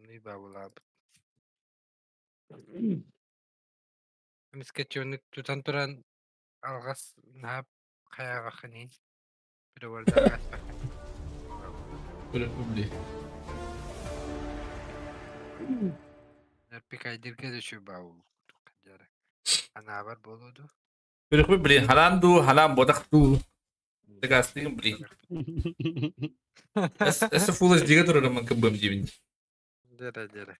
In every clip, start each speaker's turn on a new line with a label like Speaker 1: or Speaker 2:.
Speaker 1: Не бабула. Мискачонник тутан туран алгас нап каяга хани. Переварда алгас бахани.
Speaker 2: Бли.
Speaker 1: Нерпикайдирге дөшө бабу. Каджара. Ана бар болуду.
Speaker 2: Бли. Халам бодакту. Тегастыгын бли. Эс фул HD турар ман кыбым дибин.
Speaker 1: Дера.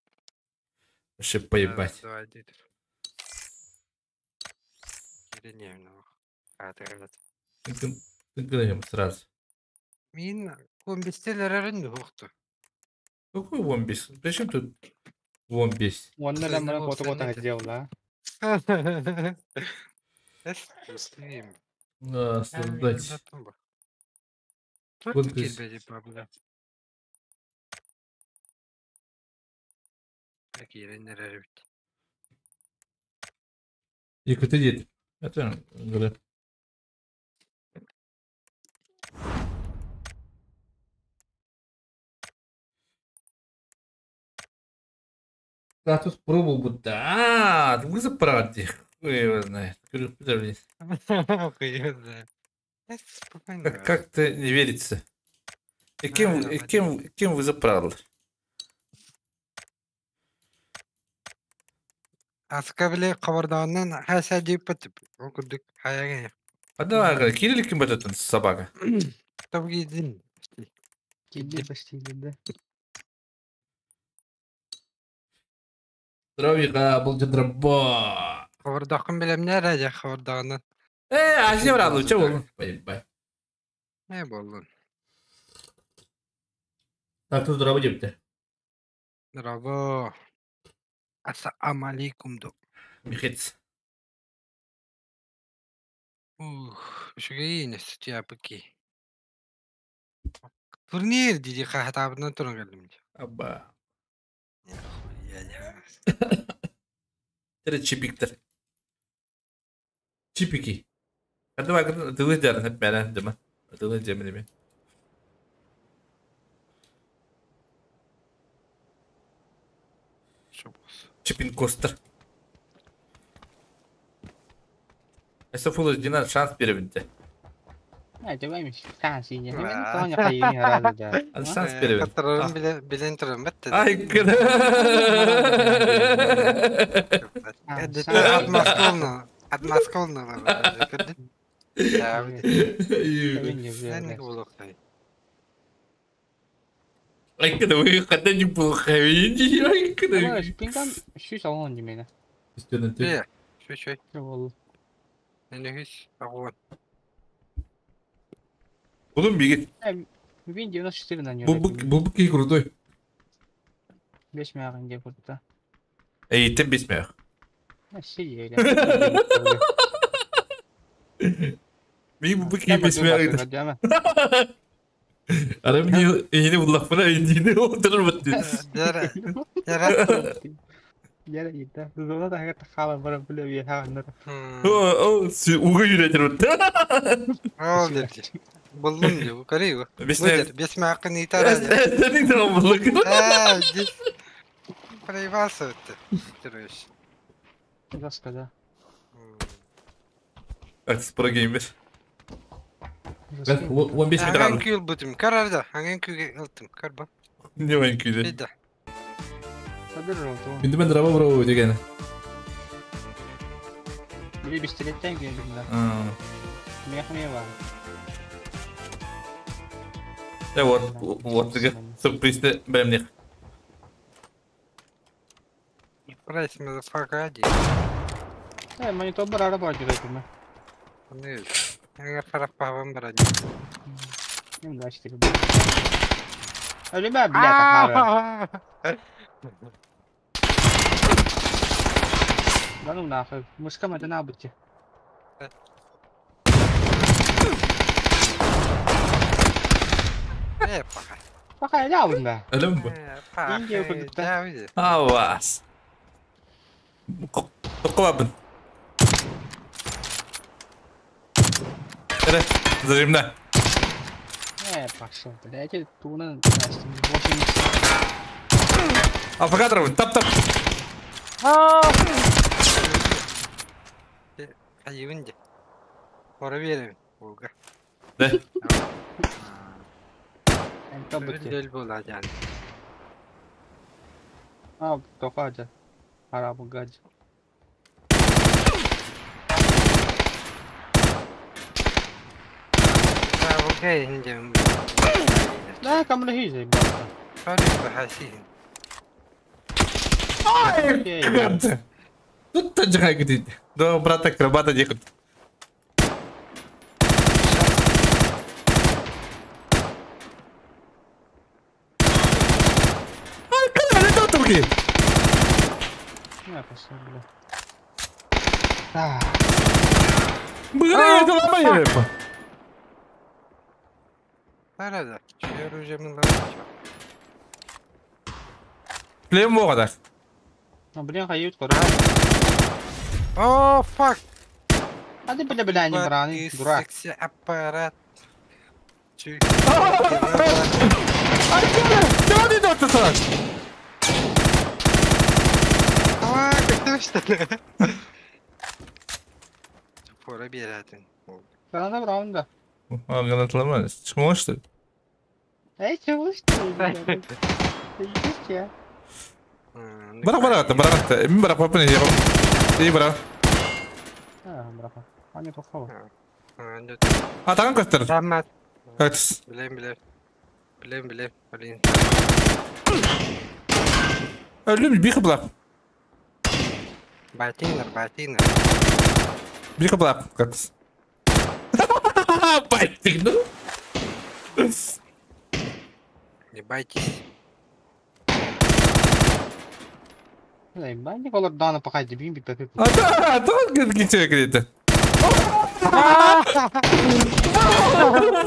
Speaker 2: Вообще поебать.
Speaker 1: Давай, дитер. Иреневну. Атырат.
Speaker 2: Тыгыным сразу.
Speaker 1: Мин комбистелерин духту.
Speaker 2: Какой вомбис? Причем тут вомбис?
Speaker 3: Онда да мына фото сделал, а?
Speaker 1: Стрим.
Speaker 2: Да, создать.
Speaker 1: Вот кирбеди бабуля. Такие ренеры.
Speaker 2: Якуты дед. Это говорю. Статус пробовал бы. Да, вы заправьте. Хуй его знает. Подожди. Как-то не верится. И кем вы заправили?
Speaker 1: Аскабли кабарданнан хаса диппатып. Окудук хаяга.
Speaker 2: А давай, Кирилл кем этот собака?
Speaker 1: Тавгидин.
Speaker 3: Киди почти, да.
Speaker 2: Здравия, был дробо.
Speaker 1: Кабардакын билем не раja кабарданнан.
Speaker 2: Ажне брал, что было? Поебать.
Speaker 1: Не болдун.
Speaker 2: Так, тут здорово депте.
Speaker 1: Здраво. Ассаламу алейкум до.
Speaker 2: Михец.
Speaker 1: Шугейн стяпки. Турнир диди хатабынан туран галим.
Speaker 2: Аба.
Speaker 1: Я.
Speaker 2: Это чипиктер. Чипики. А давай, ты выйдешь, это меня, дома. Ты выйдешь, мне. Чипин Костер. Это фул HD на шанс перевинте.
Speaker 3: Давай шанс ине. Мен тоня хайыны разы да.
Speaker 2: Шанс перевинте.
Speaker 1: Катарым билен туран бетте.
Speaker 2: Ай, кыда.
Speaker 1: Отмосковно. Да.
Speaker 2: Ай, кыда вы когда не плоховите. Ай, кыда.
Speaker 3: Пинкан şu salon демейді.
Speaker 2: Студенты.
Speaker 1: Чуть-чуть.
Speaker 3: Ол.
Speaker 1: Не хис. Агон.
Speaker 2: Будем бегать.
Speaker 3: Вин 94 на нее.
Speaker 2: Бубуки крутой.
Speaker 3: 5 мягын деп отта.
Speaker 2: Эй, ты без смех.
Speaker 3: Сидели.
Speaker 2: Ми бубуки без смех. Арам не улах пора индийне отырып
Speaker 1: Яра.
Speaker 3: Яра ита. Зона да хата хала бара биле бия хандар.
Speaker 2: Уга үйретіп
Speaker 1: Ол дерти. Болдун деп, кариго.
Speaker 2: Бесмек.
Speaker 1: Бесмек не тарады.
Speaker 2: Сенің де болдық.
Speaker 1: Здесь проебался это. Короче.
Speaker 3: Жестко, да.
Speaker 2: Это спрогеймер. 15 метр
Speaker 1: Аңен күйіл бұтым. Карарда. Аңен күйге ұлттым. Карба.
Speaker 2: Не вайын күйді.
Speaker 1: Бейді.
Speaker 3: Сабир жолты.
Speaker 2: Енді мен драба бұрау дегені.
Speaker 3: Били бестелеттен келдім да. Мехме бар. Вот тебе
Speaker 2: сюрпризді бәлемнех.
Speaker 1: Прайс мазафака один.
Speaker 3: Монитор бар арабар жүретін.
Speaker 1: Не. Аңа қарап бағым бар один.
Speaker 3: Мен гачтыр. Өліме, блядь, ахары. Да ну нахуй. Мышкам это на будьте.
Speaker 1: Пахай.
Speaker 3: Пахай лявын да.
Speaker 2: Әлім бі?
Speaker 3: Индия күрдікті.
Speaker 2: Авас. Тоқылабын. Әрі, зажимна.
Speaker 3: Пошел, блядь, тунын.
Speaker 2: Афгатор, тап.
Speaker 1: Hayvan de. Para verelim. Olga.
Speaker 2: Да.
Speaker 1: Öyle bola yani.
Speaker 3: Только аджа. Арабу гадж.
Speaker 1: Olga ince.
Speaker 3: Да, камера хизе, бата.
Speaker 1: Şöyle bahasين.
Speaker 2: Ай, тут таджихай гдит. Да, брата, крабата декут. Ай, канал, это турки.
Speaker 3: Не, пошел, бля. А,
Speaker 2: Бля, это ломай.
Speaker 1: Nerede? Şu rujamın var.
Speaker 2: Плем вода.
Speaker 3: ну, блин, хают, кора.
Speaker 1: Oh fuck.
Speaker 3: А ты, бля, не брани, дурак.
Speaker 1: Seksi aparat. Çünkü.
Speaker 2: Ай, чего ты тут так?
Speaker 1: Aa, kötü işte. Para bir yerden.
Speaker 3: Sana da bravo da.
Speaker 2: Ага, сломались. Чмо, что ли?
Speaker 3: Эй, чего ж ты, бля? Ты идешь, я?
Speaker 2: Барак. Мин барак папа не ехал. И барак.
Speaker 3: Браха. А не плохого.
Speaker 2: А там костер?
Speaker 1: Rahmet.
Speaker 2: Кактус.
Speaker 1: Bileyim. Bileyim.
Speaker 2: Ölüm bir kıblak.
Speaker 1: Batiner.
Speaker 2: Bir kıblak. Кактус. Байтик, ну?
Speaker 1: Не бойтесь.
Speaker 3: Эй, бани колор дана пахать, бим бит пепе.
Speaker 2: А то гитя грита.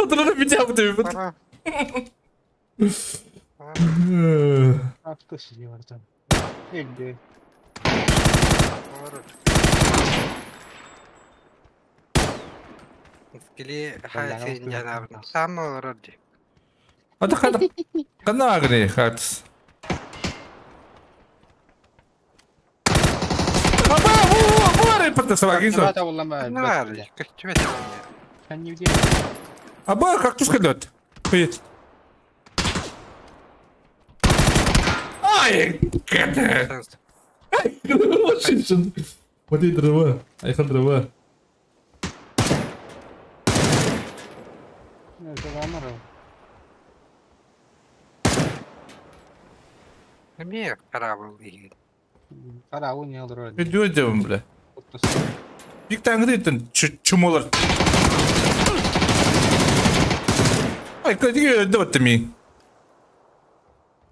Speaker 2: Трудно меня выдавить.
Speaker 1: Para.
Speaker 3: А что сидел там? Эльде.
Speaker 1: Doğru. Skili hasin canavın. Tam olur orada.
Speaker 2: А то когда агри, Кактус. Абай, потасовал, гизо.
Speaker 3: Ребята, والله ما
Speaker 1: Ne var? Kötü bir şey ya.
Speaker 3: كان يودينا.
Speaker 2: Абай, Кактус кадет. Хует. Ай, када.
Speaker 1: Sen
Speaker 2: Вот и дрова. Айхан дрова.
Speaker 3: Это вамаро.
Speaker 1: niye para buldu?
Speaker 3: Карау не алдырой.
Speaker 2: Видео делаем, бля. Бик тангритен чумолар. Ай, кадиге доттами.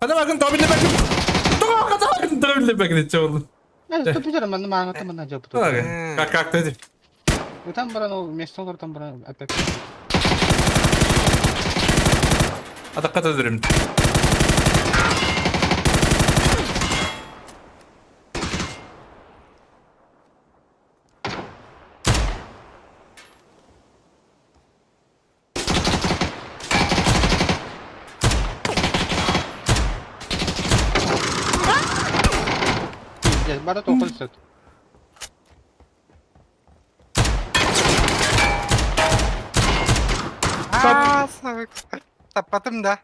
Speaker 2: Адам акын табиле бакын. Адам акын табиле бакын чол.
Speaker 3: Ты пузырь, man мана там на жопу.
Speaker 2: Как ты?
Speaker 3: Ну там брано место, там брано опять.
Speaker 2: Ада ката дөрим.
Speaker 3: Здесь бара топал сет.
Speaker 1: Aa, salak. Tapadım da.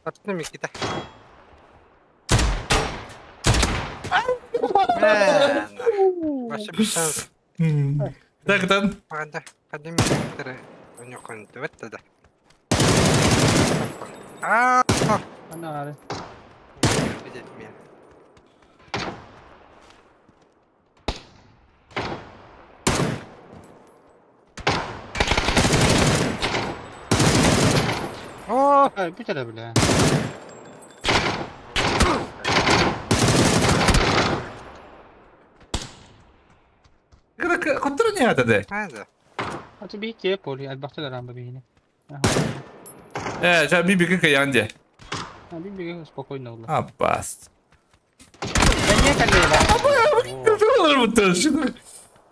Speaker 1: Tattım iki de. Man. Başka bir şans.
Speaker 2: Так, там.
Speaker 1: Hadi milletleri önce konuda vette de. Aa,
Speaker 3: Ana are.
Speaker 1: bir dedim ya. Oh,
Speaker 3: Ай, путера, бля.
Speaker 2: Контр не это, да?
Speaker 1: hadi.
Speaker 3: А ты бейте, поли, альбахты да рамба бейни.
Speaker 2: Сейчас Биби как янде.
Speaker 3: А биби спокойно было.
Speaker 2: Абаст.
Speaker 3: Да не коллега.
Speaker 2: Вот это.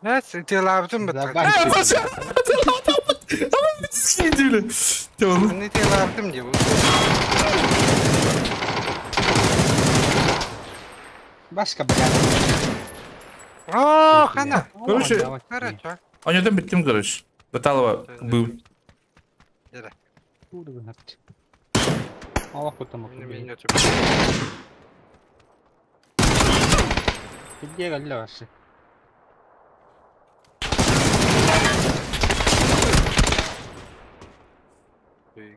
Speaker 1: Neyse, cevabım mı?
Speaker 3: Zabak.
Speaker 2: Паша! Скидили. Tamam.
Speaker 1: Ben ne diye verdim diye bu.
Speaker 3: Başka bir yer.
Speaker 1: Ooo hana.
Speaker 2: Короче,
Speaker 1: Хорошо.
Speaker 2: Oynadım bittim karış. Batalova bu.
Speaker 1: Gel.
Speaker 3: Burada bir hat. Allah kurtarmak.
Speaker 1: Benim elini ötüp.
Speaker 3: Bir diye geldi var.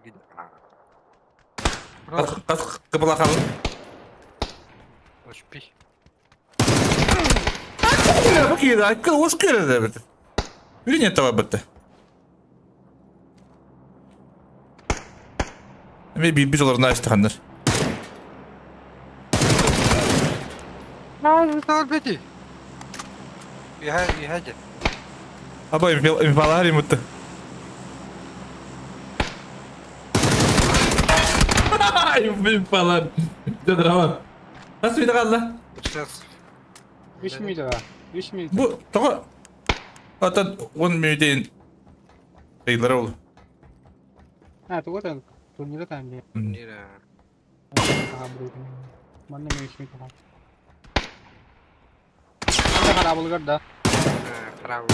Speaker 1: Git.
Speaker 2: Kapıla kalın.
Speaker 1: Hoş bir.
Speaker 2: Bak iyi daha. Hoş göre de bitti. Biri ne tava bitti. Ve bir dolarını açtı kandır.
Speaker 1: Ne talbedi? İhace.
Speaker 2: Aba imfalar yumurta. İmfalar. Dur ama. Nasıl bir de kaldı?
Speaker 1: Сейчас.
Speaker 3: 3 müydü var? 3 müydü?
Speaker 2: Bu toka. Hatta 10 müydin. Sayıları oldu.
Speaker 3: Ha, tu da turnire tamam.
Speaker 1: Nere?
Speaker 3: Aha buraya. Manne mi 3 müydü? Hadi karabul garda.
Speaker 1: Bravo.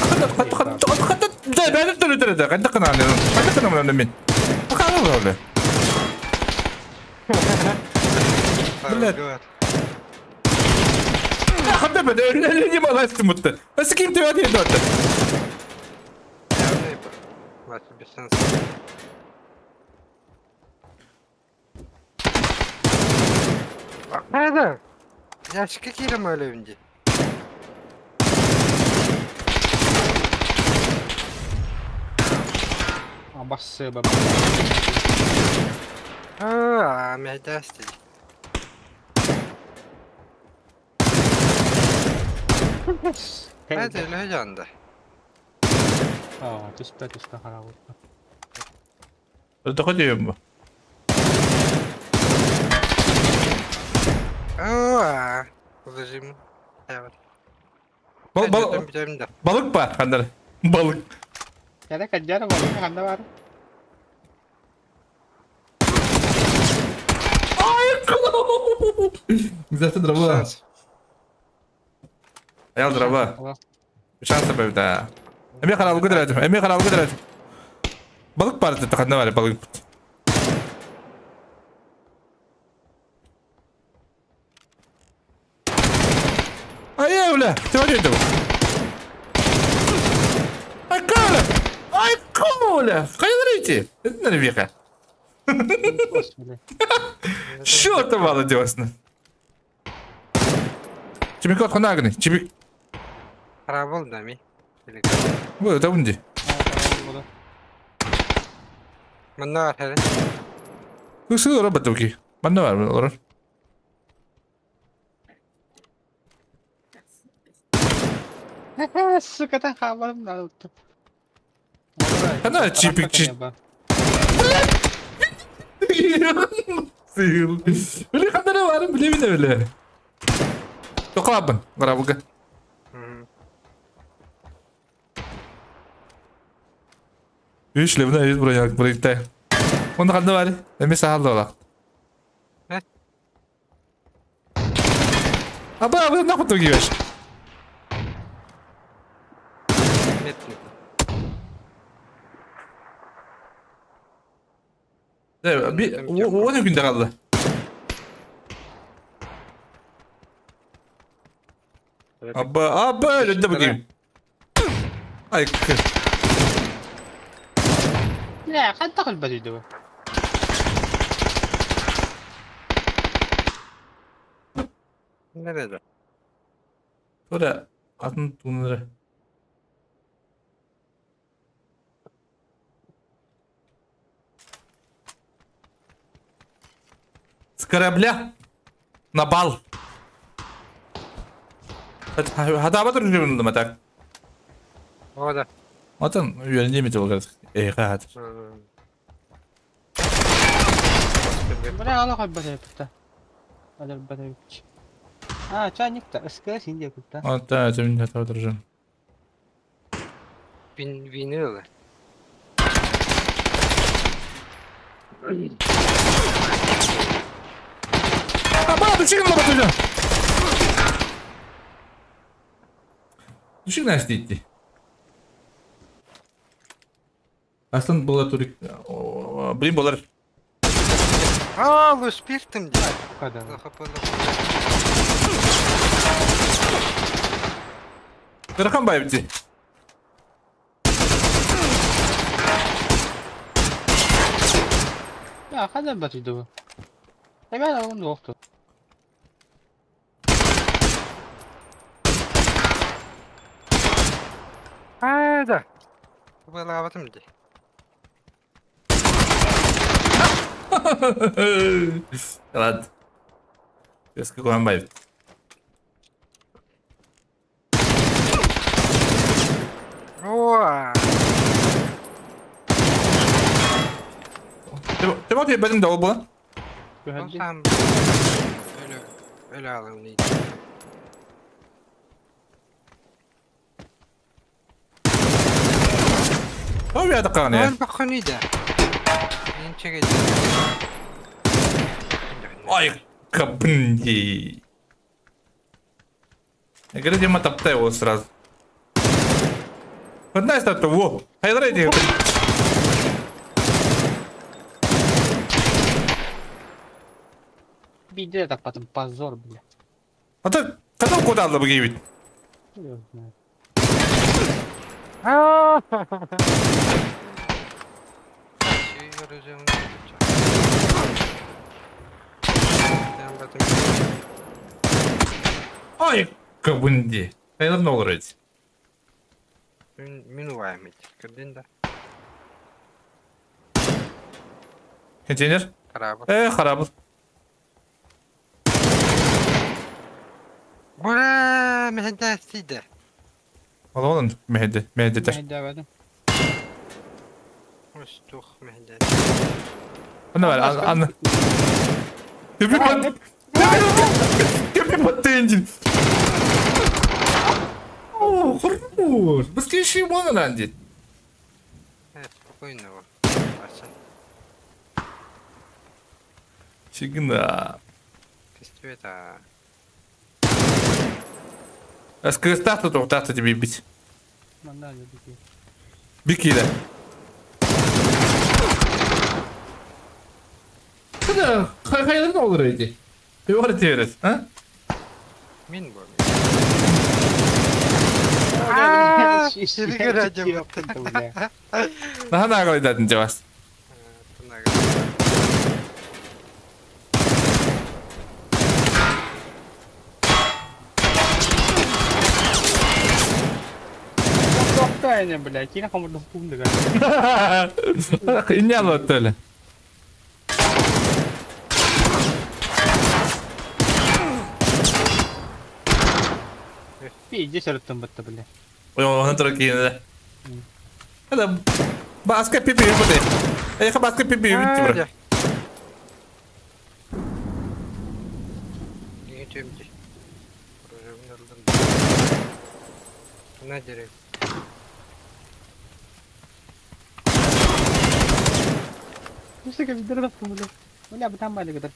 Speaker 2: Ben de dönüyorum. Ben de kanalım. Ben de kanalım ben. Bakalım öyle. Millet. Hatta ben önüne malaştım mutlu. Nasıl kim tüy atıyor orada?
Speaker 1: Var bir şans. Bak nerede? Ya şıkkı kilim öyle önce.
Speaker 3: Ha bası baba.
Speaker 1: Haa, mehdas dedi. Hadi öyle candı.
Speaker 3: Aa, tusta karabul.
Speaker 2: Orada diyorum bu.
Speaker 1: Aa, kızıcım. Evet.
Speaker 2: Balık var kandır. Balık.
Speaker 3: Kaya kejar var. Kanda var.
Speaker 2: Güzel drama. Ayal drama.
Speaker 3: Allah.
Speaker 2: Şans sebebi daha. Emeğe karavukı diredim. Emeğe karavukı diredim. Balık var dedi. Kandı var ya balık. Ay öyle. Devam edelim. Ay kale. Ay kale. Kayıları içi. Ne vika? Що ти мало дьосне? Тебе кот хонагни, тебе...
Speaker 1: Karabol da mi?
Speaker 2: Bu da bunca.
Speaker 1: Bunda var hele.
Speaker 2: Hısı oraya batı ki. Bende var mı oraya?
Speaker 3: Sıkıdan kabalım da tuttu.
Speaker 2: Kana çipikçi. Sıyıl. Öyle kadar var bile bile öyle. Dokabın. Karabuka. Üç levine yüz buraya buraya. Onda kandı var. Emi sahal da ola.
Speaker 1: Ne?
Speaker 2: Abi ne kutu giyiyor?
Speaker 1: Net mi?
Speaker 2: Evet, o ne günde kaldı? Abi öyle de bakayım. Ay kır.
Speaker 3: Ya kan takıl badıydı bu.
Speaker 1: Nerede?
Speaker 2: Sonra atın bunları. С корабля на бал. Hadi hava duruşu mu tak?
Speaker 1: O da.
Speaker 2: Atan yönünde mi çalıyor? Hadi.
Speaker 3: Bu ne ala kan badıydı putta. Ada badıydı. Ha çaynik da ıskı şimdi putta.
Speaker 2: Atan senin hava duruşu.
Speaker 1: Vinil.
Speaker 2: Bana düşük mü batacağım? Düşük nasıl gitti? Aslında bu da turik. Блин, болар.
Speaker 1: Вы спиртом
Speaker 3: Bu kadar.
Speaker 2: Kırkan bay bitti.
Speaker 3: Ya kadar batıydı bu. Ben onu yoktu.
Speaker 1: Да. Было об этом где.
Speaker 2: Ладно. Сейчас какой он бай.
Speaker 1: О,
Speaker 2: Ты вот я benim de bu.
Speaker 3: Gördü.
Speaker 1: там öyle alın.
Speaker 2: O bir adı kanı ya.
Speaker 1: Ben bakın da. Ben çekeceğim.
Speaker 2: Ой, капнди. Я говорю, Дима, топтай его сразу. Вот знаешь, что во, хайдрейди.
Speaker 3: Bir de tak patım позор, бля.
Speaker 2: А ты хотел куда надо выгибить?
Speaker 3: Yok, ne.
Speaker 1: Şey göreceğim. Ben batım.
Speaker 2: Ой, капнди. Хайдер не olur
Speaker 1: Минуваем эти. Кабинда.
Speaker 2: Контейнер?
Speaker 1: Карабы.
Speaker 2: Харабл.
Speaker 1: Бра, мехда сиде.
Speaker 2: Valla onun mehdi ter.
Speaker 3: Ben de verdim.
Speaker 1: Уstuh mehda.
Speaker 2: Ne var? Anla. Köpek battı. Köpek battı engine. О, хорош. Быстрее его надо.
Speaker 1: Спокойного. Пацан.
Speaker 2: Чигна.
Speaker 1: Костю это...
Speaker 2: А с креста тут вот так тебе бить.
Speaker 3: Mandalya bir.
Speaker 2: Бикиля. Hadi hayırlı ne olur öyle. Bir var diyoruz, ha?
Speaker 1: Min bu.
Speaker 3: Seni
Speaker 1: göreceğim.
Speaker 3: Yaptın da bля.
Speaker 2: Daha ne kadar dedin cevap?
Speaker 3: Doktornya, bля. Kira kamu dukung dengan.
Speaker 2: İnce anlattı öyle.
Speaker 3: Pije sırıttım battı, bля.
Speaker 2: Onu tırık yine de. Hadi basket pipi yapıdı. Ka basket pipi bitti bırak.
Speaker 1: Geçemeyecek. Projemin aldım. Ne gerek?
Speaker 3: Mesti kayak gitu tuh, bля. Bля, bertambah lagi gitu.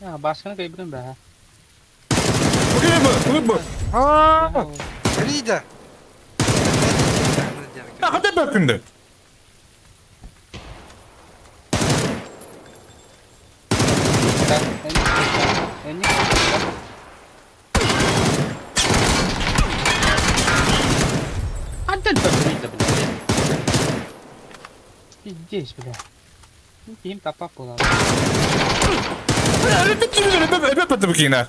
Speaker 3: Ya, bahasnya kayak gitu, bля.
Speaker 2: Bugün bu.
Speaker 1: Aaa! Rida!
Speaker 2: Ya hadi bakın de.
Speaker 3: Ini. Ada berbeda, bля. Пиздец, бля. Ну, им топа пола.
Speaker 2: Hep patı bakayım ha.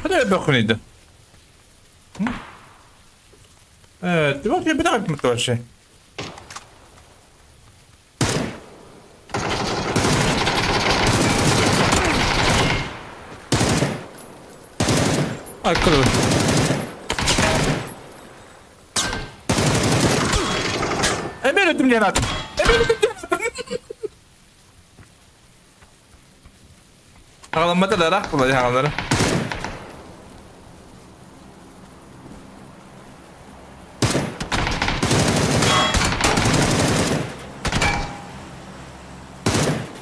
Speaker 2: Hadi bakın idi. Evet, bak ya bir daha mı var şey? Ay kırıldı. Emir ödüm diye attım. Emir ödüm diye attım. Ağlanmada da rak bulacak ağlanları.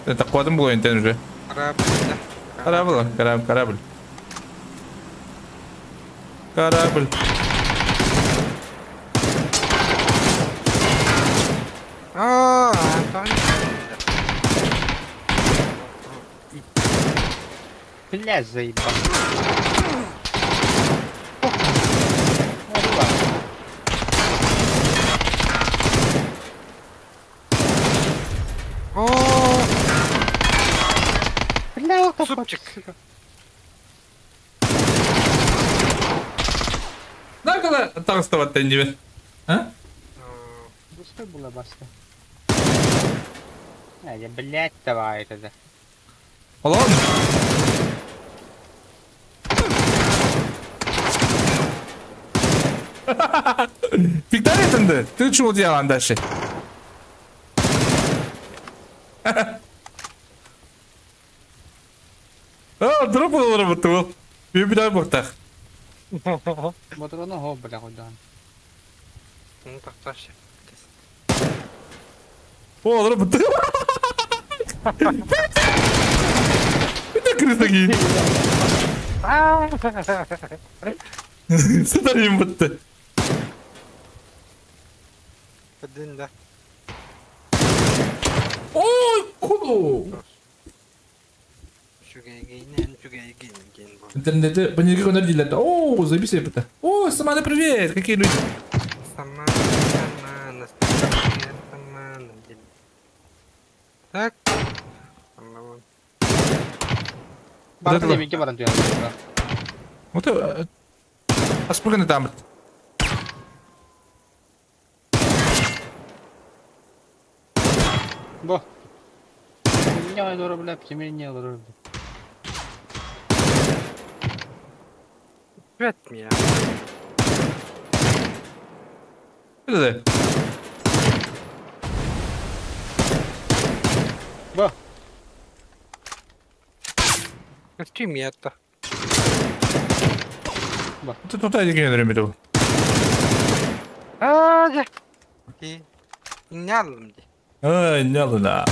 Speaker 2: Это квадом было интен уже.
Speaker 1: Корабль, да?
Speaker 2: Корабль. Корабль.
Speaker 1: Антон.
Speaker 3: Бля, заебал.
Speaker 1: О,
Speaker 3: Бля,
Speaker 1: супчик.
Speaker 2: Да, когда тарстава тенниве. А?
Speaker 3: Пустой была баска. Я, блядь, давай тогда.
Speaker 2: Ладно. Виктория тенде. Ты чего делал дальше? Дроп был работал. Бибида бахтах.
Speaker 3: Моторону го, бля, куда.
Speaker 1: Ну, так точно.
Speaker 2: О, дроп. Это крысаги. Садарим бутты.
Speaker 1: Один, да.
Speaker 2: Ой, куда?
Speaker 1: Шугайгин.
Speaker 2: Интернете баннерки коннектили. О, заебись это. О, Самана, привет. Какие люди?
Speaker 1: Сама. Так.
Speaker 3: Бара
Speaker 2: этого-
Speaker 3: демеки баран туя.
Speaker 2: Вот это. А сколько там?
Speaker 3: Бо. Меня дорого, бля, меня дорого.
Speaker 1: Опять меня.
Speaker 2: Это.
Speaker 3: Бо.
Speaker 1: Каким это?
Speaker 2: Тут тут один генерал меду.
Speaker 1: Да. И нялым.
Speaker 2: А, не надо.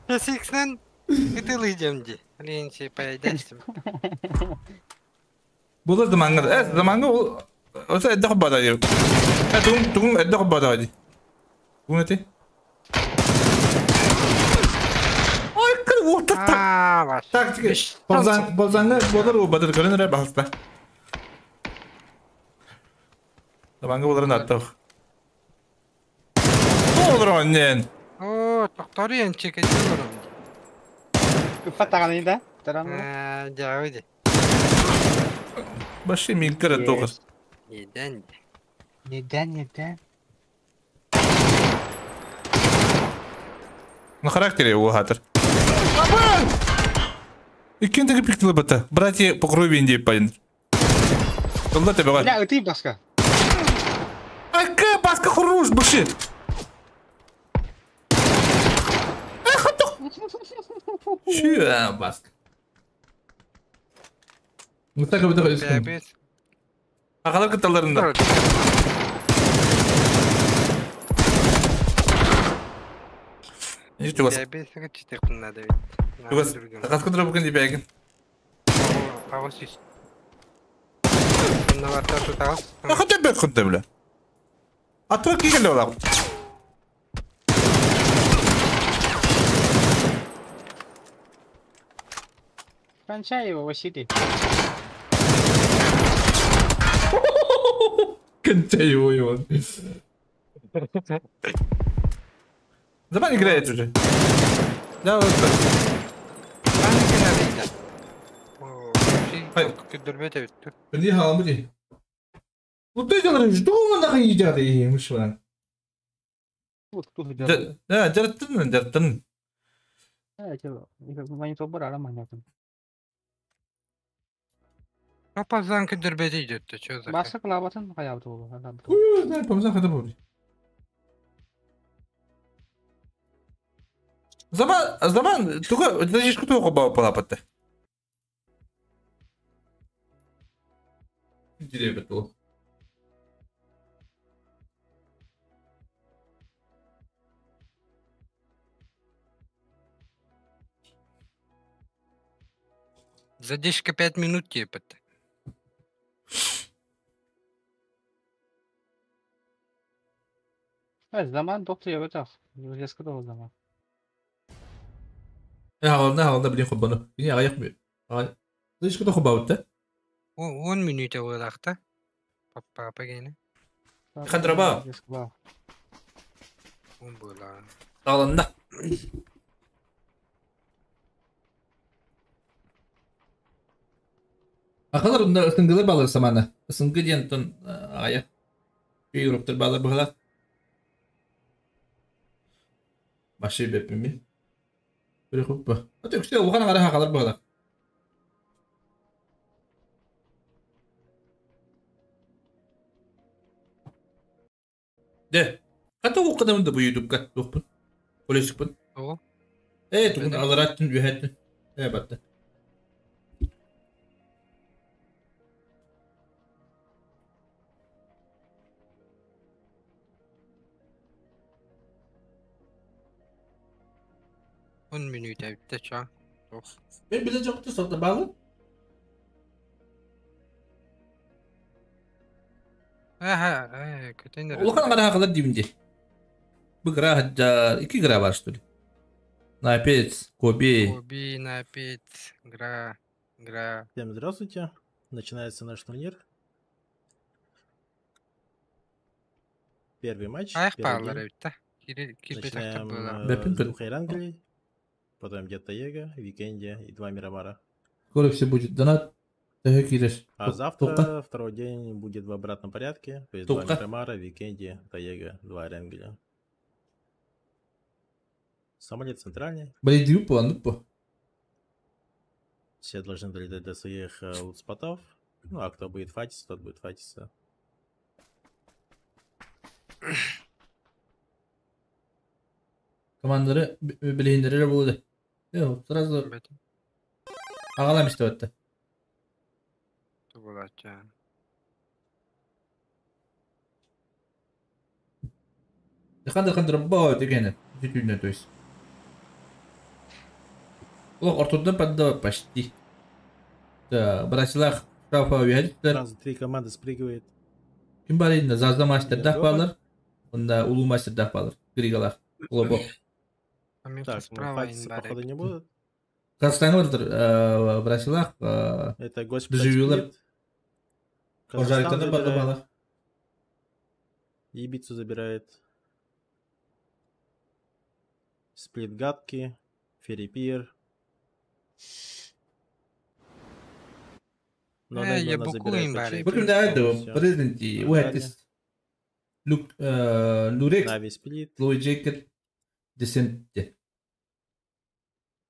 Speaker 1: Сикснен. Это лидемди. Ленчи поедайсың.
Speaker 2: Бұл заманғы ол осы әдді құббада дейіп. Тұғын әдді құббада дейді. Тұғын әте? Ой, кір оқтық так.
Speaker 1: Баш.
Speaker 2: Тактика. Болзаңы болар ол бадыр көрін әрі бағылста. Заманғы боларын аттық. Olur annen.
Speaker 1: О, тоқтар енче кетіп
Speaker 3: Фатаганы да? Тарам.
Speaker 1: Жауды.
Speaker 2: Başı min kırı toğuz.
Speaker 1: Неден.
Speaker 3: Неден.
Speaker 2: На характере его хатер. İkinci piktili bata. Bratья по крови индей пойден. Кылда тебе var.
Speaker 3: Бля, ты баска.
Speaker 2: Ай, ка, баска хуруш, баши. Şu bask. Mutlaka bir de koyuyorsun.
Speaker 1: Бәбес.
Speaker 2: Akalar kıtalarında. Hiç yok.
Speaker 1: Бәбесігі читек надо ведь.
Speaker 2: Yok. Kaskı dıra bugün diye egin.
Speaker 1: Павосис. Наварта тутал.
Speaker 2: Ya hadi ben kunta bile. Atrak iyi geliyor lan.
Speaker 3: Кончай его, Василий.
Speaker 2: Кончай его, Иван. Zaman играет уже. Да, вот так. Ай.
Speaker 1: Күдірбет өтті.
Speaker 2: Не хамри. Ну ты делаешь, что он нахуй едят и мышла.
Speaker 3: Вот кто делает.
Speaker 2: Да, жартын.
Speaker 3: Чего? Монитор брала маньяком.
Speaker 1: Топаздан күдірбет өтті. Чо за?
Speaker 3: Баска клаватын каяп тугу.
Speaker 2: Ой, да, помзан хада бори. Zaman, туга, ты же что оба полапатты. Деревья было.
Speaker 1: Задержка 5 минут типа.
Speaker 3: Zaman doktor bak. Резко долго zaman.
Speaker 2: Hağalda bilin kubbanı. Yine ayak mı? Dış kutu kubba bitti.
Speaker 1: 10 minut olakta. Papa gene.
Speaker 2: Kadraba.
Speaker 3: Резко bak.
Speaker 1: 10 bola.
Speaker 2: Sağlanda. Akalar onda ısıngılar bağlar samana. Isıngı diyen ton ayak. Bir Europ'tur bağlar bağlar. Başı bepimin. Böyle kubba. Hatta yüksek olgan ara hakalar bağlar. De. Hatta o kadar da bu YouTube'ga. Dokpun. Polisik bun.
Speaker 1: O.
Speaker 2: Evet, bugün
Speaker 1: Neden?
Speaker 2: alaratın ühettin. Evet, battı.
Speaker 1: On minut bitti şu an. Of.
Speaker 2: Ben bize çok da sonra bağlı.
Speaker 1: Ha, kötü
Speaker 2: Olkan ara hakalar dibinde. Bu gra hatta 2 gra var işte. Напец, Коби.
Speaker 1: Коби, напит, гра.
Speaker 4: Всем здравствуйте. Начинается наш турнир. Первый матч.
Speaker 1: Ayak
Speaker 4: Первый
Speaker 1: bağları
Speaker 4: день.
Speaker 1: bitti. Kirpi takta
Speaker 4: Начинаем
Speaker 1: böyle.
Speaker 2: Бепин
Speaker 4: с
Speaker 2: кыр.
Speaker 4: двух Эйранглей, потом где-то Его, Викенди и 2 Мирамара.
Speaker 2: Скоро все будет донат. Так киреш.
Speaker 4: А завтра, второй день, будет в обратном порядке. То есть 2
Speaker 2: Только?
Speaker 4: Мирамара, Викенди, Таега, 2 Эйрангеля. Самолет центральный.
Speaker 2: Блин, дью план, по.
Speaker 4: Все должны долететь до своих лутспотов. Ну, а кто будет файтиться, тот будет файтиться.
Speaker 2: Командları bileğinlere buldu. Yok, sırası
Speaker 1: Бетин.
Speaker 2: ağalam işte öttü.
Speaker 1: Bu bulacak.
Speaker 2: Kandır bağ degene. Tütünle töz. O ortada padda почти. Да, бросилах шафа üyelikler.
Speaker 4: Сразу 3 команды спрыгивает.
Speaker 2: Kim bari indi Zazda maçta
Speaker 4: Готово?
Speaker 2: bağlar. Onda Ulu maçta bağlar. Grigalar. Global.
Speaker 1: А мне
Speaker 4: Так, ну,
Speaker 1: справа
Speaker 4: файтиться, походу, не будут.
Speaker 2: Казахстан vardır. Бросилах.
Speaker 4: Это госпиталь
Speaker 2: Доживёлар.
Speaker 4: сплит. Казахстан
Speaker 2: Ожарик'ten padda
Speaker 4: забирает.
Speaker 2: bağlar.
Speaker 4: Ибицу забирает. Сплит гадки. Феррипир. Но
Speaker 1: я
Speaker 4: Неймана
Speaker 1: букву
Speaker 4: забирает
Speaker 1: им баре.
Speaker 4: почти
Speaker 2: Bakın da aydı o.
Speaker 4: полностью.
Speaker 2: Prezidenti.
Speaker 4: Ага.
Speaker 2: Uhetis. Lurex.
Speaker 4: Нави сплит.
Speaker 2: Louis Jacket. Десенте.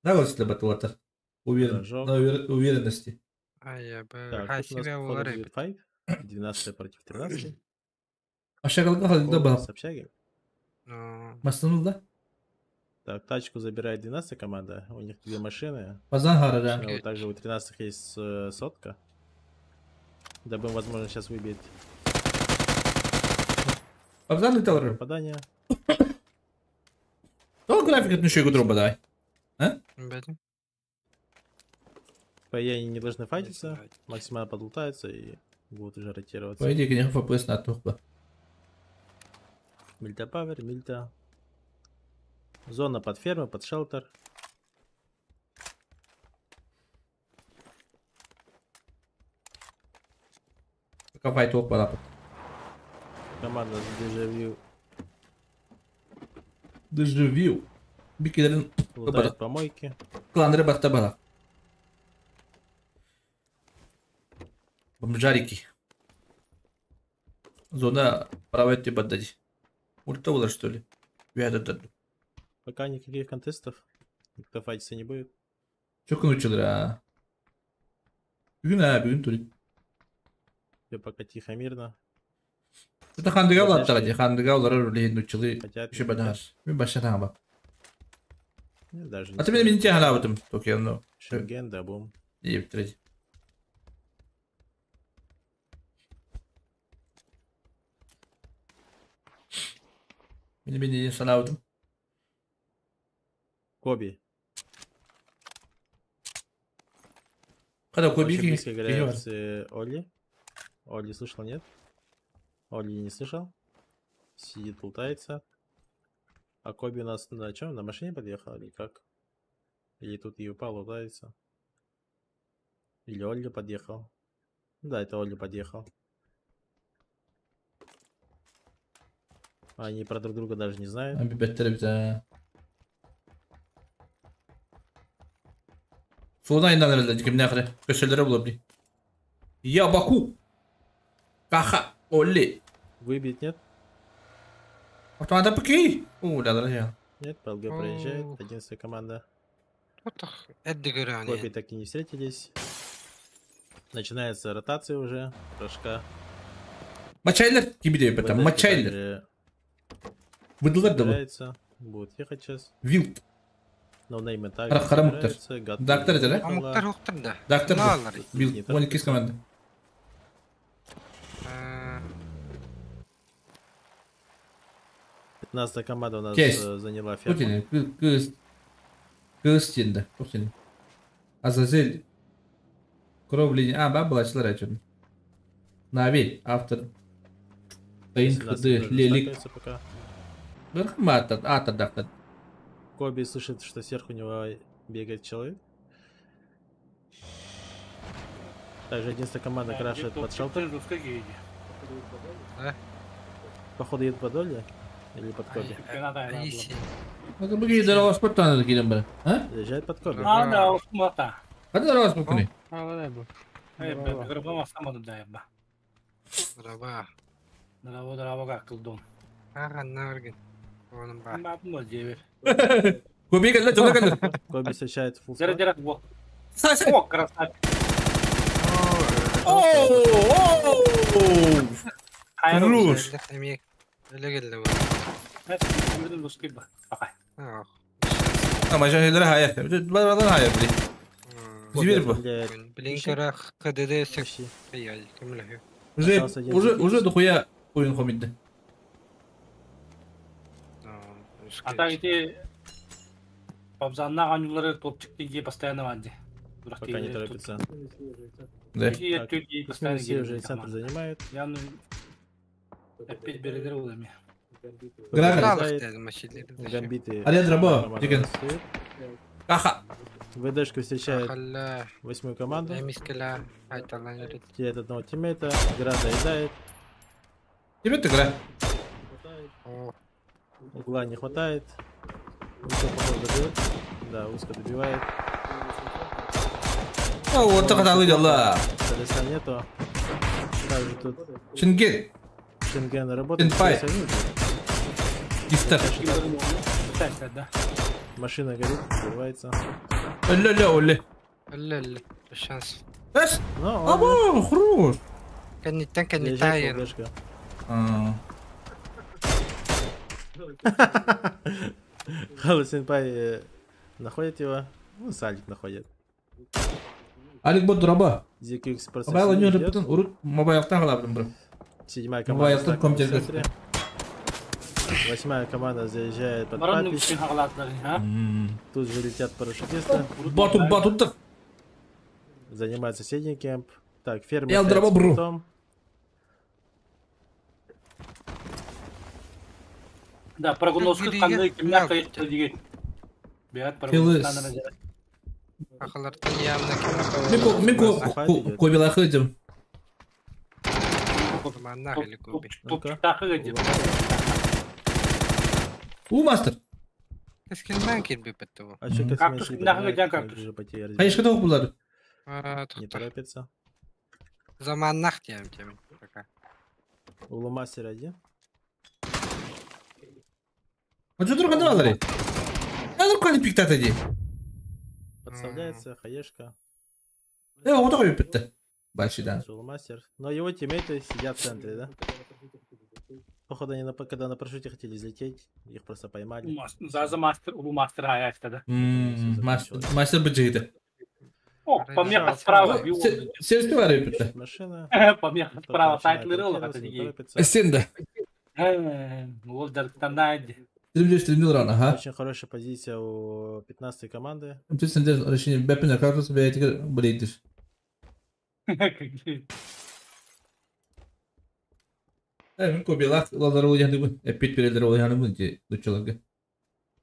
Speaker 2: Нравилось ли батлатор? Уверен.
Speaker 4: Рожок.
Speaker 2: На уверенности.
Speaker 1: А я бы
Speaker 4: Так, тут у нас,
Speaker 1: хасиве
Speaker 4: походу,
Speaker 1: улары.
Speaker 4: будет файт. 12 против 13.
Speaker 2: Aşağılıkta halde bağ.
Speaker 4: С общаги.
Speaker 1: Ну,
Speaker 2: Maslanılda.
Speaker 4: Так, тачку забирает 12 команда. У них 2 машины.
Speaker 2: Pazan harada.
Speaker 4: Но вот также у 13 есть сотка. Дабы им, возможно, сейчас выбить
Speaker 2: Pazan ne tavırı?
Speaker 4: попадание.
Speaker 2: Doğru grafik etmiş şey kudurba da.
Speaker 1: Бетин.
Speaker 4: По идее, они не должны файтиться. Максимально подлутаются и будут уже ротироваться.
Speaker 2: По idее, gene FPS на тухба.
Speaker 4: Мильта павер, мильта. Зона под ферму, под шелтер.
Speaker 2: Kafayı tuhba da.
Speaker 4: Команда с дежавю
Speaker 2: Dejaview. Bir kilerin
Speaker 4: лутает помойки.
Speaker 2: klanları bakta bala. Бомжарики. Зона правете баддади. Ульта была что ли? Вяда даду.
Speaker 4: Пока никаких контестов. Никто файтиться не будет.
Speaker 2: Çok uçulur ha. Bugün turik.
Speaker 4: Все пока тихо, мирно.
Speaker 2: Zaten kandıga
Speaker 4: Zaten
Speaker 2: ulattılar
Speaker 4: şey-
Speaker 2: diye. Kandıga ulara ruleyin uçulu.
Speaker 4: Хотят.
Speaker 2: Bir şey badar. Bir başına bak.
Speaker 4: Даже не
Speaker 2: Hatta benim ince hala baktım. Tokyo'nun.
Speaker 4: Шенген, да, бум.
Speaker 2: İyi bitireceğim. Beni sana aldım.
Speaker 4: Коби.
Speaker 2: Когда
Speaker 4: Очень
Speaker 2: кубики.
Speaker 4: близко играют с Олли. Олли слышал, нет? Олли не слышал. Сидит, плутается. А Коби у нас на чем? На машине подъехал или как? Или тут и упал, лутается? Или Олли подъехал? Да, это Олли подъехал. Они про друг друга даже не знают.
Speaker 2: Bir bettere bize. Soldan indan herhalde dikimden akre. Köşelere bulabilir. Ya Baku. Kaha. Olli.
Speaker 4: Выбить нет?
Speaker 2: Автомата пыки. Да, друзья.
Speaker 4: Нет, ПЛГ проезжает. 11-я команда.
Speaker 1: Эдди
Speaker 4: Коби
Speaker 1: Гурани.
Speaker 4: так и не встретились. Начинается ротация уже. Прошка.
Speaker 2: Maçaylar gibi diyor betam. Maçaylar. Vıdılar da bu.
Speaker 4: Собирается. Будут ехать сейчас.
Speaker 2: Wild.
Speaker 4: Ноунеймы также
Speaker 2: Кара Мухтар.
Speaker 4: собираются. Гатты
Speaker 2: Доктор это, да?
Speaker 4: уехала.
Speaker 1: Амуктар уктар да.
Speaker 2: Доктор.
Speaker 1: Ne alır?
Speaker 2: Wild. 12 команда.
Speaker 1: Ee,
Speaker 4: 15-я команда у нас
Speaker 2: Есть.
Speaker 4: заняла ферму.
Speaker 2: Путин. Kız şimdi. Putин. Azazel. Krovlin. Ben bulaştılar açıyorum. Navi. After. Sayın
Speaker 4: 17
Speaker 2: Hıdı.
Speaker 4: уже
Speaker 2: Lelik.
Speaker 4: стакается пока.
Speaker 2: Бırkma atar daktar.
Speaker 4: Коби слышит, что сверху него бегает человек. Также 11-я команда крашит под шелтер. Походу едет под Олли. Или под Коби.
Speaker 1: Ayısı.
Speaker 2: Bakın bu gider avaz pot tanıdık yine bana. Ha?
Speaker 4: Заезжает под Коби.
Speaker 1: А,
Speaker 5: да, усмота.
Speaker 2: Hadi avaz pot kuni.
Speaker 3: Молодец был.
Speaker 5: Грибова самого даеба.
Speaker 1: Brava.
Speaker 5: Драво как кылдон.
Speaker 1: Ağan ne örgün. Onun bak.
Speaker 5: Бабу девер.
Speaker 2: Kobiye geldi çok geldi.
Speaker 4: Коби встречает фулл
Speaker 5: Зера
Speaker 4: склад.
Speaker 5: дерак во.
Speaker 2: Sağ sağ.
Speaker 5: О, красавец.
Speaker 2: Ruş.
Speaker 1: Emek. Öyle geldi bu.
Speaker 5: Мидл лускиба. Пока.
Speaker 1: Ah.
Speaker 2: Ama şeylere hayal. Bana hayal bile. Зверь bu.
Speaker 4: Стреляет.
Speaker 1: Блинкера КДД сек.
Speaker 4: Почти.
Speaker 1: Ай, кемлехи.
Speaker 2: Уже дохуя oyun komedi.
Speaker 5: А так эти Пабзанна ганюлары топчик постоянно ванде.
Speaker 4: Пока не торопится.
Speaker 2: Да.
Speaker 4: Так,
Speaker 5: постоянно
Speaker 4: все уже центр занимает.
Speaker 5: Я опять берегер улами.
Speaker 2: Грага.
Speaker 1: Sağlık dedim maçları.
Speaker 4: Гамбиты.
Speaker 2: Ален Рабо,
Speaker 4: команда
Speaker 2: Диген.
Speaker 4: стоит.
Speaker 2: Kaha.
Speaker 4: ВДшка встречает
Speaker 1: Хalla.
Speaker 4: 8-ю команду.
Speaker 1: Эмискела. Айталан yürüt.
Speaker 4: Теряет одного тиммейта. Гра доедает.
Speaker 2: Тебе ты гра.
Speaker 1: О.
Speaker 4: Угла не хватает. Узко, походу, добьет. Да, узко добивает.
Speaker 2: Ha orta katalı yalla.
Speaker 4: Колеса нету. Также тут
Speaker 2: Şengel.
Speaker 4: Шенген работает.
Speaker 2: Инфай.
Speaker 4: колеса нет.
Speaker 2: İster.
Speaker 5: Пытайся, да.
Speaker 4: Машина горит, взрывается.
Speaker 2: Ölle ölle.
Speaker 1: Ölle. Şans.
Speaker 2: Bas.
Speaker 4: Ну, он
Speaker 2: Abo, хорош.
Speaker 1: Kenitten
Speaker 4: заезжает
Speaker 1: kenitten.
Speaker 4: ВДшка.
Speaker 2: Aa.
Speaker 4: Хало Сенпай находит его. Ну, Салик находит.
Speaker 2: Alik bu duraba.
Speaker 4: ZQX просто
Speaker 2: Mobile oynuyor
Speaker 4: идет.
Speaker 2: bütün urut mobile'tan kalabilirim bro.
Speaker 4: 7-я
Speaker 2: Mobile
Speaker 4: команда.
Speaker 2: там
Speaker 4: в
Speaker 2: компьютер.
Speaker 4: центре. 8-я команда заезжает под
Speaker 5: Баран
Speaker 4: папич.
Speaker 5: üçün hağlatları, ha?
Speaker 4: Тут же летят парашютисты.
Speaker 2: Batut.
Speaker 4: Занимает соседний кемп. Так, фермер.
Speaker 2: Я
Speaker 4: опять
Speaker 2: дрова
Speaker 4: с
Speaker 2: бру.
Speaker 4: пультом.
Speaker 5: Да, прогнозку
Speaker 1: Geriye
Speaker 5: kandı kimler
Speaker 1: gel.
Speaker 5: kayıttı diye. Biat
Speaker 2: Yıldız.
Speaker 5: прогнозку kandı.
Speaker 1: Akıllardan yanına
Speaker 2: Miko kobila hıcım.
Speaker 1: Aman nahili kubi.
Speaker 5: Top takı gıcı.
Speaker 2: Master.
Speaker 1: Eskilmen kirbi bitti bu.
Speaker 4: А что, как
Speaker 5: Кактус,
Speaker 4: смысл
Speaker 5: нахуй
Speaker 4: добавлять,
Speaker 5: тебя
Speaker 4: как
Speaker 5: кактус.
Speaker 4: же потери
Speaker 2: Hayır şaka okulladı.
Speaker 1: Aa,
Speaker 4: Не
Speaker 1: tutar.
Speaker 4: торопится.
Speaker 1: Zaman nak diyeyim demin.
Speaker 4: Улумастер один.
Speaker 2: Hacı dur kadar alır. Ya dur kanı piktat edi.
Speaker 4: Подставляется, хаешка.
Speaker 2: O da koyup bitti. Başıdan.
Speaker 4: Улумастер. Но его тиммейты сидят в центре, да? Походу, они когда на парашюте хотели взлететь, их просто поймали.
Speaker 5: Zaza master, ulu master hayatta da.
Speaker 2: Master bıcıydı.
Speaker 5: О, помеха справа.
Speaker 2: Sevski var ya bitti.
Speaker 4: Машина.
Speaker 5: Помеха
Speaker 4: только
Speaker 5: справа,
Speaker 4: начинает
Speaker 5: сайтлер ылы
Speaker 4: ориентироваться,
Speaker 5: хаты
Speaker 4: не
Speaker 5: диye.
Speaker 4: торопится.
Speaker 2: Sen de.
Speaker 5: Ол дәрттен дайды.
Speaker 2: Стремил рано, ага.
Speaker 4: Очень хорошая позиция у 15-й команды.
Speaker 2: Sen de şimdi Beppin'e kalkırsa veya etik buleydir. Мен көбелак лалар ул яны бу. Эпит берелер ул яны бу ди дучаларга.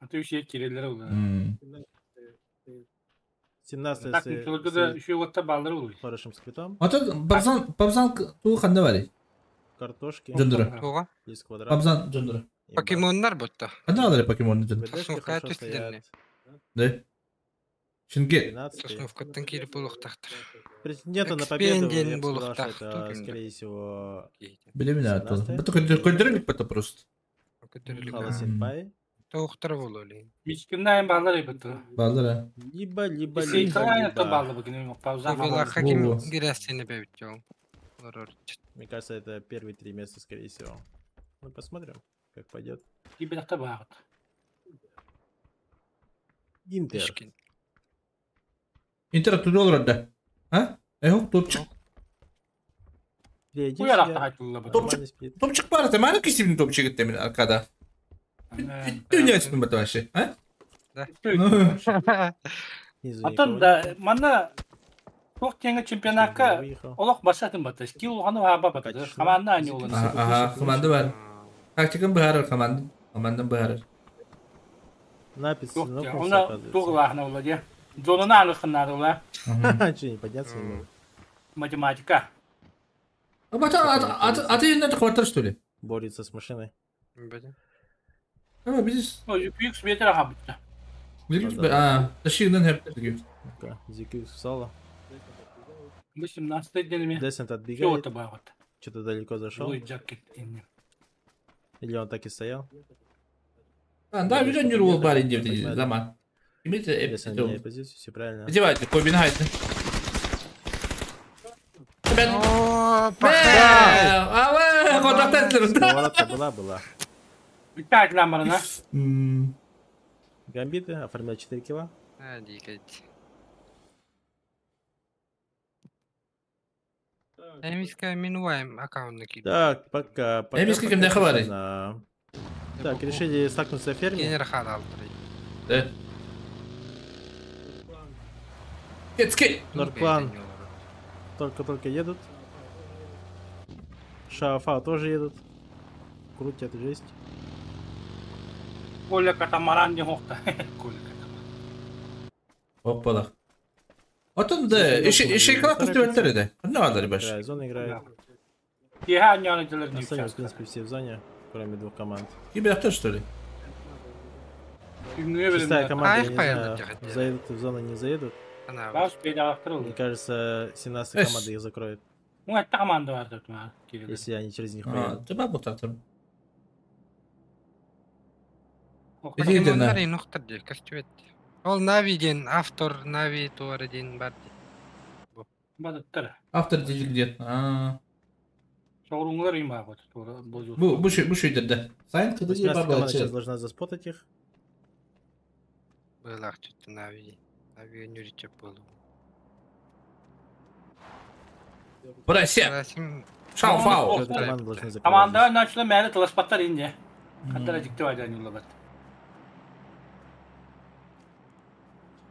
Speaker 5: А ты еще кириллер улы.
Speaker 4: 17
Speaker 5: Так, только да еще вот табалыр улы.
Speaker 4: хорошим сквитом.
Speaker 2: Ата бабзан туу ханда бар.
Speaker 4: Картошки.
Speaker 2: Жондура.
Speaker 1: Туга.
Speaker 4: Есть квадрат.
Speaker 2: Бабзан жондура.
Speaker 1: Покемондар бутта.
Speaker 2: Кандай алар покемонду жон.
Speaker 4: ВДшки
Speaker 1: Сосновка
Speaker 4: хорошо
Speaker 1: ответственные.
Speaker 4: стоят.
Speaker 2: Да. Шинге.
Speaker 4: 12.
Speaker 1: Сосновкаттан кирип булуктактыр.
Speaker 4: Претендента на победу,
Speaker 1: Экспенден
Speaker 4: я бы сказал,
Speaker 1: булуктах
Speaker 4: что это,
Speaker 1: тупин,
Speaker 4: скорее всего,
Speaker 2: Билемин аты.
Speaker 4: 17.
Speaker 2: Бу көндөрөлүк бата просто.
Speaker 4: Хала Сенпай.
Speaker 1: Тоохтар бололи.
Speaker 5: Мичкинайын балар ебетті.
Speaker 2: Балдара.
Speaker 4: Либо,
Speaker 5: Сейталайын то
Speaker 4: либо.
Speaker 5: балы бігіне пауза.
Speaker 1: Көбелак
Speaker 2: Во.
Speaker 1: хаким гирясini бебит жол.
Speaker 4: Мне кажется, это первые 3 места, скорее всего. Ну, посмотрим, как пойдет.
Speaker 5: Ебетті бағыт.
Speaker 4: Интер.
Speaker 1: Ишкин.
Speaker 2: Интер туу олорда. А? Yok topçuk.
Speaker 5: Bu
Speaker 4: Периодически
Speaker 5: yarakta haytılıla bu.
Speaker 4: нормально спит.
Speaker 2: Topçuk var da bana kisimin topçuk gitti mi arkada. Dünya çıktım bu taşı. Ha?
Speaker 4: Снизу
Speaker 5: Атын
Speaker 4: никого
Speaker 5: да,
Speaker 4: нет.
Speaker 5: мана тоқ теңі чемпионатқа
Speaker 4: Выехал.
Speaker 5: олық басатын баты. Скил оғаны аба баты.
Speaker 4: Качественно.
Speaker 5: Команда ани олын.
Speaker 2: Aha, komanda var. Taktikın bıharır komandan. Komandan bıharır.
Speaker 4: Напис,
Speaker 5: Тоқ
Speaker 4: ну,
Speaker 5: те,
Speaker 4: просто
Speaker 5: оны
Speaker 4: оказывается.
Speaker 5: тоғылағына ола де. Зонына алықынады ола.
Speaker 4: Че, не подняться не могут.
Speaker 5: Математика.
Speaker 2: Atı yeniden de kıvartır üstüyle.
Speaker 4: Борется с машиной.
Speaker 2: Ama biz...
Speaker 5: Büyük sübiyetler ağa bitti.
Speaker 2: Biliriz be. Aa, taşıyından hep diyor.
Speaker 4: Ну-ка, ZQ в соло.
Speaker 5: Bu 17 denemi.
Speaker 4: Десент
Speaker 5: Все
Speaker 4: отбегает.
Speaker 5: это бағыт.
Speaker 4: Что-то далеко зашел.
Speaker 5: Луи Джакет.
Speaker 4: Или он так и стоял.
Speaker 2: Daha bir yürü ol bari ince zaman. Kimisi hep
Speaker 4: Десент меняет позицию, все правильно.
Speaker 2: Одевайте, комбинайте. Ben...
Speaker 1: О,
Speaker 2: Ава, kontakta ettiler.
Speaker 4: Поворотка была.
Speaker 5: Bir tane lambarına.
Speaker 4: Гамбиты оформляют 4 килла.
Speaker 1: Hadi geç. Эмиска минуваем аккаунтники.
Speaker 4: Так, пока.
Speaker 2: Эмиски кимде хабары?
Speaker 4: На- Так, решили стакнуться в ферме.
Speaker 1: Генер хал алдырый.
Speaker 2: Evet. Getski.
Speaker 4: Нордплан только-только едут. Шаофа тоже едут. Крутят жесть.
Speaker 5: Коля катамаран не хоқта. Коля катамаран.
Speaker 2: Hoppala. Atın da işe kadar festivalleri de. Ne alır baş?
Speaker 4: Да, зона играет.
Speaker 5: Еха аняlıcılar ne
Speaker 4: Остались, в
Speaker 5: yapacağız?
Speaker 4: принципе, все в зоне, кроме 2 команд.
Speaker 2: Gibi yaptı что ли?
Speaker 5: Ünlüye verin.
Speaker 4: Шестая команда, я не
Speaker 1: поедут,
Speaker 4: знаю,
Speaker 1: тихо,
Speaker 4: заедут в зону, не заедут.
Speaker 1: Ana
Speaker 5: Daha süpeyde alaktırıldı.
Speaker 4: Мне кажется, 17
Speaker 2: Эс.
Speaker 4: команда их закроет,
Speaker 5: Bu hatta komanda vardı. Kirili.
Speaker 4: если они через них
Speaker 2: Aa,
Speaker 4: поедут.
Speaker 2: cevap bu tatlım.
Speaker 1: Покемондар и нухтар де, кастюет. Ол Нави ден, автор Нави туары ден бар де.
Speaker 5: Badıttır.
Speaker 2: After diyecek diye. Aa.
Speaker 5: Soğurunlar iyi mi abi?
Speaker 2: Bu şeydir de. Sayın kıdı diye
Speaker 4: 18
Speaker 2: baba
Speaker 4: команда сейчас
Speaker 2: açı.
Speaker 4: должна заспотать их.
Speaker 1: Былах чөтті Нави. Нави нюричеп болу.
Speaker 2: Burası.
Speaker 1: Расим
Speaker 2: Шау фау.
Speaker 5: О,
Speaker 4: Эта команда должна закрывать.
Speaker 5: Komanda начали мәлі тыласпаттар инде. Hatta ciddi vaydan yollabat.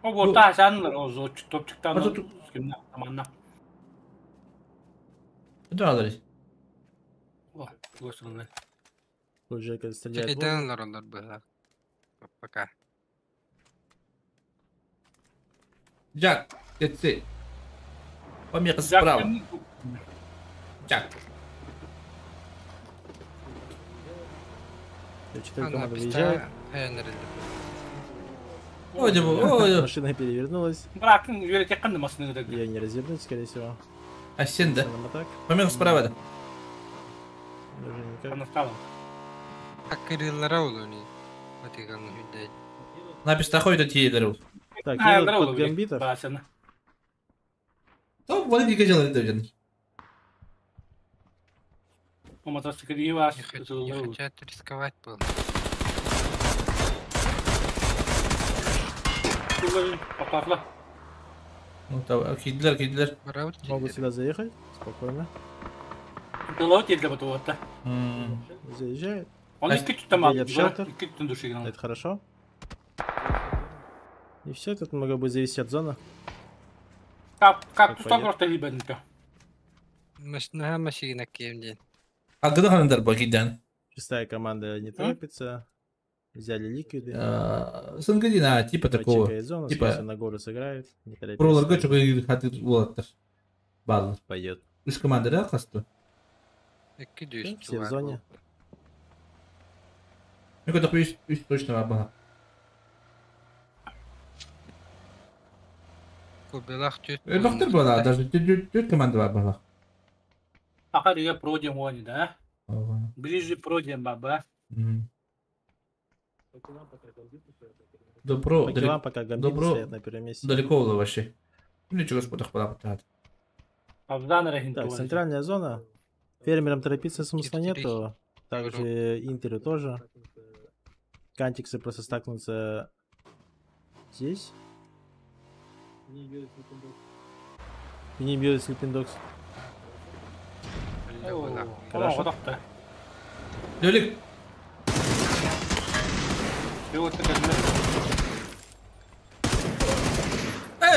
Speaker 5: O borta hasanlar o zor topçuktan
Speaker 2: Hadi
Speaker 5: o
Speaker 2: tut.
Speaker 5: kimden amanla.
Speaker 2: Ne alır?
Speaker 5: O gösterler.
Speaker 4: Уже когда стреляют. в воздух.
Speaker 1: чекетенлар олар былах. Пока.
Speaker 2: Jack. Getsi. Помеха справа. Jack.
Speaker 4: 4
Speaker 1: Она
Speaker 4: команды выезжают.
Speaker 1: писта
Speaker 2: Oydu bu. Oydu.
Speaker 4: Машина перевернулась.
Speaker 5: Bırakın yöre yakındı masını da.
Speaker 4: Ее не развернуть, скорее всего.
Speaker 2: А sen de.
Speaker 4: Нам атак.
Speaker 2: Помеха справа da.
Speaker 4: Уже никак.
Speaker 5: Kanıttalım.
Speaker 1: Акырылара олуни. Атиганны хүдэй.
Speaker 2: Напис такой то тиелер ol.
Speaker 4: Так,
Speaker 5: Ha,
Speaker 4: едут
Speaker 5: bravo
Speaker 4: под
Speaker 5: bile.
Speaker 4: гамбитов.
Speaker 5: Basını.
Speaker 2: Tamam bana bir geceler de canım.
Speaker 5: O motosiklet iyi var.
Speaker 1: Не хотят рисковать было.
Speaker 5: Bunların patlatla.
Speaker 2: Ну tamam kediler.
Speaker 1: Браут.
Speaker 4: Могут сюда заехать. Спокойно.
Speaker 5: Kılavut yedile bu tuvatta.
Speaker 4: Заезжают.
Speaker 5: Onu
Speaker 2: Ay,
Speaker 5: iki tutam aldı.
Speaker 4: Gelip shelter.
Speaker 5: İki tutun duşu yine.
Speaker 4: Это хорошо. И все, тут много будет зависеть от зоны.
Speaker 5: Kaktüs
Speaker 4: Kapalı.
Speaker 5: orta hibenin.
Speaker 1: مش نها ماشيينك كاملين.
Speaker 2: حقنا خلينا نضربه اكيد يعني.
Speaker 4: Шестая команда не торопится. Взяли ликвиды.
Speaker 2: Сангадина, типа такого.
Speaker 4: Почекает зону,
Speaker 2: типа-
Speaker 4: скорее на гору сыграет. Не
Speaker 2: Buralarda
Speaker 4: торопится.
Speaker 2: çok hadi olattır. Bağlı.
Speaker 4: Пойдет.
Speaker 2: Üst komandada kastı.
Speaker 1: 200
Speaker 4: Все в зоне.
Speaker 2: Ne kadar üst точно var bana.
Speaker 1: Кубилах тют.
Speaker 2: Baktır bana даже 4 komanda var bana.
Speaker 5: Пока я пройдем вон, да? Ближе пройдем, баба.
Speaker 2: Добро,
Speaker 4: По килам пока гамбиты
Speaker 2: добро.
Speaker 4: стоят на первом месте.
Speaker 2: Далеко было вообще. Ничего спотах подать.
Speaker 5: Абдан рахин
Speaker 4: Так,
Speaker 5: туалет.
Speaker 4: центральная зона. Фермерам торопиться смысла
Speaker 1: Киртирич.
Speaker 4: нету. Также Интеру тоже. Кантиксы просто стакнутся здесь. И не бьет Слипиндокс.
Speaker 5: Хорошо. Хорошо.
Speaker 2: Lölük.
Speaker 5: Вот такая.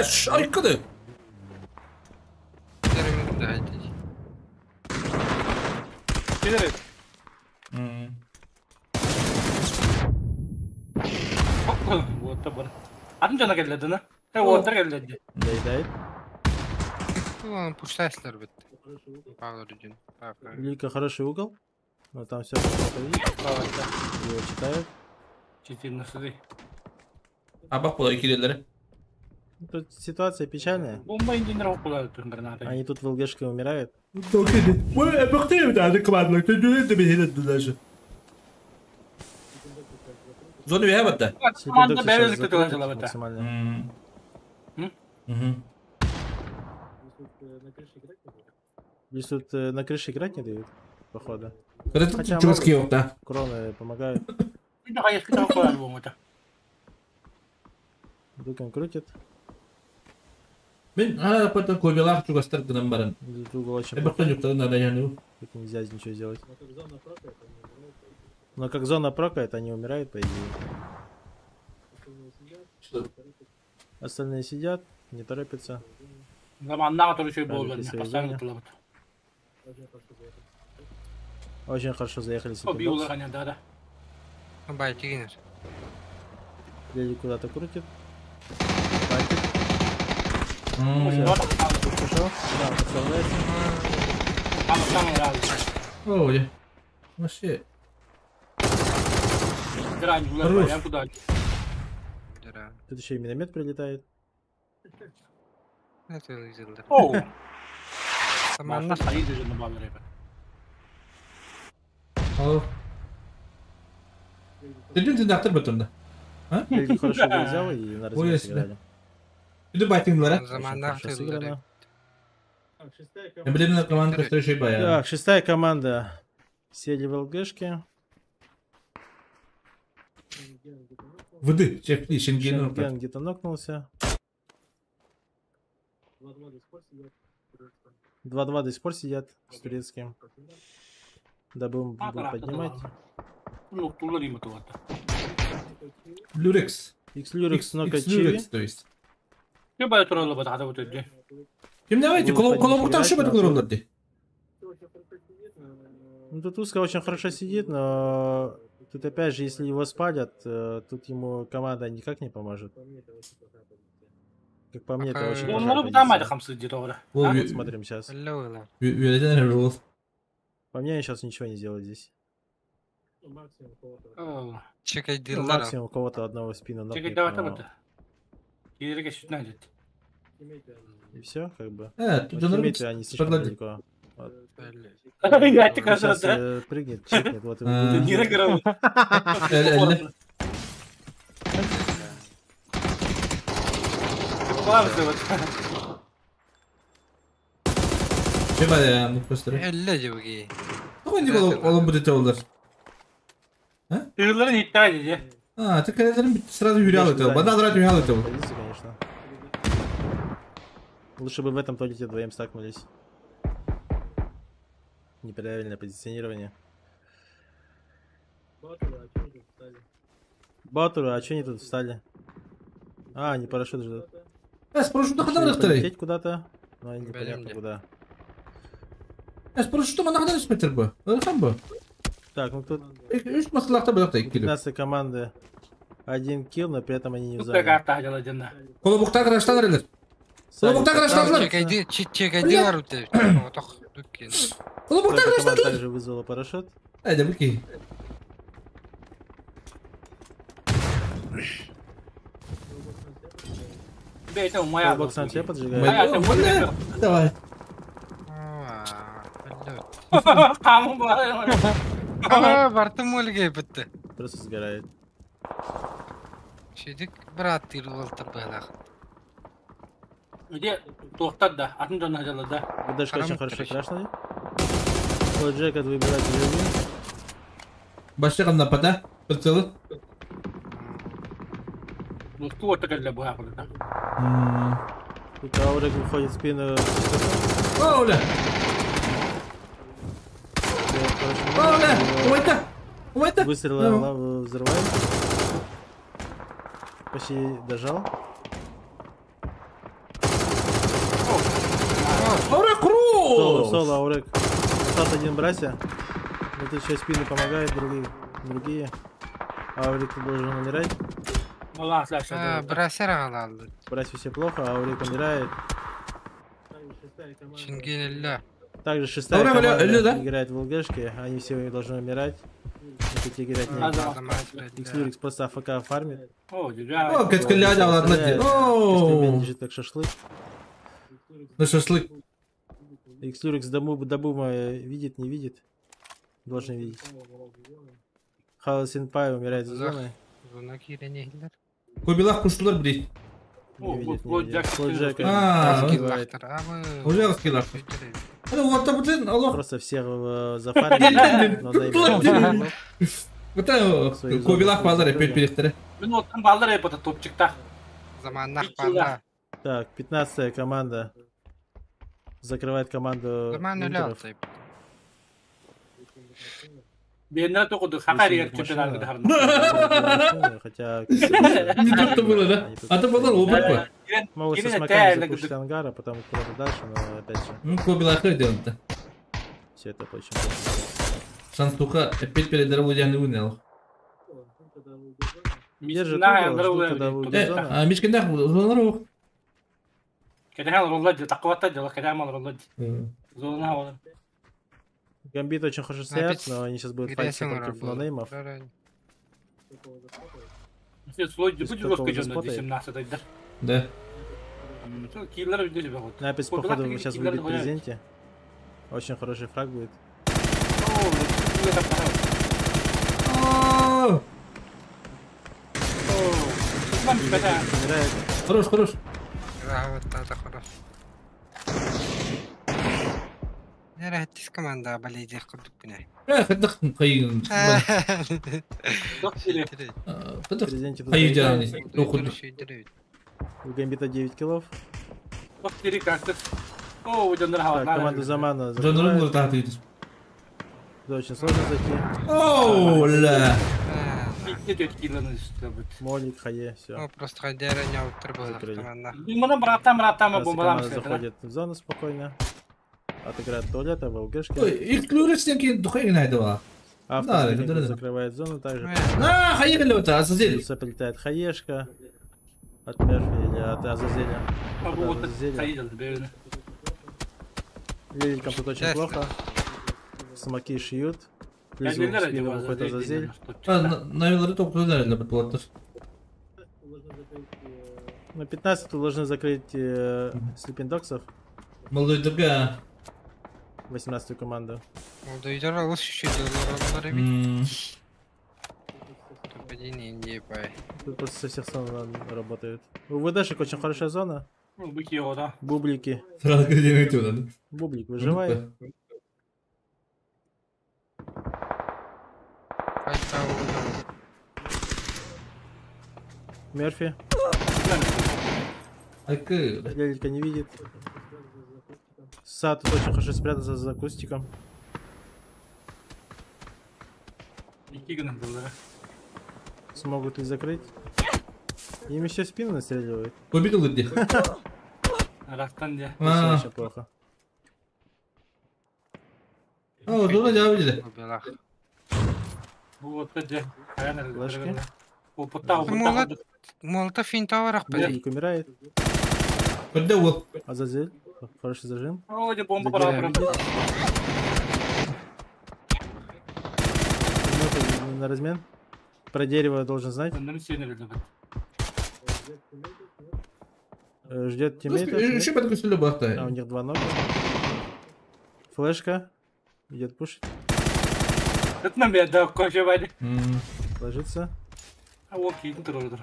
Speaker 2: Eş, aykırı.
Speaker 1: Üzerimin de hadi.
Speaker 5: Gidelim. Вот табор. Атын жана келди да? Вот келди.
Speaker 4: Доедает.
Speaker 1: Ulan puştaşlar bitti. Bağır gün. Bağır.
Speaker 4: Лика хороший угол. Но там все его читают.
Speaker 5: 14.
Speaker 2: Ha bak bu da ikilileri.
Speaker 4: Тут ситуация печальная.
Speaker 5: Bomba incinleri okuladı tüm granatayı.
Speaker 4: Они тут в ЛГшке умирают.
Speaker 2: Bu bakıyor da hadi kıvamlık. Dönüyor da bir hele düzelsin. Zonu bir hemen de.
Speaker 5: Команда
Speaker 4: Слипиндокс
Speaker 5: бәрі
Speaker 4: сейчас
Speaker 5: үлікті
Speaker 4: закрутит
Speaker 5: төгәжілі бәті.
Speaker 4: максимально. Здесь тут на крыше играть не дают, походу.
Speaker 2: Kada
Speaker 4: Хотя
Speaker 2: çok eski
Speaker 4: могут.
Speaker 2: yok da.
Speaker 4: Кроны помогают.
Speaker 5: Şimdi hayır kitap koyar bu muhtemelen.
Speaker 4: Дукан крутит.
Speaker 2: Ben hala pata koyuyorlar çok astar gıdan barın.
Speaker 4: Тут угол очень
Speaker 2: E bakın yok da nereden yanıyor.
Speaker 4: Тут нельзя ничего сделать. Но как зона прокает, они умирают, по идее. Остальные сидят, не торопятся.
Speaker 5: Zamandan ötürü şey bu
Speaker 4: Tabii
Speaker 5: oldu.
Speaker 4: ki
Speaker 5: Hastaneye
Speaker 4: sevdiğini.
Speaker 5: tutuladı.
Speaker 4: Очень хорошо заехали
Speaker 5: O bir yolu
Speaker 4: Слипиндокс.
Speaker 5: hani daha da.
Speaker 1: Baytı iner.
Speaker 4: Лели куда-то крутит. Байтик.
Speaker 5: Şimdi orada kaldı.
Speaker 4: Пошел. Да, подставляется.
Speaker 5: Ama sen herhalde.
Speaker 2: Oh ya. Вообще.
Speaker 5: Direnç bunlar
Speaker 2: Хорош.
Speaker 5: bayağı bu da.
Speaker 1: Dira.
Speaker 4: Тут еще и миномет прилетает.
Speaker 1: Ne söyleyecekler?
Speaker 5: Oo.
Speaker 1: Zamanla
Speaker 5: Başta sayı düzeni bağları hep.
Speaker 2: Oh. Dedin de daktır batında.
Speaker 4: Лели хорошо его взял и на развес
Speaker 2: если.
Speaker 4: играли.
Speaker 2: Bir de baytınlara.
Speaker 4: Очень
Speaker 1: zamanla
Speaker 4: хорошо сыграно.
Speaker 2: Ne bileyim ne kaman kaçtığı şey bayağı.
Speaker 4: Так, шестая команда. Сели в ЛГшке.
Speaker 2: Vıdı. Çepli. Şengen'in orta.
Speaker 4: Шенген где-то нокнулся. 2-2 до сих пор сидят с турецким. Дабы им будут поднимать.
Speaker 5: Ну, tuğla mı tuğla?
Speaker 2: Lurex.
Speaker 4: X-Lurex нока
Speaker 2: X
Speaker 4: Чиви.
Speaker 2: Lurex то есть.
Speaker 5: Ne bayağı tuğla bada hada bu tüydü.
Speaker 2: Kim ne var ki? Kolobuktan şu batı olurdu.
Speaker 4: Ну, тут узко очень хорошо сидит, но тут опять же, если его спалят, тут ему команда никак не поможет. Как по мне, это очень
Speaker 5: Onları
Speaker 4: плохая
Speaker 5: bir tane
Speaker 4: позиция.
Speaker 5: hamsı diye doğru.
Speaker 2: Bu
Speaker 4: Вот смотрим сейчас.
Speaker 1: Öyle oğlan.
Speaker 2: üyeleden ne olur?
Speaker 4: По мне, они сейчас ничего не сделают здесь.
Speaker 1: Çekay
Speaker 4: Ну,
Speaker 1: diller.
Speaker 4: максимум у кого-то одного в спину
Speaker 5: Çekil
Speaker 4: нокнет,
Speaker 5: davata
Speaker 4: но-
Speaker 5: bada. İleri geç üstüne dedi.
Speaker 4: И все, как бы.
Speaker 2: Evet.
Speaker 4: Вот
Speaker 2: Canlarım
Speaker 4: тиммейты, они слишком
Speaker 2: Parladı.
Speaker 4: далеко.
Speaker 5: Geldi
Speaker 4: Сейчас
Speaker 5: karşıda.
Speaker 4: прыгнет, чекнет, вот и
Speaker 2: А.
Speaker 4: выйдет.
Speaker 5: Yine kırıldı.
Speaker 2: Elle.
Speaker 5: Var mı evet.
Speaker 2: Şey var ya bu posteri.
Speaker 1: Elle gibi.
Speaker 2: Ama ne oğlum bu detay olur.
Speaker 5: Yılların iddia edici.
Speaker 2: А, ты когда сразу Юрий
Speaker 4: Конечно,
Speaker 2: Алытов.
Speaker 4: да,
Speaker 2: Одна
Speaker 4: они
Speaker 2: драть Юрий Алытов.
Speaker 4: позиции, конечно. Лучше бы в этом туалете вдвоем стакнулись. Неправильное позиционирование. Батуры, а что они тут встали? А, они парашют ждут.
Speaker 2: Я спрошу, да
Speaker 4: Решили
Speaker 2: куда второй?
Speaker 4: полететь куда-то, но они непонятно
Speaker 1: Блин.
Speaker 4: куда.
Speaker 2: Парашютом ана кадар 3 метр бу. Ырхан бу.
Speaker 4: Так, ну тут
Speaker 2: 3 маслакта бакта 2 кило.
Speaker 4: 15 команды. 1 килл, но при этом они не
Speaker 5: Тут
Speaker 4: взяли.
Speaker 5: карта хажала жана.
Speaker 2: Колобуктан кыраштан элер. Колобуктан кыраштан элер.
Speaker 1: Чекайди бар үтө. Отох дүккен.
Speaker 2: Колобуктан
Speaker 4: Эта
Speaker 2: кыраштан
Speaker 4: команда
Speaker 2: элер.
Speaker 4: также вызвала парашют.
Speaker 2: Айда бики.
Speaker 5: Тебе это моя.
Speaker 4: Боксан тебя поджигает.
Speaker 5: Моя.
Speaker 2: Давай.
Speaker 5: Каму бар.
Speaker 1: Бартым өлге бітті.
Speaker 4: Просто сгорает.
Speaker 1: Шедік бір аттыр олтыр байлақ.
Speaker 5: Где тоқтат да, атын жана хажала да.
Speaker 4: ГДшка очень
Speaker 1: Параметр
Speaker 4: хорошо
Speaker 1: еще.
Speaker 4: крашнули. Вот Джек выбирать деревню.
Speaker 2: Başlayalım напада. Прицелы.
Speaker 5: Ну, кто такая для бога да?
Speaker 4: Тут Аурик выходит в спину.
Speaker 2: Оля! Оля! Увайта! Увайта!
Speaker 4: Выстрел взрывает. Почти дожал.
Speaker 2: Аура кру!
Speaker 4: Соло, Аурик. Остался один братья. Но тут еще спину помогает, другие. Аурик должен умирать.
Speaker 5: Ну, ладно, слушай.
Speaker 1: Бір әсер қалалды.
Speaker 4: Братья все плохо, Аурик умирает.
Speaker 1: Шынгенелі.
Speaker 4: Также шестая
Speaker 2: Аурик
Speaker 4: команда
Speaker 2: Элли, да?
Speaker 4: играет в ЛГшке. Они все должны умирать. Эти играть не
Speaker 5: Ага.
Speaker 4: Xlurix просто АФК фармит.
Speaker 5: О,
Speaker 2: О,
Speaker 5: тебя.
Speaker 2: кеткелядя ладно.
Speaker 4: Каскадер
Speaker 2: О!
Speaker 4: лежит как шашлык.
Speaker 2: На шашлык.
Speaker 4: Xlurix до бума видит, не видит. Должен видеть. Хала Сенпай умирает за зоной.
Speaker 1: Зона киренегілер.
Speaker 2: Көбелақ куштылар білейді.
Speaker 5: О,
Speaker 4: Не видит,
Speaker 5: вот
Speaker 4: не видит.
Speaker 5: Джек.
Speaker 4: Вот Джек.
Speaker 2: А,
Speaker 4: Убивает.
Speaker 1: Скиллақтар. Абы.
Speaker 2: Уже раскилар. Это вот там, блин, алло.
Speaker 4: Просто всех зафармили. Но наиболее
Speaker 2: Это көбелақ балдар әпет беректері.
Speaker 5: Мен оттан балдар епата топчикта.
Speaker 1: Заманнақ банда.
Speaker 4: Так, 15-я команда закрывает команду
Speaker 1: Заман өлі
Speaker 4: Интеров.
Speaker 1: алтай.
Speaker 5: Бендер тоқуды хақар егер
Speaker 4: Машина.
Speaker 5: чемпионаты харна.
Speaker 4: Хотя
Speaker 2: Не тут-то было, да? А то было опыт бы.
Speaker 4: могут со
Speaker 5: Кирилл,
Speaker 4: смоками
Speaker 5: это
Speaker 4: запушить ангара, потом куда-то дальше, но опять же,
Speaker 2: Ну, көбелақы делать-то.
Speaker 4: все это очень плохо.
Speaker 2: Шансуха әпет бередері өдяны өйнелі.
Speaker 4: Держит
Speaker 5: Мисна
Speaker 4: угол, ждут, когда выйдет зона.
Speaker 2: Мешкендақ зоналар оқ.
Speaker 5: Кедехан роллади, тақуатта дела, кедехан роллади. Зона хавада.
Speaker 4: Гамбит очень хорошо стоят,
Speaker 1: Опять
Speaker 4: но они сейчас будут файтиться
Speaker 1: Гресингер
Speaker 4: против
Speaker 1: был.
Speaker 4: нонеймов.
Speaker 5: Если слойди
Speaker 4: Из
Speaker 5: будет
Speaker 4: такого
Speaker 5: ловко
Speaker 4: же спота
Speaker 5: 17 да.
Speaker 2: Да.
Speaker 5: Киллер видели бы вот.
Speaker 4: Напис,
Speaker 5: Ой,
Speaker 4: походу,
Speaker 5: куда-то
Speaker 4: сейчас
Speaker 5: киллер
Speaker 4: выйдет в
Speaker 5: гуляет.
Speaker 4: презенте. Очень хороший фраг будет.
Speaker 5: О, киллер второй.
Speaker 2: О,
Speaker 5: О, Сусман беда.
Speaker 4: Умирает.
Speaker 2: Хорош, хорош.
Speaker 1: Рахваттата хорош. Нері әттіс команда балейдер құрдық бұне.
Speaker 2: Хәддіқ қайын.
Speaker 5: Док сири.
Speaker 4: В
Speaker 2: Хәддіқ
Speaker 4: презенте тут
Speaker 2: қайын
Speaker 4: стоит.
Speaker 2: жағаны. Тоқырды.
Speaker 4: У Гамбита 9 киллов.
Speaker 5: Док сири кактус. О, уйдендер хавада.
Speaker 4: Так, команда Замана
Speaker 2: Жанрым
Speaker 4: закрывает.
Speaker 2: тағаты етір.
Speaker 4: Туда очень сложно зайти.
Speaker 2: Оу, ля.
Speaker 5: Не тет киллерны üstüne будет.
Speaker 4: Молик, Хае,
Speaker 1: О,
Speaker 4: все.
Speaker 1: просто қайдері няуттыр бұл
Speaker 4: Закрыли.
Speaker 1: команда.
Speaker 5: Мына братам бомбалам
Speaker 4: Команда заходит в зону спокойно. Отыграет туалета в ЛГшке.
Speaker 2: Ихтлюрестен кейін дұқайын айды ба. Да, да.
Speaker 4: Закрывает зону также.
Speaker 2: На, қайықылы өті, азазел.
Speaker 4: Все прилетает Хаешка. От Мерфи или от Азазеля.
Speaker 5: Вот
Speaker 4: Азазеля.
Speaker 5: стоит бедный.
Speaker 4: Лирикам тут очень
Speaker 1: Ясно.
Speaker 4: плохо. Смоки шьют.
Speaker 5: Я
Speaker 4: Внизу
Speaker 5: не
Speaker 4: в
Speaker 5: знаю,
Speaker 4: спину
Speaker 5: где
Speaker 4: выходит Азазель.
Speaker 2: Навелері тоқтыдар әлі бұтлаттыр.
Speaker 4: На 15 тут должны закрыть слипиндоксов.
Speaker 2: Молдойдырға.
Speaker 4: 18-ю команду.
Speaker 1: Олды үйдер алыс үші делалар емес. Топадин инде бай.
Speaker 4: Тут просто со всех сторон работают. У ВДшек очень хорошая зона.
Speaker 5: Ну, быки его, да.
Speaker 4: Бублики.
Speaker 2: Сразу көден өте одан.
Speaker 4: Бублик, выживай.
Speaker 1: Қайта
Speaker 4: Мерфи.
Speaker 2: Айкы.
Speaker 4: Лелика не видит. Сад тут очень хорошо спрятался за кустиком.
Speaker 5: Бики гнам было.
Speaker 4: Смогут их закрыть. Им еще в спину настреливают.
Speaker 2: Победил где?
Speaker 5: Растан где.
Speaker 4: Все очень плохо.
Speaker 2: О, зона жабы жили.
Speaker 1: Кобилах.
Speaker 5: Вот это. Аян
Speaker 4: Флешки.
Speaker 5: Опытта,
Speaker 1: Молот. Молота финта варах блядь.
Speaker 4: Ник умирает.
Speaker 2: Бірде ол.
Speaker 4: Азазель. Хороший зажим.
Speaker 5: О, где бомба
Speaker 4: За
Speaker 5: пора.
Speaker 4: деревом видишь? Минута на размен. Про дерево должен знать. Ждет тиммейтов. нет?
Speaker 2: Еще бәтік үстілі
Speaker 4: А у
Speaker 2: бақта.
Speaker 4: них 2 нока. Флешка. Идет пушить.
Speaker 5: Это нам я да, кофе вади.
Speaker 4: Ложится.
Speaker 5: А вот китин тұрыр.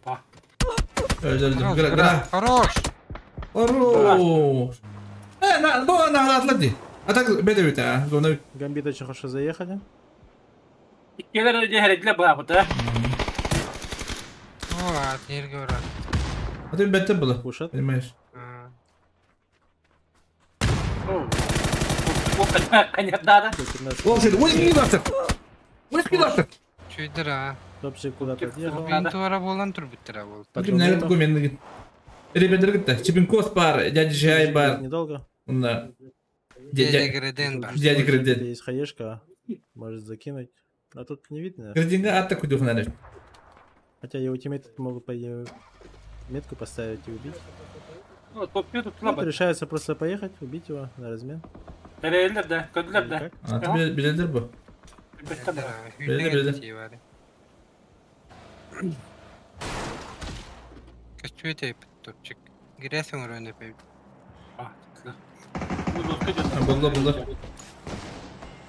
Speaker 5: Па.
Speaker 2: Öldürdüm. Gra.
Speaker 1: Хорош.
Speaker 2: Хорош. Bu nağlatladı. Atak bede bit ha. Zona
Speaker 4: Гамбит очень хорошо заехали.
Speaker 5: Иккелер де хередле баа бута.
Speaker 1: О, ат yerge uğradı.
Speaker 2: Hadi bette bula.
Speaker 4: Пушат.
Speaker 2: Bilmeyiz.
Speaker 5: О, конец да.
Speaker 4: 15.
Speaker 2: Oğlum şöyle 12 yıl artık. 12 yıl artık.
Speaker 1: Çöydür ha.
Speaker 4: Топчик куда-то отъехал.
Speaker 1: Binti vara bolan tur bittira bol.
Speaker 2: Bakayım nerede bu menli git. Ribedir gitti. Çipin kos var. Dядя Жай var.
Speaker 4: Недолго.
Speaker 2: Bunlar.
Speaker 1: Dede Greden var.
Speaker 2: Dядя Gredin.
Speaker 4: Есть хаешка. Может закинуть. А тут не видно.
Speaker 2: Gredin'e attık kuyduğun herif.
Speaker 4: Хотя его тиммейты могут по идее метку поставить и убить.
Speaker 5: Ну, топ-5 тут
Speaker 4: Вот
Speaker 5: слабо.
Speaker 4: решается просто поехать, убить его на размен.
Speaker 5: Dereyler de, kötüler
Speaker 4: Или
Speaker 5: de.
Speaker 4: как?
Speaker 2: Anlatı biledir bu.
Speaker 5: Bekle de.
Speaker 2: Bildi.
Speaker 1: Kaçıyor teyip topçuk. Giresin oraya ne peyip.
Speaker 5: Ah, tıkla. Bu dostu diyorsun.
Speaker 2: Ha, buldu.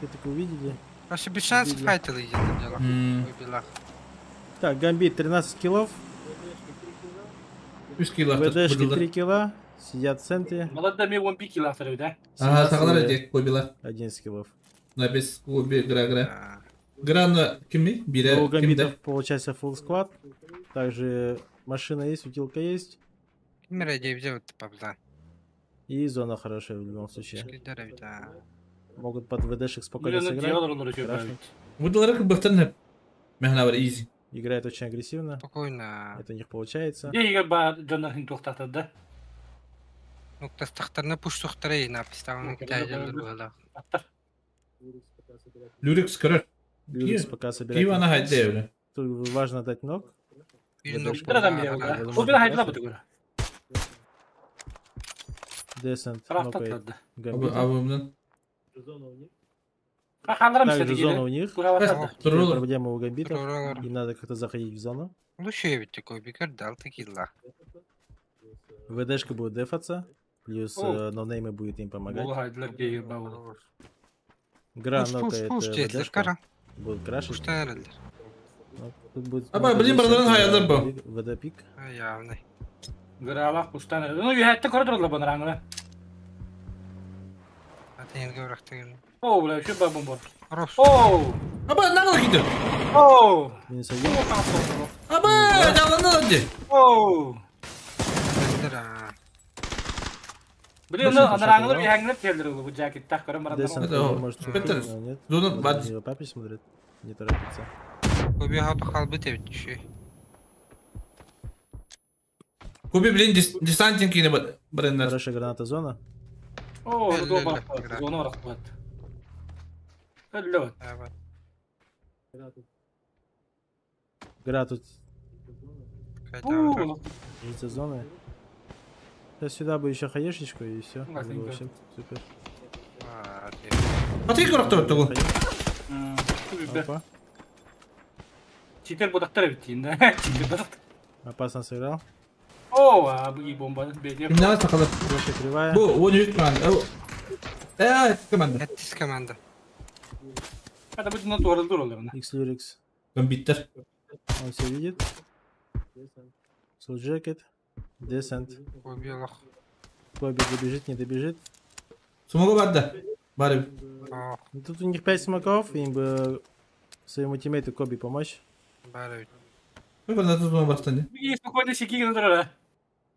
Speaker 4: Вы так увидели.
Speaker 1: Başı bir şans
Speaker 4: Bildi.
Speaker 1: fight alıyacağım diyorlar.
Speaker 2: Hmm.
Speaker 1: Billah.
Speaker 4: Так, Гамбит 13 киллов.
Speaker 2: 3 kilo artık.
Speaker 4: ВДшки
Speaker 2: Buldular.
Speaker 4: 3 килла. Сидят в центре.
Speaker 5: Молодда ми 11 kilo atarıyor da.
Speaker 2: Aha sağlar
Speaker 4: 17
Speaker 2: edecek koybiler.
Speaker 4: 11 киллов.
Speaker 2: Na biz bu bir gra. Grana kimi? Bire
Speaker 4: У Гамбитов
Speaker 2: kimde?
Speaker 4: получается full squad. Также машина есть, утилка есть.
Speaker 1: Kim rece bize öttü papza.
Speaker 4: И зона хорошая в любом случае.
Speaker 1: Şkidere bir daha.
Speaker 4: Могут под ВДшек спокойно
Speaker 5: Milyon
Speaker 4: сыграть.
Speaker 5: diyorlar onları
Speaker 4: Крашить.
Speaker 5: köpeği.
Speaker 2: Buradaları kıbıhtın hep. Mehna var easy.
Speaker 4: Играет очень агрессивно.
Speaker 1: Spokojna.
Speaker 4: Это у них получается.
Speaker 5: Ne yiyor bana canlar hin toxtatır da.
Speaker 1: Noktas taxtarına push soxtara yine pistavının təcildir bu hala.
Speaker 5: Attar.
Speaker 2: Lurix kırar.
Speaker 4: Люрикс пока собирает.
Speaker 2: Киевана haydi öyle.
Speaker 4: Тут важно дать ног.
Speaker 1: Bir
Speaker 4: Bir
Speaker 1: nokta
Speaker 5: Bir adam bile
Speaker 1: daha
Speaker 5: oldu.
Speaker 1: hala.
Speaker 5: Bu bir hayırlı bu da.
Speaker 4: Десант
Speaker 5: Tarafta
Speaker 4: нокает
Speaker 5: atladı.
Speaker 4: Гамбита.
Speaker 2: Avımdan.
Speaker 5: Kahanlarım
Speaker 4: Также
Speaker 5: istedi
Speaker 4: зона у
Speaker 5: yine.
Speaker 4: них.
Speaker 5: Bu hava atladı.
Speaker 2: Dur
Speaker 4: Теперь
Speaker 2: oğlum.
Speaker 4: проблема у Гамбитов.
Speaker 1: Doğru.
Speaker 4: Им надо как-то заходить в зону.
Speaker 1: Bu şey bitti koy bir kere de 6 killa.
Speaker 4: ВДшка будет дефаться. Плюс
Speaker 5: О.
Speaker 4: нонеймы будет им
Speaker 5: Bu
Speaker 4: помогать.
Speaker 5: hayırlı diye bu.
Speaker 4: Гра
Speaker 1: Push
Speaker 4: нокает
Speaker 1: push dediler
Speaker 4: ВДшку.
Speaker 1: kara.
Speaker 4: Будет крашить.
Speaker 1: Push'tan herhalde.
Speaker 4: Ну, тут будет
Speaker 2: Ama
Speaker 4: много
Speaker 2: bizim
Speaker 4: десяток,
Speaker 2: buraların hayalleri bu.
Speaker 4: ВД пик.
Speaker 1: Ha явно.
Speaker 5: Gıralak kuştan. Onu yühette koridorla bana rangına.
Speaker 1: Hadi yerge bıraktı gelin.
Speaker 5: Oo bile şu babam var.
Speaker 1: Хорош.
Speaker 5: Oo.
Speaker 2: Ama ne kadar gidiyor?
Speaker 5: Oo.
Speaker 4: Минус 1.
Speaker 2: Ama yalanlar hadi.
Speaker 5: Oo.
Speaker 1: Geldir ha.
Speaker 5: Biliyor musun? Anaranglar bir hangler geldi bu ceket takkarım bana.
Speaker 4: Десант
Speaker 2: Это о,
Speaker 4: может
Speaker 2: Петер,
Speaker 4: уходить, но нет.
Speaker 2: Зона
Speaker 4: Он
Speaker 2: var.
Speaker 4: на него папе смотрит. Не торопится.
Speaker 1: Koy bir hata kalbı tevdi düşüyor.
Speaker 2: Kubi bilin distantin kine barınlar.
Speaker 4: Хорошая граната зона.
Speaker 5: Oo,
Speaker 1: Elli,
Speaker 5: bu
Speaker 1: elli.
Speaker 5: bak. Zona var bak. Hello.
Speaker 1: Evet.
Speaker 4: Гра тут
Speaker 1: Kayda
Speaker 5: Oo.
Speaker 4: ждется зоны. Сейчас сюда бы еще хаешечку и все.
Speaker 5: Ладненько.
Speaker 4: Вообще супер.
Speaker 1: Hadi.
Speaker 2: Atayı kurakta öttü bu.
Speaker 4: Опа.
Speaker 5: Çitel budakları bittiğinde. Çitel budak.
Speaker 4: Опасно сыграл.
Speaker 5: Oo, bu iyi bomba. Belli.
Speaker 2: Şimdi ne takalım?
Speaker 4: Флешка кривая.
Speaker 2: Bu 13 man. Evet kımanda.
Speaker 1: Ettis komanda.
Speaker 5: Hadi bu dünya doğruldur oluyor.
Speaker 4: X Lurix.
Speaker 2: Ben bitter.
Speaker 4: Он все видит. Soul Jacket. Descent.
Speaker 1: Koy bir Allah.
Speaker 4: Коби добежит, не добежит.
Speaker 2: Smoke vardı. Bari.
Speaker 1: Oh.
Speaker 4: Ну, тут у них 5 смоков, им бы своему тиммейту Коби помочь.
Speaker 1: Bari.
Speaker 2: Ne kadar da smoke bastı.
Speaker 5: İyi spokojnie się giga durur.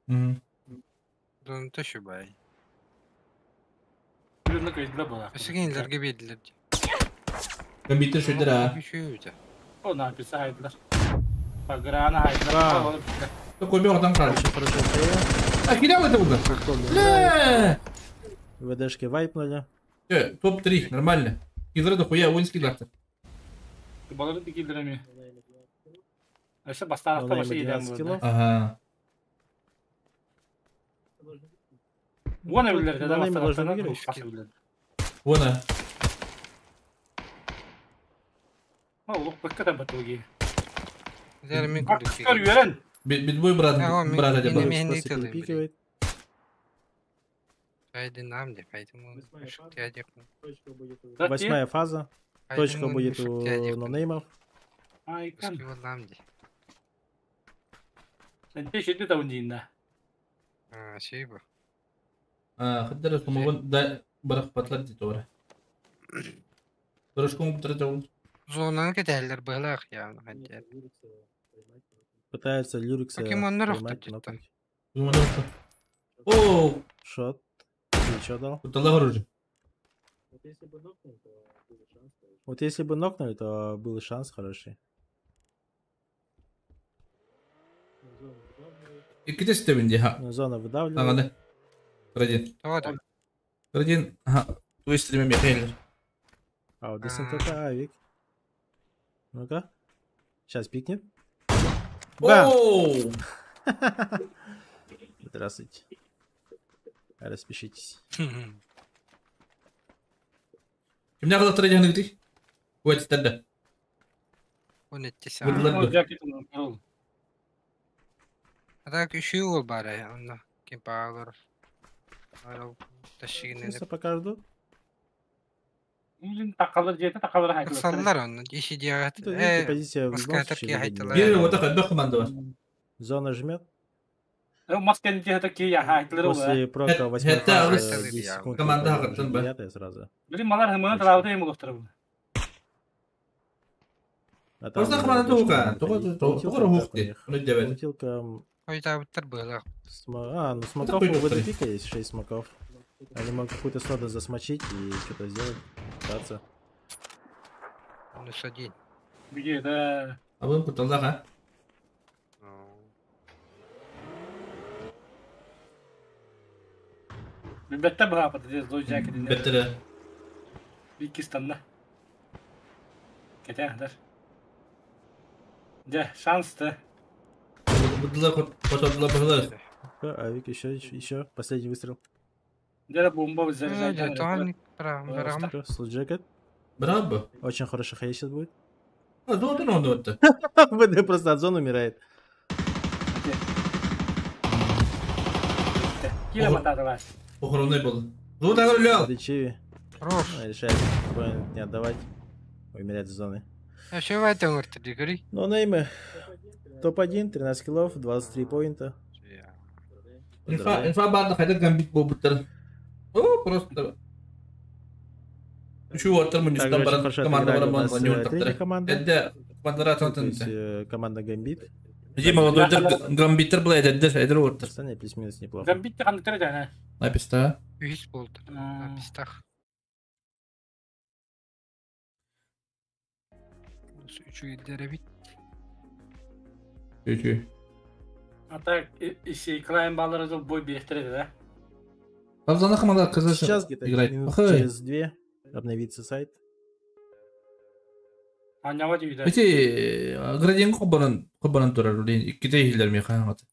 Speaker 2: Hı.
Speaker 1: Donu taşı bay.
Speaker 5: Birine kayıtla bana.
Speaker 1: Ösegenlerge belirler.
Speaker 2: Ben bitter şöyle ha.
Speaker 1: Bir şey öyle.
Speaker 5: O ne yapıyorsa hayırlar. Bak grana hayırlar.
Speaker 4: Vay.
Speaker 5: Oğlum,
Speaker 2: Koy bir oradan kaldı.
Speaker 4: Очень хорошо стоит.
Speaker 2: Ha gidelim de burada.
Speaker 4: Коби.
Speaker 2: Ne?
Speaker 4: ВДшки вайпнули.
Speaker 2: Топ-3, нормально. Киллеры дохуя, воинский лактор.
Speaker 5: Ты балары дикилдерами. Если бастарахта
Speaker 4: Нонейма
Speaker 5: башы еден
Speaker 4: 12
Speaker 5: болды.
Speaker 4: килов.
Speaker 2: Ага.
Speaker 5: Вон evlerde de
Speaker 4: Нонейма должен
Speaker 5: бастарахта
Speaker 4: выиграть.
Speaker 5: басы evlerde.
Speaker 2: Вона.
Speaker 5: Ha uluq bakka batılgi.
Speaker 1: Зермен
Speaker 5: Bak kıskar yüren.
Speaker 2: Битбой брат,
Speaker 1: Ага, ми-
Speaker 2: брат
Speaker 1: ми-
Speaker 2: один был.
Speaker 1: ми-
Speaker 4: Просто
Speaker 1: не
Speaker 4: перепикивает.
Speaker 1: Haydi nam de, haydi mu ışık diyecek mi?
Speaker 4: 8-я фаза.
Speaker 1: Haydi
Speaker 4: Точка
Speaker 1: mu
Speaker 4: будет
Speaker 1: ışık
Speaker 4: у
Speaker 1: diyecek mi?
Speaker 4: нонеймов.
Speaker 5: Aykan.
Speaker 1: Üşüyor nam de.
Speaker 5: Sen de şimdi de oynuyorsun.
Speaker 1: Ha şey bu.
Speaker 2: خدر اسمه ده برخ بطلت دي تورا. Дорожку бутырдау.
Speaker 1: Zonanı giderler bıhlak ya. Hadi.
Speaker 4: Пытается Люрикса
Speaker 1: Покемон
Speaker 4: поймать,
Speaker 1: рахтать
Speaker 4: нокнуть.
Speaker 2: О,
Speaker 4: Шот. Ты чё дал?
Speaker 2: кутала оружие.
Speaker 4: Вот если бы нокнули, то был шанс хороший.
Speaker 2: İki sisteminde ha.
Speaker 4: Но зона выдавливает.
Speaker 2: Ага, Радин.
Speaker 1: Doğru.
Speaker 2: Радин, ага. Твой стримим я хейлер.
Speaker 4: А вот десант это авик. Ну-ка. Сейчас пикнет. Бам!
Speaker 2: Оу!
Speaker 4: Здравствуйте. Распишитесь.
Speaker 2: Kimden kadar tıracağını gitti? Bu etisterde.
Speaker 1: Bu nettisi.
Speaker 2: Vurdular.
Speaker 5: O jaketin kırıl.
Speaker 1: Hatta üşüyor ol bari ya. Onda kim bağlar. Hala taşıyın edip.
Speaker 4: Просто покажу.
Speaker 5: Yüzün takalır jete takalır haykırır.
Speaker 1: Kısallar onu. İşi diyaret.
Speaker 4: Это, видите, позиция в
Speaker 1: Москва
Speaker 4: любом
Speaker 1: такие
Speaker 4: случае
Speaker 1: хайтала.
Speaker 4: выгоднее.
Speaker 2: Bir orta kalbe komanda var.
Speaker 4: Зона жмет.
Speaker 5: Maskenin jete ki ya haykırır o.
Speaker 4: После прока 8
Speaker 2: это
Speaker 4: фазы
Speaker 1: алыс.
Speaker 4: 10 секунд.
Speaker 2: Команда
Speaker 4: и
Speaker 2: hakikaten
Speaker 4: уже
Speaker 2: be.
Speaker 4: 9-я сразу.
Speaker 5: Bilim malar hımını tarafta yem oluşturur.
Speaker 4: А там
Speaker 2: Просто
Speaker 4: уже
Speaker 2: команда
Speaker 4: дальше
Speaker 2: тука.
Speaker 4: надо ходить.
Speaker 2: Тука
Speaker 4: Паутилка
Speaker 2: рух
Speaker 4: как у
Speaker 2: ти.
Speaker 4: них.
Speaker 2: Onu devlet.
Speaker 4: Паутилка,
Speaker 1: Koyda bitir bıhlak.
Speaker 4: ну смоков
Speaker 2: такой
Speaker 4: у
Speaker 2: доктор.
Speaker 4: ВДПика есть 6 смоков. Они могут какую-то сноду засмочить и что-то сделать, пытаться.
Speaker 1: Onu sadin.
Speaker 5: Bir jete.
Speaker 2: Abim kurtuldu ha.
Speaker 5: Bir bette bu hapatı diye zor jaketin.
Speaker 2: Bettere.
Speaker 5: Bir iki standa. Kete kadar. De şanstı.
Speaker 2: Bıdılar kurtuldular bıdılar.
Speaker 4: Авик еще. Последний выстрел.
Speaker 5: Dere bomba bize
Speaker 1: Öyle doğal bırakma.
Speaker 4: Слот джекет.
Speaker 2: Bravo.
Speaker 4: Очень хороший хей сейчас будет.
Speaker 2: Ha doğdu ne oldu?
Speaker 4: ВД просто от зоны умирает.
Speaker 5: Kile matadılar.
Speaker 2: Охороной был. Ну так гулял.
Speaker 4: Дичиви
Speaker 1: Рош.
Speaker 4: решает спокойно не отдавать. Умерять с зоны.
Speaker 1: Ya şu var da ortada görü.
Speaker 4: Но неймы. Топ-1, 13 киллов, 23 поинта.
Speaker 2: Инфа барды қайда гамбит болып бітті. О, просто. Үшеу ортыр
Speaker 4: Также
Speaker 2: мұныстан
Speaker 4: очень
Speaker 2: баран
Speaker 4: хорошо
Speaker 2: команда
Speaker 4: отыграли у
Speaker 2: баран
Speaker 4: нас
Speaker 2: не
Speaker 4: третья
Speaker 2: ортақтыры.
Speaker 4: команда.
Speaker 2: Әдді командалар
Speaker 4: То
Speaker 2: атылатын.
Speaker 4: есть команда Гамбит.
Speaker 2: Где молодойдыр гамбиттер былай әдді ортыр.
Speaker 4: Кстати, плюс-минус неплохо.
Speaker 5: Gambit de kandıkları da ne?
Speaker 2: Написта.
Speaker 1: Ühis buldu. Pistah. Üçü illere bit.
Speaker 2: Чуть-чуть.
Speaker 5: Hatta Klein balları boy biriktirdi de.
Speaker 2: Абзана команда қызы
Speaker 4: Сейчас где-то
Speaker 2: играть.
Speaker 4: минут
Speaker 2: Охай.
Speaker 4: через 2 обновится сайт.
Speaker 5: Anyava diyor da.
Speaker 2: Эти градиен құбанын тұрар. Иккіде хилер ме қаңаты.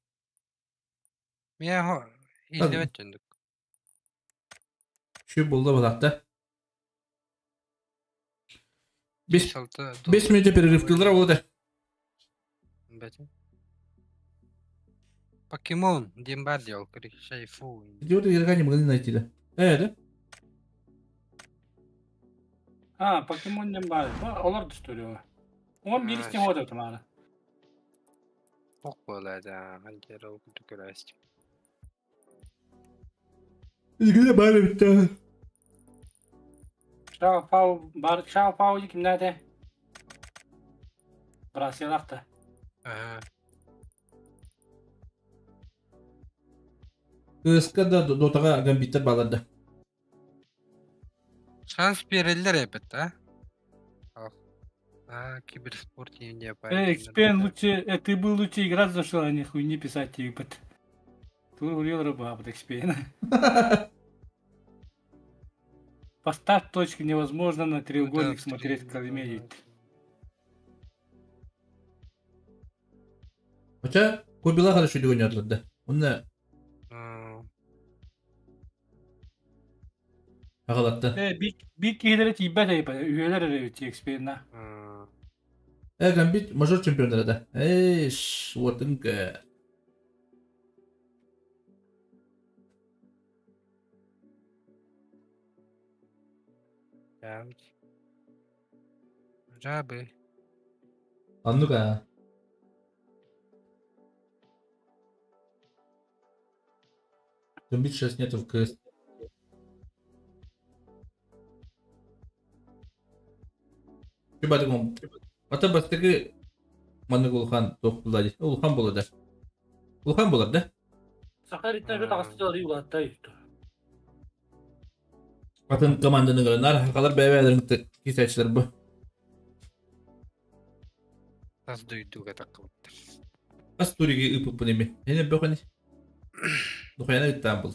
Speaker 1: Miye ho illevet döndük.
Speaker 2: Şu болды балақта.
Speaker 1: 5
Speaker 2: 5 минут перерыв кылдыра болды.
Speaker 1: Покемон, Димбар делал, кричай фу.
Speaker 2: Идиоты игрока не могли найти, да? Да?
Speaker 5: Ha Pokemon'dan bari. Onlar düştürüyor. Onun bir istem oldu tamam.
Speaker 1: Ок böyle da. Halkara okudu kırastı.
Speaker 2: Игра бары бітті.
Speaker 5: Şah Pau kim nerede? Brasya laktı.
Speaker 2: Кыска да дотаға гамбиттер балады.
Speaker 1: Шанс verirler elbette ha. Киберспорт не yapar.
Speaker 5: Эксперт лучше, ты был лучше играть за что, а не хуйни писать типа. Ты урил рыба, а вот эксперт. Поставь точки невозможно на треугольник
Speaker 1: Да,
Speaker 5: смотреть
Speaker 1: три-
Speaker 5: калимедит.
Speaker 2: Хотя Кобила хорошо oynuyorlar da. Onlar Hakalattan.
Speaker 5: Bir kişilere tibet ayıp. Üyeler arıyor experience.
Speaker 2: Erkan bir major şampiyonlara da. Eş, vurdun ki.
Speaker 1: Жабы.
Speaker 2: Anlık ha. Зомби сейчас нету в КС. Coba ngom. Atau bastaki mana Ulhan topladı. Ulhan buladı. Ulhan buladı.
Speaker 5: Sakarya'da bir takası alıyor hatta işte.
Speaker 2: Atın komandanı görenler hakalar BV'lerin kiseçler bu.
Speaker 1: Тас дойдуга таккабыттар.
Speaker 2: As turigi ıpıp bunu mi? Yine bakın. Nukayana İstanbul.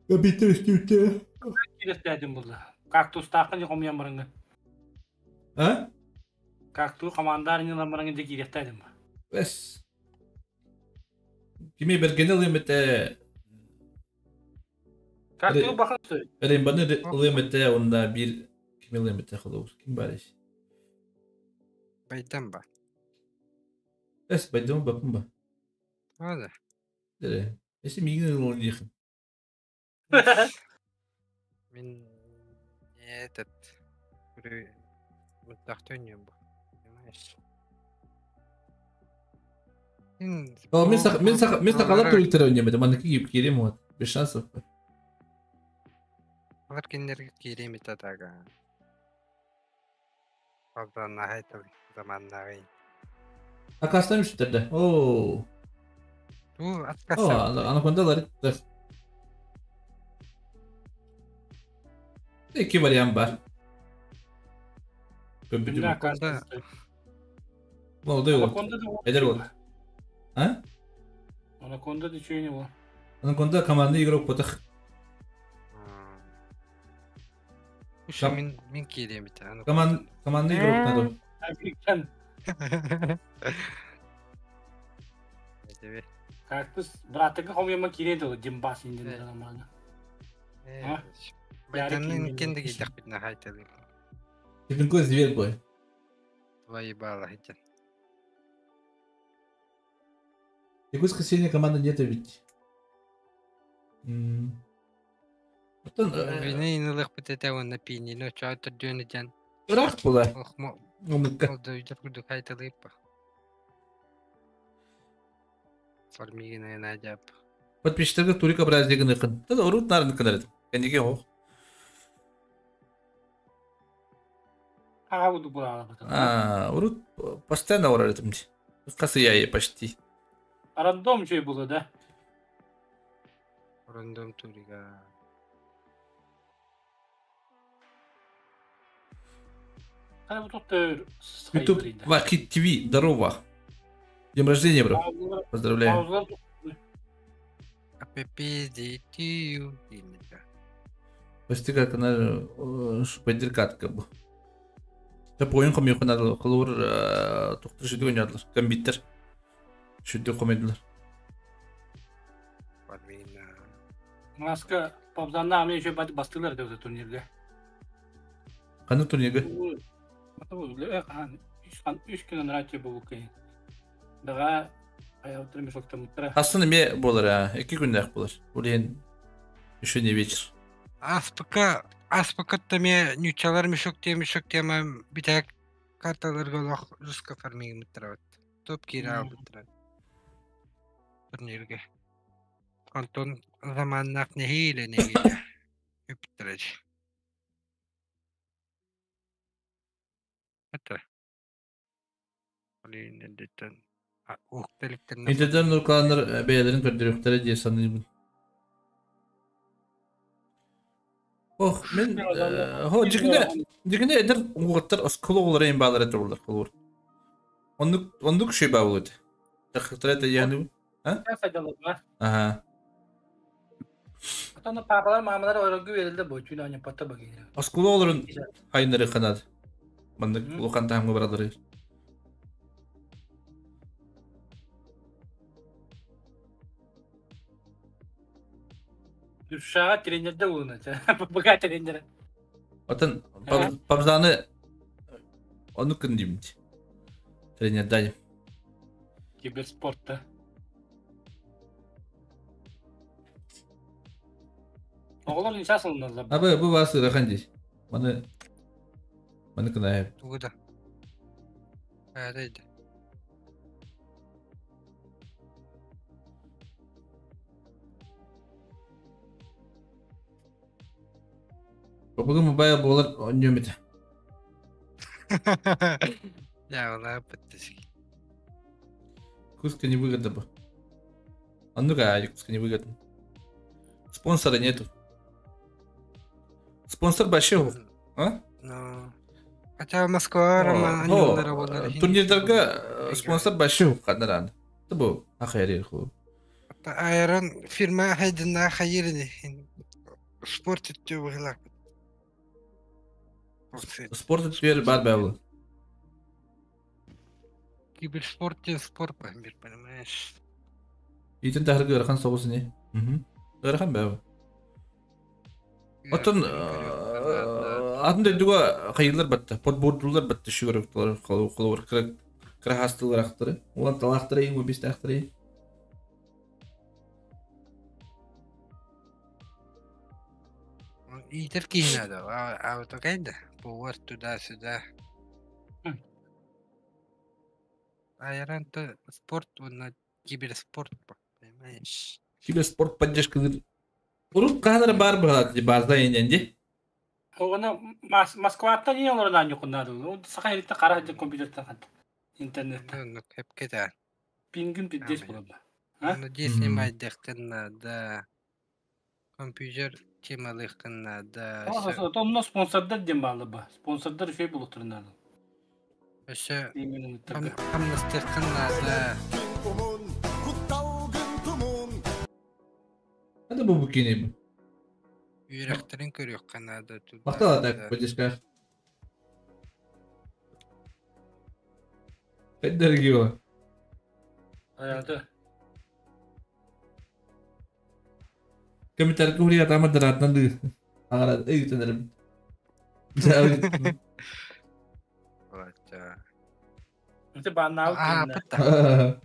Speaker 2: Ya bitti üstü.
Speaker 5: Kireçlerdim burada. Kaktus takın yok mu barangı.
Speaker 2: Ha?
Speaker 5: Kaktus komandarın barangı da kireçlerdim.
Speaker 2: Bes. Kimi bir genel limite
Speaker 5: Kaktus bakın işte.
Speaker 2: Rimbanı limite onda bir kimi limite kılıyor. Kim bariş?
Speaker 1: Байдан ба.
Speaker 2: Bes baydım bakın bak.
Speaker 1: Ада.
Speaker 2: Dere. Esim ilgili onu yakın.
Speaker 1: Мен этот мутахтоньем ба. Понимаешь?
Speaker 2: Мен сакалап турилтер ойнамадым. Аныкы кип келем вот. Без шансов.
Speaker 1: Алар кендерге керемет атага. Фаздан айтыл заманнагы.
Speaker 2: Akastan üstlerde. Oo.
Speaker 1: Ту
Speaker 2: Oo,
Speaker 1: откаса.
Speaker 2: anakondalar. İki varyant var. Köpücü
Speaker 5: Ne
Speaker 2: mü?
Speaker 5: kaktus.
Speaker 2: Ne oldu yok.
Speaker 5: Anakonda da
Speaker 2: Eder oldu. Ha?
Speaker 5: Anakonda da şey ne bu?
Speaker 2: Anakonda komanda игрок потах.
Speaker 1: Уша мен керемет.
Speaker 2: Komanda игрок надо.
Speaker 5: Erkekten
Speaker 1: Тебе.
Speaker 5: kaktus. Bıraktık komyama kireydi o dimbas indiler zamanı.
Speaker 1: Байданын кендеге жакпытна айтыл.
Speaker 2: Типинко зверь бой.
Speaker 1: Твои баллы айтан.
Speaker 2: И воскресенье команда нет ведь. Потом
Speaker 1: Бини инылык битетевен на пини, но чаата дөнөдөн.
Speaker 2: Irak была.
Speaker 1: Охмо.
Speaker 2: Умытка.
Speaker 1: Олда жакуду айтылып. Формигине надап.
Speaker 2: Подписчиктарга турик образдегин ыкын. Тада урут нарын кынарат. Кендеге ох.
Speaker 5: Ha bu buralar.
Speaker 2: Урут постоянно урарытым. Касы яе почти.
Speaker 5: Random şey buldu da.
Speaker 1: Рандом турига.
Speaker 5: Hani bu tuttur.
Speaker 2: YouTube Вахид ТВ, здорово. Днем рождения, бро. Поздравляю.
Speaker 5: Mağazalar
Speaker 1: Аппепедитию.
Speaker 2: Почти как она поддержка как бы. Тап oyun komuyor kadar kılır doktor şudu oynadılar. Gambitler. Şudu komediler.
Speaker 1: Формигина.
Speaker 5: Maska Pop'dan hamle şey bastılar da o turnirde.
Speaker 2: Kanı turnirge.
Speaker 5: Bu üç gün önce bu kayın. Daha ayağıtırmış vakti mutlaka.
Speaker 2: Aslında me bolar ha. 2 günde bolar. Ulen еще не вечер.
Speaker 1: Аспакатта ме нючалар мешок тема битек карталарга лох руска формиги мутрат. Топ кира мутрат. Турнирге. Антон заманнак нехиле. Үптрэч. Это. Олин эдитен. Уктеликтен.
Speaker 2: İnternet'ten nurkalanlar beylerin kördürükleri diye sanıyorum. Oh, men ho jigine eder uğutlar askılı olur en bağları dururlar olur. Ондук şey bağlı. Takıtırete yani.
Speaker 5: Sen saydalı var.
Speaker 2: Aha.
Speaker 5: Hatta papalar mamalar örgü verildi bu. Çünkü anne pata bakıyor.
Speaker 2: Askulu olurun haynları kanad. Mandık lokan tahamga baraları.
Speaker 5: Düşağa trenerde bulunur. Bakar trenlere.
Speaker 2: Atan pabzanı onu kındım. Trenerdayım.
Speaker 5: Kibersportta. Oğlan insan salınırlar.
Speaker 2: Abi bu vası rakanci. Bana kına hep.
Speaker 1: Тугуда. Öyleydi.
Speaker 2: Bugün mobile bolar oynuyor muydu?
Speaker 1: Ya vallahi быттышки.
Speaker 2: Куска не выгодно бы. А ну-ка, куска не выгодно. Спонсора нету. Спонсор большой. А?
Speaker 1: Ну. Хотя Москва, Роман, они на работали.
Speaker 2: Турнирдерге спонсор большой кадыран. Это был ахайрер ху.
Speaker 1: Айрон фирма хайдына хайырды. Спорт өттө выгылак.
Speaker 2: Спорт теперь бар бәвлы.
Speaker 1: Киберспорт тен спорт бир, понимаешь?
Speaker 2: Итен тахыргы ырхан соғысы не? Ырхан бәвлы. Отын атында дуга хайырлар батты. Подбордулар батты шүгіріктілер қолуыр. Крахастылар ақтыры. Олан талақтыры ең, өбесті ақтыры.
Speaker 1: Итер кейін надо. А вот кайда? Повар туда-сюда. Айрон-то спорт, он киберспорт, понимаешь?
Speaker 2: Киберспорт поддержка. Урут кадр бар бұрат, базда ененде.
Speaker 5: Оны Москвада не олардан жоқынады. Ол сақайрыкта қара компьютерден қанды. Интернетте.
Speaker 1: Ну, хеп кетер.
Speaker 5: Пингін пиздес болады.
Speaker 1: Ну, здесь снимать надо. Компьютер темалых надо.
Speaker 5: Онно спонсордар дем балы ба. Спонсордар фей болуқтырынады.
Speaker 1: Өсі
Speaker 5: Именно түргі.
Speaker 1: амнастырқын надо.
Speaker 2: Hadi bu bukini bu.
Speaker 1: Үйректерін көрек қанады.
Speaker 2: Мақтала так, поддержка. Қайдар кеуі.
Speaker 5: Аяты.
Speaker 2: Комментарий говорит, там отдыратна ды. Ағара, үй тәнірім.
Speaker 1: Вот.
Speaker 5: Это банал.
Speaker 1: Пытта.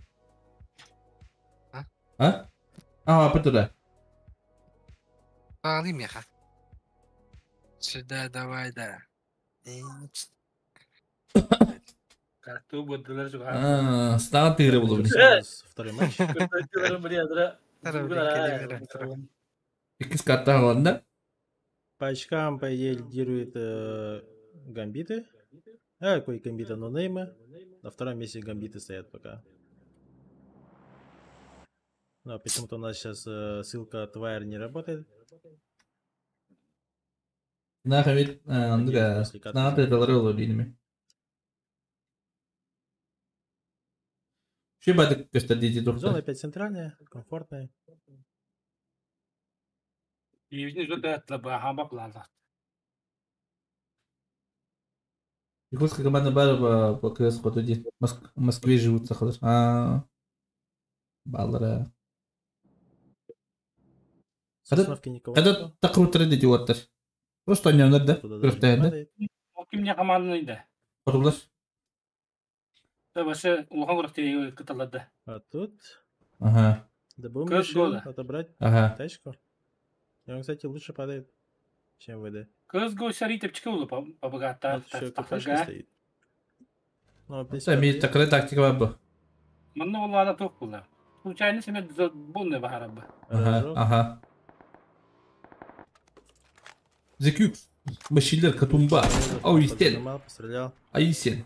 Speaker 2: А, пытта.
Speaker 1: Bağlayayım ya. Сюда давай, да.
Speaker 5: Как-то буддылар juga.
Speaker 2: Сынаған тегірі болу біне.
Speaker 4: Второй матч.
Speaker 2: Екіз карта қалғанда.
Speaker 4: По очкам, по идее, лидирует гамбиты. Какой гамбиты нонеймы. На втором месте гамбиты стоят пока. Но почему-то у нас сейчас ссылка от Wire не работает.
Speaker 2: Сынаған қамет, сынаған тегілері олу дейіні. Что бадык көстәрдейді
Speaker 4: Зона
Speaker 2: дұрқта?
Speaker 4: опять центральная, комфортная.
Speaker 5: Евни жуда атлаба хамбап лаза.
Speaker 2: Якутская команда бар по КС қоты де. В Москве живут сақылыр. Баллара.
Speaker 4: Сосновки никого
Speaker 2: Қада
Speaker 4: нету.
Speaker 2: тақыру де оттар. Просто ойнандар да.
Speaker 4: Туда даже не
Speaker 2: Күріқтайында.
Speaker 5: Ол кимне командныйды.
Speaker 2: Қорғылар.
Speaker 5: Башы улхан құрықтері кыталады.
Speaker 4: А тут
Speaker 2: Ага.
Speaker 4: ДБУ
Speaker 5: Как
Speaker 4: решил
Speaker 5: года?
Speaker 4: отобрать
Speaker 2: Ага.
Speaker 4: тачку. И он, кстати, лучше падает, чем ВД.
Speaker 5: Көз гөсәрі тепчікі ұлы пабығатта.
Speaker 4: Вот еще КПшка стоит. Ну, в принципе,
Speaker 2: Сами такая тактика бар бұл.
Speaker 5: Мұнны олада тоқ бұлы. Случайны семе бұлны бағара бұ.
Speaker 2: Ага. Ага. Зекюк. Башилер Катумба. Ау истен.
Speaker 4: Нажимал, пострелял.
Speaker 2: Айсен.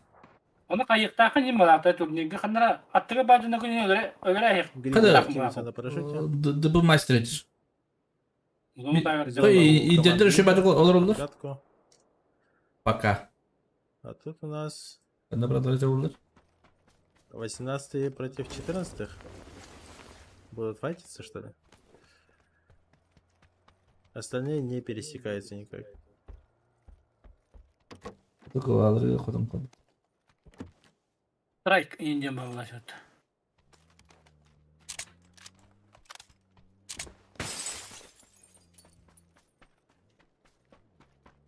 Speaker 5: Оны қайықтақы не болапты турнирге қандыра аттығы бажына күні өлері әйек.
Speaker 2: Когда?
Speaker 4: Кинулся на парашюте.
Speaker 2: Дыбы мастер етіш.
Speaker 5: Зону тайғыр.
Speaker 2: И дендер еще бадық олар олар.
Speaker 4: Катку.
Speaker 2: Пока.
Speaker 4: А тут у нас
Speaker 2: Одна продолжать олар.
Speaker 4: 18 против 14 будут файтиться, что ли? Остальные не пересекаются никак.
Speaker 2: Только алрыга ходом калды.
Speaker 5: Страйк индиан бабалашат.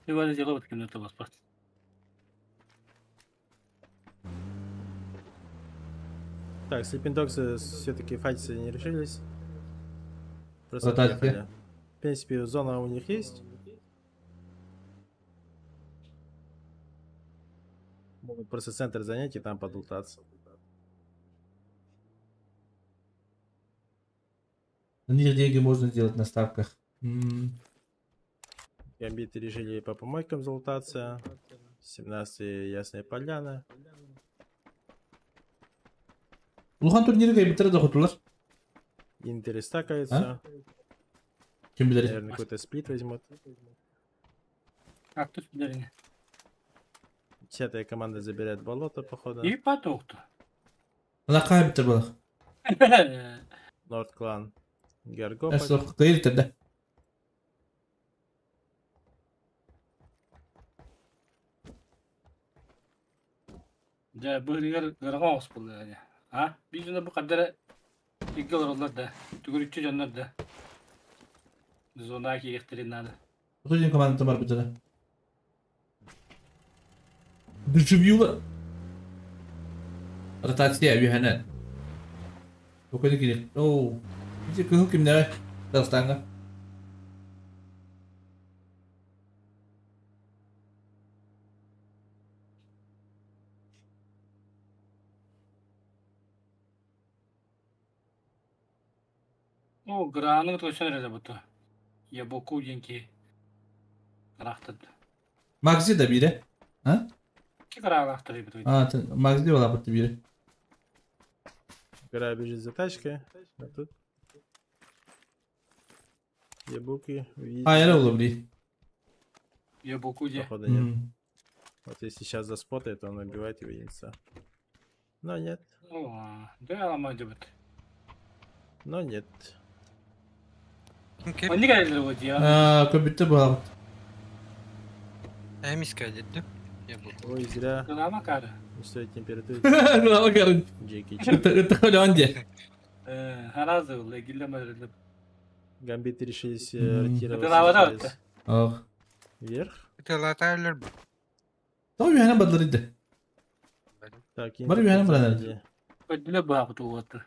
Speaker 5: Сегодня делают кино-то вас просто.
Speaker 4: Так, Sleeping Dogs все-таки файтиться не решились. Просто
Speaker 2: Ротация.
Speaker 4: отъехали. В принципе, зона у них есть. Могут просто центр занять и там подлутаться.
Speaker 2: На них деньги можно сделать на ставках.
Speaker 4: Гамбиты решили по помойкам залутаться. 17 Ясная Поляна.
Speaker 2: Улхан турнирге бітірді құтылар.
Speaker 4: Интеры стакаются.
Speaker 2: Кем білер?
Speaker 4: Наверное, какой-то сплит возьмут.
Speaker 5: А кто спидерни?
Speaker 4: 10-я команда забирает болото, походу.
Speaker 5: И поток-то.
Speaker 2: Лақай бітір болақ.
Speaker 4: Норд клан. Гергополь.
Speaker 2: Әсіл қиыр тірді.
Speaker 5: Да, бұрығыр ғырға оғыз болды. А? Біз жүні бұл қадары екі олар да. Түгірікчі жандар да. Зона кейектерін ады.
Speaker 2: Құтылден команда бар бітірі. Дүршібіуі. Ротация үйәнән. Өкені керек. Оу. Бізде күн кімді Дағыстанға.
Speaker 5: О, ғырағының точно әрі бұты. Я боку деньки. Ғырақтады.
Speaker 2: Магзи да бире. А?
Speaker 5: Ке ғырағы ақтыры бұты.
Speaker 2: Магзи ола бітті бире.
Speaker 4: Гора бежит за тачкой. А тут ебуки. Видите,
Speaker 2: Айры олы біле.
Speaker 5: Я боку де.
Speaker 4: походу нет. Вот если сейчас заспотает, он убивает его яйца. Но нет.
Speaker 5: О, да аламайды бұты.
Speaker 4: Но нет.
Speaker 1: Kim kim?
Speaker 5: Он не gəldir o diye.
Speaker 2: Көп бітті болақ.
Speaker 1: Эмиска деді. Я был.
Speaker 4: Ой, зря.
Speaker 5: Ғырама қары.
Speaker 4: Не стоит температуры.
Speaker 2: Глава карын.
Speaker 4: Джеки.
Speaker 2: Үтті қолы онде.
Speaker 5: Харазы ол, гілі мәдіріліп.
Speaker 4: Гамбиты решились
Speaker 2: Мгм.
Speaker 5: Это
Speaker 4: ротироваться
Speaker 5: лавада
Speaker 4: через
Speaker 5: отты.
Speaker 2: Оқ.
Speaker 4: вверх.
Speaker 1: Тылатайлар бұл.
Speaker 2: Тау үйәнән бадылыр еді.
Speaker 4: Так,
Speaker 2: Бар үйәнән
Speaker 4: Интер
Speaker 2: бұланы.
Speaker 4: сзади.
Speaker 5: Көділі бағ бұты отты.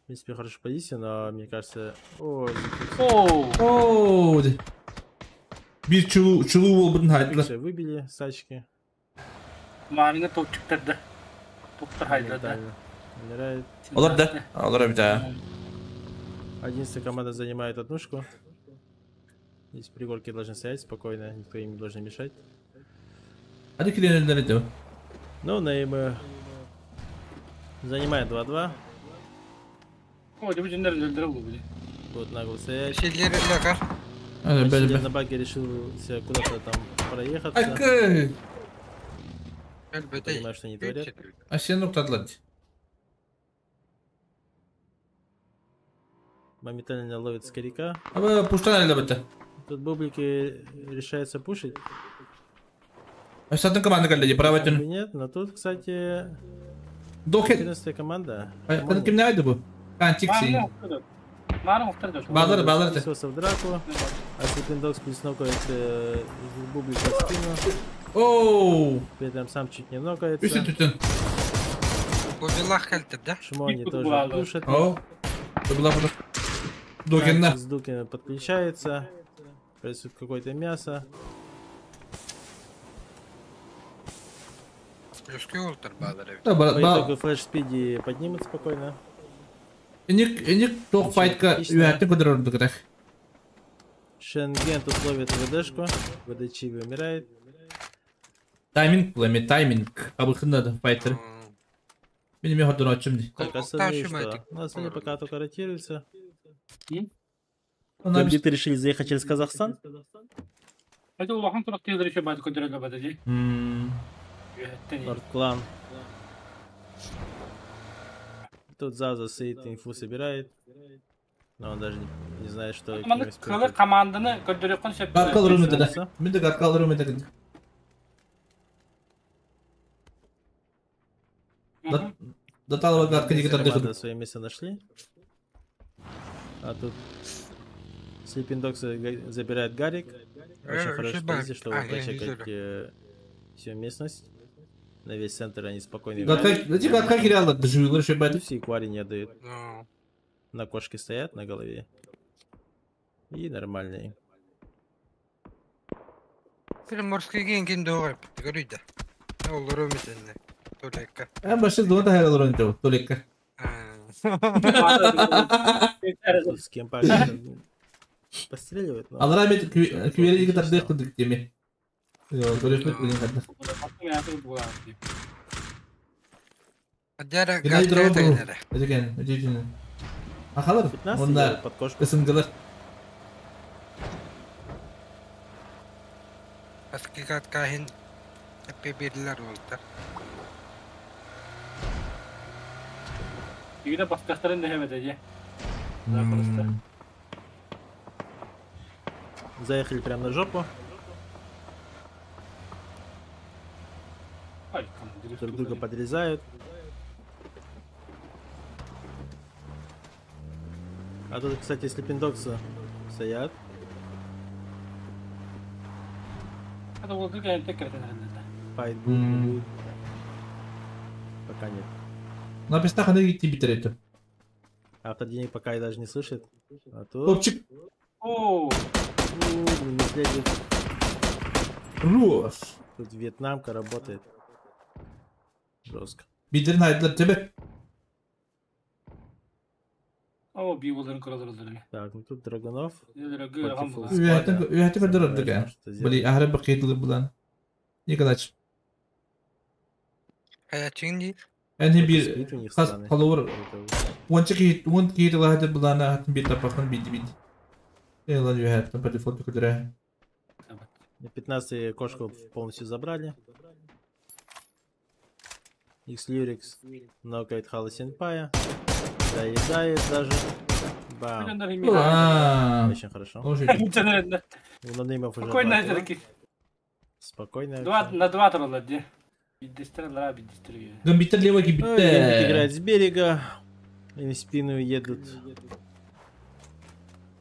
Speaker 4: В принципе, хорошая позиция, но мне кажется... Ой,
Speaker 5: Оу!
Speaker 2: Оу. Bir çuluğu ol bunun haydılar.
Speaker 4: все выбили с тачки.
Speaker 5: Маңыңа топ çıktırdı. Топтар хайдырды.
Speaker 4: Моментально умирает.
Speaker 2: Olur da. Olur bir daha.
Speaker 4: 11-я команда занимает однушку. Здесь пригорки должны стоять спокойно, никто им не должен мешать.
Speaker 2: Hadi kilerin önlerine de.
Speaker 4: Ну, Нейм занимает 2-2.
Speaker 5: О, да bütün nerede öldürür bu bile.
Speaker 4: Будут нагло стоять.
Speaker 1: Şeyleri lakar.
Speaker 2: Hadi böyle
Speaker 4: Сидит
Speaker 2: bir.
Speaker 4: на баге решил себе куда-то там проехаться.
Speaker 2: Hakkı.
Speaker 1: Elbette.
Speaker 4: Понимаю, что они творят.
Speaker 2: Aşağı noktadılar.
Speaker 4: Моментально ловит скоряка.
Speaker 2: Ama puştan elde bitti.
Speaker 4: Тут бублики решается пушить.
Speaker 2: Aşağıdan komanda geldi. Bravo
Speaker 4: Как бы
Speaker 2: ettin.
Speaker 4: нет, но тут, кстати,
Speaker 2: Doket.
Speaker 4: 14-я команда.
Speaker 2: Kadın kim neydi bu? Kan çıksın.
Speaker 5: Маңыңа ұқтырды. Маңыңа ұқтырды.
Speaker 2: Bağlar bağlar.
Speaker 4: Вписывался в драку. А Sleeping Dogs плеснокает бублика в спину.
Speaker 2: Oo.
Speaker 4: При этом сам чуть не
Speaker 2: Üstün
Speaker 4: нокается.
Speaker 2: tutun.
Speaker 1: Bu bir lak keltirdi.
Speaker 4: Шмони
Speaker 5: Тут
Speaker 4: тоже
Speaker 5: было.
Speaker 4: душит.
Speaker 2: Oo. Dur burada. Doken'da.
Speaker 4: С Дукина подключается. Происходит какое-то мясо.
Speaker 1: Üskü oldur bağları.
Speaker 2: Da
Speaker 4: По
Speaker 2: ba
Speaker 4: итогу флеш спиди поднимут спокойно.
Speaker 2: enik tok fight'ka üyetini kadar oldu kadar.
Speaker 4: Шенген тут ловит ВДшку. ВДЧ умирает.
Speaker 2: Timing bulamıyor. Timing. Kabukunda da fighter. Benim yahadan açım değil.
Speaker 4: Так, остальные что? Ну, остальные пока только ротируются.
Speaker 2: Onlar bir
Speaker 4: Гамбиты решили заехать через Казахстан.
Speaker 5: Это улахан тұрақ тегдер еще байды көндірілді бады де.
Speaker 2: Hmm.
Speaker 5: Үеттен
Speaker 4: Норд клан Тут Заза стоит, инфу собирает. Но он даже не знает, что...
Speaker 5: Маны
Speaker 4: кем
Speaker 5: кылы
Speaker 4: использовать.
Speaker 5: команданы көндөрөкөн сеп.
Speaker 2: Gatga alırım dedi.
Speaker 4: Neyse.
Speaker 2: Bir de gatga alırım dedi. До талого gatga
Speaker 4: Все
Speaker 2: дигитар
Speaker 4: команды
Speaker 2: дехуду.
Speaker 4: свое место нашли. А тут Sleeping Dogs забирает Гарик. Очень хорошая позиция, чтобы прочекать всю местность. На весь центр они спокойно играют.
Speaker 2: Gatga geri alır. Düşüyorlar şey böyle.
Speaker 4: Все квари не отдают.
Speaker 1: Ну,
Speaker 4: На кошке стоят на голове. И нормальные.
Speaker 1: Приморский генген doğru. Görüydü. Ne olur ümidinde. Toleka.
Speaker 2: En başta doğru da her alır onu. Toleka.
Speaker 4: Тут с кем постреливают, но...
Speaker 2: Allah rahmet küveri dikkat dehkudu demi. Yo, toleka bilin kadar.
Speaker 1: Acara
Speaker 2: Güney
Speaker 1: gatka
Speaker 2: drama bu.
Speaker 1: teynere.
Speaker 2: Ödeken, ödeken. Akalar.
Speaker 4: 15
Speaker 2: Onda
Speaker 4: делают под кошку.
Speaker 2: ısındılar.
Speaker 1: Eski gatkahin hep birler oldu.
Speaker 5: Yine baskakların devam edecek. Zaprasta.
Speaker 4: Заехали прямо на жопу.
Speaker 5: Ay kanka.
Speaker 4: Друг друга подрезают. А тут, кстати, Sleeping Dogs стоят.
Speaker 5: Hadi bu kırk tek kere herhalde.
Speaker 4: Файт будет, не будет. Пока нет.
Speaker 2: Написано хана gitti bitiretti.
Speaker 4: Автор денег пока и даже не слышит. А тут...
Speaker 2: Topçuk.
Speaker 5: Oo.
Speaker 4: Наследник.
Speaker 2: Rus.
Speaker 4: Тут вьетнамка работает. Жестко.
Speaker 2: Bildirin hayırlar tebe.
Speaker 5: Oo bir yolların kralıdır.
Speaker 4: Так, ну тут Драгунов.
Speaker 5: Nedir
Speaker 4: Против
Speaker 5: gırham bu.
Speaker 4: Фулл
Speaker 2: Üyeti kadar
Speaker 4: Самое
Speaker 2: oldu
Speaker 4: важное,
Speaker 2: ya.
Speaker 4: что сделать.
Speaker 2: Böyle ahre bakıyorduk bulan. Nikolaç.
Speaker 1: Hayatın değil.
Speaker 2: Yani
Speaker 4: Спит
Speaker 2: bir
Speaker 4: у них
Speaker 2: kas
Speaker 4: странный.
Speaker 2: kalor.
Speaker 4: Это
Speaker 2: Onca kıyıt lahadi bulana hatın bir tapakın bidi. Eyvallah üyeti. Böyle foto kadar.
Speaker 4: 15 кошку полностью забрали. X-Lyrics нокает Хала Сенпая. Доедает даже. Бам.
Speaker 5: Gönder yemin.
Speaker 2: Ulan.
Speaker 4: Очень хорошо.
Speaker 2: O şey.
Speaker 5: Canerinde.
Speaker 4: У нонеймов уже
Speaker 5: Спокойно
Speaker 4: два килла.
Speaker 5: edildik.
Speaker 4: Спокойно.
Speaker 5: На два тролла де. Биддестирler abi biddestiriyor.
Speaker 2: Dön bitir leva gibi
Speaker 4: Ну, Генрих
Speaker 2: bitti.
Speaker 4: играет с берега. Им в спину едут.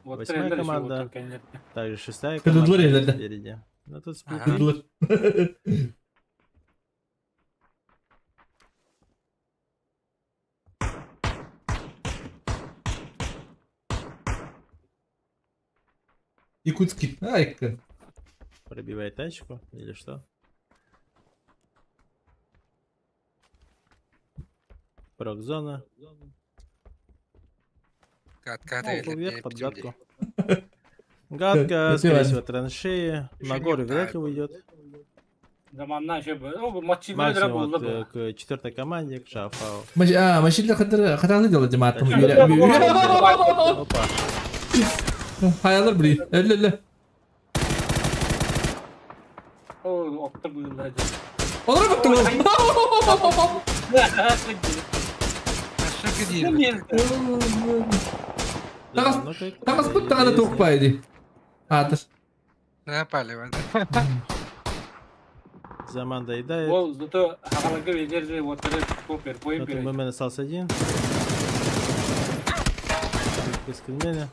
Speaker 5: Вот
Speaker 4: Восьмая
Speaker 5: тренер
Speaker 4: команда.
Speaker 5: еще вот только.
Speaker 4: Также шестая
Speaker 2: Кыдылдылар
Speaker 4: команда
Speaker 2: елерде.
Speaker 4: спереди. Ну тут сплит.
Speaker 1: Ага.
Speaker 2: Kırdılar. Якутский. Ай-ка.
Speaker 4: Пробивает тачку или что? Прок-зона.
Speaker 1: Gatka
Speaker 4: О,
Speaker 1: değil.
Speaker 4: вверх под
Speaker 1: hep
Speaker 4: гадку.
Speaker 1: şimdi.
Speaker 4: Гадка,
Speaker 2: Это
Speaker 4: скорее
Speaker 2: важно.
Speaker 4: всего, траншеи. На горы вряд ли уйдет.
Speaker 5: Zamandan şey böyle. O maçı böyle
Speaker 4: Максимум
Speaker 5: oldu
Speaker 4: вот,
Speaker 5: bu.
Speaker 4: к четвертой команде, к Шафау.
Speaker 2: Maşinle kadarlı diyorlar cemaatim.
Speaker 4: Опа.
Speaker 2: Hayaller bileyim. Öyle.
Speaker 5: O okta bu yıllar.
Speaker 2: Olur mu tamam?
Speaker 1: Aşağı
Speaker 5: Ne
Speaker 1: gidiyor.
Speaker 2: Takas,
Speaker 4: ну как?
Speaker 2: takas bu tane tokpaydı. Hatır.
Speaker 1: Ne yapalım?
Speaker 4: Заман доедает.
Speaker 5: O zıtı hakalıkı verirdi. Otarı kopar.
Speaker 4: На
Speaker 5: Koyun
Speaker 4: тот
Speaker 5: bir.
Speaker 4: момент остался один. Без пельменя.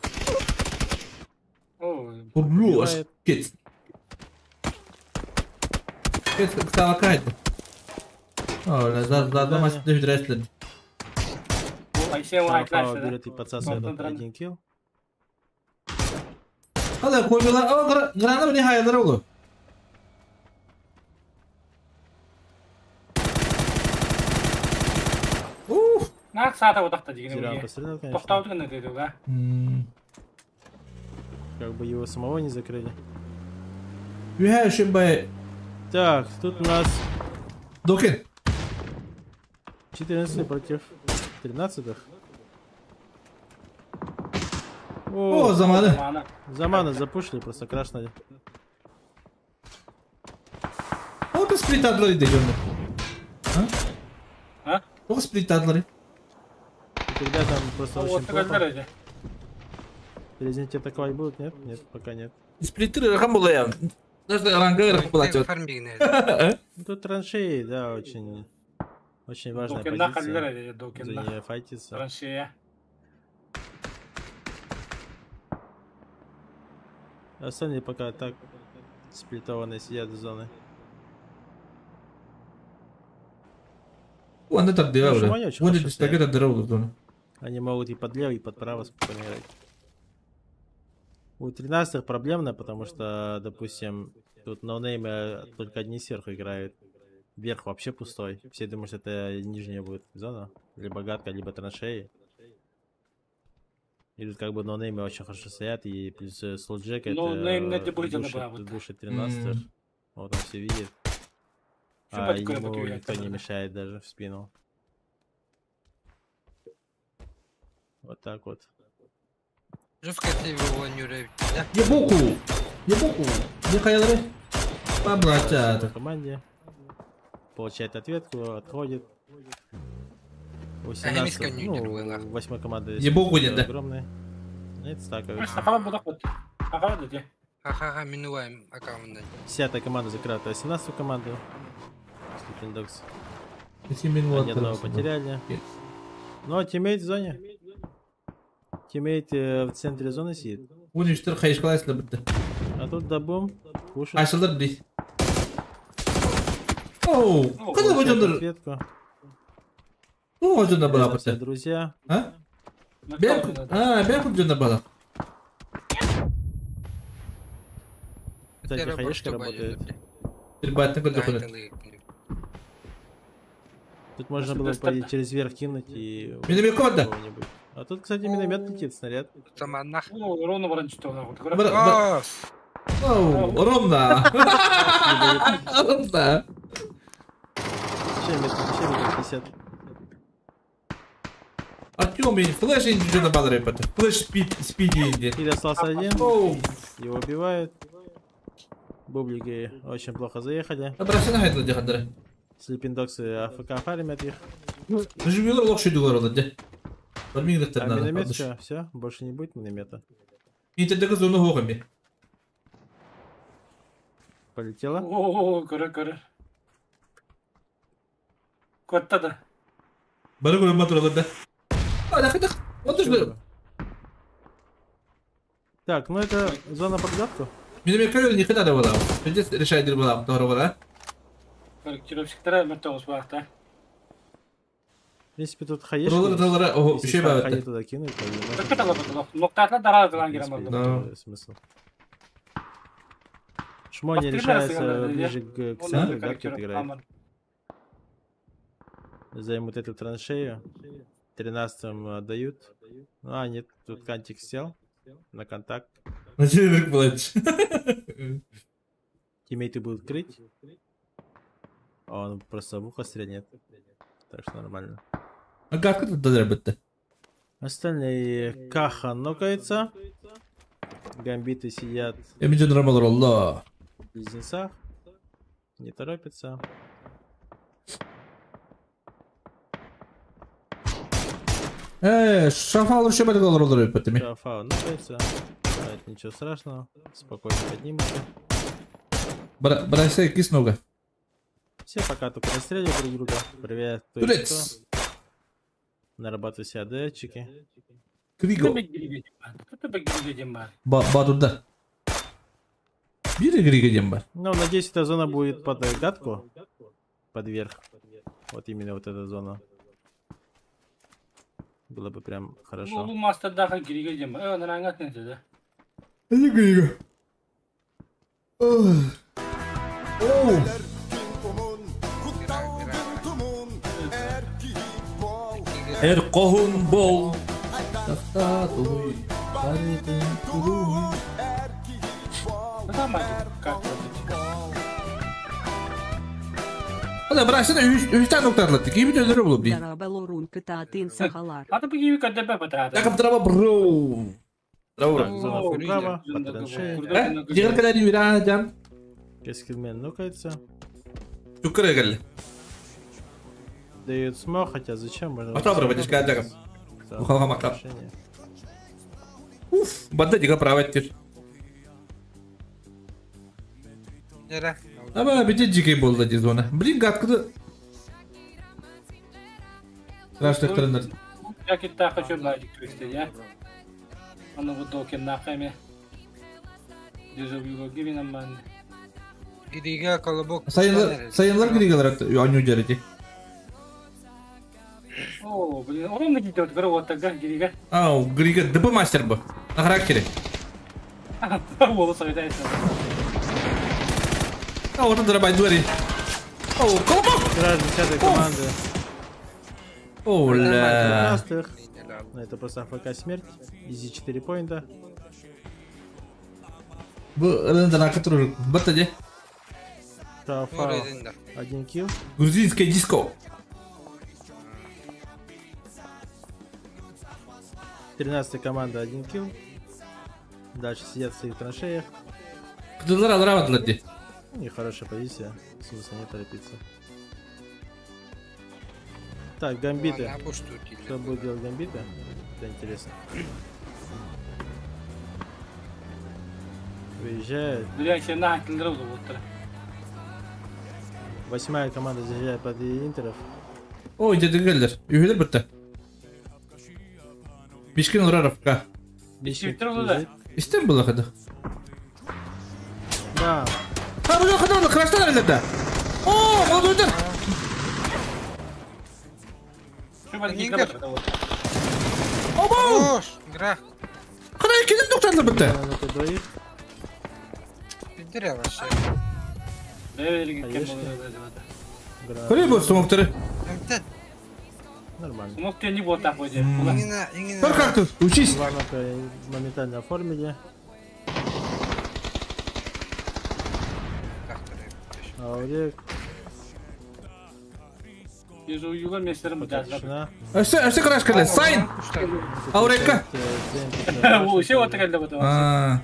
Speaker 5: O.
Speaker 2: Rus. Git. Git stava kaydı. Öyle zaten maçta hidresledim.
Speaker 5: Bu Ayşe o
Speaker 4: Шафау
Speaker 5: arkadaşlar.
Speaker 4: берет и подсасывает
Speaker 5: Концентрат.
Speaker 4: один килл.
Speaker 2: Hadi koyuyorlar ama grana bir hayaller olur.
Speaker 5: Nak saate odakta
Speaker 4: Зря он
Speaker 5: diyeyim.
Speaker 4: пострелял, конечно.
Speaker 5: Toxtavdın ne dedi o?
Speaker 4: Как бы его самого не закрыли.
Speaker 2: Her şey bay
Speaker 4: Так, тут у нас
Speaker 2: Dokun.
Speaker 4: 14 против 13.
Speaker 2: O
Speaker 4: О,
Speaker 2: zamanı.
Speaker 5: Zamanı.
Speaker 4: Замана запушили, просто крашнули.
Speaker 2: O da split adları değil onu.
Speaker 5: Ha?
Speaker 2: O split adları.
Speaker 4: Ребятам просто
Speaker 5: Вот
Speaker 4: очень плохо.
Speaker 5: такая.
Speaker 4: Перезники атаковать будут? Нет? Нет, пока нет.
Speaker 2: Сплиттер рахам болая. Даже ранга рахам болачу.
Speaker 1: Фармбигне.
Speaker 4: Ну, тут траншеи, да, очень важная
Speaker 5: Докенда
Speaker 4: позиция.
Speaker 5: каллер
Speaker 4: За
Speaker 5: докенда.
Speaker 4: нее файтиться.
Speaker 5: Траншея.
Speaker 4: Остальные пока так сплитованные сидят в зоны.
Speaker 2: Он это
Speaker 4: Ну,
Speaker 2: делал.
Speaker 4: Шуманя очень
Speaker 2: Он
Speaker 4: хорошо
Speaker 2: это так это делал.
Speaker 4: Они могут и под лево, и под право спокойно играть. У 13-х проблемно, потому что, допустим, тут ноунеймы только одни сверху играют. Верх вообще пустой. Все думают, что это нижняя будет зона. Либо гадка, либо траншеи. И тут как бы ноунеймы очень хорошо стоят. И плюс Слоджек это
Speaker 5: Ноунейм не будет на
Speaker 4: душит 13-х. Вот он все видит. А
Speaker 5: Чё такое
Speaker 4: ему
Speaker 5: потуя,
Speaker 4: никто не
Speaker 5: тогда?
Speaker 4: мешает даже в спину. Вот так вот.
Speaker 1: Жестко ты его не уравнил, да?
Speaker 2: Ебуку. Не хаялры. Поблачат.
Speaker 4: В команде. Получает ответку, отходит. У
Speaker 1: миска не
Speaker 4: ну,
Speaker 1: удержала.
Speaker 4: 8 команды
Speaker 2: Ебуку нет, да?
Speaker 4: огромный. Нет, стакают.
Speaker 5: Сахава будак вот. Сахава да те.
Speaker 1: Ха-ха-ха, минуваем аккаунт.
Speaker 4: 10-я команда закрыта 18-ю команду. Слипендокс.
Speaker 2: Если
Speaker 4: Они одного потеряли. Ну, а тиммейт в зоне. Тиммейт в центре зоны сидит.
Speaker 2: Он üstler kayışkalayısla bitti.
Speaker 4: А тут Дабум кушает.
Speaker 2: Açılır değil. Оу, когда
Speaker 4: Получает
Speaker 2: hocamdır?
Speaker 4: ответку.
Speaker 2: Ну, hocamda
Speaker 4: Это
Speaker 2: bala
Speaker 4: все
Speaker 2: bitti.
Speaker 4: друзья.
Speaker 2: Ha? Ben hocamda bala.
Speaker 4: Кстати, хаешка работает.
Speaker 2: Перебатный код доходит.
Speaker 4: Тут можно
Speaker 5: Если
Speaker 4: было
Speaker 5: достать-
Speaker 4: по- через верх кинуть и...
Speaker 2: Миномет команда.
Speaker 4: кого-нибудь. А тут, кстати, миномет летит, снаряд.
Speaker 1: Таманнах.
Speaker 5: Ну, ровно воранчу то вот.
Speaker 2: Бра- Оу, ровно. Ровно.
Speaker 4: Чем метр 50.
Speaker 2: Артем, флеш инди hocamda bala repete. Флеш спиди инди.
Speaker 4: И остался один.
Speaker 2: Оу,
Speaker 4: Его убивают. Бублики очень плохо заехали.
Speaker 2: бросина hayatla dihadere.
Speaker 4: Слипиндоксы АФК фармят их.
Speaker 2: Живелер локши дилар oldu. Bilmiyorum
Speaker 4: А
Speaker 2: da
Speaker 4: миномет все, больше не будет миномета.
Speaker 2: İnterdeki zonu hoğum bir.
Speaker 4: Полетела.
Speaker 5: О, кара. Котта да.
Speaker 2: Bana göre motor oldu. Hadi. Вот что.
Speaker 4: Так, ну это зона под гадку.
Speaker 2: Benim ekranım ne kadar var? Önce решать değil bu doğru var.
Speaker 5: Корректировщиктер метос бахта.
Speaker 4: В принципе, тут хаешки.
Speaker 2: Buralara o
Speaker 4: Если
Speaker 2: şey
Speaker 4: хай
Speaker 2: var.
Speaker 4: туда кинуть, то не может
Speaker 5: Так это лапа. Ноктатла дара дуран
Speaker 4: в принципе,
Speaker 5: гирамал.
Speaker 2: Да.
Speaker 4: никакой смысл. Шмони
Speaker 5: Повторяй,
Speaker 4: решается
Speaker 5: сыграли,
Speaker 4: ближе к центру, да, кто играет.
Speaker 5: Аман.
Speaker 4: Займут эту траншею. 13-м отдают. А, нет, тут кантик сел на контакт.
Speaker 2: Начали плачь.
Speaker 4: Тиммейты будут крыть. А он просто в ухо стрельнет. Так что нормально.
Speaker 2: А как это доработать?
Speaker 4: Остальные Каха нокается. Гамбиты сидят
Speaker 2: Emice normal Allah.
Speaker 4: в близнецах. Не торопятся.
Speaker 2: Şafa olur şey böyle olur repetimi.
Speaker 4: Шафа нокается. А, это ничего страшного. Спокойно поднимутся.
Speaker 2: Бросай кис нога.
Speaker 4: Все пока только расстреливают друг друга. Проверяют, кто и
Speaker 2: Турец.
Speaker 4: кто. Нарабатывают себе АДЧики.
Speaker 2: Krigo.
Speaker 5: Это бегиген бар.
Speaker 2: Badur'da. Biri Grigo'cum var.
Speaker 4: Ну, надеюсь, эта зона будет под гадку. Под верх. Вот именно вот эта зона. Было бы прям хорошо.
Speaker 5: Bu master'da girigegen бар. Ön rangat ne dedi?
Speaker 2: Hadi Grigo. Oh. Erkohun bol. Tahta doluy. Karidin doluy.
Speaker 5: Tamam. Как
Speaker 2: Hadi bıraksana 3 tane nokta atlattık. İyi bir döneri bulup değil.
Speaker 6: Дарабалорун кытаатын сахалар.
Speaker 5: Аты беги кадда патра.
Speaker 2: Takım trava bro. Trava.
Speaker 4: Зона
Speaker 5: О,
Speaker 4: вправо,
Speaker 5: Ринга,
Speaker 4: по
Speaker 5: Ринга,
Speaker 4: траншее.
Speaker 5: Ринга.
Speaker 2: Diğer kadar iyi bir can.
Speaker 4: Кескилмен нокается.
Speaker 2: Yukarıya geldi.
Speaker 4: Дают смог, хотя зачем? Можно
Speaker 2: Ata bırak hadi çıkar takım.
Speaker 4: Так,
Speaker 2: Бухалга мака.
Speaker 4: решение.
Speaker 2: Уф, банда дига праваттер.
Speaker 1: Jere.
Speaker 2: Ama bir de jigey boldu diz ona. Блин, gatkıdı. Крашты кырындар.
Speaker 5: Я китта хочу лайк твисте, я. Оно вот докен нахаме. Дежавю гивин аман.
Speaker 1: Gidiga kolobok.
Speaker 2: Sayınlar gidiyorlar anyu jarıcı.
Speaker 5: О, блин, он на гидет, говорю, вот тогда гирига.
Speaker 2: Ау, грига dıbı master bu. На характере.
Speaker 5: Волос советается.
Speaker 2: А вот это рабай дури. Оу, колобок.
Speaker 4: Игра 10-й команды.
Speaker 2: Оля.
Speaker 4: 15-х. Ну, это просто АФК смерть. Изи 4 поинта.
Speaker 2: Bu ırından arka durur. Batıcı.
Speaker 4: Фау.
Speaker 1: Orada.
Speaker 4: 1 килл.
Speaker 2: Грузинское диско.
Speaker 4: 13-я команда 1 килл. Дальше сидят в своих траншеях.
Speaker 2: Kıdırlar alıramadılar diye.
Speaker 4: Нехорошая позиция. Смысла не торопиться. Так, гамбиты. Что будет делать гамбиты? Это интересно. Выезжает.
Speaker 5: Блин, все на килдру вот.
Speaker 4: 8-я команда заезжает под интеров.
Speaker 2: O dedi geldiler. Üyeler bitti. Bişkin olur Arafka.
Speaker 4: Бишкек
Speaker 5: Интеров
Speaker 4: лежит.
Speaker 2: İstanbul'a kadar.
Speaker 4: Да.
Speaker 2: Ha bu kadar oldu. Kıraçlar elinde. Oo, o duydur.
Speaker 5: Что бы не
Speaker 1: Игорь.
Speaker 5: вот.
Speaker 2: Obo.
Speaker 1: Hoş. Gra.
Speaker 2: Kıra ikinin doktorlar bitti.
Speaker 4: На двоих.
Speaker 1: Bindir yavaş ya.
Speaker 5: Дэвид
Speaker 4: Конечно. Гра-
Speaker 2: Kırıyor bu smokları.
Speaker 1: Emten.
Speaker 4: Нормально.
Speaker 5: Мог тебе не вот так вот.
Speaker 1: İngine.
Speaker 2: Dur kalktı. Uçiz.
Speaker 4: Варнака моментально оформили. Аурек.
Speaker 5: Вижу, юга местером да.
Speaker 4: Тишина.
Speaker 2: Öste kıraç kırlı. Sayın. Aureka.
Speaker 5: О, еще вот такая вот.
Speaker 2: Aa.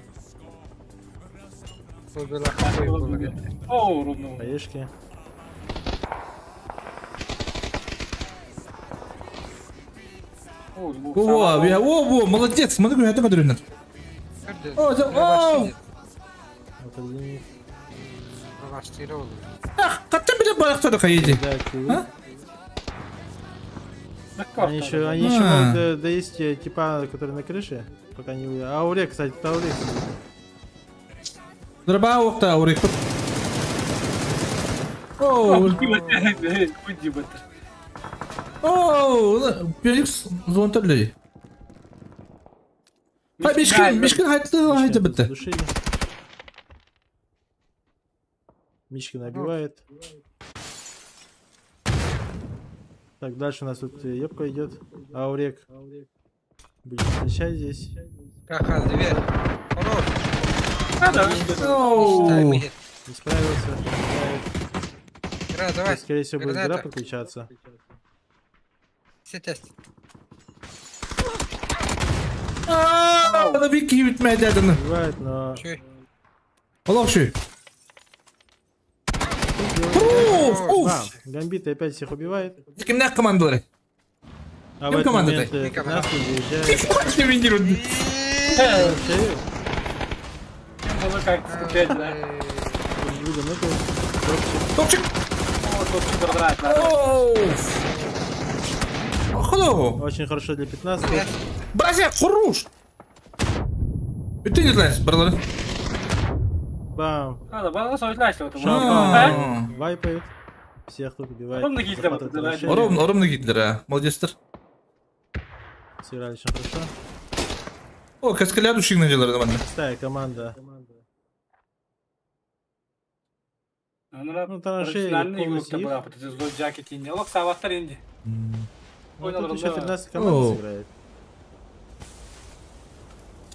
Speaker 5: О, ровно.
Speaker 4: Хаешки.
Speaker 2: О, abi. O, молодец. Mını güvendim ödülünden. O,
Speaker 4: Вот один из них.
Speaker 2: Ah, katta bile balıkta da kayıcı.
Speaker 4: Да, килл.
Speaker 2: А?
Speaker 4: Они еще могут довести типа, который на крыше, пока не уйдет. Аурек, кстати, это Аурек.
Speaker 2: Дрaba okta Aurek. Oo.
Speaker 5: Куди бы ты.
Speaker 2: Oo, Felix zonterli. Ha Mishkin hayatı bitti.
Speaker 4: Душили. Мишкин набивает. Так, дальше у нас тут ебка идет. Аурек. Будет встречать здесь.
Speaker 1: Kakal ver. Хорош.
Speaker 2: Oo.
Speaker 4: Не справился. Играет.
Speaker 1: Gra давай.
Speaker 4: Скорее всего, будет игра
Speaker 1: Граната.
Speaker 4: подключаться.
Speaker 1: Все тест.
Speaker 2: Aa, bana bir kivi bitmedi adını.
Speaker 4: Убивает, но...
Speaker 1: Чуй.
Speaker 2: Allah şu. Uf,
Speaker 4: Бам!
Speaker 2: uf.
Speaker 4: Гамбит опять всех убивает.
Speaker 2: Kimler komandoları?
Speaker 4: А
Speaker 2: Кем
Speaker 4: в этот
Speaker 2: команда
Speaker 4: момент
Speaker 2: ты?
Speaker 4: 15 заезжает.
Speaker 2: Kaç vindiyorsun?
Speaker 4: в шею.
Speaker 5: Было как скучать, да?
Speaker 4: Друга ныкает. Топчик.
Speaker 2: Topçuk.
Speaker 5: О, тут квадрат, да.
Speaker 2: Of. Hello.
Speaker 4: Очень хорошо для 15.
Speaker 2: Brazil, kuruş. Bütün yıllar buraları.
Speaker 4: Бам!
Speaker 5: Надо было советлать что-то.
Speaker 2: Aa.
Speaker 4: Вайпает. Всех тут убивает.
Speaker 5: Потом накидывай,
Speaker 4: Захватывает
Speaker 5: давай.
Speaker 4: траншеи.
Speaker 2: Orumlu gittiler ha. Молодецтер.
Speaker 4: Сыграли очень хорошо.
Speaker 2: O kaskalar düşük neceler bende.
Speaker 4: Шестая команда.
Speaker 5: Ну,
Speaker 4: траншеи полностью их.
Speaker 5: была, потому что джакет инди. Лок саватар инди.
Speaker 4: Вот тут еще 13
Speaker 2: О.
Speaker 4: команд сыграет.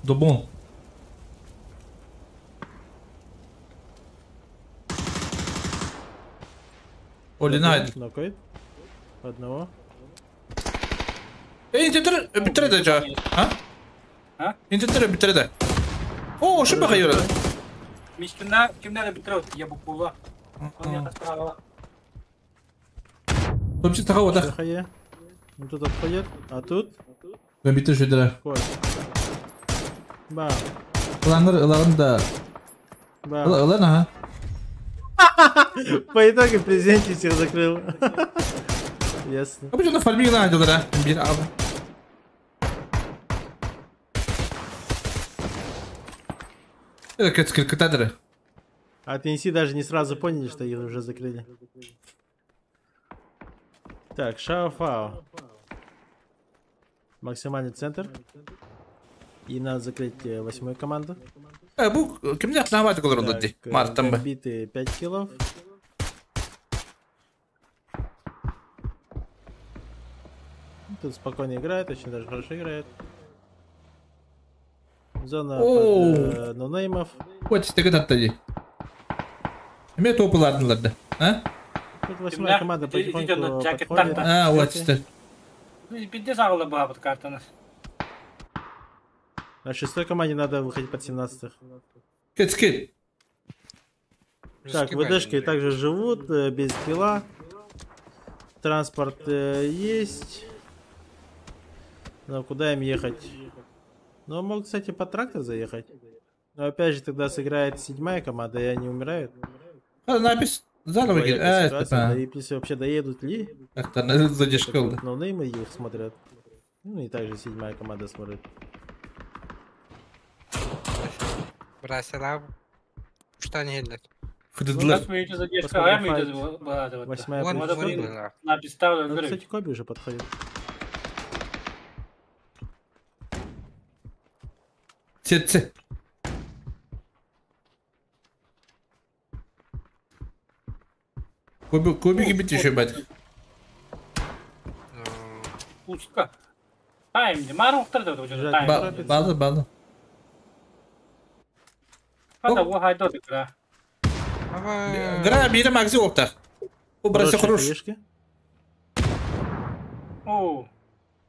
Speaker 2: Добон. Олинайд.
Speaker 4: Нокает. Одного.
Speaker 2: İntidir bitirdi ca. Ha?
Speaker 5: Ha?
Speaker 2: İntidir bitirdi. Oo, şu bakıyor.
Speaker 5: Мишкина, кимнер битроут, я букву. Он я справа.
Speaker 2: Topçu taka oda.
Speaker 4: Хае. Ну тут отходит. А тут
Speaker 2: Комбиттер шөйдірі.
Speaker 4: Кой. Бам.
Speaker 2: Ұлаңыр ұлағында.
Speaker 4: Бам.
Speaker 2: Ұлан, ага.
Speaker 4: По итогу презенте всех закрыл. Ясно.
Speaker 2: Kapı canına farming lan diyorlar ha. Bir abi. Это катадры.
Speaker 4: А TNC даже не сразу поняли, что их уже закрыли. Так, Шао-Фао. Максимальный центр. И надо закрыть 8-ю команду.
Speaker 2: Bu kimden yaptığına kadar oldu di. Mart'tan mı?
Speaker 4: Биты 5 киллов. Тут спокойно играет, очень даже хорошо играет. Зона
Speaker 2: Оу.
Speaker 4: под нонеймов.
Speaker 2: Bu istek attı di. Kime toplardılar da? Ha?
Speaker 4: Тут 8-я команда
Speaker 5: Иди- иди
Speaker 4: потихоньку
Speaker 5: на джакет
Speaker 4: подходит.
Speaker 5: так-то.
Speaker 2: Ha, o istek.
Speaker 5: Пиздец сағылы бағыт картаны.
Speaker 4: На 6-й команде надо выходить под 17-х.
Speaker 2: Кетскит.
Speaker 4: Так, ВДшки также живут, без пила. Транспорт есть. Но куда им ехать? Ну, могут, кстати, по трактор заехать. Но опять же, тогда сыграет 7-я команда, и они умирают.
Speaker 2: Ha, напис. Заново
Speaker 4: Твоя
Speaker 2: гид. Evet,
Speaker 4: ситуация,
Speaker 2: ha.
Speaker 4: да и плюс вообще доедут ли?
Speaker 2: Как-то задержка oldu.
Speaker 4: Ноунеймы их смотрят. Ну и также 7-я команда смотрит.
Speaker 1: Брасила. Что они едят?
Speaker 2: Hıdıdılar.
Speaker 5: Нас мы идем задержка,
Speaker 4: Посмотри,
Speaker 5: а мы
Speaker 4: файт.
Speaker 5: идем бағыты.
Speaker 4: 8-я
Speaker 1: Вон,
Speaker 5: Надо
Speaker 4: подходит.
Speaker 5: выиграть.
Speaker 1: вон,
Speaker 5: На підставу
Speaker 4: Ну,
Speaker 5: гри.
Speaker 4: кстати, Коби уже подходит.
Speaker 2: Сетsi. Kobi gibi düşüyor bak.
Speaker 5: Пушка. Тайм, не мару уқтырды уже
Speaker 4: Жать.
Speaker 5: тайм.
Speaker 2: Bazı.
Speaker 5: Хада о хайдо дикра.
Speaker 2: Gra biri magzi ortak. Bu burası
Speaker 4: Хорошие
Speaker 2: kuruş.
Speaker 4: хаешки.
Speaker 5: О,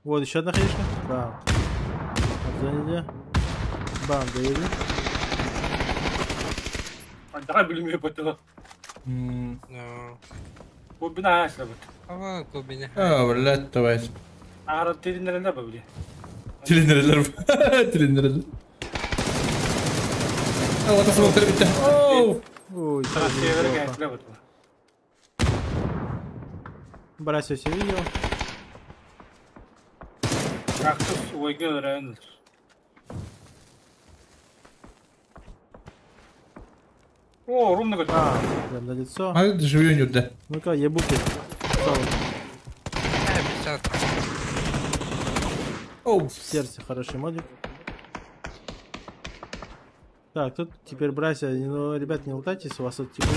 Speaker 4: Вот еще одна хаешка. Бам. Заняли. Бам, доели.
Speaker 5: давай білмей бітті. О, бина аясла біт.
Speaker 1: Ава кубини.
Speaker 2: Valla давай.
Speaker 5: Ағыры теринерінде ба біле.
Speaker 2: Tilindirirler. Tilindirirler. Atası voltları bitti. Oh!
Speaker 4: Ой,
Speaker 5: Тара
Speaker 4: тоже
Speaker 5: северге
Speaker 4: неплохо.
Speaker 5: әкілі біт.
Speaker 4: Брасио все видел.
Speaker 5: Қақтыс ойге өрәйінdir. О, румны көт.
Speaker 4: Прям на лицо.
Speaker 2: Hadi живıyor yurda.
Speaker 4: Ну-ка, ебуки.
Speaker 2: Oh!
Speaker 4: Сердце, хороший модик. Так, тут теперь Брасио. Ну, ребят, не лутайтесь, у вас тут типа.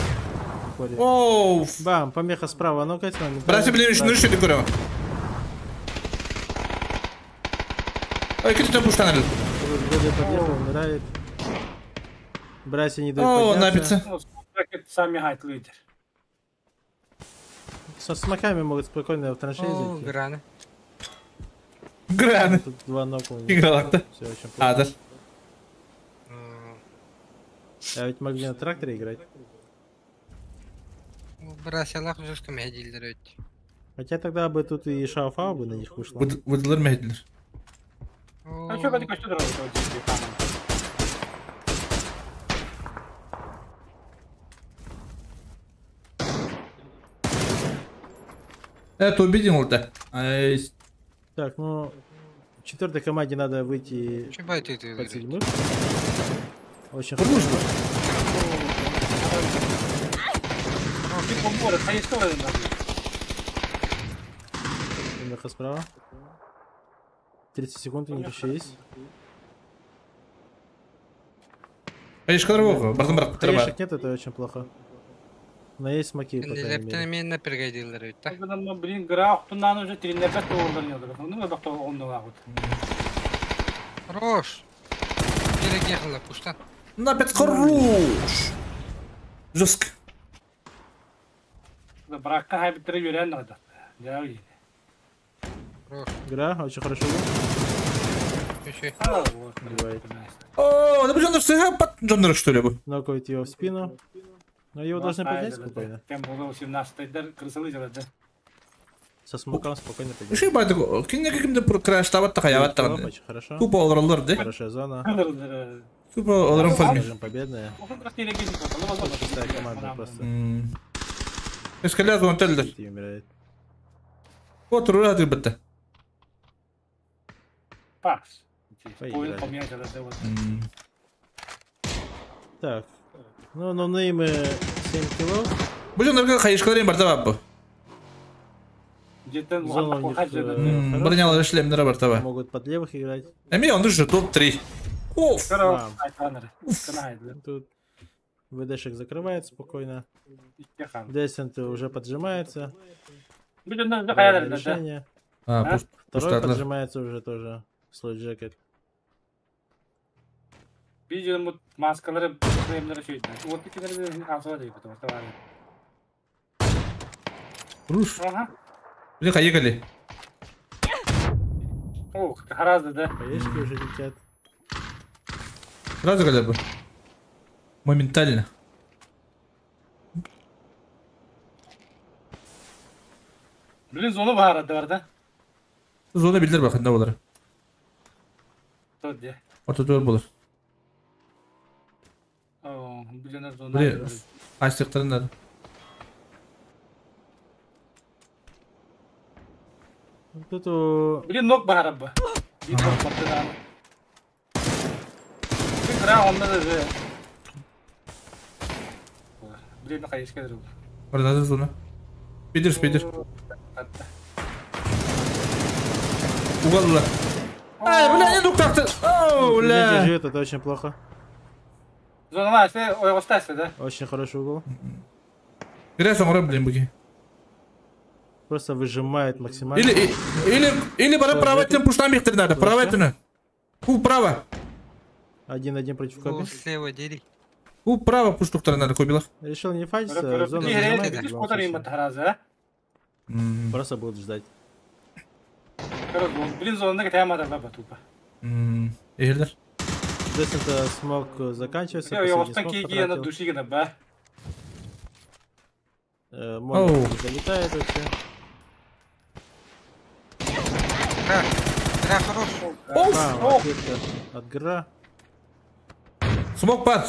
Speaker 2: Oh!
Speaker 4: Бам, помеха справа, ну-ка, с вами.
Speaker 2: Burası bile şunu düşürdü kurama. Ay kötü de puştan ayrıldı.
Speaker 4: Вроде подъехал, умирает. Брасио не дает
Speaker 2: О,
Speaker 4: подняться.
Speaker 2: напиться.
Speaker 5: Ну, ракет самі гайтлыйдер.
Speaker 4: Со смоками могут спокойно в траншеи
Speaker 1: О,
Speaker 4: зайти.
Speaker 1: граны.
Speaker 2: Grani.
Speaker 4: Тут 2 нока у них.
Speaker 2: İgralakta.
Speaker 4: Все очень плохо.
Speaker 2: Adır.
Speaker 4: А ведь могли на тракторе играть.
Speaker 1: Брасилах жестко медилдер өт.
Speaker 4: Хотя тогда бы тут и Шаофао бы на них вышло.
Speaker 2: Vıdılar mı edilir?
Speaker 5: А що бәді көшті дұрын көшті?
Speaker 2: Evet убедил orada. Ay,
Speaker 4: Так, ну, 4-й команде надо выйти
Speaker 1: Че бай ты
Speaker 4: под
Speaker 1: ты?
Speaker 4: 7-х. Очень
Speaker 2: Kurmuş
Speaker 4: хорошо.
Speaker 5: Ти побори, хай є столи на.
Speaker 4: Помеха справа. 30 секунд у них еще есть.
Speaker 2: Kayışkalar bu. Bakın bırak. Tırma.
Speaker 4: Хаешек нет, это очень плохо. Но есть смоки, по крайней
Speaker 1: Лептен
Speaker 4: мере.
Speaker 1: мен напрягайдылар өт.
Speaker 5: Бүгін білін гра ұқтынан уже тренерге тоғырдан еді. Ну, бақта оңды бағыт.
Speaker 1: Хорош. Керек ехала пуштан.
Speaker 2: Напит хорош. Жестко.
Speaker 5: Браққа хай біттірі берен еді. Жау еді.
Speaker 1: Хорош.
Speaker 4: Игра, очень хорошо.
Speaker 1: Еще.
Speaker 5: А, вот.
Speaker 4: Бывает.
Speaker 2: О, да почему все патронер что ли bu?
Speaker 4: Нокает его в спину. Но его должны поднять спокойно.
Speaker 5: Тем было 18-дар, крысылы желеді.
Speaker 4: Со смоком спокойно пойдем.
Speaker 2: Уши барды кине кимде краштабат та хаябат та.
Speaker 4: Очень хорошо.
Speaker 2: Тупо олорлор де.
Speaker 4: Хорошая зона.
Speaker 2: Тупо олорон фарми.
Speaker 4: Скажем, победная. Шестая команда просто.
Speaker 2: Эскалязу он телдер.
Speaker 4: И умирает.
Speaker 2: Вот рура дибетте.
Speaker 5: Пас.
Speaker 4: Поиграли.
Speaker 5: Понял, поменять это вот.
Speaker 4: Так. Ну, ноунеймы 7 килов.
Speaker 2: Бужун нерге хайышкаларым бар таба бу.
Speaker 5: Где-то
Speaker 4: Зона у них, хорошая.
Speaker 2: Бронялар шлемдер бар таба.
Speaker 4: Могут под левых играть.
Speaker 2: Эми он же топ-3. Оф.
Speaker 4: Тут ВДшек закрывает спокойно. Десент уже поджимается. Решение.
Speaker 2: А,
Speaker 4: Второй
Speaker 2: пуштадлар.
Speaker 4: поджимается уже тоже. Слой джекет.
Speaker 5: Видимо, маскалары эмнер сөйді. Вот такие алсыға дейді, потому что var.
Speaker 2: Руш.
Speaker 5: Ага.
Speaker 2: Бля хаегали.
Speaker 5: О, гораздо, да.
Speaker 4: Поешки уже летят.
Speaker 2: Сразу хотя бы. Моментально.
Speaker 5: Блин, зону var да?
Speaker 2: Зона билдер бакында болар.
Speaker 5: Тот де.
Speaker 2: Орта төр болар.
Speaker 5: О, блин, зона.
Speaker 2: Бля астыктарында.
Speaker 4: Тут у...
Speaker 5: Блин, ног var bu. Bir nok battı da. Bir kıra onda da же. Блин, находись кадры.
Speaker 2: Орда зона. Спидер. Угадала. Ай, бля, не дуктахты. Оу, бля.
Speaker 4: Держи, это очень плохо.
Speaker 5: Зона var, işte o остался, да?
Speaker 4: Очень хороший угол.
Speaker 2: Грязь он блин, буги.
Speaker 4: Просто выжимает максимально.
Speaker 2: Или бара право тем пуштам их надо. Право это. Ку право.
Speaker 4: 1-1 против Коби.
Speaker 1: Слева дери.
Speaker 2: Ку право пуштуктар надо кубилах.
Speaker 4: Решил не файтиться, зона
Speaker 5: Bir
Speaker 4: выжимает.
Speaker 5: yere
Speaker 4: в любом
Speaker 5: fotoğrafı
Speaker 4: случае.
Speaker 5: tarazı, ha?
Speaker 4: Просто будут ждать.
Speaker 5: Блин, зона ne kadar yamadı baba tupa.
Speaker 2: Егерлер.
Speaker 4: Десента смог заканчивается.
Speaker 5: Я
Speaker 4: Последний
Speaker 5: остан
Speaker 4: смог
Speaker 5: кейги на
Speaker 4: потратил.
Speaker 5: души на ба.
Speaker 4: Момент
Speaker 2: Оу.
Speaker 4: не долетает вообще.
Speaker 1: Гра хорош.
Speaker 4: Ответка от Гра.
Speaker 2: Смок пад.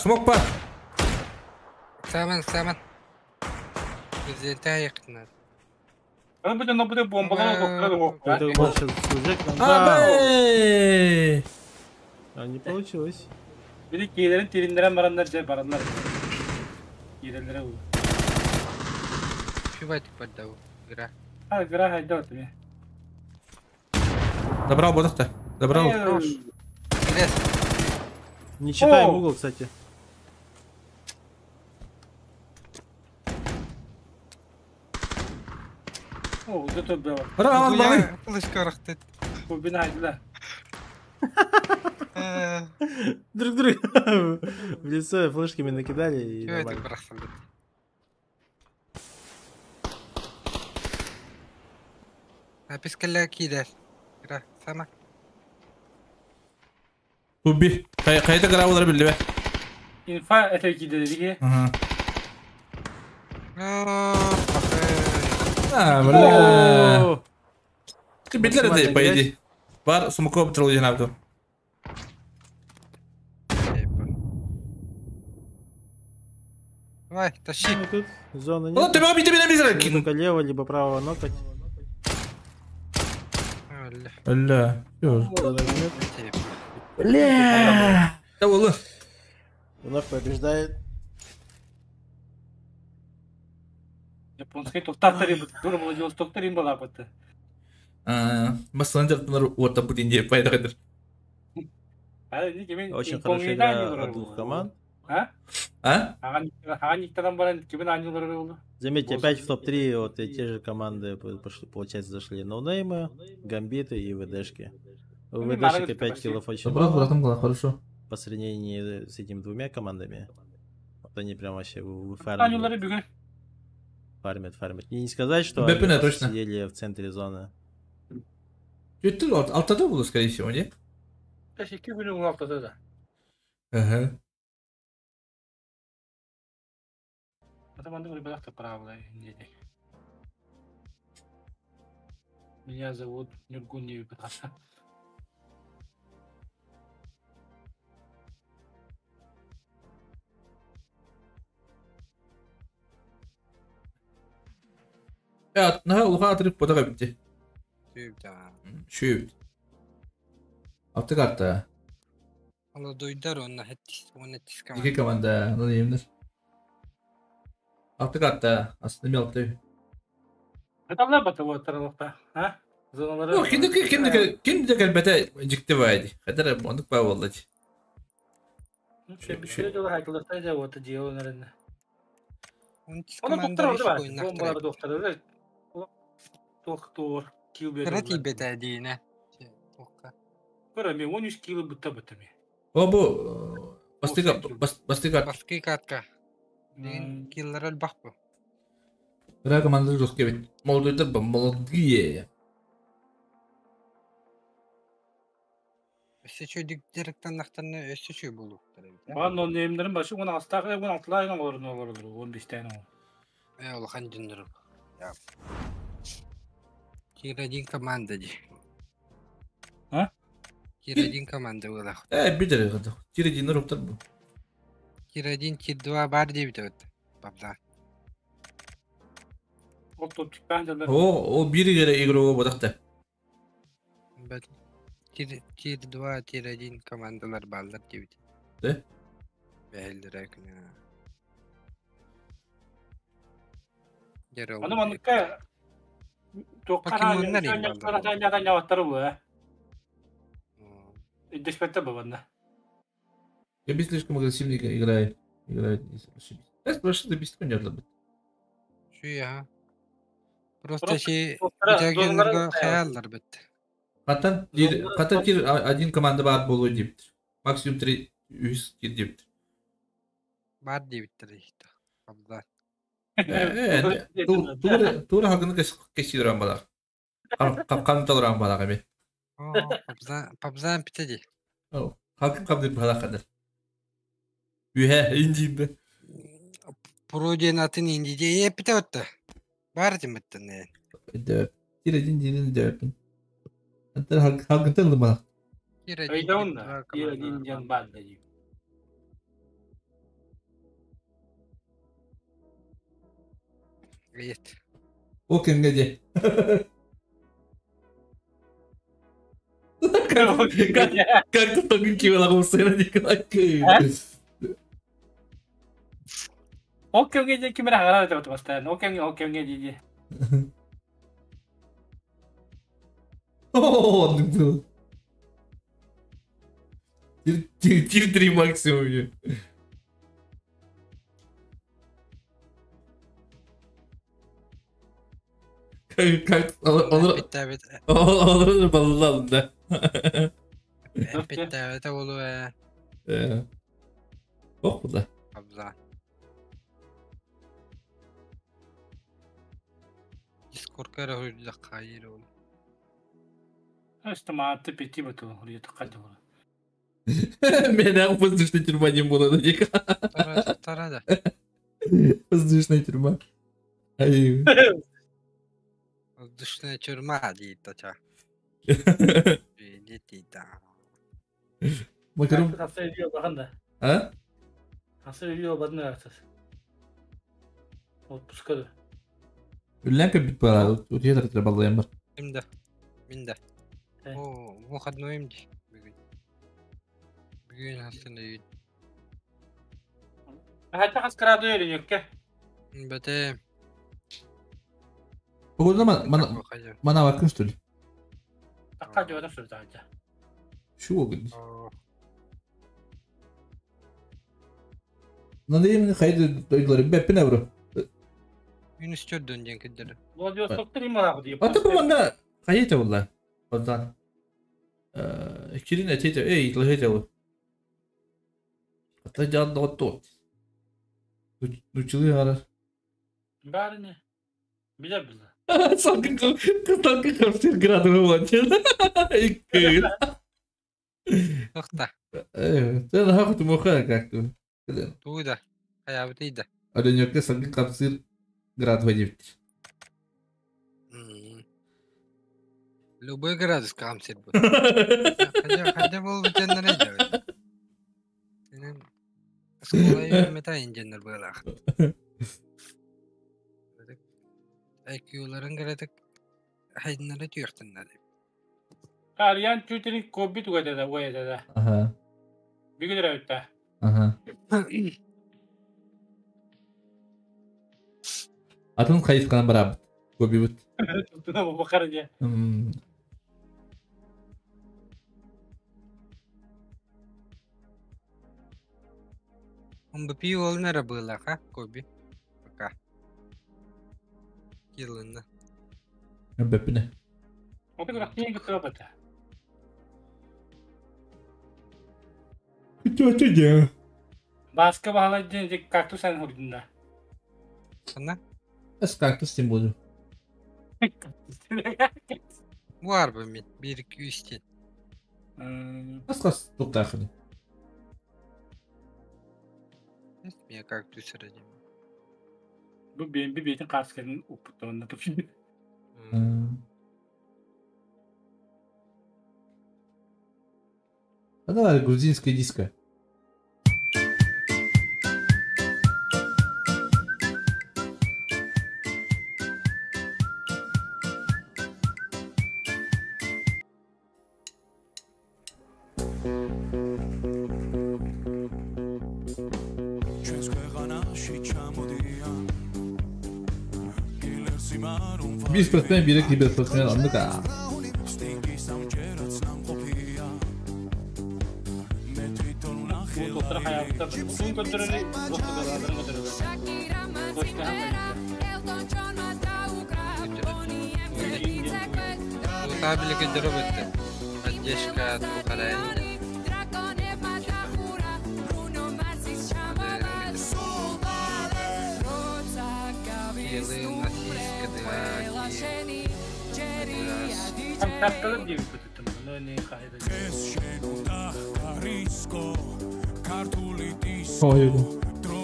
Speaker 1: Самен. Президенте аяқтын.
Speaker 5: Onu bütün bu bombalar okları
Speaker 4: Это
Speaker 5: oklar.
Speaker 4: больше служек. Да.
Speaker 2: Абей!
Speaker 4: А не получилось.
Speaker 5: Bir de keylerin tirindiren baranlar. Keylerlere bu.
Speaker 1: Фивайтик поддал. Гра.
Speaker 5: Ha, gra hayda otur.
Speaker 2: Добрал бодахта. Добрал.
Speaker 1: Грязь.
Speaker 4: Не читаем
Speaker 5: Оу.
Speaker 4: угол, кстати.
Speaker 5: O, bu da böyle.
Speaker 2: Раман баны.
Speaker 1: Флешка рахтет.
Speaker 5: Bu bina haydiler.
Speaker 4: Друг друга в лицо флешками накидали и
Speaker 1: Фивайтик
Speaker 4: нормально.
Speaker 1: брахсан. Пискалла кидер. Гра. Сама.
Speaker 2: Туби. Кайда гравалар билди бе.
Speaker 5: İnfa eteki dedi ki.
Speaker 2: Ага. А, бля.
Speaker 4: О,
Speaker 2: Ты битлер
Speaker 4: Максимально
Speaker 2: это, по
Speaker 4: грязь.
Speaker 2: идее. Бар сумко битирил жинабды.
Speaker 1: Давай, тащи.
Speaker 4: ну тут зона
Speaker 2: Ну,
Speaker 4: нет.
Speaker 2: ты меня бити меня бизер.
Speaker 4: Только лево, либо право нокать.
Speaker 2: Бля.
Speaker 4: Зона нет.
Speaker 2: Бля. Да было.
Speaker 4: Вновь побеждает.
Speaker 5: Japonskayı toktarım. Dur bunu diyoruz toktarım bala battı.
Speaker 2: Масландер тунар ота будин деп пайдагадыр.
Speaker 5: Hadi kimin
Speaker 4: Очень хорошая игра от двух команд.
Speaker 5: Ha?
Speaker 2: А?
Speaker 5: Hangi iktadan bana kimin anıları oldu?
Speaker 4: Заметьте, опять в топ-3 вот те же команды пошли, получается, зашли. Ноунеймы, Гамбиты и ВДшки. У
Speaker 5: Ну,
Speaker 4: ВДшек
Speaker 5: нравится
Speaker 4: 5
Speaker 5: почти.
Speaker 4: киллов очень
Speaker 2: Добро,
Speaker 4: мало
Speaker 2: братан, было хорошо.
Speaker 4: по сравнению с этими двумя командами. Вот они прям вообще
Speaker 5: Anıları bir gün.
Speaker 4: фармят. И не сказать, что
Speaker 2: БП
Speaker 4: они
Speaker 2: точно.
Speaker 4: сидели в центре зоны.
Speaker 2: Götür altta было, скорее всего, не?
Speaker 5: Teşekkür günün haftada da.
Speaker 2: Ага.
Speaker 5: Zaten ben de böyle bıraktı parabolayı. Меня зовут Нюргуни.
Speaker 2: Ja, ulhaa trip potaga bitti.
Speaker 1: Tüyda.
Speaker 2: Şuyut. Aptı kartta.
Speaker 1: Alla duydar onna onu tiska.
Speaker 2: İki komanda. Ne diyeyimdir? Aptı kartta. Aslında bir aptı.
Speaker 5: Это лаба-то вот таралта, а?
Speaker 2: Yok, kendi de elbette cikti vardı. Kadar monduk bağ vallahi.
Speaker 5: Şey de var, hakikaten de o da diyor onların.
Speaker 1: Onu tiska
Speaker 5: Onu doktor
Speaker 1: mandar
Speaker 5: oldu
Speaker 1: iş
Speaker 5: var.
Speaker 1: koyun
Speaker 5: Bombaları doktor öyle. Doktor, kilbe.
Speaker 1: Karati beta dine. Okka.
Speaker 5: Көрәме 13 кило бұтта бұттаме.
Speaker 2: O bu bastık
Speaker 1: Baskı katka. Din killer bak bu.
Speaker 2: Bırak komanda Ruski bit. Molduydu bu molodiye.
Speaker 1: Öse çöydük direkten naktanı öse çöy bulup.
Speaker 5: Баған оның емдерін башы 16-тағы 16-лайын олар 15-тәйін ол.
Speaker 1: Ол хандындырып. Ya. Kiradin komanda di.
Speaker 5: Ha?
Speaker 1: Kiradin komanda ola.
Speaker 2: Bir de kadar. Tiridin ruptar bu.
Speaker 1: Kiradin kidwa bar diye bitiyor. Babda.
Speaker 5: Ол топчик бәндерлер.
Speaker 2: O biri göre igro badakta.
Speaker 1: Bet tir 2 tir 1 komandalar ballar diye bitiyor.
Speaker 2: De?
Speaker 1: Beldir ekne. Geri
Speaker 5: Оны маныққа тоққан
Speaker 1: онлар ең балдар.
Speaker 5: қаратайнадан жауаттары бұл, Идеспетті бұл банда.
Speaker 2: Я бы слишком агрессивно играет. Играет. Я спрашиваю, да быстро не отлабит.
Speaker 1: Şu ya. Просто şey
Speaker 5: Dostlara-
Speaker 1: mütegenlerge
Speaker 5: dostlara-
Speaker 1: hayallar bitti.
Speaker 2: Katan tir один komanda var bolu diptir. Maksimum 300 tir diptir.
Speaker 1: Bar diye bitti işte. Babda.
Speaker 2: Evet. Tuğra hakkını kesiyorum bana. Kapkan talıram bana gibi.
Speaker 1: Babzan bitedi.
Speaker 2: Hakkın kapdır bana kadar. Ühe incinde.
Speaker 1: Projenin atını indi diye hep bite bitti. Bar diye bitti ne?
Speaker 2: Tirecin dilini dövdüm. Hatta hakkın talıdım bana.
Speaker 5: Aydan da, diğer dinleyen ben de diyor.
Speaker 1: Evet.
Speaker 2: O gün gece. Как ты так кивала сына Николай?
Speaker 5: 오케이 이제 김이랑 하나 더 봤다. 오케이 이제.
Speaker 2: О, ну был. Тир 3 максимум. Как onu
Speaker 1: Bitti bitti.
Speaker 2: onu balaladım da.
Speaker 1: Bitti bitti oluyor.
Speaker 2: Oh bu da.
Speaker 1: Babza. Discord'da hücre kayır oldu.
Speaker 5: İşte mantı bitti bu tu. Oraya tıkadı bu.
Speaker 2: Меня воздушная тюрьма не было наверняка.
Speaker 1: Tarada.
Speaker 2: Воздушная тюрьма. Ай.
Speaker 1: Dışına çürüme değil taça. Gitti da.
Speaker 2: Bakalım.
Speaker 5: Hasta ediyor bakın da.
Speaker 2: Ha?
Speaker 5: Hasta ediyor bakın da. Отпускали.
Speaker 2: Üllenka bit para. O diye de bağlayan var.
Speaker 1: Şimdi. Minde.
Speaker 5: Evet.
Speaker 1: O выходной ди. Bugün aslında değil.
Speaker 5: Hatta askara da öyle yok ki.
Speaker 1: Bete.
Speaker 2: O zaman bana bakın что ли?
Speaker 5: Tıkadı öyle sürdü anca.
Speaker 2: Şu o gün. Надеюсь, haydi doydular. Beppe ne bro?
Speaker 1: Yunus çöl döneceksin kıdırı.
Speaker 5: Bu diyor sokturayım mı abi diyor.
Speaker 2: Hatta bu bana haydi والله. Ondan. Kirin etiydi. Ey, haydi o. Hatta canlı ottu. Uçuluyor ara.
Speaker 5: Bari ne? Bile.
Speaker 2: Sakın kapsır gradını var. İlk.
Speaker 1: Nokta.
Speaker 2: Evet. Sen haklı mı kalktı?
Speaker 1: Bu da. Hayatı da.
Speaker 2: Adanya sakın kapsır grad вадивти.
Speaker 1: Любой градус камсер bu. Hadi bol bitenler ede. Senin ıskolaya yürümete incenler böyle akı. IQ'ların gıradık. Haydınları tüyüktünler.
Speaker 5: Kariyan tüytünün kobi tuğada da oya da.
Speaker 2: Aha.
Speaker 5: Bir gün öyle.
Speaker 2: Aha. Atın kayıt kalan beraber. Gobi but.
Speaker 5: Tutuna bu bakar diye.
Speaker 1: Он бы пиво нера было, ха, Коби. Пока. Yılında.
Speaker 2: Bepine.
Speaker 5: O da bırak niye gitti bata.
Speaker 2: Kötü ya.
Speaker 5: Başka bahalar diyecek kaktüs sen hurdunda.
Speaker 1: Sana
Speaker 2: Es kaktüs simbolü.
Speaker 1: var bu mit. 1-2-3 değil.
Speaker 2: As kas çok takılı.
Speaker 1: Ya kaktüs aracım.
Speaker 5: Bu benim bir beytin karşısının uputlarında tutuyor.
Speaker 2: А давай грузинская диско. Bir spортсмен, bir киберспортсмен anlık ha.
Speaker 5: Bu doktora hayatta uzun kontrolü doktorlardan kontrolü. Koşta
Speaker 1: Bu tabili gidiyor bitti. Adjeşka tukarayın. Yılı nasıl
Speaker 5: tam tatlı bir tuttum. Ne kaydı.
Speaker 2: Ой.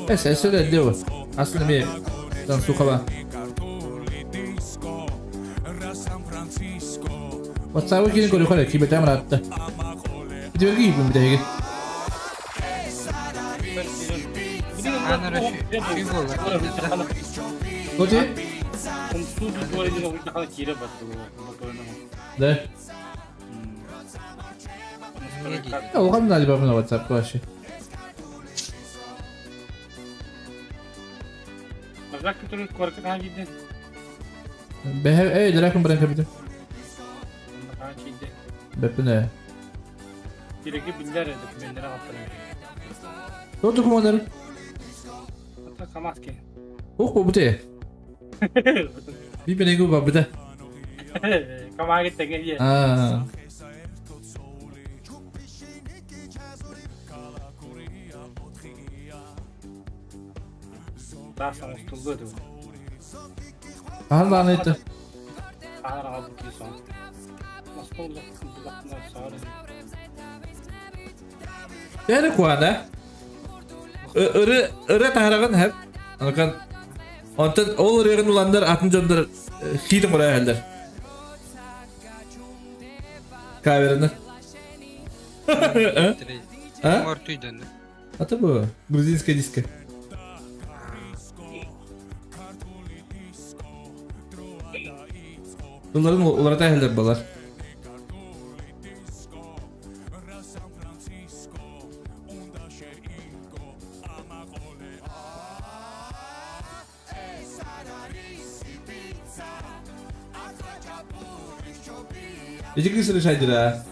Speaker 2: Eso le digo. Hazle bir. Sen su kaba. WhatsApp'a girin koyu koyu. Kibetem rahatta. Gidiyor gibi bir de git.
Speaker 1: Anara şey olur.
Speaker 2: Kocu.
Speaker 5: Komşu bu arada ne kadar kire battı bu.
Speaker 2: De. Ya o kadar galiba bana WhatsApp başı.
Speaker 5: Bak kötü korku hangi
Speaker 2: Be direkt bırak kapıda.
Speaker 5: hangi
Speaker 2: Bepine.
Speaker 5: direkt biller edip billere hatırlayın.
Speaker 2: Tutu kumandarı.
Speaker 5: Hatta kamat ki.
Speaker 2: Oh bu te. Bir bene gu babda.
Speaker 5: Kamat gitti geliyor.
Speaker 2: Aa.
Speaker 5: Daha sonra tutuldu.
Speaker 2: Ahal lanetti.
Speaker 5: Ağır aldı ki son. Nasıl oldu? Kulaklar sağır.
Speaker 2: Yani kuana. Irı taharağın hep. Anakan. Ondan ol ırığın ulanlar atın jonlar hidim oraya halder. Kahverenler. Ha?
Speaker 1: Mortuydu.
Speaker 2: Ata bu. Грузинская диска. Bunların olarak da halder balar. Ecik bir sürü şeydir ha.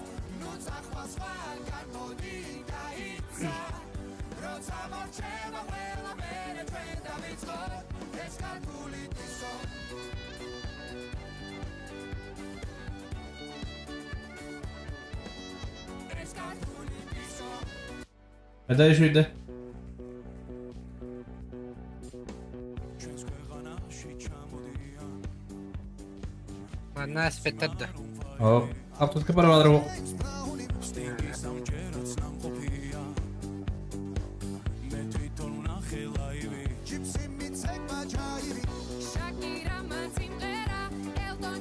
Speaker 2: Hadi şöyle.
Speaker 1: Bana aspettardı.
Speaker 2: Oh, haftalık paralar o.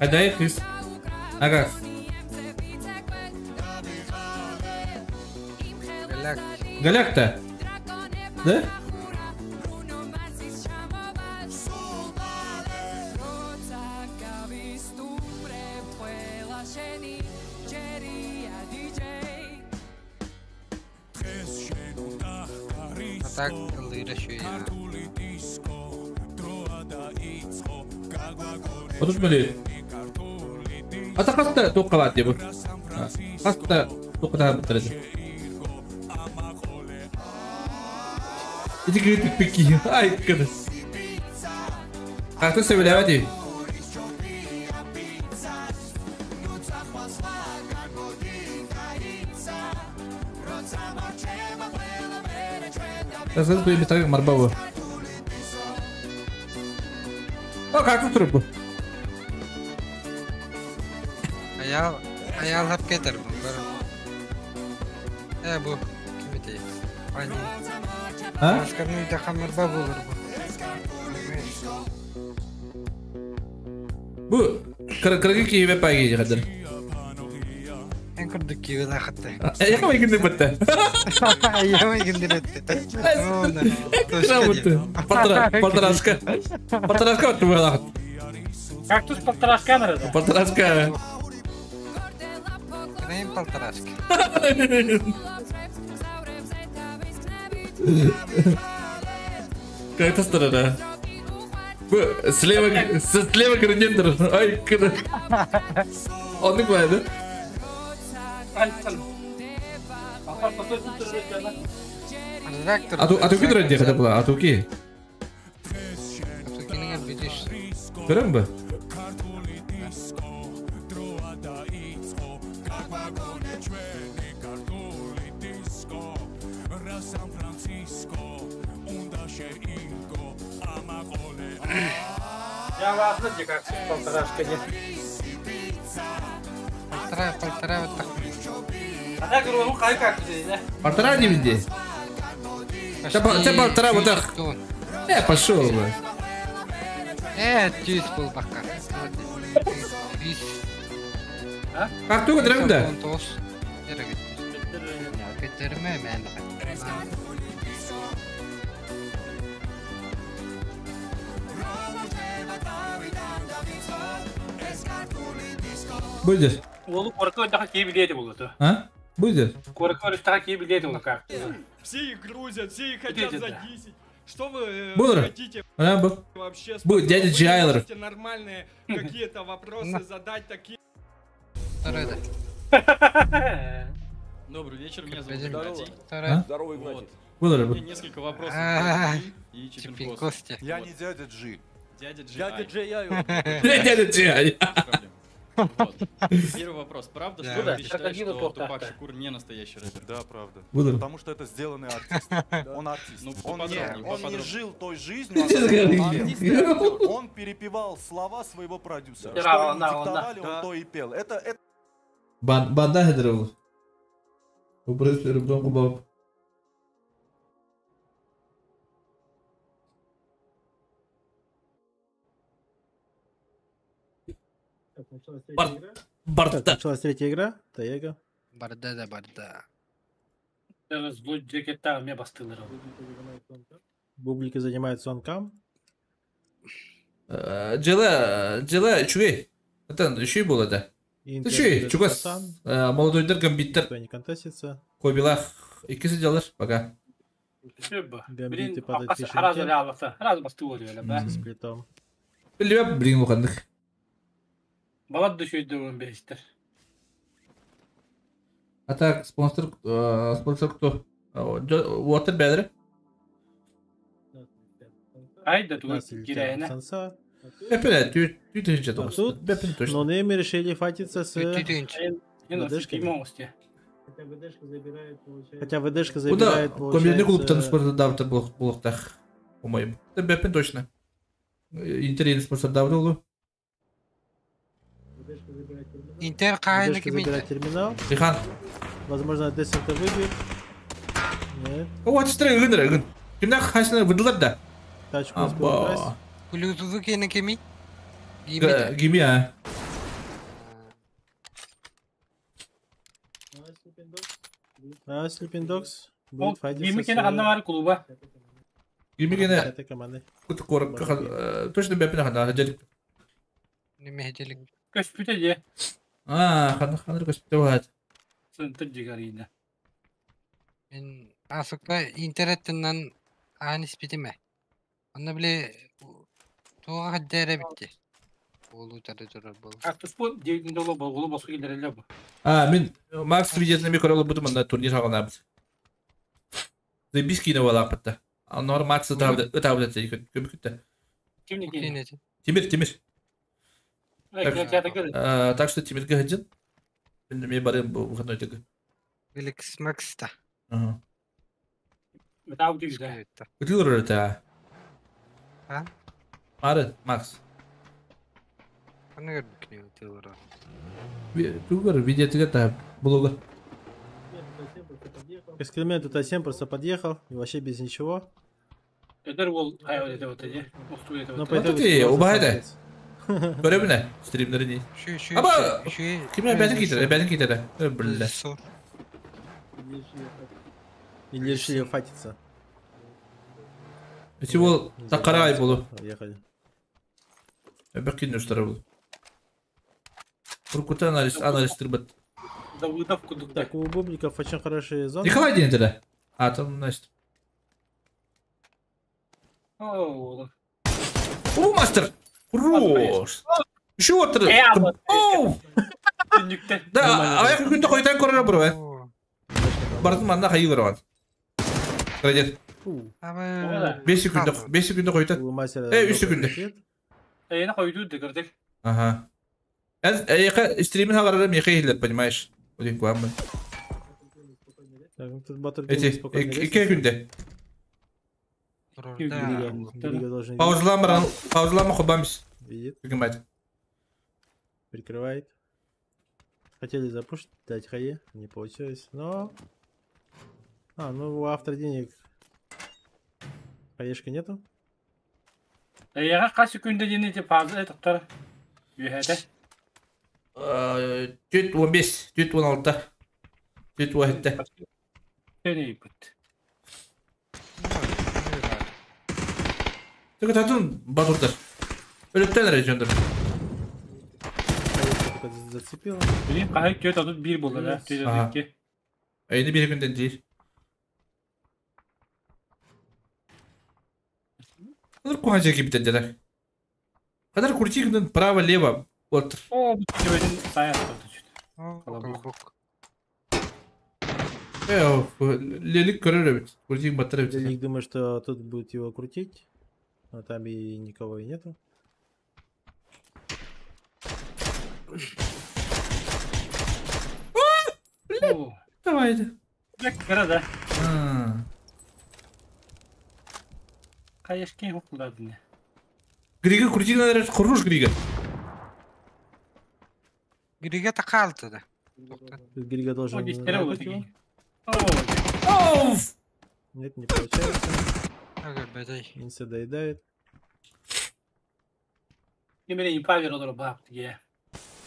Speaker 2: Hadi kız. Aga. Галяк-то. Да?
Speaker 1: А так лыращу я.
Speaker 2: Подуш блин. А так хаста тоққалат дебу. Хаста тоққалат бітіреді. Иди говорит пики. Ай, когда. Как ты себе давай? Расскажи, что я так марбаву. О, как тут трубу?
Speaker 1: Ayal hep getir bu. Bu kimite? Hani
Speaker 2: А?
Speaker 1: askarın da kamerba bulur bu.
Speaker 2: Bu kırık ki ve payı kadar.
Speaker 1: En kurduk ki vela hatta.
Speaker 2: Ya kama ikinci bitti.
Speaker 1: Ayama gindiretti.
Speaker 2: Kıra bitti. Pataraska. Pataraska bitti bu kadar.
Speaker 5: Кактус полторашка нарада.
Speaker 2: Pataraska.
Speaker 1: Крем полтораски.
Speaker 2: Как это странно. Слева координатор. Ай, когда. Он не понимает, да?
Speaker 1: Трактор.
Speaker 2: А ту кидра где хотя была? А ту ки?
Speaker 1: Tukine biliş.
Speaker 2: Görün mü?
Speaker 5: Я вас знаете, как полторашка нет.
Speaker 1: Полтора вот так.
Speaker 5: А так говорю, ну как здесь, да?
Speaker 2: Полтора не види. Ты полтора вот так. Пошел бы.
Speaker 1: Тюз был пока.
Speaker 2: Как ты кидра да?
Speaker 1: Getirme ben.
Speaker 2: Будет.
Speaker 5: Олу корку daha iyi biliydi bu da.
Speaker 2: А? Будет.
Speaker 5: Корку daha iyi biliydi bu как.
Speaker 7: Все их грузят, все их хотят
Speaker 5: Идите,
Speaker 7: за
Speaker 5: да.
Speaker 7: 10. Что вы
Speaker 2: Буду.
Speaker 7: хотите
Speaker 2: Она бы.
Speaker 7: вообще?
Speaker 2: Будет дядя
Speaker 7: Вы
Speaker 2: Джайлер.
Speaker 7: можете нормальные какие-то вопросы задать такие.
Speaker 1: Второй да.
Speaker 8: Добрый вечер, меня зовут
Speaker 1: Здорово.
Speaker 8: Игнатий.
Speaker 1: Второй.
Speaker 7: Здорово,
Speaker 8: Вот.
Speaker 2: Будет
Speaker 8: У меня
Speaker 2: бы.
Speaker 8: несколько вопросов
Speaker 1: А,
Speaker 8: по и
Speaker 1: Типин
Speaker 8: Чипинкос.
Speaker 1: Костя.
Speaker 9: Я не дядя Джи.
Speaker 8: Дядя Джи.
Speaker 7: Дядя
Speaker 8: Ай,
Speaker 7: Джей, я его.
Speaker 2: Дядя Джай.
Speaker 8: без проблем. Вот. Первый вопрос. Правда,
Speaker 1: Да.
Speaker 8: что
Speaker 5: Да,
Speaker 8: ты считаешь,
Speaker 5: крокодилы
Speaker 8: что
Speaker 5: плохо
Speaker 8: Тупак
Speaker 5: так-то.
Speaker 8: Шакур не настоящий рэпер?
Speaker 9: Да, правда.
Speaker 2: Буду.
Speaker 9: Потому что это сделанный артист. Он артист.
Speaker 8: Ну,
Speaker 9: Он
Speaker 8: поподробнее,
Speaker 9: не
Speaker 8: поподробнее.
Speaker 9: жил той жизнью,
Speaker 2: Ты
Speaker 9: он
Speaker 2: говоришь.
Speaker 9: артист и актер. Он перепевал слова своего продюсера.
Speaker 5: Да,
Speaker 9: Что ему
Speaker 5: да,
Speaker 9: диктовали,
Speaker 7: да.
Speaker 9: он то и пел. Это
Speaker 2: Банда хедрил. Убрать ребенку баб. Барта.
Speaker 4: Началась третья игра. Таега.
Speaker 1: Barda da barda.
Speaker 5: Teraz bu ceketler mi bastırır?
Speaker 4: Бублики занимает Сонкам.
Speaker 2: Дела, чуй. Это еще и было, да. Ты че, чугас? Молодойдар гамбиттер.
Speaker 4: Кто не контестится.
Speaker 2: Койбилах. İkisi diyorlar. Baka.
Speaker 5: Şu bu.
Speaker 4: Gambit'i
Speaker 5: Birin
Speaker 4: patat
Speaker 5: arkası
Speaker 4: peşinde.
Speaker 5: haraz öyle alasa. Haraz bastı oluyor öyle be.
Speaker 4: Со сплитом.
Speaker 2: Bilmiyorum bilin bu kandık.
Speaker 5: Bala düşürdü onun beştir.
Speaker 2: А так, спонсор кто? Water Better.
Speaker 5: Haydi dur
Speaker 4: Нас летят
Speaker 5: gireyene.
Speaker 4: Санса.
Speaker 2: Бепеле, түйте
Speaker 4: А тут
Speaker 2: Бепеле точно.
Speaker 4: Нонеймы решили файтиться с...
Speaker 1: Tütünç.
Speaker 5: Yine
Speaker 4: Ладышками.
Speaker 5: sikimi olsun.
Speaker 4: Хотя ВДшка
Speaker 2: Куда?
Speaker 4: забирает,
Speaker 2: Комбинный клуб там
Speaker 4: получается...
Speaker 2: спорта давта блохтах, по-моему. Да Бепен точно. Интерьер спонсор даврулу.
Speaker 1: Inter kayını
Speaker 4: ВДшка
Speaker 1: kimin?
Speaker 4: забирает терминал.
Speaker 2: Рихан.
Speaker 4: Возможно, Десерта выбьет. Нет.
Speaker 2: О, стрей гын. Кимнак хасына выдылар да.
Speaker 4: Тачку успел украсть.
Speaker 2: Абба.
Speaker 1: Bluetooth'u kendi kimin? Giymedi.
Speaker 2: Гими, а.
Speaker 4: А, Sleeping Dogs. Будет файтиться
Speaker 5: Гейми
Speaker 4: с,
Speaker 5: кені қанна бар клуба.
Speaker 2: Гимигене
Speaker 4: этой командой.
Speaker 2: корок точно бепине хана хаджалик.
Speaker 1: Немеделик.
Speaker 5: Көспүтө же.
Speaker 2: Ханыр көспүтө баат.
Speaker 5: Сынтыр жигарыйна.
Speaker 1: Мен асыкта интернеттен анис битиме. Онна биле туга хаджара битти. Болу тары турар бол.
Speaker 5: Актуспу дегин доло болгулу боску келереле бу.
Speaker 2: Мен Макс видеосына микрола будым анда турнир хаганабыз. Зайбиски не вала апта. Анор Макс табда тейкен көбүктө.
Speaker 5: Кимни кені?
Speaker 1: Кинети.
Speaker 2: Тимир.
Speaker 5: Так.
Speaker 2: Так что Тимирге хаджин. Мен барым бу выходной тег.
Speaker 1: Великс Макста.
Speaker 2: Ага.
Speaker 5: Метау дигде.
Speaker 1: Скайта.
Speaker 2: Күтүлөр өтө.
Speaker 1: А?
Speaker 2: Ары Макс.
Speaker 1: Аны көрбүкне өтөлөр.
Speaker 2: Тугар видео тег та блогер.
Speaker 4: Эксперимент тут 7 просто подъехал, и вообще без ничего.
Speaker 5: Эдер ол айвалете вот же. Осту это
Speaker 4: Но
Speaker 5: вот.
Speaker 4: по итогу
Speaker 2: ты,
Speaker 4: скоро
Speaker 2: убайдай.
Speaker 4: засасывается.
Speaker 2: Көрөбүнө стримдерини.
Speaker 1: Şu
Speaker 2: Ama
Speaker 1: şu
Speaker 2: Kimler beni gider. Öbürler.
Speaker 1: Sor.
Speaker 4: Или решили файтиться.
Speaker 2: Эти бол такарай болу.
Speaker 4: Ехали.
Speaker 2: Бекин үстөрө бул. Уркута анализ тырбат.
Speaker 5: Да выдав кудукта.
Speaker 4: Так, у бубликов очень хорошие зоны.
Speaker 2: Николай дендере. Там Настя.
Speaker 5: О.
Speaker 2: Мастер. Хорош. Еще отыр. Оу.
Speaker 5: Дүнүктө.
Speaker 2: Да, аяк күндө койтан көрөр бро.
Speaker 1: Oo.
Speaker 2: Бардым анда кайы көрөбүн. Кредит.
Speaker 1: Ama
Speaker 2: 5 секундда койтат.
Speaker 4: У мастера.
Speaker 2: 3 секундда.
Speaker 5: Эйна койду дегердек.
Speaker 2: Ага. Аяка стримин хагарам ехейлер, понимаешь? Один куамын.
Speaker 4: Так, ну тут Батур
Speaker 2: Эти
Speaker 4: спокойно
Speaker 2: 2
Speaker 4: лезет.
Speaker 2: күндө.
Speaker 4: Грига должен
Speaker 2: Паузлама хобамыз.
Speaker 4: видит,
Speaker 2: Бигмайт.
Speaker 4: прикрывает. Хотели запушить, дать хае, не получилось, но... ну у автора денег хаешка нету.
Speaker 5: Эйга кайсы күндө жени деп фазы токтор. Үйөдө.
Speaker 2: 15, 16. 17.
Speaker 5: Тени бут.
Speaker 2: Тек татын батурдар. Өлөттен режендер.
Speaker 4: Хаешка только зацепила.
Speaker 5: Билим кайык көт атып бир болду да. Тезекке.
Speaker 2: Эйни бир күндөн дейір. Кадар куған жерге бітен деді. Кадар куртигінің право-лево отыр.
Speaker 5: О, бут көбөдүн саяк турду.
Speaker 1: Колобок.
Speaker 2: Лелик көрөр өбіт. Куртигін баттыр өбіт.
Speaker 4: Лелик думает, что тут будет его крутить, но там и никого и нету.
Speaker 5: О,
Speaker 2: Давайте.
Speaker 5: бек кара.
Speaker 2: Ha.
Speaker 5: Кайышкен хукулдады.
Speaker 2: Грига куртигін құрыш Грига.
Speaker 1: Грига такалты да.
Speaker 4: Тут Грига должен...
Speaker 5: О, дистере
Speaker 4: нокнуть его.
Speaker 5: О,
Speaker 2: Оуф!
Speaker 4: Нет, не получается.
Speaker 1: Aga bedey.
Speaker 4: Инса доедает.
Speaker 5: кемере импавер olur баптыге.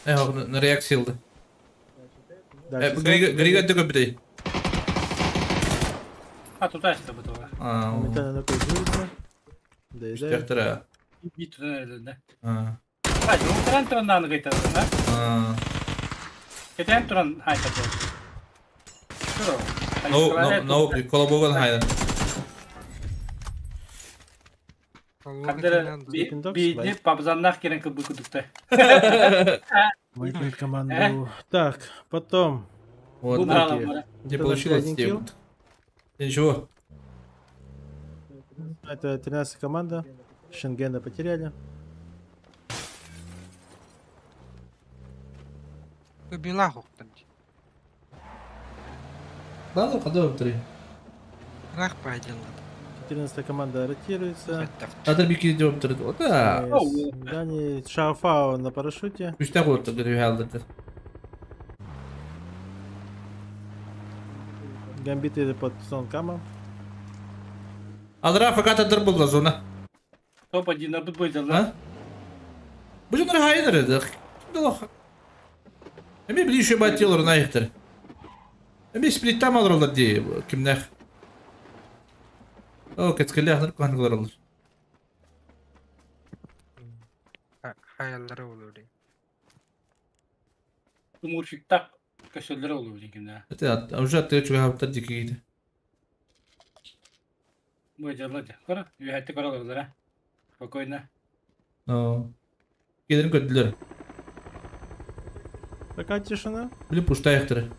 Speaker 2: На реакция yıldı.
Speaker 4: Дальше
Speaker 2: Грига дөкө бітей.
Speaker 5: А тут ачты bu doğru.
Speaker 4: моментально на кой движется. Доедает.
Speaker 2: Üstəktərə.
Speaker 5: Bir tutan elinde.
Speaker 2: Ha.
Speaker 5: Hadi o turan turanlarını kaytardı ha.
Speaker 2: Ha.
Speaker 5: Keten turan haytadı. Şuro.
Speaker 2: No, kolabogan haydan.
Speaker 5: Kadere bir babzanlar keren kılbı kudukta.
Speaker 4: Вайпает команду. Так, потом.
Speaker 2: Вот,
Speaker 5: Бумралом var.
Speaker 2: не получилось.
Speaker 4: Один килл.
Speaker 2: Ничего.
Speaker 4: Это 13 команда. Шенгена потеряли.
Speaker 1: Bila hoktan.
Speaker 2: Ладно, ходил в 3.
Speaker 1: Рах пайдел.
Speaker 4: 14 команда ротируется.
Speaker 2: Надо бики идем в 3. Да.
Speaker 4: Дани Шаофао на парашюте.
Speaker 2: Üstte koydu görevi aldırdı.
Speaker 4: Гамбиты под Сонкамом.
Speaker 2: Aldıra fakat adır buldu zona.
Speaker 5: Top один на бутбойдал.
Speaker 2: Ha? Bu junları hayır edik. Şimdi bak. Emi bir işe batıyorlar nayıktır. Emi splittam alırlar diye kimler. О, кетскеле ахнар куанглар алыр.
Speaker 1: Hayalları olur diye.
Speaker 5: Umurşiktak köşelere oluyor diyeyim.
Speaker 2: Это уже ты чуга хаптар дикигиди.
Speaker 5: Bu ecallar da. Kora. Yühette kora olurlar ha. Спокойно.
Speaker 2: Но келерин көттүлөр.
Speaker 4: Такая тишина.
Speaker 2: Били пуштаяктыр.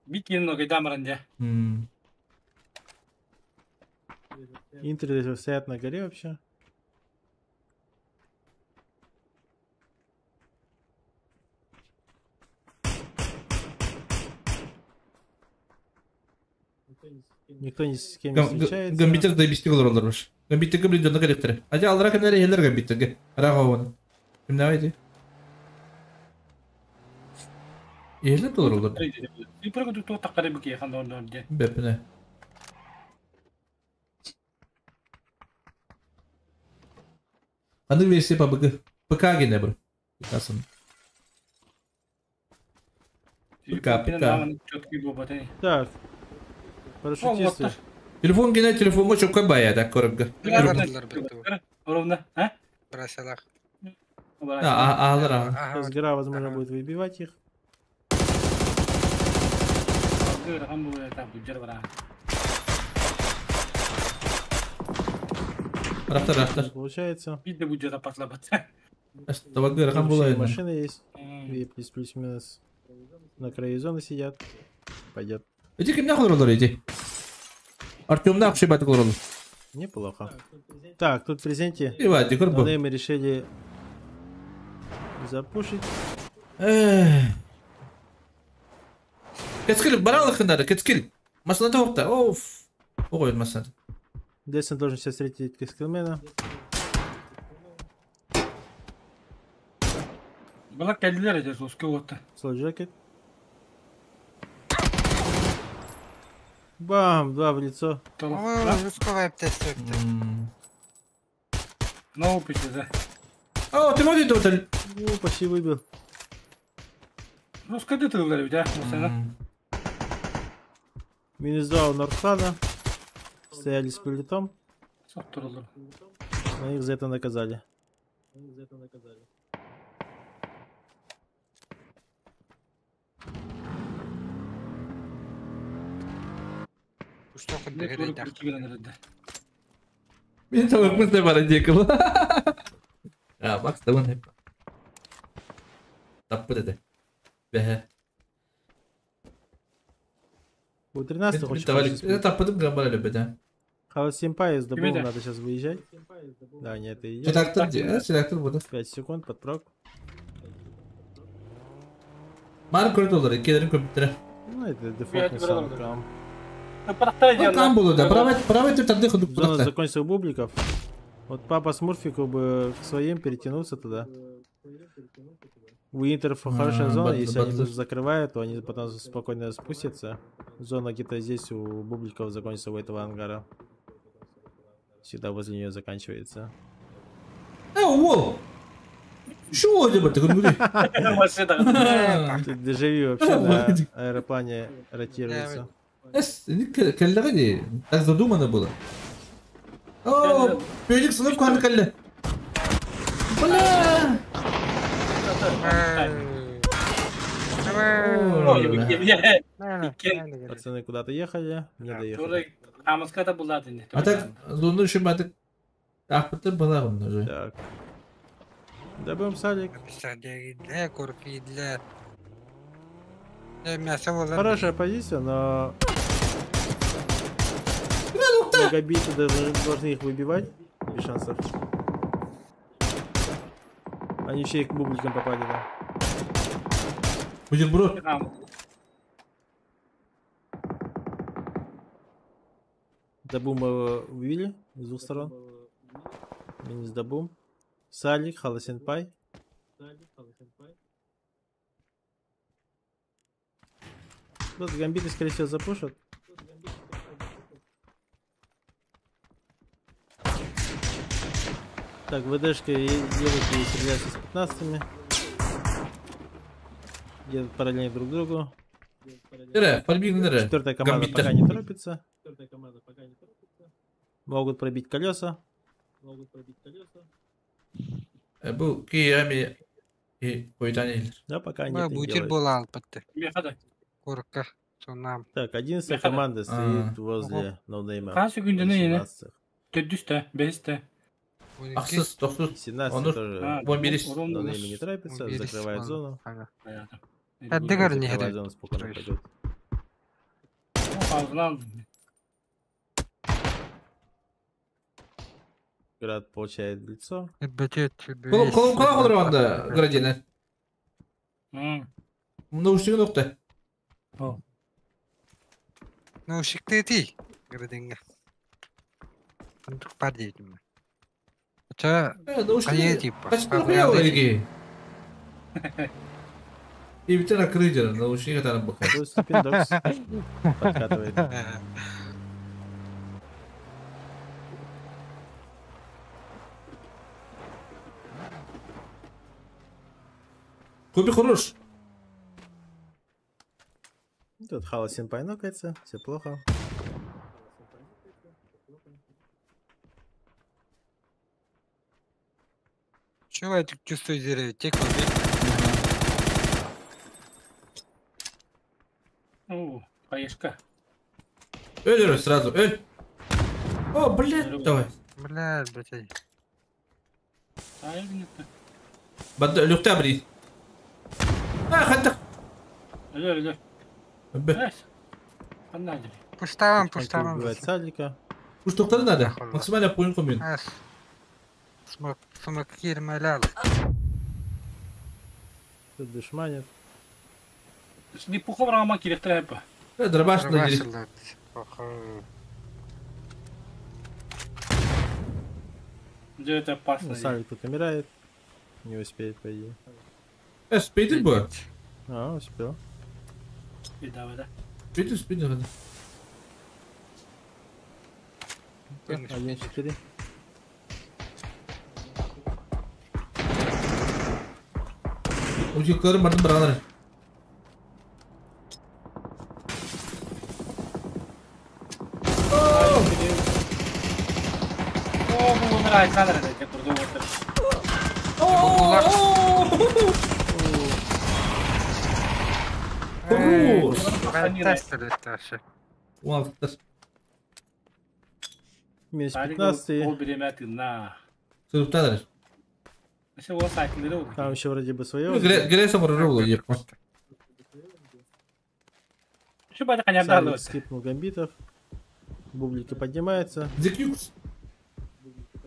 Speaker 5: Bir kilin o kadar maranja.
Speaker 4: Интеры стоят на горе вообще. Никто ни с кем не встречается.
Speaker 2: Гамбитер да бисти кылыр алар баш. Гамбиттерге били жонда керектер. Ажа алыра кенер элер гамбиттерге. Рагавын. Ким не айди? Элер доллар алар.
Speaker 5: Bir para kutu takare bir kıyıkan ondan diye.
Speaker 2: Бепне. Аны версия по БГ. ПК гене бр. Касын. ПК.
Speaker 5: Четкий был батарей.
Speaker 4: Так. Парашютисты.
Speaker 2: Телефон гене телефонга чөпкө бая да көрөпкө.
Speaker 1: Bırakırdılar bitti.
Speaker 5: Oğlum ha?
Speaker 1: Bırasalar.
Speaker 2: Алар.
Speaker 4: С гора, возможно, будет выбивать их.
Speaker 5: Rakam bu ya bujar bara.
Speaker 2: Рахтар.
Speaker 4: Получается.
Speaker 5: Bir de bujar patlabat.
Speaker 2: Тавагы рахам
Speaker 4: Вообще
Speaker 2: булай.
Speaker 4: машины есть. Две плюс-минус. На краю зоны сидят. Пойдет.
Speaker 2: Эти кимне кылыр алар эти? Артёмна акшыбаты кылыр алар.
Speaker 4: Неплохо. Так, тут в презенте.
Speaker 2: Ивати көрбө.
Speaker 4: Мы решили запушить.
Speaker 2: Кетскил баралы хындар, кетскил. Маслата хопта. Оф. Ой, маслата.
Speaker 4: Десен должен сейчас встретить кескилмена.
Speaker 5: Bana geldiler ya soska otta.
Speaker 4: Слот джекет. Бам! Два в лицо.
Speaker 1: Ой, русского аптеки öptü.
Speaker 5: Ne yapıyorsun da?
Speaker 2: О, ты моди тотал.
Speaker 4: Почти выбил.
Speaker 5: Ruska detayları bir de mesela.
Speaker 4: Минус 2 у Нордхана. Стояли с прилетом.
Speaker 5: Satırılır.
Speaker 4: Но их за это наказали.
Speaker 1: Uçta
Speaker 5: Ne
Speaker 1: kıldı
Speaker 5: doğru
Speaker 1: herhalde.
Speaker 5: iki gün herhalde.
Speaker 2: Мен тавыкмыз да бара декил. Макс тавын хеп. Таппы деди. Бе.
Speaker 4: У 13 хочешь?
Speaker 2: Это таппыдым гамбар эле беде.
Speaker 4: Хавас Симпай из Дабова,
Speaker 5: Тебе да.
Speaker 4: надо сейчас выезжать. Да, нет, ты идешь.
Speaker 2: Селектор буду.
Speaker 4: 5 секунд, подпрок.
Speaker 2: Мар көрөт олар, келерин көптүрө.
Speaker 4: Ну, это дефолтный
Speaker 5: Я
Speaker 4: сам
Speaker 5: тебе
Speaker 4: кам.
Speaker 5: Bırakta
Speaker 2: Ну, кам булу да, правай ты тарды ходук
Speaker 4: Зона
Speaker 2: бутакта.
Speaker 4: закончится у бубликов. Вот папа с Мурфику бы к своим перетянуться туда. У Интеров хорошая зона, если они тут закрывают, то они потом спокойно спустятся. Зона где-то здесь у бубликов закончится у этого ангара. Всегда возле нее заканчивается.
Speaker 2: О, Что это ты говоришь?
Speaker 4: Тут дежавю вообще на аэроплане ротируется.
Speaker 2: Келлеге ди. Так задумано было. О, пёдик сынып калды келле. Бля!
Speaker 4: Пацаны куда-то ехали, не доехали.
Speaker 5: Амаската булады не.
Speaker 2: А так, зонда еще батык. Ахпытыр была он уже.
Speaker 4: Так. Добьем садик.
Speaker 1: Sadece gidiler, korku gidiler. Мясо olur.
Speaker 4: Хорошая позиция, но... Мегабиты должны их выбивать. Без шансов. Они все к бубликам попали, да.
Speaker 2: Бутерброд.
Speaker 4: Дабума убили с двух сторон. Минус Дабум. Салик, Халасенпай. Вот гамбиты, скорее всего, запушат. Так, ВДшка едут и стреляются с 15-ми. Едут параллельно друг другу.
Speaker 2: Нere? Парбик нere?
Speaker 4: Четвертая команда
Speaker 2: Гамбиттер.
Speaker 4: пока не торопится. Могут пробить колеса.
Speaker 2: Bu kiyami koydan eğilir.
Speaker 4: Да, пока они
Speaker 1: Бу
Speaker 4: это не
Speaker 1: бутер
Speaker 4: делают.
Speaker 1: бола албатты.
Speaker 5: Мехада.
Speaker 1: Корка. Сонам.
Speaker 4: Так, 11
Speaker 5: Механа.
Speaker 4: команда стоит
Speaker 2: А.
Speaker 4: возле ноунейма.
Speaker 5: Қанша күндені ені?
Speaker 4: 18.
Speaker 5: 400, 500.
Speaker 2: Aksız, doksuz.
Speaker 4: 17
Speaker 2: Onur.
Speaker 4: тоже.
Speaker 2: Bu birisi.
Speaker 4: Ноунейме не торопится, закрывает зону.
Speaker 1: Эдгар не
Speaker 4: Закрывает
Speaker 1: херет.
Speaker 4: зону, спокойно
Speaker 1: Строишь.
Speaker 4: пойдет.
Speaker 5: Ağzını aldım.
Speaker 4: Град получает в лицо.
Speaker 1: Бетет.
Speaker 2: Kolum olur anda gradiyene.
Speaker 5: Hı.
Speaker 2: Nauşluğu nokta.
Speaker 1: Ну, ушикты ти. Градинга. Антук падейтим. Ача,
Speaker 2: Nauşluğu.
Speaker 1: Кanye типа.
Speaker 2: Kaç tarafa ya öyle ki? И bir tane kırıcı. Nauşluğu kadar bakar.
Speaker 4: Тут Степендокс подкатывает.
Speaker 2: Kubi kurur.
Speaker 4: Тут Халасин пойнокается, все плохо.
Speaker 1: Чего я тут чувствую зря? Тек убить.
Speaker 5: Oo, Каешка.
Speaker 2: Ölür sразу. Öl. О, блядь. Давай.
Speaker 1: Бля, блядь.
Speaker 5: Hayır gitti.
Speaker 2: Bada ölükte biri. Ha хаттак.
Speaker 5: Ölür ölür.
Speaker 2: Öbbe.
Speaker 5: Neyse. Ben ne acele.
Speaker 1: Пуставам,
Speaker 4: Потихоньку
Speaker 1: пуставам.
Speaker 4: убивает Садика.
Speaker 2: Kuş doktoru nerede? Maksimale point kombin.
Speaker 1: Ас. Смок кирмалял.
Speaker 4: Тут душманит.
Speaker 5: Şimdi puhu bırakma gerektir hep.
Speaker 2: Драбаш на дери.
Speaker 1: Рвашил.
Speaker 5: Где это опасно?
Speaker 4: Ну, Садик тут умирает. Не успеет, по идее.
Speaker 2: Спейдер bu.
Speaker 4: А, успел.
Speaker 5: Bir daha da.
Speaker 2: Спейдер hadi.
Speaker 4: 1-4.
Speaker 2: Ucukları vardı bırakır.
Speaker 5: Oo bu bunlar ayıklar herhalde. Kurduğum otur.
Speaker 2: Kurur.
Speaker 1: Тестер это вообще.
Speaker 2: O altlar.
Speaker 4: Минус
Speaker 5: Sadece
Speaker 4: 15.
Speaker 5: ol birime atın na.
Speaker 2: Sırıptadır.
Speaker 5: İşte o sakinleri oldu.
Speaker 4: Там еще вроде бы свое.
Speaker 2: Gresa vurur oğlu yapma.
Speaker 5: Şu bacak kanyarda
Speaker 4: Садик
Speaker 5: aldı.
Speaker 4: скипнул гамбитов. Бублики поднимаются.
Speaker 2: Zekyux.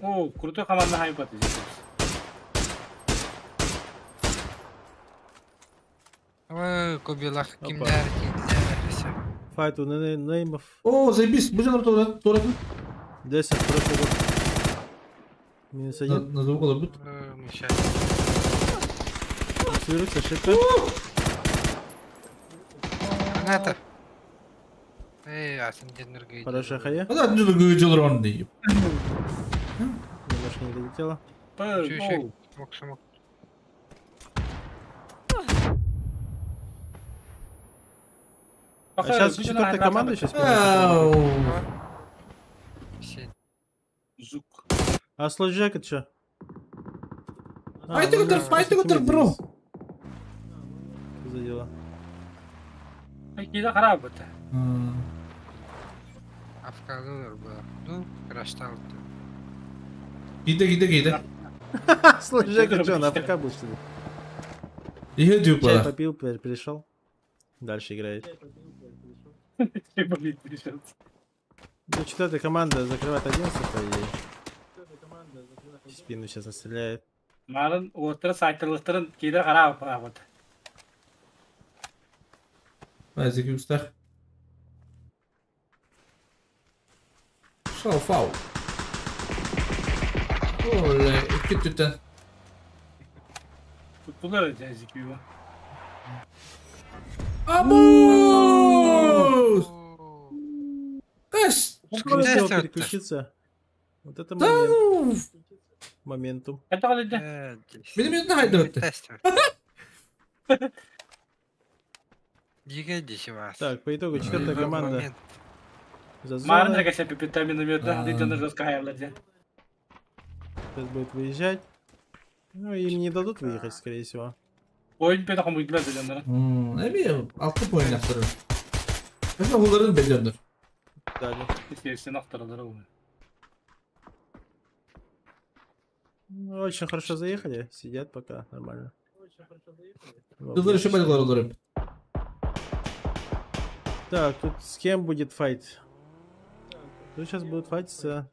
Speaker 5: Oo kurutu kamanla hayıp atacak.
Speaker 1: Ой, кубилах
Speaker 4: Опа.
Speaker 1: кимнярки. Все.
Speaker 4: Файт у неймов.
Speaker 2: Oo zaybis. Bu canım doğru.
Speaker 4: 10 прошлый год. Минус 1.
Speaker 2: Na звук olur bu.
Speaker 1: Мы сейчас.
Speaker 4: Фиксируется, ошибка.
Speaker 1: Граната. Эй, асым денерге.
Speaker 4: Хорошая хая.
Speaker 2: Hadi adını gıcılır onu diyeyim.
Speaker 4: Немножко не долетела.
Speaker 1: Чё, Смок, смок.
Speaker 4: А сейчас четвертая команда сейчас.
Speaker 2: Ау.
Speaker 1: Все.
Speaker 5: Zuk.
Speaker 4: А слой Джек это что?
Speaker 2: Файте готов, бро.
Speaker 4: Что за дела?
Speaker 5: Peki de harap etti.
Speaker 1: Авкалыр было. Ну, краштал.
Speaker 2: Gide.
Speaker 4: Слой Джек это что? На АФК был что ли?
Speaker 2: İyi diyor
Speaker 4: Чай
Speaker 2: bana.
Speaker 4: попил, пришел. Дальше играет.
Speaker 5: Şey böyle bir şey.
Speaker 4: Ну, четвертая команда закрывает 11, по идее. В спину сейчас настреляет.
Speaker 5: Malın ortaya saytırlıkların kider harap etti.
Speaker 2: Zekyux'lar. Şal faul. Oley. İki tüten.
Speaker 5: Tuttular öyle gibi.
Speaker 2: Абуз! Каш!
Speaker 4: Он не успел переключиться. Вот это момент. Моментум.
Speaker 5: Kaç kaldı?
Speaker 2: Benim yüzümden haydi öttü.
Speaker 1: Тестер. Двигайтесь вас.
Speaker 4: Так, по итогу четвертая команда За
Speaker 5: Марн
Speaker 4: зоной.
Speaker 5: река себе пипита миномета,
Speaker 2: А.
Speaker 5: где-то жестко хаявлать.
Speaker 4: Сейчас будет выезжать. Ну, им не дадут выехать, скорее всего.
Speaker 5: Oyun pek takım uydular dedenler.
Speaker 2: Ne bileyim, altı puan yaptırır. Mesela bunların becerdir.
Speaker 4: Дали.
Speaker 5: Естественно, aktarılır o.
Speaker 4: Ну, очень хорошо заехали. Сидят пока нормально. Вот,
Speaker 2: Kızlar işe bayılır olur hep.
Speaker 4: Так, тут с кем будет файт? Тут сейчас будут файтиться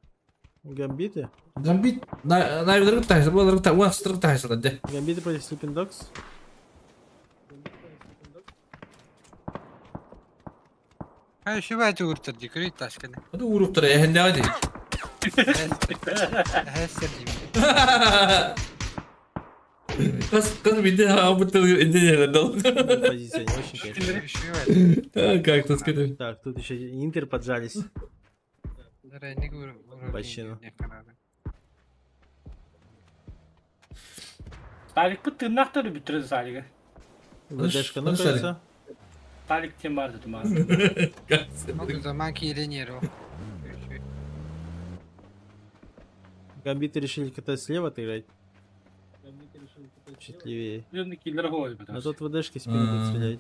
Speaker 4: гамбиты.
Speaker 2: Gambit, naivleri taşır, bunları taşır, uansıtırı taşır hadi.
Speaker 4: Гамбиты против Sleeping Dogs.
Speaker 1: Ha şu bence vurtur dikkat taşkını.
Speaker 2: Hadi uğruktur ya, hende hadi.
Speaker 1: Hesser gibi.
Speaker 2: Kız bir de ha bu tır indi yerden dolu.
Speaker 4: Позиция не очень, конечно.
Speaker 1: Şu bence.
Speaker 2: Как то сказать?
Speaker 4: Так, тут еще Интер поджались.
Speaker 1: Rengi vurur.
Speaker 4: Başını.
Speaker 5: Talik bu tırnakları bitirir Salik'e.
Speaker 4: ВДшка
Speaker 2: ну,
Speaker 4: находится.
Speaker 5: Talik kim vardı tüm
Speaker 1: O zamanki yerin yeri o.
Speaker 4: Гамбиты решили как-то слева отыграть. Чуть левее.
Speaker 5: Yüzündeki illere koy.
Speaker 4: Но тут ВДшки спину будут стрелять.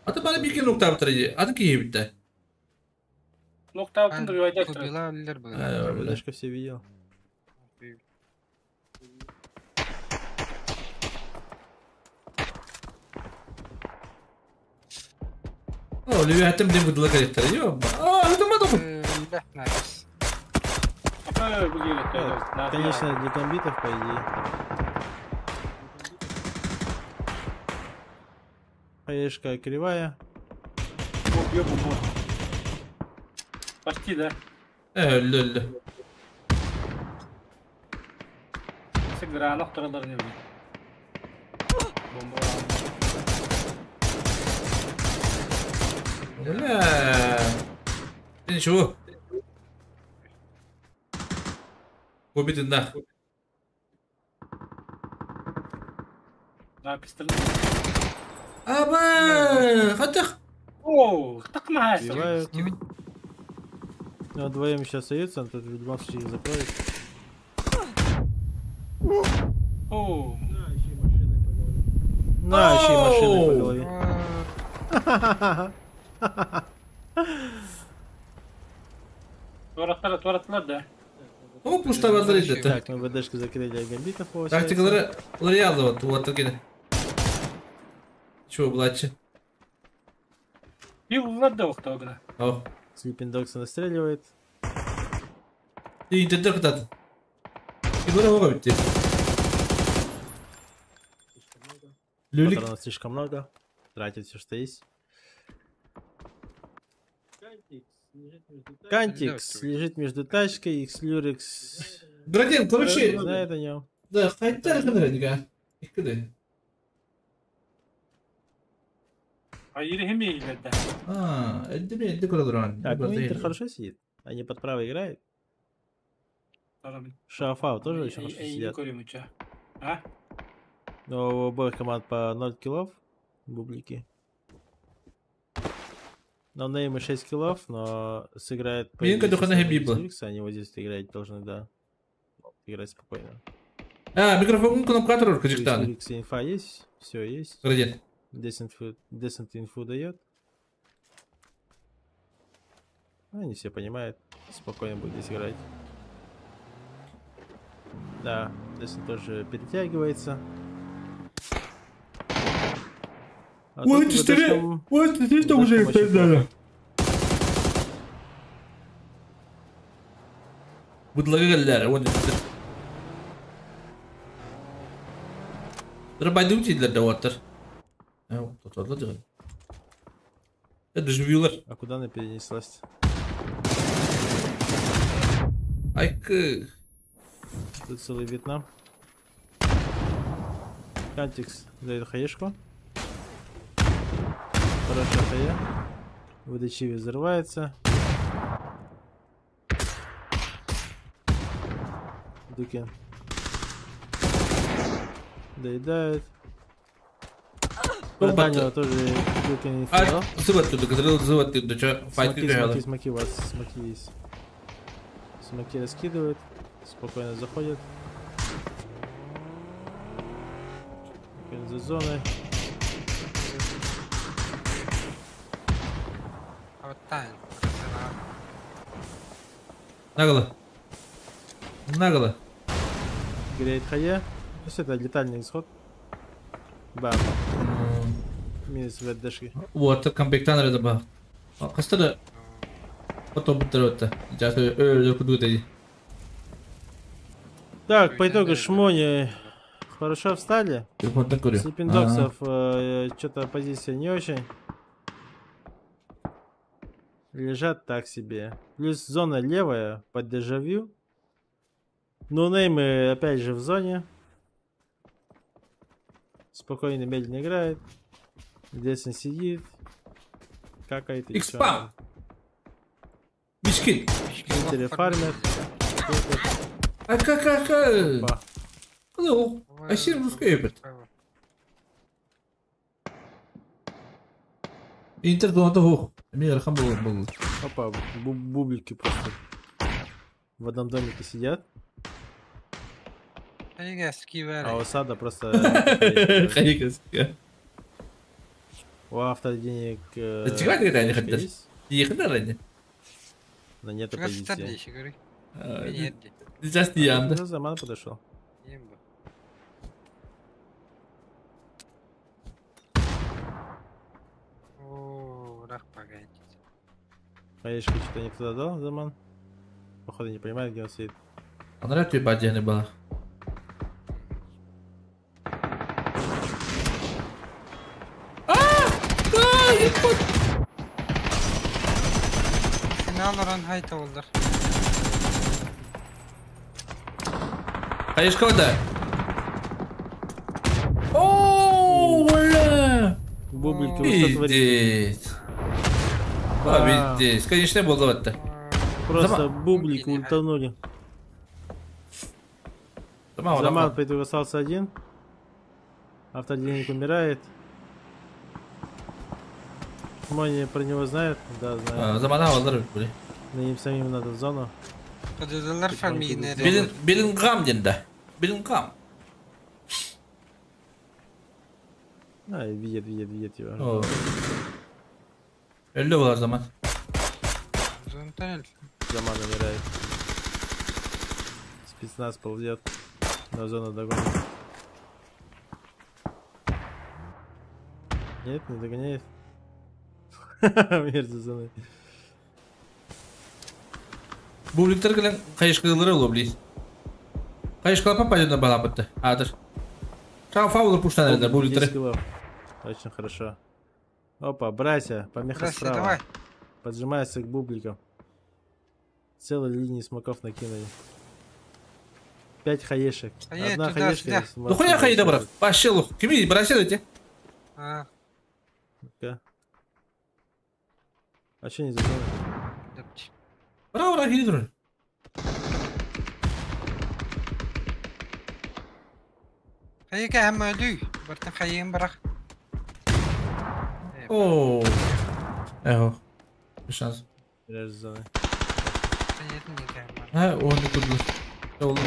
Speaker 2: Hadi bana bir iki nokta bitirici. Hadi ki iyi bitti.
Speaker 5: Nokta altında rivayet ettirir.
Speaker 1: Kopyalar bu.
Speaker 2: Öyle.
Speaker 4: ВДшка все видел.
Speaker 2: Olivia hatem de gıdıla kayıtları yok. Hadi madem.
Speaker 1: Nice.
Speaker 5: Bu gibi.
Speaker 4: Ну, конечно, для гамбитов, по идее. Хаешка кривая.
Speaker 5: Yok bu. Почти да.
Speaker 2: Öldü.
Speaker 5: Sigara noktalarını ne bileyim. Bomba
Speaker 2: Öyle. Sen şu. Bu bir dinle.
Speaker 5: на пистолет.
Speaker 2: Ama hadi.
Speaker 5: О, так на
Speaker 4: Убивают. Ну, вдвоем сейчас остается, он тут в любом случае их закроет.
Speaker 5: О,
Speaker 4: На, еще и машиной по голове.
Speaker 5: Tuvaletler de.
Speaker 2: O puştavaları idi.
Speaker 4: Так, мы ВДшки закрыли гамбитов, получается.
Speaker 2: Taktikaları bunları yazdı. Tuvatta gene. Şu bulaşçı.
Speaker 5: Yıllar da vakti o kadar.
Speaker 2: Oh.
Speaker 4: Sleeping Dogs настреливает.
Speaker 2: İyi de kadar. Bunları hava bitti. Lülik.
Speaker 4: Патронов слишком много. Тратит все, что есть. Кантикс лежит между тачкой, X-Lurex
Speaker 2: Градиент, короче.
Speaker 4: знает о нем.
Speaker 2: Да, хотя kadar ya. İkide.
Speaker 5: Hayır hem iyi geldi.
Speaker 2: А, это кuraduran.
Speaker 4: Так, ну Интер хорошо сидит. Они под правой играют. Шафау тоже очень хорошо
Speaker 5: İyi
Speaker 4: сидят.
Speaker 5: koruyorum uçağı. Ha?
Speaker 4: Но у обоих команд по 0 киллов. Бублики. Но на им 6 киллов, но сыграет по
Speaker 2: Блин,
Speaker 4: идее,
Speaker 2: как
Speaker 4: со
Speaker 2: на
Speaker 4: стороны
Speaker 2: Хабиба.
Speaker 4: X-Lurex, они вот здесь играть должны, да. Играть спокойно.
Speaker 2: Ha, mikrofonun knopkatör
Speaker 4: У
Speaker 2: kızıktan.
Speaker 4: X-Lurex инфа есть, все есть.
Speaker 2: Gradient.
Speaker 4: Десент инфу дает. Они все понимают. Спокойно будет здесь играть. Да, Десент тоже перетягивается. А тут
Speaker 2: Ой,
Speaker 4: ВДшкам-
Speaker 2: Вот здесь
Speaker 4: ВДшкам очень плохо.
Speaker 2: Bıdlaga geldiler. O ne? Terbaydım çizdiler de water. Ha, tutarlar canım. Ya düşmüyorlar.
Speaker 4: А куда она перенеслась?
Speaker 2: Ay kı.
Speaker 4: Тут целый Вьетнам. Кантикс дает хаешку. Хорошая хая. ВДЧ взрывается. Дуки доедает. Про
Speaker 2: Опа,
Speaker 4: дальнего тоже килка не сказал.
Speaker 2: Зыват тут, который зыват тут, да чё, файт
Speaker 4: Смоки, смоки, у вас смоки есть. Смоки раскидывают, спокойно заходят. Спокойно за зоной.
Speaker 1: А вот тайн.
Speaker 2: Нагло. Нагло.
Speaker 4: Греет хая. То есть это летальный исход. Бам. Минус в дашки.
Speaker 2: Вот, комплектан ряда ба. Кастада. Потом бутыротта. Сейчас кудутай.
Speaker 4: Так, по итогу Шмони хорошо встали.
Speaker 2: Телефон так курю.
Speaker 4: Слипиндоксов что-то позиция не очень. Лежат так себе. Плюс зона левая под дежавю. Нонеймы опять же в зоне. Спокойно, медленно играет. Здесь он сидит. Какает.
Speaker 2: Икспам! Мишкин!
Speaker 4: Интере фармят.
Speaker 2: А как?
Speaker 4: Опа.
Speaker 2: Ну, а сир русский опыт. Интер доната хух. Мир хам был.
Speaker 4: Опа, бублики просто в одном домике сидят. А у Сада просто... У автора денег...
Speaker 2: Зачем ты не ходишь? Ехать на ради?
Speaker 4: На нет позиции.
Speaker 2: Сейчас не янда.
Speaker 4: Заман подошел. Хаешка что-то не туда дал, Заман. Походу не понимает, где он сидит.
Speaker 2: А нравится тебе поддельный был? Хаешка да? О, уля!
Speaker 4: Бублики вы что творите?
Speaker 2: Видите, конечно, был завод-то.
Speaker 4: Просто бублики ультанули. Заман по итогу остался один. Автор денег умирает. Мони про него знает? Да, знает.
Speaker 2: Замана возрыв были.
Speaker 4: Но им самим надо в зону.
Speaker 2: Белингам денда. Белингам.
Speaker 4: А, видит его.
Speaker 2: Öldü var zaman.
Speaker 4: Заман умирает. Спецназ ползет. На зону догонит. Нет, не догоняет. Между зоной.
Speaker 2: Бубликтер кылын кайышкылары боло билейсиз. Кайышкалап попадет на балапытты. Адыр. Шага фаулы пуштан это бубликтер.
Speaker 4: Очень хорошо. Опа, братья, помеха справа.
Speaker 1: Давай.
Speaker 4: Поджимается к бубликам. Целой линии смоков накинули. 5 хаешек. Одна хаешка.
Speaker 2: Ну хуя хаи добра. Пошел. Кими, браселите.
Speaker 4: А что не забыл?
Speaker 2: Браво, гидрон.
Speaker 1: Хайка hem öldü. Bartan hayın bırak.
Speaker 2: О. Эхо. Без шанс.
Speaker 4: Реж зоны.
Speaker 2: Ha, o ne kurdu. Oğlum.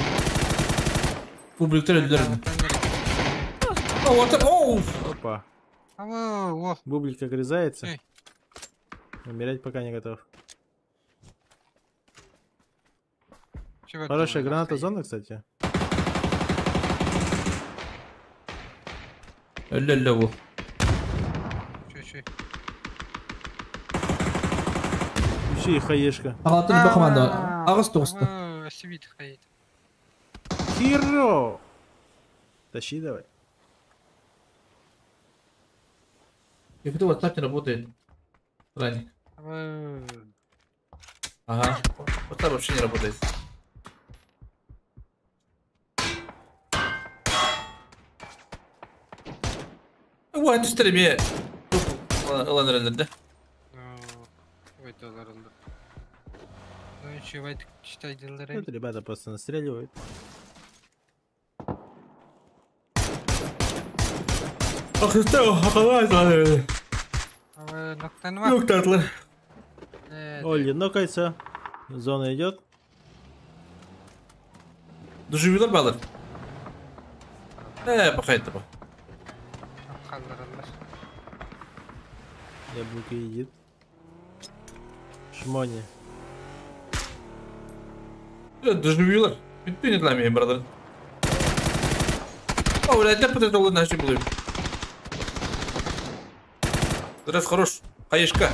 Speaker 2: Bубликтер öldüler mi?
Speaker 4: Опа.
Speaker 1: О.
Speaker 4: Бублик огрызается.
Speaker 1: Эй.
Speaker 4: Умирать пока не готов. Хорошая граната зона, кстати.
Speaker 2: Öldü bu.
Speaker 4: Еще и хаешка.
Speaker 2: Ағатын бір команда. Ағыз тоғысты.
Speaker 1: Свит хаит.
Speaker 4: Хиро! Тащи давай.
Speaker 2: Если вот так не работает. Ранник. Ага. Вот так вообще не работает. Bu endüstriye alan herhalde.
Speaker 4: Тут ребята просто настреливают.
Speaker 2: Ахыста хакалай.
Speaker 1: Ноктаны бар.
Speaker 2: Yok tatlı.
Speaker 4: Олли нокается. Зона идет.
Speaker 2: Доживилар балар. Bakaydı bu.
Speaker 1: Қалдырылар.
Speaker 4: Яблоко едит. Шмони.
Speaker 2: Доживилар. Bitti ne lan brother. О, блядь, я подождал на чем был. Раз хорош. Хаешка.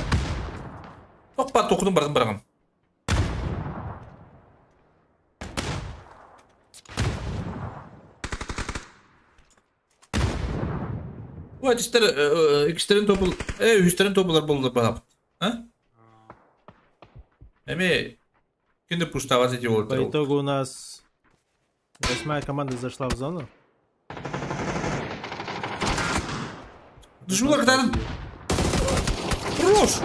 Speaker 2: Опа, токудum барган. Bu ikişlerin topul, üçlerin topullar buldu bana. Ha? Эми, кино пуштавать эти вот.
Speaker 4: По итогу у нас 8-я команда зашла в зону.
Speaker 2: Доживилар кадан. Хорош.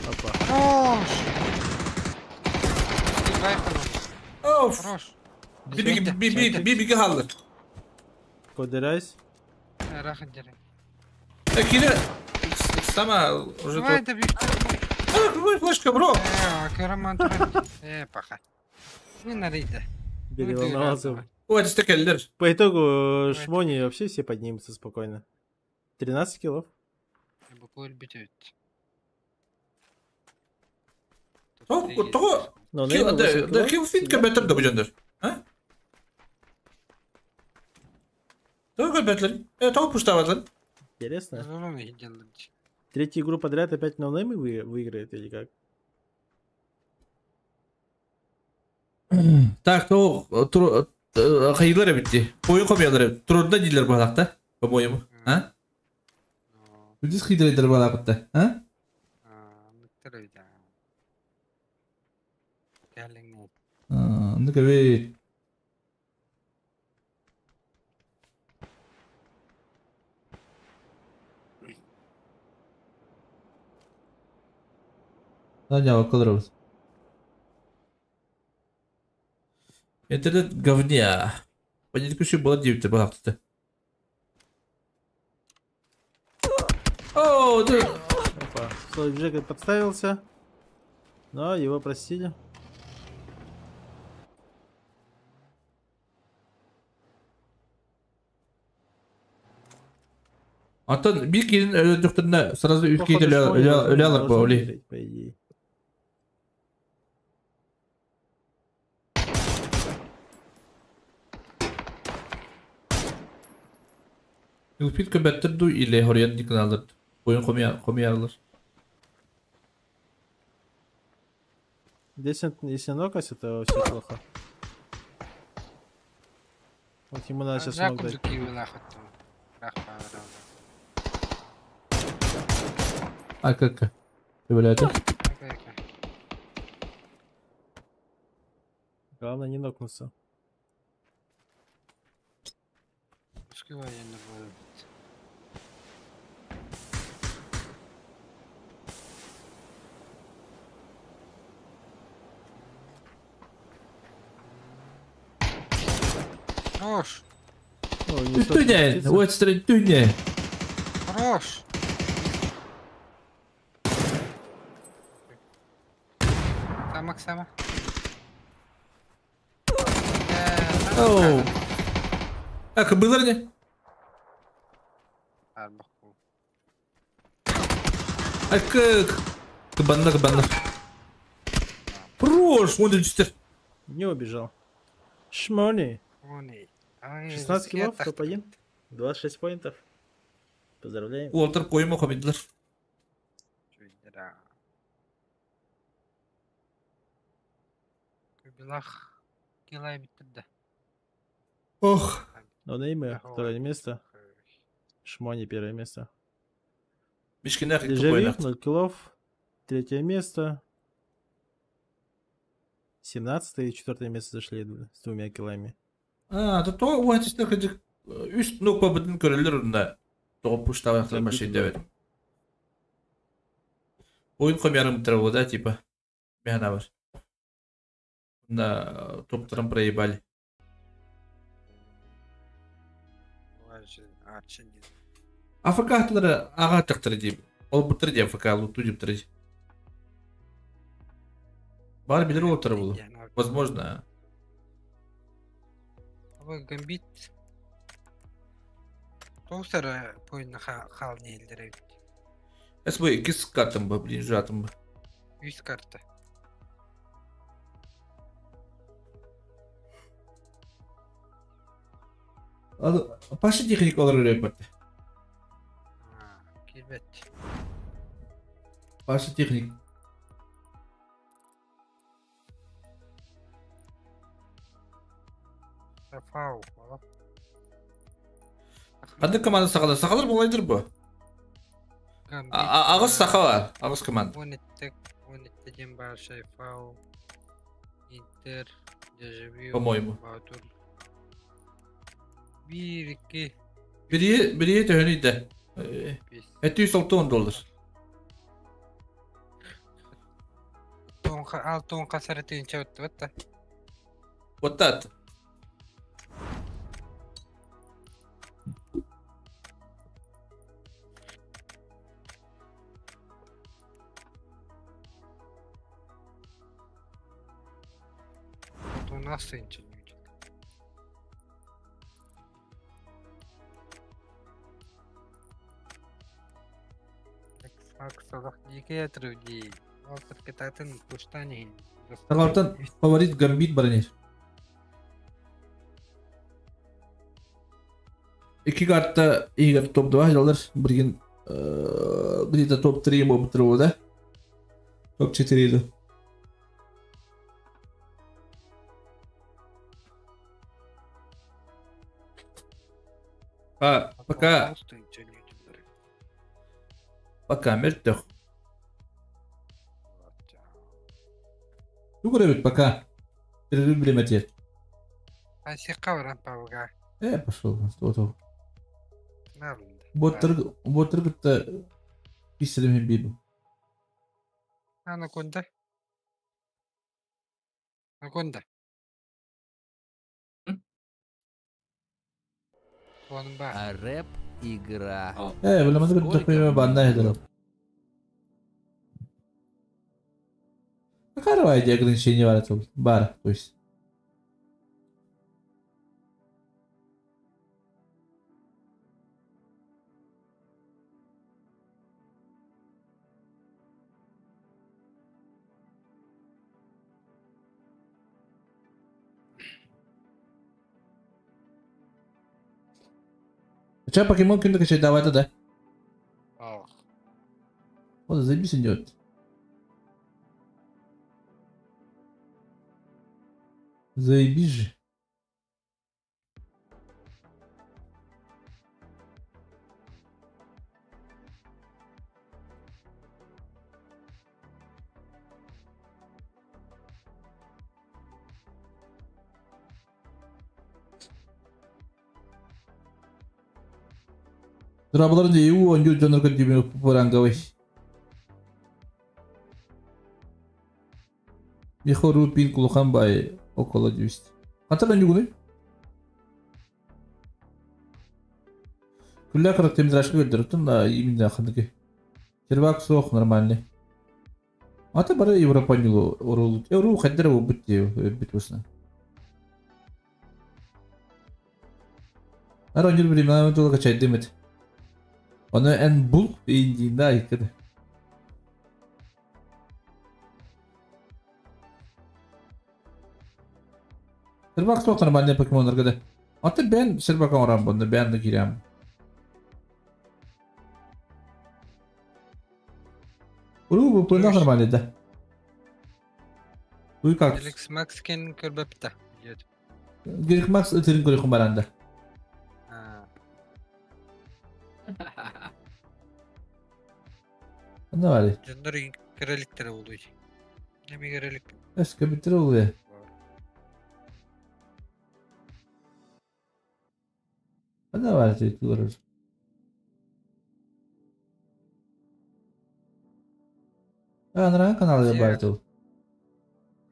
Speaker 4: Опа.
Speaker 1: Хорош! Стигай, хорош.
Speaker 2: Оф.
Speaker 1: Хорош.
Speaker 2: Bir haldır.
Speaker 4: Кодерайс.
Speaker 1: Рахат жарай.
Speaker 2: Кино. Сама уже
Speaker 1: Давай
Speaker 2: тут.
Speaker 1: да бифтер.
Speaker 2: Ой, флешка, бро.
Speaker 1: Кераман туран. Паха. Не нарейда.
Speaker 4: Переволновался.
Speaker 2: Ой, это стекеллер.
Speaker 4: По итогу Шмони вообще все поднимутся спокойно. 13 киллов.
Speaker 1: Буквально битет.
Speaker 2: Того.
Speaker 4: Но
Speaker 2: Да хилфинка бетер да буjandır. Ha? Того бетер. Того пуштавать.
Speaker 4: Интересно.
Speaker 1: Золоны гиделди.
Speaker 4: Третью игру подряд опять ноунеймы выиграет или как?
Speaker 2: Так, то hayırlar bitti. Oyun kopyaları. Turunda değiller bu halakta. Bu oyunu. Ha? Biz hayırlar eder bu halakta. Ha?
Speaker 1: Миктеройда. Gelin.
Speaker 2: Ne kadar. Hadi bakalım. İnternet говня. Понять кучу было 9 было тут. О, да.
Speaker 4: Опа. Слой Джека подставился. Но его простили.
Speaker 2: Антон, bir kişinin öldürdüğünde sırası ülkeyi de öyle alır bu öyle.
Speaker 4: По идее.
Speaker 2: Ülkeyi köbetter du ile oraya dikkat alır. Oyun komiye alır.
Speaker 4: Десент, если нокать, то все плохо. Вот ему надо сейчас ног дать.
Speaker 1: Закундуки вилахат. Рахпа.
Speaker 2: Aka. Böyle atı.
Speaker 4: Главное не нокнуться.
Speaker 1: Успевай, я нормально. Хорош.
Speaker 4: О, не
Speaker 2: Tüne.
Speaker 4: птица.
Speaker 2: O ekstra tüne.
Speaker 1: Хорош. Сама.
Speaker 2: Оу. Aka bunlar ne? Aka. Kıbanlar. Прош, он düştü.
Speaker 4: Не убежал. Шмони. 16 киллов, топ-1. 26 поинтов. Поздравляем.
Speaker 2: Уолтер koyma komediler.
Speaker 1: Bilах kilay bitirdi.
Speaker 2: Oh.
Speaker 4: Ноунеймы, второе место. Шмони, первое место.
Speaker 2: Мишкинах и
Speaker 4: Дежавю,
Speaker 2: тупой
Speaker 4: 0 киллов. Третье место. 17 и 4 место зашли с 2 киллами.
Speaker 2: То o açıkta kıcık üst nokta bütün körüller onda. Doğu puşta var şey devet. Oyun komiyarım travma da tipa. Mehana var. Bunda toplarım проебали. АФК хатылары аға тақтыры дейм. Ол бұттыры дейм АФК луту деп тұры. Бар білер отыры бұл. Возможно.
Speaker 1: Aba gambit. Тоусара пойна хал нелдер.
Speaker 2: СБ кис картым ба, блин, жатым ба.
Speaker 1: 100 карта.
Speaker 2: Пашы техник олар өрек барды.
Speaker 1: Келбет.
Speaker 2: Пашы техник.
Speaker 1: Фау.
Speaker 2: Қандай команда сақалар? Сақалар болайдыр бұ? Ағыз сақала, ағыз команда.
Speaker 1: 12 ден бар Шайфау, Интер, Дежавю,
Speaker 2: По-моему.
Speaker 1: Батур. 1-2
Speaker 2: Бірі төхінейді.
Speaker 1: 5.
Speaker 2: $760.
Speaker 1: Алтын қасары түйінші өтті бәтті.
Speaker 2: Оттат.
Speaker 1: Алтын асы інчі. Факсалақ неге әтіру дей. Алтыр кетатын күштаны.
Speaker 2: Сақалардан фаворит гамбит барынер. 2 картта егер топ-2 жалдар. Бірген где-то топ-3 болып тұру да. Топ-4 еді. Пока мертвых. Ну, говорит, пока. Перерыв время тет.
Speaker 1: А сиқа барам пауға.
Speaker 2: Пошел. Что-то.
Speaker 1: Навлынды.
Speaker 2: Боттыр күтті писілімен бейбі.
Speaker 1: Анаконда. Анаконда. Оның бар.
Speaker 10: Рэп игра.
Speaker 2: Білімізі күтті қойме банда едірі. Какая идея ограничения бар это? Бар, то есть. Че, покемон кем-то качать давай-то, да? Вот, заебись идет. Заебись же. Дұрабыларын де еу, онды жонырға демеу пұпыранғавай. Михору пин кулухан бай около 200. Қантар онды күні? Күлі ақырық темізрашқы көлдіріптім, именно ақындығы. Тервак соқ нормальный. Ата бары Европанилу орулут. Евру қайдары ол бүт осына. Ар онды времена жолы қачайды демеді. Оны ән бұл дейіндейінде айқыды. Сырбақ соқ нормальный покемонларға да. Аты бән сырбаққа орам бұнды, бәнді керем. Ұру бұл пойнақ нормальный да. Уй как?
Speaker 1: Эликс Макс кен көрбәпті.
Speaker 2: Герик Макс өтерін көрекім баранды. Ne var ya?
Speaker 1: Canları kereliklere oluyor. Ne mi kerelik?
Speaker 2: Eski bitir oluyor. Ne var ya? Durur. Anra kanalı yapar.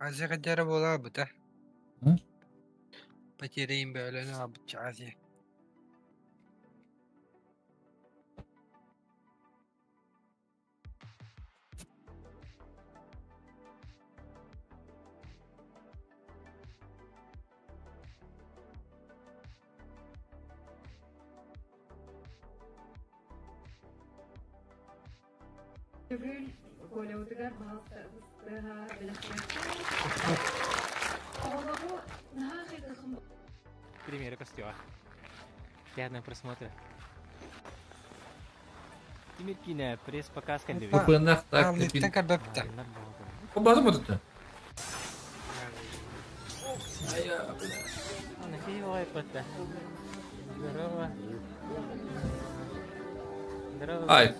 Speaker 1: Azıcık kadar bola bu da.
Speaker 2: Hı?
Speaker 1: Patireyim böyle ne yapacağız ya.
Speaker 3: Примеры костюма. Приятного просмотра. Тимиркина, пресс-показ кандидат.
Speaker 2: Купынах так.
Speaker 1: Аллиттен кабепте.
Speaker 2: Кубазы мı tuttu?
Speaker 3: Она фиговая пота. Здорово. Здорово.
Speaker 2: Ay.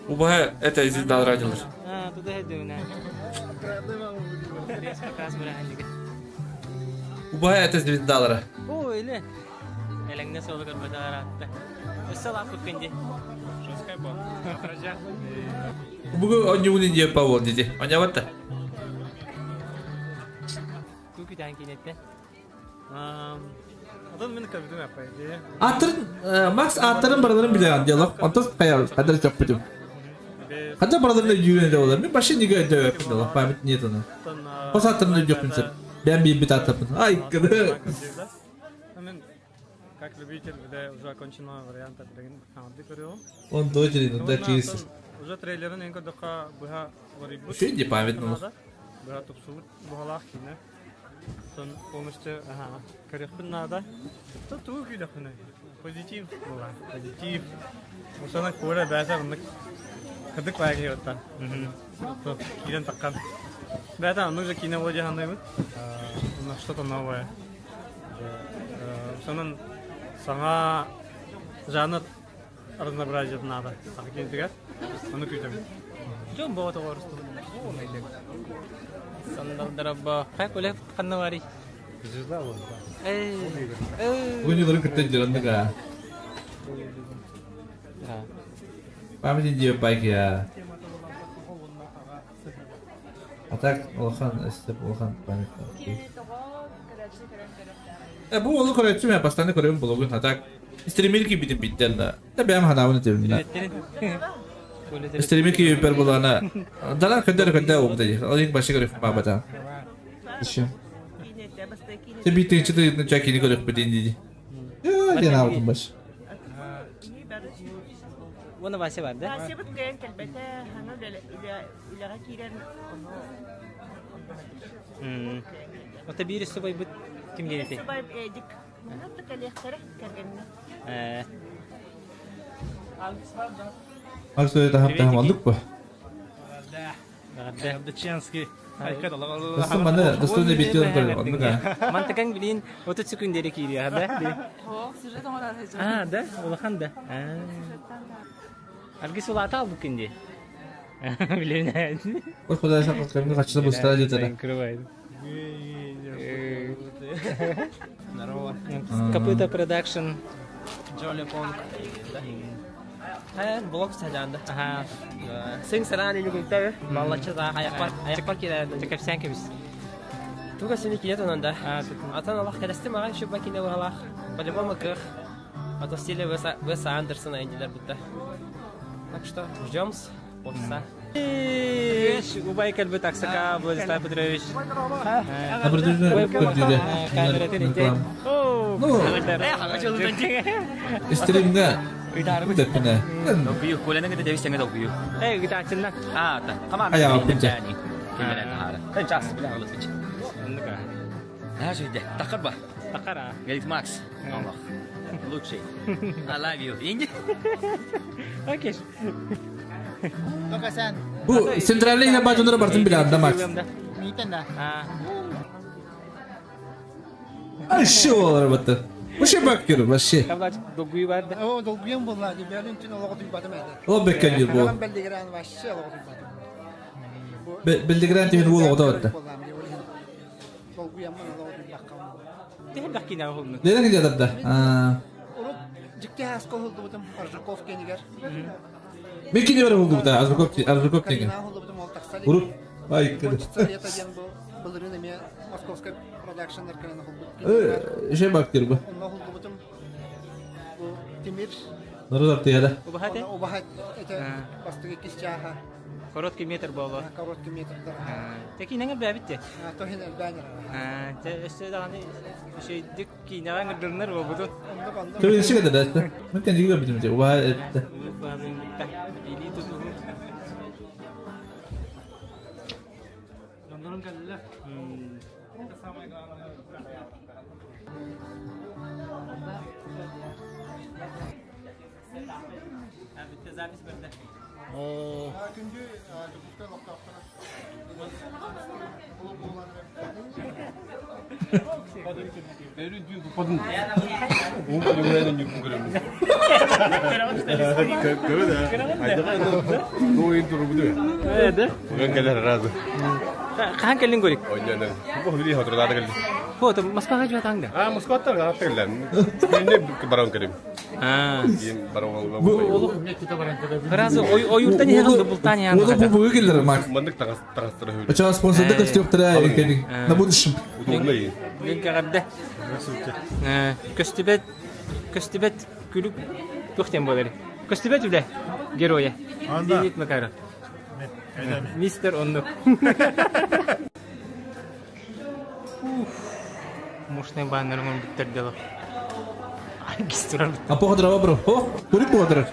Speaker 2: Убага это из радилар.
Speaker 3: Туда иду, на. Пресс-показ бранника.
Speaker 2: Убага это звездалары.
Speaker 3: Ой, не. Элеңне солы көрбөдөрөттө. Салап күткенде. Шоскай бо. Прожа.
Speaker 2: Бүгүн онюнун жеп павол деди. Онябатта.
Speaker 3: Күкүдөн кинетте. Одан мен көрдүм апай.
Speaker 2: Атырын Макс атырын бараларын билген диалог. Онтос каял кадар жок битим. Када бараларын жүрүн деп олар. Мен башы неге деп диалог память нет аны. Пос атырын жок принцип. Ben bir bit атырын. Ай, кыды.
Speaker 7: Как любитель, когда уже окончена вариант Ханды көрөм.
Speaker 2: Он дочерин, да чиз.
Speaker 7: Уже трейлерин эң көдөкка буга варибут.
Speaker 2: Шенде память ну.
Speaker 7: Буга топсуут бугалах кине. Сон полностью корректын нада. То туу күдөхүнө. Позитив була. Позитив. Усана кора базар мык. Кыдык байга отта. То кирен таккан. Бата нужно кино вроде ханайбыт. Что-то новое. Сонун саңа жанр разнообразие надо. Так кентигер. Аны күтөм.
Speaker 3: Жон боо тоорусту. Сандалдарабба. Как олеп каннавари.
Speaker 7: Жүзда бол.
Speaker 2: Бүгүн йылдарын күттен жырындыга. Память жеп байки я. А так Олхан, Степ Олхан память. Bu onu koyuyorum ya pastanede koyuyorum blogun hatta streamer gibi bitip bitten de. Tabii ama hanavını diyorum. Streamer gibi per bulana. Dalar kadar oldu diye. O ilk başta görüp babada. İşte. Tabii ki işte ne çakini görüp bitten diye. Ya diye ne yaptım baş.
Speaker 3: Buna bahse vardı.
Speaker 10: Bahse bak kayan kalbete hana ilaga kiran ono.
Speaker 3: O tabi birisi bay bu kim geldi?
Speaker 10: Sebab edik. Nasıl kali ikhtarah kergenna.
Speaker 2: Aslında tahap aldık bu.
Speaker 3: Abdçanski.
Speaker 2: Dostum bana dostum ne bitiyor böyle onu da.
Speaker 3: Mantıkan bilin ototsikun deri kiri ha da.
Speaker 10: Sıcak olar hocam.
Speaker 3: Da, olakan da. Algi sulata aldık şimdi. Bilin.
Speaker 2: O kadar şapkalarını kaçtı bu sırada yeter.
Speaker 3: Kapıda production.
Speaker 8: Jolly Pong.
Speaker 3: Blok sajanda. Sing sarani ni gulta. Vallahi çada ayaklar kira. Çekip sen kibis. Tuga seni kiyat onanda. Atan Allah kadasti magan şu bakine vallahi. Bale bu makır. Atostile ve Anderson ayındiler burada. Так что ждем полчаса. Убай кальбы таксака, Владислав Петрович.
Speaker 2: Стримда. Udah
Speaker 8: Dokuyu, kulana kita devis tengah dokuyu.
Speaker 3: Kita cendak.
Speaker 8: Tak. Kamu
Speaker 2: Ayo, pinjam.
Speaker 8: Gimana hari? Kan cas bilang halus pinjam. Sudah. Takar bah.
Speaker 3: Takar.
Speaker 8: Galit Max. Allah. Лучший. I love you. İnce.
Speaker 3: Okey.
Speaker 2: Bu sentralde yine bacılara bartın bile anda Max.
Speaker 3: Miten dah.
Speaker 2: Aşı olur battı. Bu şey bakıyorum başı.
Speaker 3: Kamu dokuyu vardı.
Speaker 11: O dokuyan bunlar. Benim için Allah'a duymadım ben.
Speaker 2: O bekliyor bu.
Speaker 11: Ben beldiren başı Allah'a duymadım.
Speaker 2: Beldiren timin bu oldu battı.
Speaker 11: Dokuyan bana Allah'a duymadım.
Speaker 3: Değil bakki ne oldu?
Speaker 2: Neden gidiyor da?
Speaker 11: Ciddi haskol oldu butum. Arzakov keniger.
Speaker 2: Belki de öyle oldu da. Arzakov keniger. Vurup. Ay kırdı.
Speaker 11: Bulurum demeye Moskovska Production'lar kanalına oldu.
Speaker 2: Şey bakıyor bu.
Speaker 11: Onunla oldu butum. Bu Timir.
Speaker 2: Nerede yaptı ya da?
Speaker 3: Ubahat ya?
Speaker 11: Ubahat. Pasti kiscaha.
Speaker 3: Korotkий метр было.
Speaker 11: Короткий метр, да.
Speaker 3: Такие ненга бабите.
Speaker 11: То хин элбанер.
Speaker 3: Işte daha şey dikki nanga dönler o budu.
Speaker 2: Tabii şey kadar da. Mungkin juga bisa. Ubahat.
Speaker 3: Ini tuh. Kahan kaling gorik? Oh, tuh mas pakai juga tangga.
Speaker 12: Moskva ini barang kirim. Barang
Speaker 3: Biraz o yurttan ya kan bultanya.
Speaker 2: Oğlum bu boyu gelir mak.
Speaker 12: Mandık takas terus.
Speaker 2: Açığa sponsorda gösterip yani. Ne bu işim?
Speaker 3: Link kadar. Köstebet gülüp tuhtem boları. Köstebet udah geroya.
Speaker 4: Anda.
Speaker 3: Dinit makara. Mister Onluk. Мощный баннер он bitirdi. Hangisi durar?
Speaker 2: Apo kadar bro. Oh, Turk border.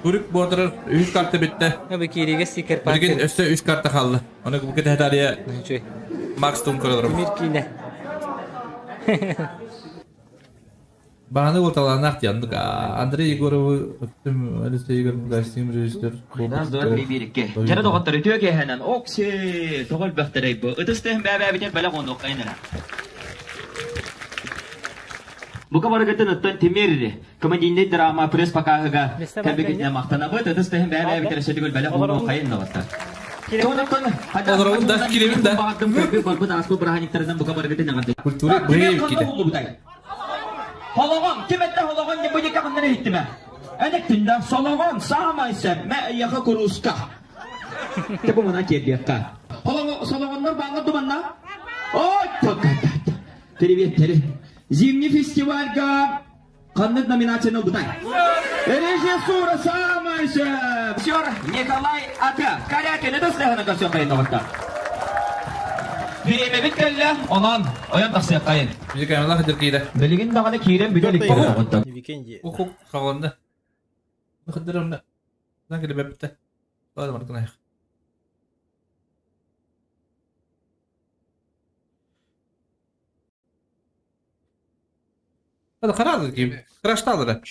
Speaker 2: Turk border 3 kartı bitti.
Speaker 3: Ne bekiriye sticker
Speaker 2: park. Bugün üstte 3 kartı kaldı. Onu bu kadar hediye.
Speaker 3: Şey.
Speaker 2: Max Tun kuralım.
Speaker 3: Mirkine.
Speaker 2: Bana ortalarına aktiyandık. Andrei Yegorov'u öptüm. Alexey Yegorov'u gazeteyim rejistör.
Speaker 8: Biraz dört bir. Jara doktor diyor ki hemen oksi togol bakteray bu. Ötüstehim bebe biter bela konu kaynana. Bu kadar gittin ötten timiri. Kemudian drama press pakahga. Kabiknya maktana bu ötüstehim bebe biter şedigol bela konu kaynana basta.
Speaker 2: Onların da kiremin de.
Speaker 8: Baktım köpek korkut aslı berani terden bu kadar gittin jangan.
Speaker 2: Kulturi brave kide.
Speaker 8: Hologon, kimette hologon ne bujik kanına hitme. Enek tindak sologon sama ise me yaka kuruska. Tepu mana kiyaka. Hologon sologonlar banget tuh mana? Oh, привет, Зимний фестиваль kandık nominasyonu butay. Rejissura sama ise. Syor Nikolay Aka. Karyakin itu sudah negosiasi kain nomorta. Birime bitkelle onan oyan taksiye kayın.
Speaker 2: Bir kanallar hadir kire.
Speaker 8: Beligin dağına kirem bir de likte konta.
Speaker 2: Oku kağında. Hadirım ne? Ne kadar bepte. Hadi markana ya. Это хорошо, Ким. Хорошо, да?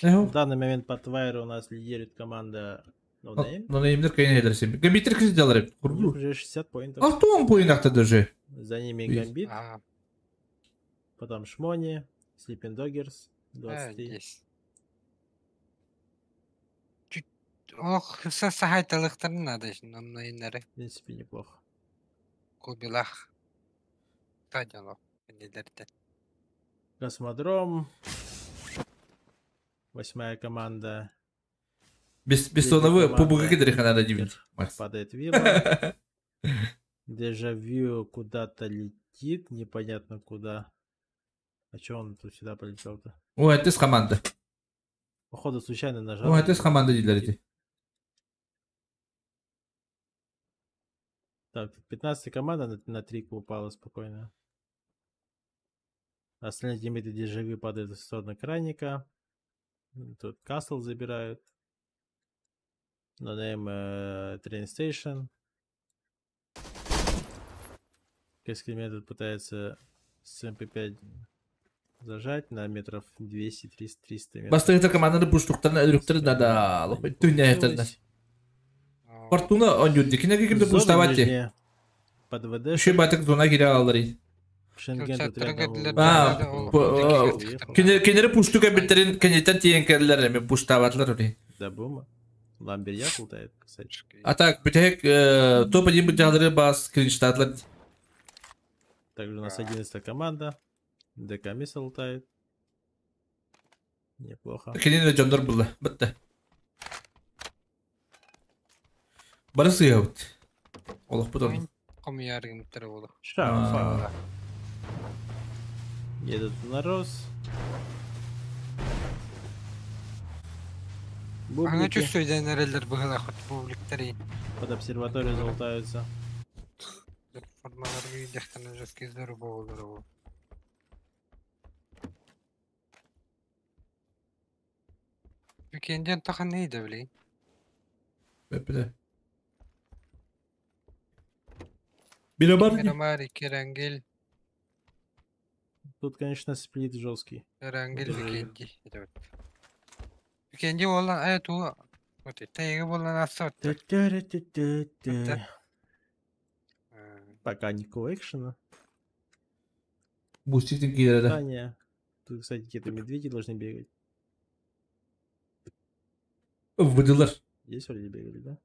Speaker 4: В данный момент по Твайру у нас лидирует команда No Name.
Speaker 2: No Name'dir kayın edersin. Gambit'tir kız diyorlar hep.
Speaker 4: У них уже 60 поинтов.
Speaker 2: 6-10 поинтакта даже.
Speaker 4: За ними Гамбит. Потом Шмони, Sleeping Doggers, 23.
Speaker 1: Ох, сахайталыктарын надо şimdi onun oyunları.
Speaker 4: В принципе, неплохо.
Speaker 1: Кубилах. Стадионов. Нелерден.
Speaker 4: Космодром. 8-я команда.
Speaker 2: Бессоновые побуга кидали надо дивить.
Speaker 4: Падает вилла. Дежавю куда-то летит, непонятно куда. А чё он тут сюда полетел-то?
Speaker 2: О, это с команды.
Speaker 4: Походу случайно нажал.
Speaker 2: О, это с команды делали.
Speaker 4: Так, 15-я команда на 3 упала спокойно. Остальные тиммейты дежавю падают в сторону Краника. Тут Касл забирают. No Name Train Station. Кескримен тут пытается с МП5 зажать на метров 200, 300, 300 метров.
Speaker 2: Бастыгы команданы буштуктарына өдүктөр да алып түнне айтырды. Фортуна он юдди. Кинеге кимди буштабатти.
Speaker 4: Под ВД.
Speaker 2: Şu batık zona gire alırı.
Speaker 4: Шенген тут рядом.
Speaker 2: Kenara puştu kabitlerin kenyetten tiyenkerler mi puştavatlar orayı.
Speaker 4: Да бума. Ламберьяк лутает, кстати.
Speaker 2: А так, битек топ-1 битjalları бас кринштатлар.
Speaker 4: Также у нас 11-я команда. ДК Мисс лутает. Неплохо.
Speaker 2: Kenine de canlar buldu. Bitti. Barısı yahut. Allah bu da.
Speaker 1: Кому яргым тырылды.
Speaker 4: Шафа. Едут на Рос.
Speaker 1: Аңа чувствуйдан әрелер бұғыла құт бубликтері.
Speaker 4: Под обсерваторию золотаются.
Speaker 1: Формалар үйдектіні жүз кездері болдыры бұл. Бүкенден тақын нейді білейін?
Speaker 2: Бепілі. Мирамар.
Speaker 1: Мирамар, Керангель.
Speaker 4: Тут, конечно, сплит жесткий.
Speaker 1: Керангель,
Speaker 4: Вот это
Speaker 1: Викенди. Викенди болан, ту. Вот это его болан асот.
Speaker 4: Пока никакого экшена.
Speaker 2: Бустиктин кийлерде.
Speaker 4: А, не. Тут, кстати, какие-то медведи должны бегать.
Speaker 2: Выдылар.
Speaker 4: Здесь вроде бегали, да?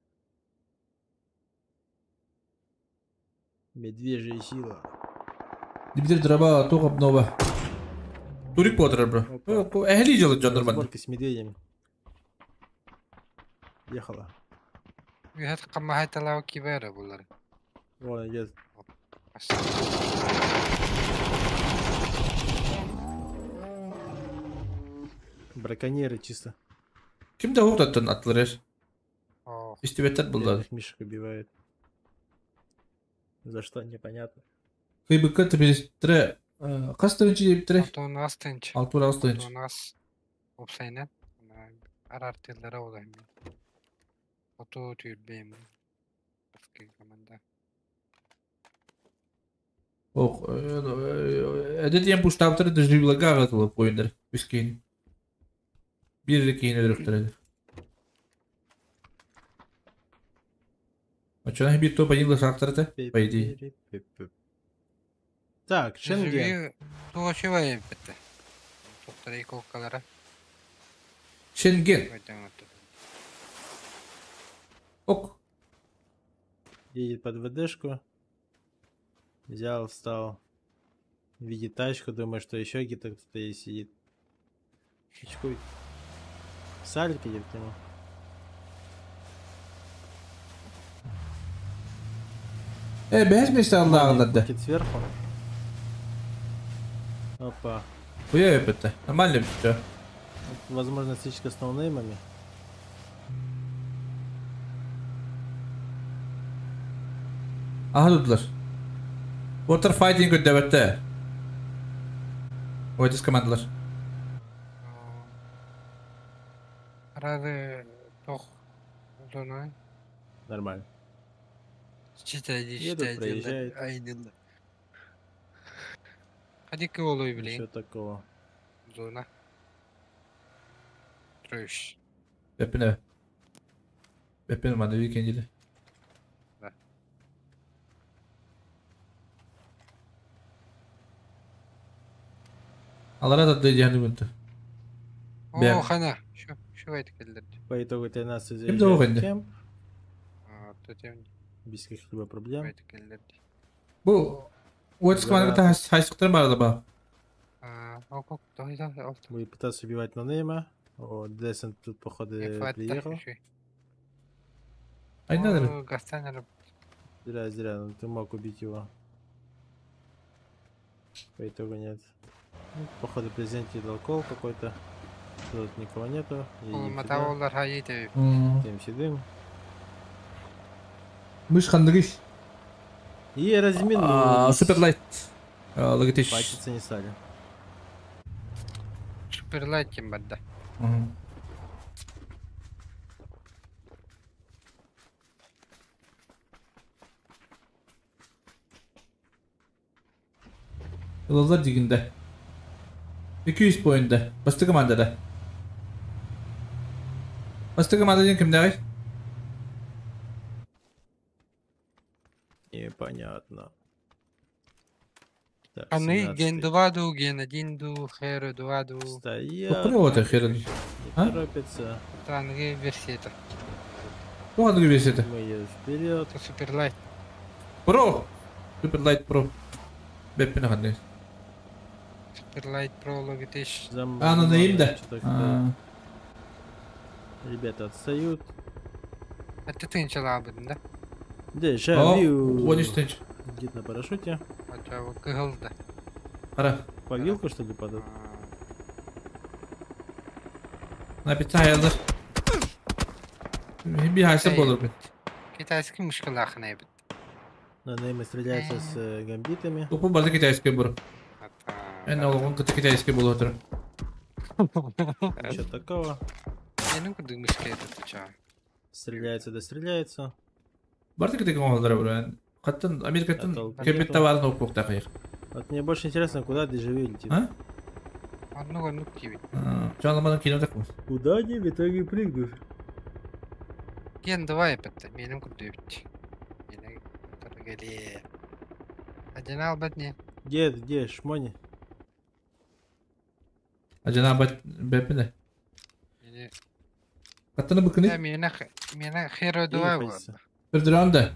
Speaker 4: Медвежья сила.
Speaker 2: Дибитер драба тоғап нова. Турик потыр, бро. Эхли жылы жандар банда.
Speaker 4: Разборка с медведями. Ехала.
Speaker 1: Вихат камахай талау кибера булар.
Speaker 4: Вон идет. Браконьеры чисто.
Speaker 2: Кимде оқтаттан атлар еш? Истебеттер бұлдар.
Speaker 4: Бедных мишек убивает. За что, непонятно.
Speaker 2: Кайбыкка тепестіре. Қастырынчы дебіттіре?
Speaker 1: 6-6.
Speaker 2: 6-6.
Speaker 1: 6 опсайнат. Арартеллere olayım. Oto türbeyim. Eski komanda.
Speaker 2: Ох, это тем пуштаптер это же влагага тулы поинтер. Бискейн. Bir кейн ödürüktür. Açana bir top ayıla şartları по идее.
Speaker 4: Так, Шенген.
Speaker 1: Doğuşuva bitti. Topları ilk okkalara.
Speaker 2: Шенген. Ок.
Speaker 4: Едет под ВДшку. Взял, встал. Видит тачку, думает, что еще где-то кто-то и сидит. Очкует. Салик идет к нему.
Speaker 2: Без места Allah'ın
Speaker 4: Кит сверху. Опа.
Speaker 2: Хуя это. Нормально все.
Speaker 4: Возможно, стычка с ноунеймами.
Speaker 2: Aha durdular. Water fighting ödevette. Oyuncu komandalar.
Speaker 1: Aradı toch. Удоной.
Speaker 4: Нормально.
Speaker 1: Читайте.
Speaker 4: Проезжает.
Speaker 1: Aynen. Hadi oluyor bile.
Speaker 4: Ничего такого.
Speaker 1: Зона. Трöş.
Speaker 2: Hepine. Hepine manevi kendili. Alara da dedi bunu.
Speaker 1: О, хана. Şu etkileri.
Speaker 4: По итогу 13
Speaker 2: Kim de o bende?
Speaker 4: кемп.
Speaker 1: Totem.
Speaker 4: Без каких-либо проблем.
Speaker 1: Etkileri.
Speaker 2: Bu oyuncu komandada haysıklarım var arada.
Speaker 1: Ok, давай.
Speaker 4: Будет пытаться убивать нонейма. О, Десент тут, походу, приехал.
Speaker 2: Aynen.
Speaker 1: Gastanlar.
Speaker 4: Зря, ну, ты мог убить его. По итогу нет. Ну, походу, президент дал кол какой-то. Тут никого нету.
Speaker 1: Матаволlar haydi.
Speaker 4: Тем седым.
Speaker 2: Мышь хандыгыш.
Speaker 4: И разминул.
Speaker 2: Суперлайт. Логотич.
Speaker 4: Пачиться не стали.
Speaker 1: Суперлайт kim bende.
Speaker 2: Yıldızlar Ligi'nde. 200 boyunda. Bastı komandada. Bastı komandada kimde var?
Speaker 4: Непонятно. Так,
Speaker 1: Они
Speaker 4: 17-й.
Speaker 1: ген 2 ду, ген 1 ду, хер 2 ду.
Speaker 4: Стоят.
Speaker 2: Okunuyor o da herhalde.
Speaker 4: Не
Speaker 2: А?
Speaker 4: торопятся.
Speaker 1: Танги версиета.
Speaker 2: Bu hangi versiyonu?
Speaker 4: Мы едем вперед.
Speaker 1: Это суперлайт.
Speaker 2: Pro. Superlight Pro. Beppine hangi?
Speaker 1: Суперлайт про логотиш.
Speaker 2: Ну наим да.
Speaker 4: Ребята отстают.
Speaker 1: Это ты начала об этом, да?
Speaker 4: Дежавю.
Speaker 2: Вот здесь ты.
Speaker 4: Гид на парашюте.
Speaker 1: А чего кыгылды?
Speaker 2: Ара.
Speaker 4: По вилку, что ли, падает?
Speaker 2: На питаялар. Bir hasip olur bu.
Speaker 1: Китайский мышкалах не бит.
Speaker 4: На неймы стреляются с гамбитами.
Speaker 2: Bu barda kitayski buru. En oğlum kıtı kitayski bulu otur.
Speaker 4: Ничего такого.
Speaker 1: Я ну куда мышка это чё?
Speaker 4: Стреляется, да стреляется.
Speaker 2: Barda kitayski oldular buru. Каттан Америкатын
Speaker 4: Толпа
Speaker 2: кепет
Speaker 4: нету.
Speaker 2: товарын оқып тақайық.
Speaker 4: Вот мне больше интересно, куда дежавю летит.
Speaker 2: А?
Speaker 1: Одну тивит.
Speaker 2: Жаңаламадан кино тақпыз.
Speaker 4: Куда они в итоге прыгнут?
Speaker 1: Ген давай бітті. Менің күрді бітті. Менің тұргеле. Один албат не.
Speaker 4: Где, шмони?
Speaker 2: Ажана бәпіне. Каттаны бүкіне?
Speaker 1: Мені херо дуа var.
Speaker 2: Bir durağında.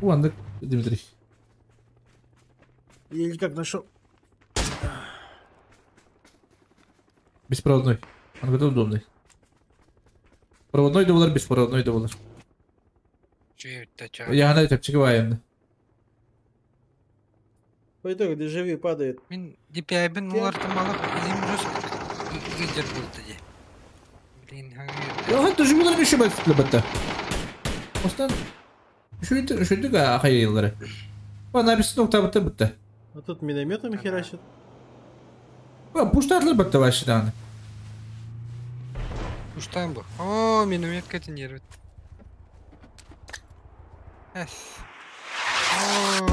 Speaker 2: Bu anda Дмитрий.
Speaker 4: Или как нашел?
Speaker 2: Беспроводной. Он готов удобный. Проводной да болар, беспроводной да болар. Я на тепчиге вайымды.
Speaker 4: По итогу дежавю падает.
Speaker 1: Мен DPI-бін олардың алып, өзім жүз гидер болды де. Блин,
Speaker 2: Ya hatta şu bunların işi başlıklı batta. Ostan şuydu ga hayırları. Bana bir nokta batta batta.
Speaker 4: А тут минометами херачат.
Speaker 2: Пуштатлар batta başladı.
Speaker 1: Пуштан bu. Oo, миномет катинировать. Эс. Oo.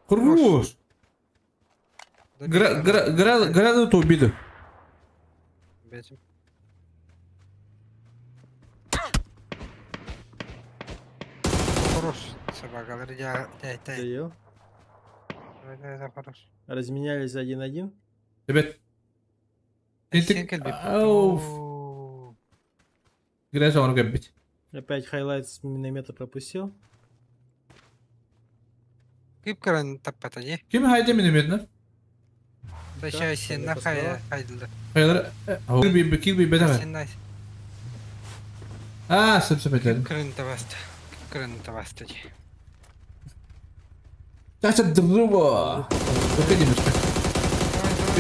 Speaker 2: Kurmuş. Граду то убиду.
Speaker 1: Бетим. Хорош. Собакалар я тай.
Speaker 4: Доел.
Speaker 1: Это хорош.
Speaker 4: Разменялись 1-1.
Speaker 2: Evet. Ау. Грязь он габить.
Speaker 4: Опять хайлайт с миномета пропустил.
Speaker 1: Кип кран таппата не.
Speaker 2: Kim haydi minimedin?
Speaker 1: Дащай сен на хая хайдылды.
Speaker 2: Hayırlar. Bir bedava.
Speaker 1: Сен найс.
Speaker 2: Aa, sıp etlerim.
Speaker 1: Кран таваста. Кран таваста.
Speaker 2: Çaça drıva. Bakayım işte.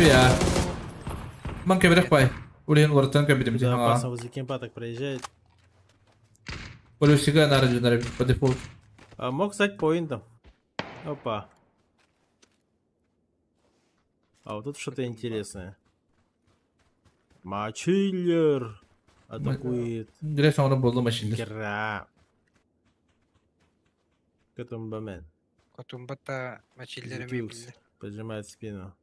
Speaker 2: Ya. Man kebrek bay. Ulihin ortadan kebidim.
Speaker 4: Да, опасно, возле кемпа так проезжает.
Speaker 2: Полюсика на раджу по дефолту.
Speaker 4: А мог стать поинтом. Опа. А вот тут что-то интересное. Мачиллер атакует.
Speaker 2: Direkt sonra buldum şimdi.
Speaker 4: Кра. Катумбамен.
Speaker 1: Котумбата мачиллерами билди.
Speaker 4: Поджимает спину.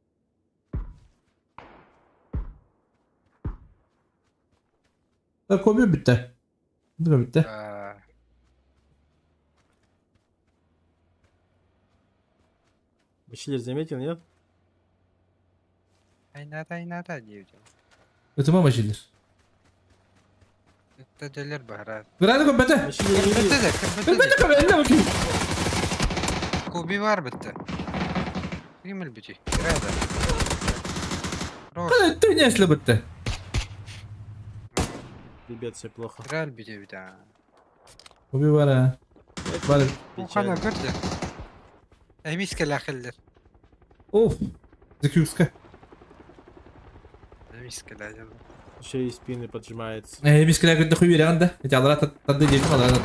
Speaker 2: Da kobi bitti. Ne bitti?
Speaker 4: Мачиллер заметил, нет?
Speaker 1: Айната дiyeceğim.
Speaker 2: Ötüme maşilir.
Speaker 1: Öttedeler baharat.
Speaker 2: Grande kobbete.
Speaker 1: Kırbette de.
Speaker 2: Kobbete kobbete bakayım.
Speaker 1: Kubi var bitti. Kimil bitti. Grande.
Speaker 2: Ты не если бы ты.
Speaker 4: Ребят, все плохо.
Speaker 1: Граль биtti bir daha.
Speaker 2: Kobi var ha. Var.
Speaker 1: Ухана gördü. Emiske lakıldır.
Speaker 2: Of. Zekiyuska.
Speaker 1: Emiske lakıldır.
Speaker 4: Еще и спины поджимается.
Speaker 2: Miskile gördü kuyu verende. Hiç alara tadı yedim alara.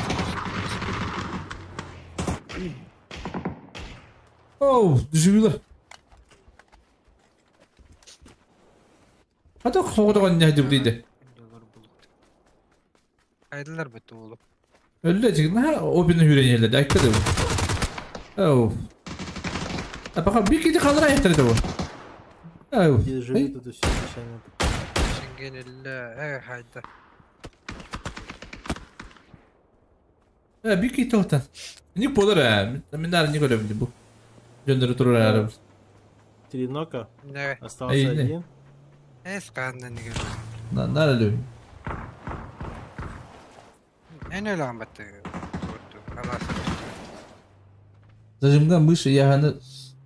Speaker 2: Oh, düşüyorlar. Hatta kovadan ne hadi buraydı.
Speaker 1: Kaydılar bitti oğlum.
Speaker 2: Öyle çıktı ha o birine hüreniyeldi. Ayakta da bu. Oh. Bakalım bir kedi kalır ayakta da bu. Oh.
Speaker 4: Держи тут все изначально.
Speaker 1: Şengenille hayda.
Speaker 2: Bir kedi oltan. Ne polar ha. Minler ne görebildi bu. Gönderi durur araba.
Speaker 4: Три нока.
Speaker 1: Evet.
Speaker 4: Остался
Speaker 2: Ey, ne?
Speaker 4: один.
Speaker 1: Eskandan ne gördüm.
Speaker 2: Nerede?
Speaker 1: En öyle anlattı. Kalasın.
Speaker 2: Зажимган мыши я ганы.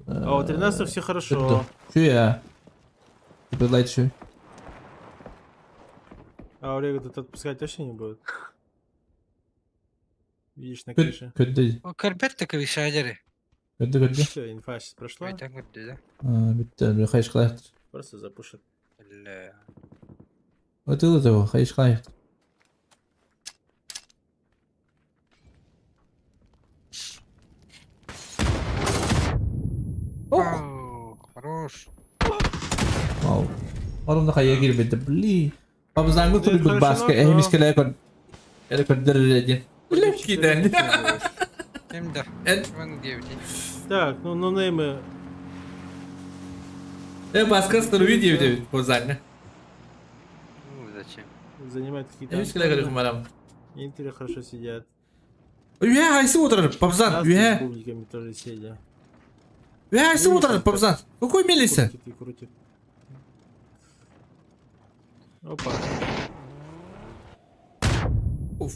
Speaker 4: А у 13 все хорошо.
Speaker 2: Что я? Типа лайт что?
Speaker 4: А Олега тут отпускать точно не будет. Видишь на крыше.
Speaker 2: Kötü.
Speaker 1: O kırbette kıvışayları.
Speaker 2: Kötü.
Speaker 4: Все, инфа сейчас прошла.
Speaker 1: Aydan gördü de.
Speaker 2: Bitti. Bir kayış kalayaktır.
Speaker 4: Просто запушит.
Speaker 1: Elle.
Speaker 2: Ötüldü de bu. Kayış kalayaktır.
Speaker 1: Хорош.
Speaker 2: Вау. Orada kayaya girmedi. Bli. Babızdan götürdü bu baskı. Miskele kon. Ele kon derece. киден.
Speaker 1: Hem de. Вон девять.
Speaker 4: Так, ну нонеймы.
Speaker 2: Басқа струи девять позагна.
Speaker 1: Ну, зачем?
Speaker 4: Занимают какие-то...
Speaker 2: Есть килограмм хумарам.
Speaker 4: Интеры хорошо сидят.
Speaker 2: Уя, айсы отырар, папзан,
Speaker 4: С
Speaker 2: уя.
Speaker 4: республиками тоже сидят.
Speaker 2: Уя, айсы отырар, папзан. Какой милиция?
Speaker 4: Крутит. Опа.
Speaker 2: Уф.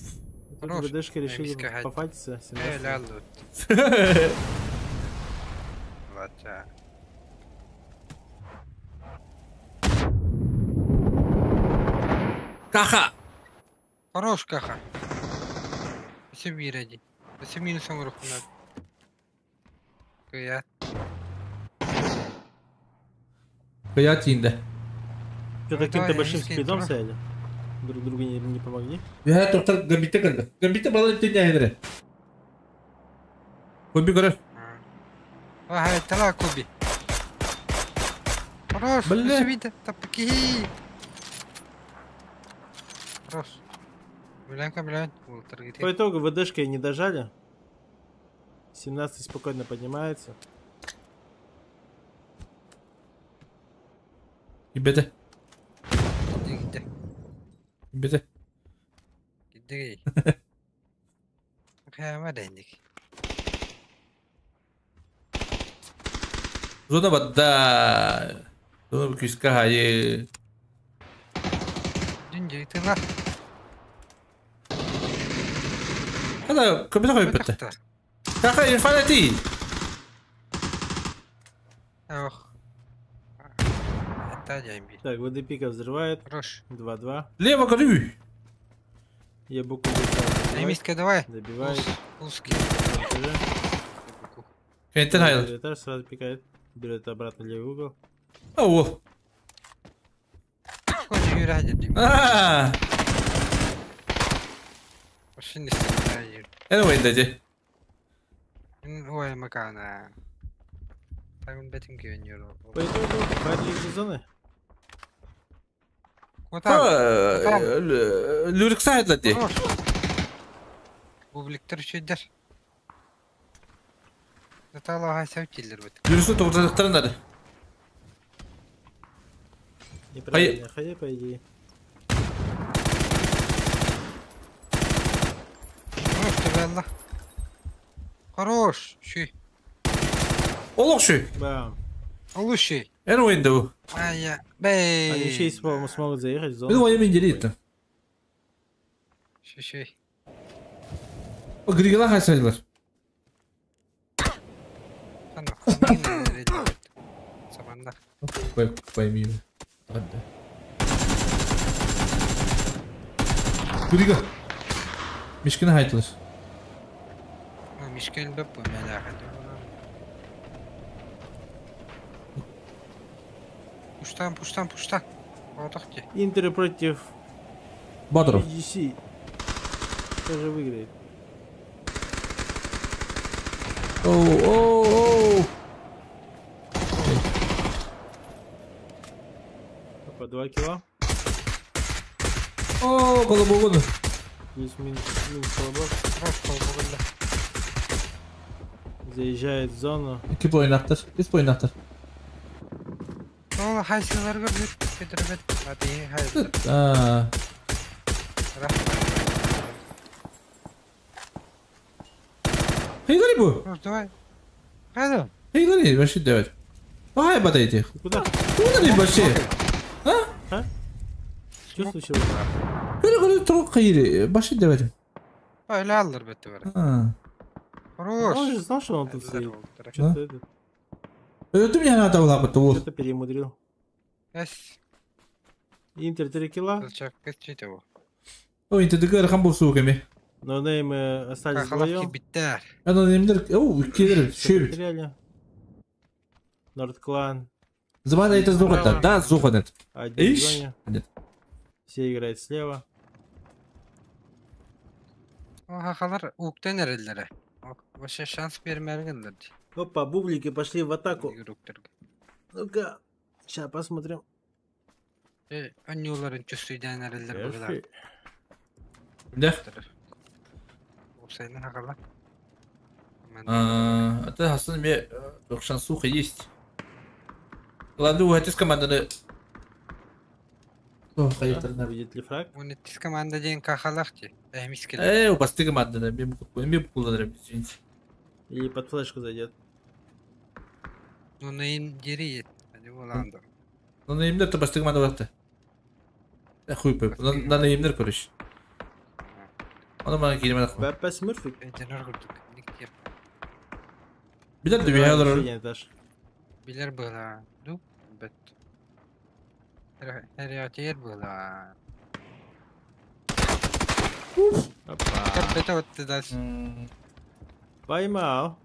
Speaker 4: Тут ВДшка решили пофатиться.
Speaker 1: Лялут. Ладно.
Speaker 2: Каха.
Speaker 1: Хорош, Каха. Спасибо, ради. Спасибо, минусом руку надо. Кая.
Speaker 2: Кая тинда.
Speaker 4: Что, каким-то большим спидом стояли? Друг другу не помогли?
Speaker 2: Я тоқтар гамбитте калды. Гамбитте баланы тенде айдыры. Коби көрі.
Speaker 1: Ага, тала Коби. Хорош, спасибо, тапки. Хорош. Блянка,
Speaker 4: по итогу ВДшкой не дожали. 17 спокойно поднимается.
Speaker 2: Гибеде.
Speaker 1: Гиде.
Speaker 2: Гибеде.
Speaker 1: Гиде. Кая денег.
Speaker 2: Зона бадда. Зона киска хае.
Speaker 1: Динди, ты на.
Speaker 2: هذا كمبيوتر يبته كاخي انفانتي
Speaker 1: ох это джемби
Speaker 4: так ВД пика взрывает
Speaker 1: хорош
Speaker 4: 2-2
Speaker 2: лево горю
Speaker 4: я букву
Speaker 1: мистка давай
Speaker 4: добивает
Speaker 1: узкий
Speaker 2: Кентен
Speaker 4: этаж сразу пикает берет обратно левый угол
Speaker 2: оу
Speaker 1: хоть юрядит машины стоят
Speaker 2: انا وين دجي
Speaker 1: هو مكانه تايم بيتنج ينيرو
Speaker 4: по итогу хватит из зоны
Speaker 2: لورك ساعد لدي
Speaker 1: بوبليكتر شدر نتالا هاي سوتيلر بت
Speaker 2: لورسو توقترن هذا
Speaker 4: неправильно ходи по идее
Speaker 1: الله хорош شي
Speaker 2: والله شي
Speaker 4: бам
Speaker 1: والله شي
Speaker 2: انا وين دو
Speaker 1: يا بي
Speaker 4: они еще смогут заехать в зону
Speaker 2: بدو وين جديد
Speaker 1: شي
Speaker 2: اقري هاي سايلر
Speaker 1: انا خلينا سبعنا
Speaker 2: باي ميم غدا قريقه مشكلة هايتلر
Speaker 1: مشكلة باب ما أحد пуштан отохти
Speaker 4: Интер против
Speaker 2: Бодров
Speaker 4: EGC тоже выиграет
Speaker 2: оу
Speaker 4: по 2 кило
Speaker 2: оу колобогон
Speaker 4: здесь минус колобок заезжает в зону
Speaker 2: كيف oynaktır
Speaker 1: والله هاي سيلر قبل كتربت هذه هاي
Speaker 2: هيغري بو
Speaker 1: هذا
Speaker 2: هيغري باش داوت هاي بدايتي
Speaker 4: куда
Speaker 2: كуда باش
Speaker 4: а что случилось
Speaker 2: غير تروح خيري باش داوت
Speaker 1: لا الله ربت ورا хорош
Speaker 4: он же знал что он тут стоит что-то
Speaker 2: ты меня надо было потом
Speaker 4: что-то перемудрил Интер 3 кило
Speaker 2: ой ты дыгар хамбов суками
Speaker 4: но мы остались вдвоем
Speaker 2: انا نمدر او كده شيب
Speaker 4: реально Нордклан
Speaker 2: زمان это зухата да зуханет
Speaker 4: иш все играют слева
Speaker 1: халар уктен эреллере вообще шанс бермергендер
Speaker 4: опа бублики пошли в атаку ну-ка сейчас посмотрим
Speaker 1: они уларын чувствуйдан эреллер
Speaker 2: да
Speaker 1: Усайна хакала.
Speaker 2: Это Хасан мне шансуха есть. Ладно, у этой команды. О, хайтерна.
Speaker 4: Будет ли фраг?
Speaker 1: Он эти команда день кахалахти. Мискелет.
Speaker 2: У пасты команды, мим куладрем, извините.
Speaker 4: Или под флешку зайдет.
Speaker 1: Ну на им дерет, а не воланда.
Speaker 2: Ну на имдер то пасты команда вакты. Хуй пойп, на имдер кореш. Onu bana kelime nakma.
Speaker 4: Бәппәс мөрфик.
Speaker 1: Эденер курдук. Никтер.
Speaker 2: Bilir de bir hayal olur.
Speaker 1: Bilir bula. Du. Bet. Her yatır bula. Karpete ottı da.
Speaker 4: Поймал.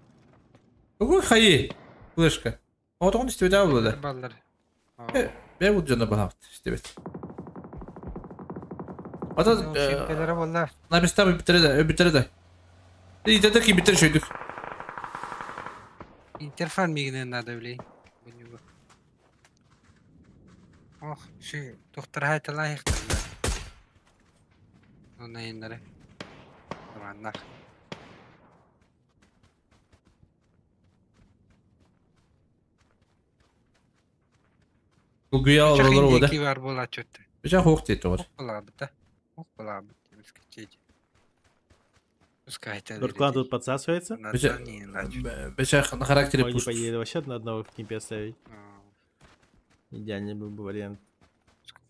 Speaker 2: Какой хаи? Флешка. Вот он истебет авлу да.
Speaker 1: Баллар.
Speaker 2: Ben bu canına bahaft istebet. Ata na biz tabi bitir de. İyi de ki bitir şeydik.
Speaker 1: Interfan mignen надо влей. Ох, şu doktor hayatla yıktırlar. Ona inleri. Zamanlar.
Speaker 2: Bu güya olur o da.
Speaker 1: Ki var bola çöktü.
Speaker 2: Bir şey hoş değil var.
Speaker 1: Bola bitti. Bola bitti. Скачайте. Пускай-то.
Speaker 4: Дурклан тут подсасывается.
Speaker 2: Bir şey характере
Speaker 4: Могли,
Speaker 2: пусть.
Speaker 4: по идее, вообще на одного в кемпе оставить. Идеальный был бы вариант.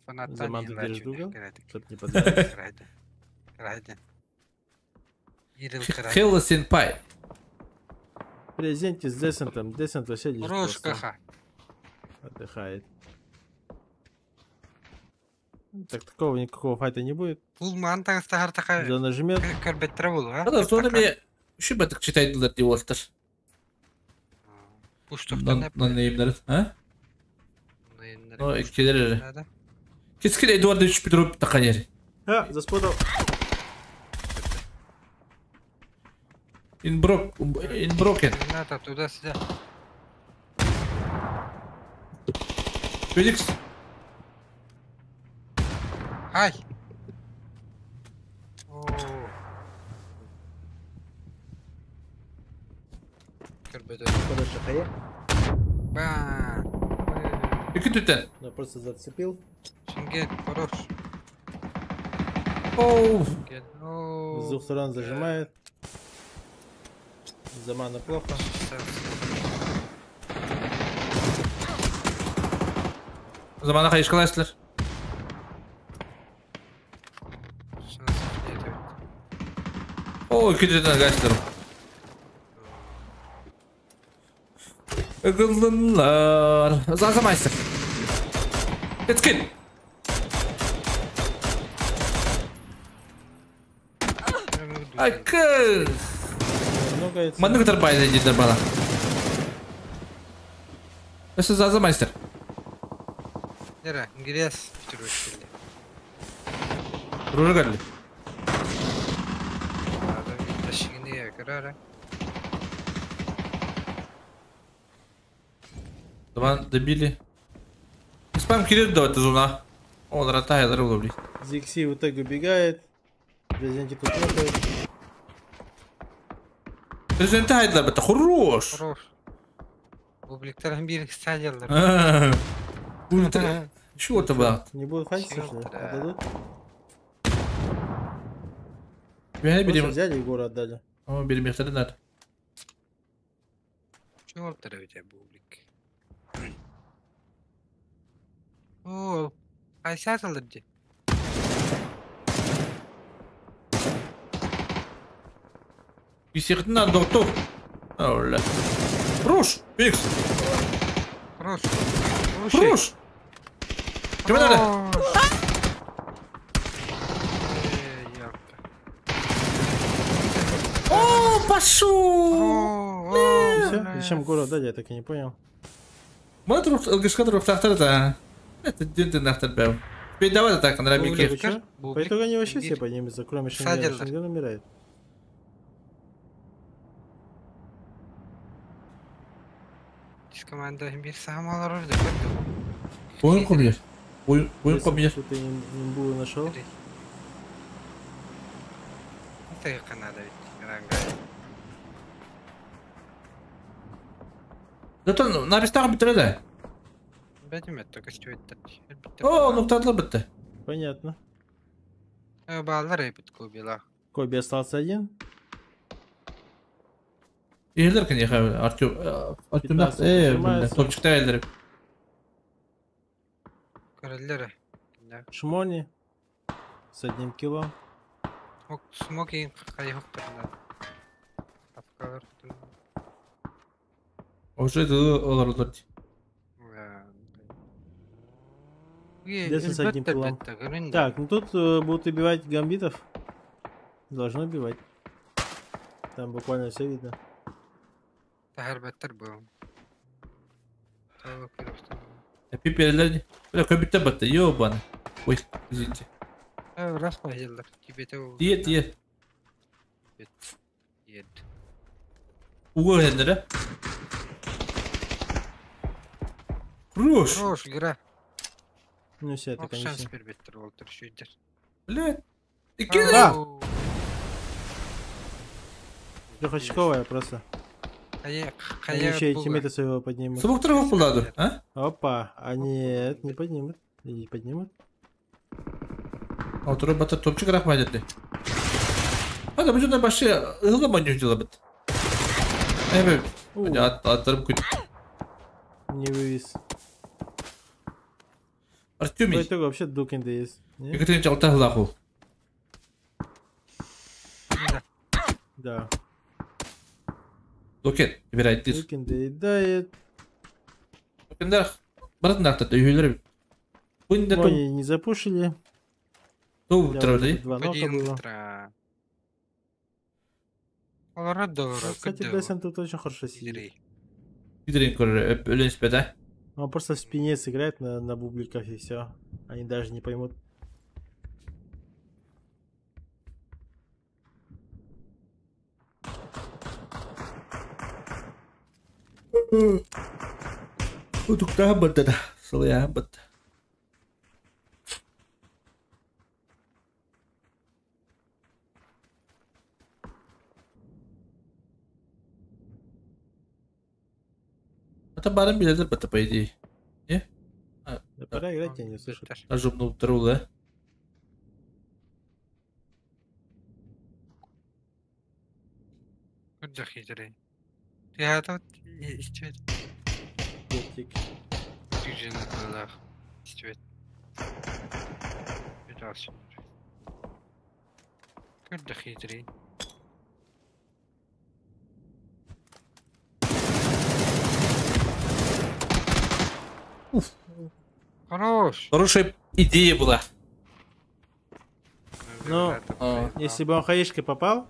Speaker 4: Заман тут держишь угол, чтоб не поддать.
Speaker 2: Хелла Сенпай.
Speaker 4: Презенте с Десентом. Десент вообще лежит
Speaker 1: просто.
Speaker 4: Отдыхает. Так такого никакого файта не будет. Занажмет.
Speaker 2: Kadar sonra bir şu batık çıtaydılar diye oldular. Lan neyimler? Ha? O ikileri. Kesin Eduardo 3 bir drop takan yeri.
Speaker 4: Ha, заспотал.
Speaker 2: Inbroken.
Speaker 1: Надо туда-сюда.
Speaker 2: Felix.
Speaker 1: Ай.
Speaker 2: İki tüten.
Speaker 4: Я просто зацепил.
Speaker 1: Шенгель, хорош. С
Speaker 4: двух сторон зажимает. Замана плохо.
Speaker 2: Zamana kayışkalaştılar. İki tüten kaçtılar. Akıllınlar. Zazamayısın. Etkin. Ay kız. Mana kadar paylaşın cidden bana. Nasıl zazamayısın?
Speaker 1: Nere? İngiliz.
Speaker 2: Ruru geldi.
Speaker 1: Taşıgını yakar.
Speaker 2: Zaman добили. Спам кидает до этой зона. Он ротает, руловли.
Speaker 4: Зикси в итоге убегает. Презенте тут лопает.
Speaker 2: Презенте хайдлар бета. Хорош.
Speaker 1: Хорош. Бубликтерин бирик стадиялар.
Speaker 2: Чего это было?
Speaker 4: Не будут фантиться, что ли? Отдадут?
Speaker 2: Я не берем.
Speaker 4: Взяли и горы отдали.
Speaker 2: Ama benim yeterli nerede?
Speaker 1: Чего ты у тебя бублик? О, кайсатылды.
Speaker 2: Бисехтин надо готов. Оля. Руш, Феникс.
Speaker 1: Руш.
Speaker 2: Руш. Кем надо? О, пошел.
Speaker 4: Все? Зачем гору отдали, я так и не понял.
Speaker 2: Бana tırık, ılgışka tırık tahtarı da. Это дюнты нахтар бэв. Теперь давай так, на рабике.
Speaker 4: По итогу они вообще все поднимутся, кроме Шенгена. Шенген умирает.
Speaker 1: Команда bir sahamalar orada.
Speaker 2: Oyun kombiyer. Oyun kombiyer.
Speaker 4: Что ты имбу нашел?
Speaker 1: ты канада ведь.
Speaker 2: Зато на местах битреде.
Speaker 1: Бәдімет, только стоит.
Speaker 2: О, нуктадлы бітті.
Speaker 4: Понятно.
Speaker 1: Баллар ебет кубила.
Speaker 4: Коби остался один.
Speaker 2: Елдер конечно, Артем, топчикта елдер.
Speaker 1: Короллеры.
Speaker 4: Шмони с 1 килом.
Speaker 1: Смоки хайхук турна. Апкалар турна.
Speaker 2: Уже олар.
Speaker 4: Где-то с 1 килом. Так, ну тут будут убивать гамбитов. Должны убивать. Там буквально все видно.
Speaker 1: Тахарбаттар был.
Speaker 2: Пиперлер. Бля, кабита бата, ёбан. Ой, извините.
Speaker 1: Раз поелдер. Тебе-то.
Speaker 2: Ет. Угол хендера. Хорош
Speaker 1: игра.
Speaker 4: Ну все, это конечно.
Speaker 1: Шанс перебеттер, Волтер, еще идет.
Speaker 2: Блядь. Ты
Speaker 4: кидал! Трехочковая просто. Они еще и тиммейта своего поднимут.
Speaker 2: Собак трава поладу, а?
Speaker 4: Опа, а нет, не поднимут. Не поднимут.
Speaker 2: А вот робота топчик рахмадет ли? А да бюджетная башня, гылда маню дела бит. Аттарым куть.
Speaker 4: Не вывез.
Speaker 2: Артемий.
Speaker 4: Это вообще дукинда есть.
Speaker 2: Екатерин чалта глаху.
Speaker 4: Да.
Speaker 2: Докен, выбирай ты.
Speaker 4: Дукинда едает.
Speaker 2: Докендах, братнах-то ты юлер.
Speaker 4: Они не запушили.
Speaker 2: Ну, травы.
Speaker 4: 2 нока было. Кстати, Блэсен тут очень хорошо сидит.
Speaker 2: Идрин, ölün спеда.
Speaker 4: Он просто в спине сыграет на бубликах и все. Они даже не поймут.
Speaker 2: Untuk tahabat dah, selamat. Это баран билетер бата по идее. Не?
Speaker 4: Да пора играть, я не слышу.
Speaker 2: Нажимнул вторую, да?
Speaker 1: Вот захитрый. Я тут истет. Ты же на глазах. Истет. Питался. Как захитрый. Хорош.
Speaker 2: Хорошая идея была.
Speaker 4: Ну, если бы он хаишкой попал,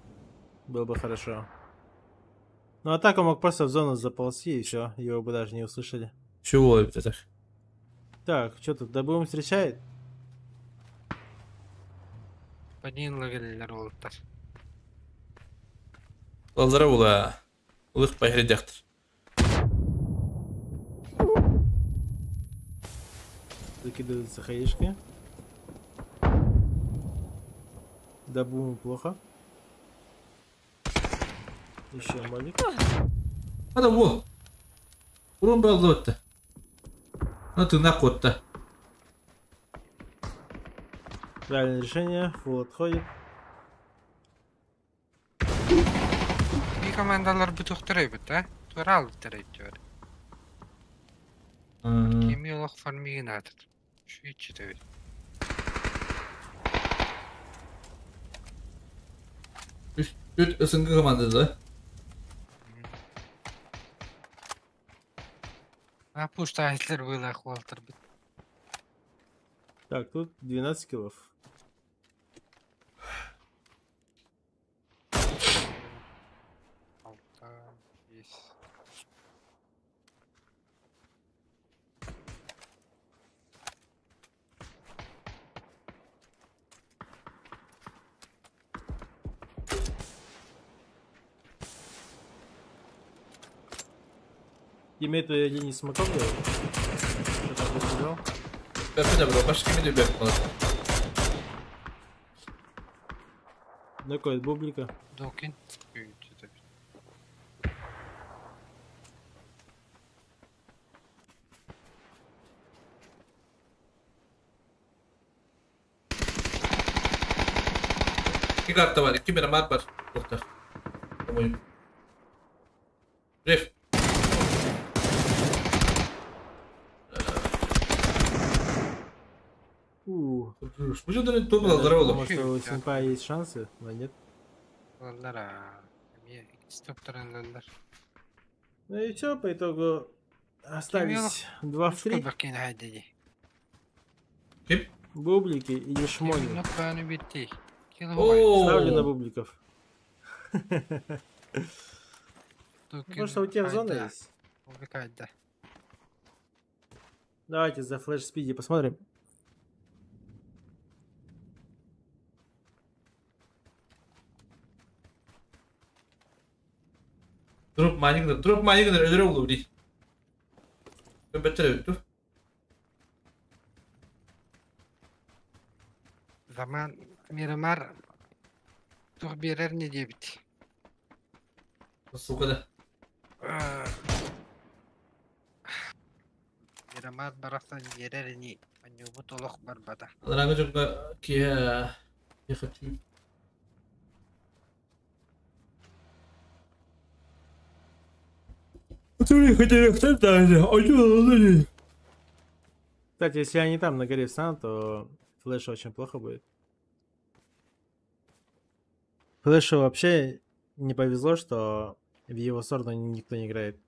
Speaker 4: было бы хорошо. Ну а так он мог просто в зону заползти и все, его бы даже не услышали.
Speaker 2: Чего это так?
Speaker 4: Так, что тут, Дабум встречает?
Speaker 1: Подин лагерь Волтер.
Speaker 2: Лазарула. Улых погредяхтер.
Speaker 4: Закидываются хаишки. Дабуму плохо. Еще малик.
Speaker 2: Hadi bu. Burun bağlı öttü. На тына котта.
Speaker 4: Правильное решение. Фул отходит.
Speaker 1: И командалар бутуқтырай бит, а? Турал бітірей төр. Кемиялық фармиген атыр. Şu içi de öyle.
Speaker 2: Üst ısıngı командасы.
Speaker 1: А пуштайтлер было Волтер бит.
Speaker 4: Так, тут 12 киллов. Имеет линии смоков делать? Что там посидел?
Speaker 2: Бэпэ да, бро, башки мне бэпэ.
Speaker 4: Такой бублика.
Speaker 1: Докин.
Speaker 2: İki kartta var. 2 miramar var. Doktor. Oyun. Ref. Почему ты тут был здорово?
Speaker 4: Может, у Симпа есть шансы, но нет.
Speaker 1: Onlara. Stop taranlar.
Speaker 4: Ну и все, по итогу остались 2 в 3.
Speaker 1: Bakayım hadi.
Speaker 2: Kim?
Speaker 4: Бублики и Шмони.
Speaker 1: Noktanı bitti.
Speaker 4: Ставлю на бубликов.
Speaker 1: Dökün.
Speaker 4: Ну что, у тебя зона
Speaker 1: Hayda.
Speaker 4: есть?
Speaker 1: Увлекает.
Speaker 4: Давайте за флеш-спиди посмотрим.
Speaker 2: Drop mining öyle oldu değil. Ben beter öttü.
Speaker 1: Zaman Miramar tuh birer ne diye bitti.
Speaker 2: Nasıl o kadar?
Speaker 1: Miramar barastan yerer ni. Anyu bu tolok barbada.
Speaker 2: Adana çok ki yakıtı.
Speaker 4: Кстати, если они там на горе встанут, то флешу очень плохо будет. Флешу вообще не повезло, что в его сторону никто не играет.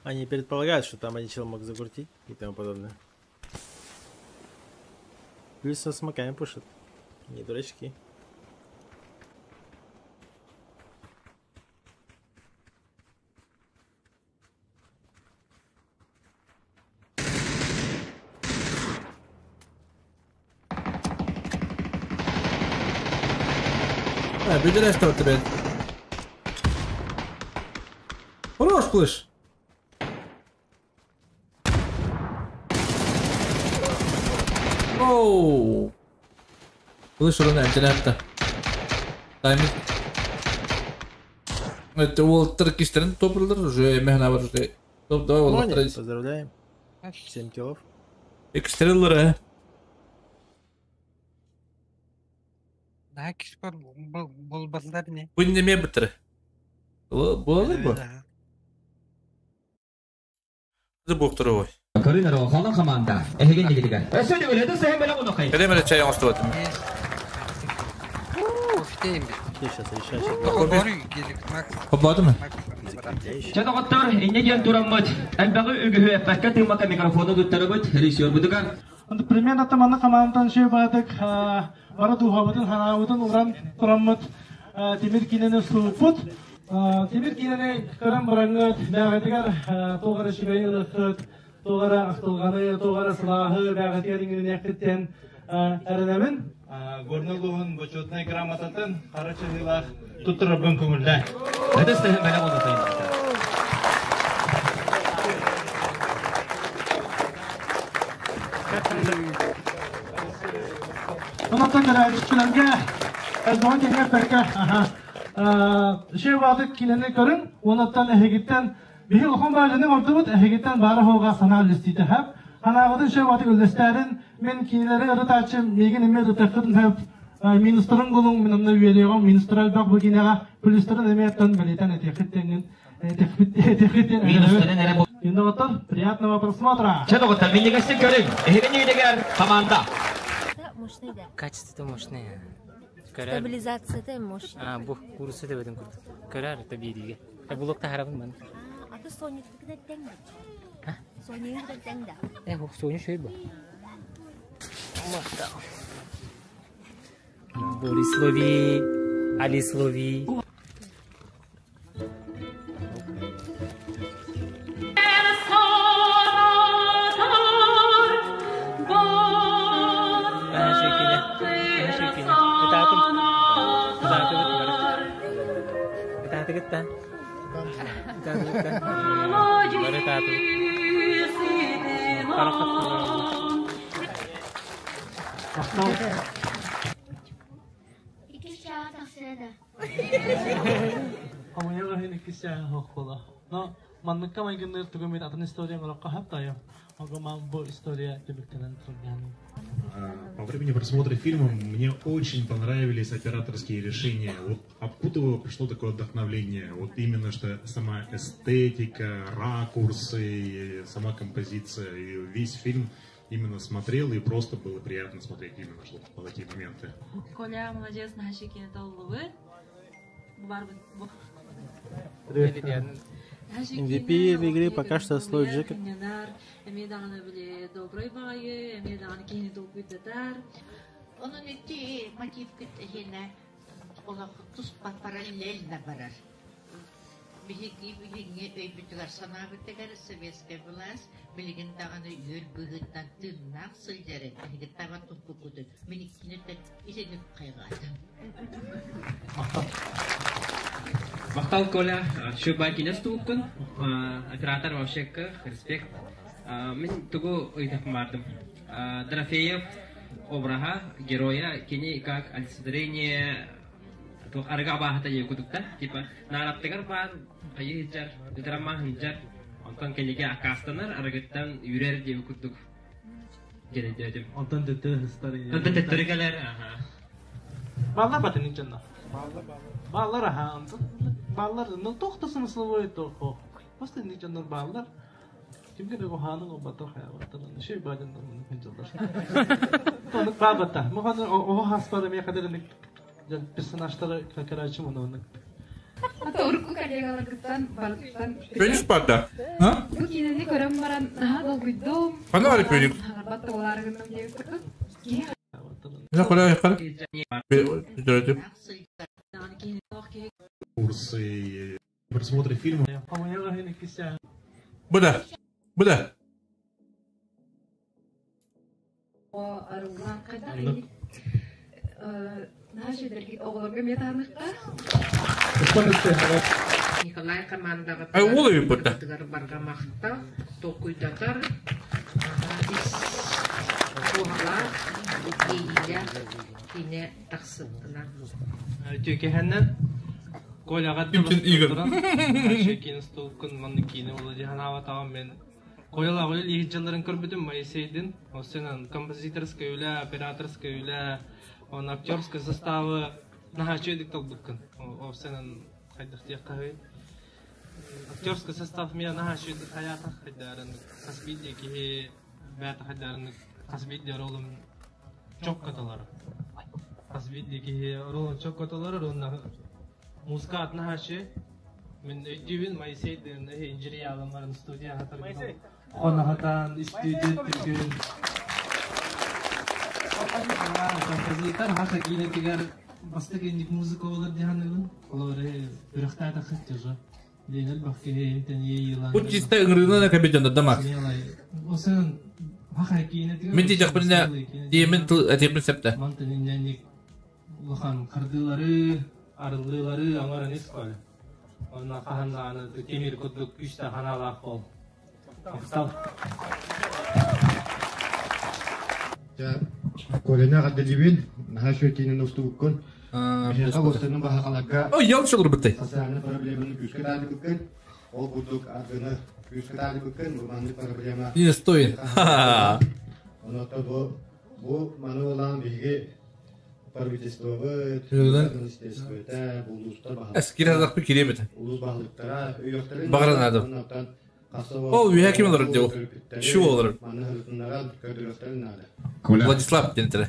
Speaker 4: Они предполагают, что там один чел мог загрутить и тому подобное. Плюс со смоками пушат. Не дурачки.
Speaker 2: Bir de restart ben. Хорош плыш. Оу. Плыш урон интернетте. Тайминг. Это Уолтер Кистерин топылдыр уже мехна бар уже. Топ давай Уолтер.
Speaker 4: Поздравляем. 7 киллов.
Speaker 2: Экстреллер.
Speaker 1: Daha küçük bol basılar ne?
Speaker 2: Bu ne bitir? Bu olur mu? Bu doktoru var.
Speaker 8: Karınaro halın kamanda. Ehegen gidiyor. Sen öyle de sen böyle bunu kay.
Speaker 2: Kademele çay astı batım.
Speaker 1: Ofisteyim bir.
Speaker 4: Сейчас решать.
Speaker 1: Doğru gelip Max.
Speaker 2: Kapadı mı?
Speaker 8: Çataqattar inne diyen durammat. Elbağı ügühü efekka tırmaka mikrofonu tuttarabıt. Rejisör budugar.
Speaker 13: Примерно там она командан şey badık. Bara duhavudun hanavudun uğran durammat. Timir kinene suuput. Timir kinene karam barangat. Dağıtıgar toğara şibeyi ılıqıt. Toğara aqtılğanı, toğara silahı. Dağıtıgar ingini yakıtten erenemin. Горнолуğun почетный грамотатын қарачы жылақ тұттырыбын көңілді.
Speaker 8: Әдістігі мәлі болды тайын.
Speaker 13: Ondan sonra işçilerge Erdoğan Genel Perka şey vardı kileni görün. Ondan ehegitten bir okum bağcının ortamı ehegitten barı hoğğa sana listiydi hep. Hanağıdın şey vardı öldüsterin men kineleri ırıt açım yegin emme ırıtakıdın hep ministrın kulun minimle üyeliğim ministral bak bu kinega polislerin emeyetten beleten etekitten Инноватор, приятного просмотра.
Speaker 8: Чатaqattar minnigasın görün. Ehegen gidiyor команда.
Speaker 14: Мощный, да.
Speaker 3: Качество мощное.
Speaker 14: Стабилизация-то мощная.
Speaker 3: Бу курсы да бөтен курс. Көрәр это бириге. Блокта харабын мен.
Speaker 14: А ты Соня когда тәңдә? Соня когда тәңдә?
Speaker 3: Соня шөй бу. Мақта. Борислови, Алислови. Kita. Baru tahu.
Speaker 14: İkişer taksirede.
Speaker 13: Ama ya rahin ikişer hokkula. No, manlıkka may günler tugumit atan istorya ngalakka haptayo. Magumam bu istorya dibiktanan trugyan.
Speaker 15: Во времени просмотра фильма мне очень понравились операторские решения. Вот откуда пришло такое вдохновление? Вот именно что сама эстетика, ракурсы, сама композиция, и весь фильм именно смотрел, и просто было приятно смотреть именно что в такие моменты.
Speaker 16: Коля, молодец, наши кинотолловы.
Speaker 4: MVP в игре пока что слой Джека.
Speaker 10: Onun için motiv kütüğüne olan kutus paralelne barar. Bilgi öybütüler sana bütüler sebeske bulas bilgin dağını yür bığıttan tırnak sılcarı bilgin dağın tupu kutu minikini de izlenip kaygadım.
Speaker 3: Мақтал Коля, шөбай кинес тугуккун, оператор вообще-ка, респект. Мен тугу ыйтап бардым. Дорофеев обраха, героя, кини как олицетворение арга бахата егудукта, типа нараптыгар бар, хайыжар, драма хынжар, онтон келеге акастанар, аргыттан юрер деп кудук. Жередедим.
Speaker 13: Ondan detay hıstari.
Speaker 3: Ondan detaylar, aha.
Speaker 13: Ballar batın içinde. Ballar aha ondan. Ballar no tohtasın slovoy toh. Просто içinde ballar. Kimge de o hanın o batır hayatı. Şey bazen de bunu hıncalar. Tonuk babata. Muhana o hasparı bir kadar ne personajları kakaraçım onu.
Speaker 17: Torku kalyagalagıttan balıktan.
Speaker 2: Phoenix Park'ta. Ha?
Speaker 17: Bu kineni körembaran aha dolguydum.
Speaker 2: Kana var Phoenix?
Speaker 17: Batta olargınım diye kutut.
Speaker 2: Ne kadar yakar? Dördüm.
Speaker 15: Курсы, просмотра фильма.
Speaker 2: Bu da. Bu da.
Speaker 17: O arılan kadar naşederlik oğlum yetanıkta.
Speaker 10: Nikolay Kamandaga
Speaker 2: Ay oluyor burada.
Speaker 10: Bargamakta Tokuydatar Kuhala Dikiyle Yine taksıttılar.
Speaker 13: Türkiye'den Koylagat
Speaker 2: Bütün iyi
Speaker 13: Şekin stokun manıkini olacağı hava tamam ben. Koyla öyle yılların körbüdüm Mayseydin. O senin kompozitörske öyle, operatörske öyle, on aktörske составы нахачедик толбуккан. O senin haydak diye kahve. Aktörske состав меня нахачедик hayata haydarın. Kasbideki beyat haydarın kasbideki rolum çok katalar. Kasbideki rolum çok katalar onunla Muzika atna her şey. Ben ödüğün Mayseydin, inciri adamların stüdyo hatırlıyorum. Ona hatan stüdyo Türk'ün. Kompozitör hak yine tigar bastık indik müzik olur diyanın. Kolore bırakta da kıtçı. Diğer bakki inteniye yılan.
Speaker 2: Bu ciste ıngırına ne kabul damak.
Speaker 13: O sen hak yine tigar.
Speaker 2: Minti jakpırına diyemin atayım septe.
Speaker 13: Mantınin yani lahan kardıları arıları amaran iskol. Ona kahandan kemir kuduk işte hanalar kol. Sağ.
Speaker 18: Ya kolena kadar dibin, naşvetinin ustukun. Ağustos'un bahakalarga.
Speaker 2: Oh yanlış olur bitti.
Speaker 18: Asalnya problemin küsketali bukan. O kuduk adına küsketali bukan. Bumandı problema.
Speaker 2: Yine stoyin.
Speaker 18: Ona tabi bu mana olan bilgi
Speaker 2: Eskiri hazak bir kilometre.
Speaker 18: Ulus balıklara,
Speaker 2: Bağıran adam. O üye kim olur diyor. Şu olur. Vladislav gentere.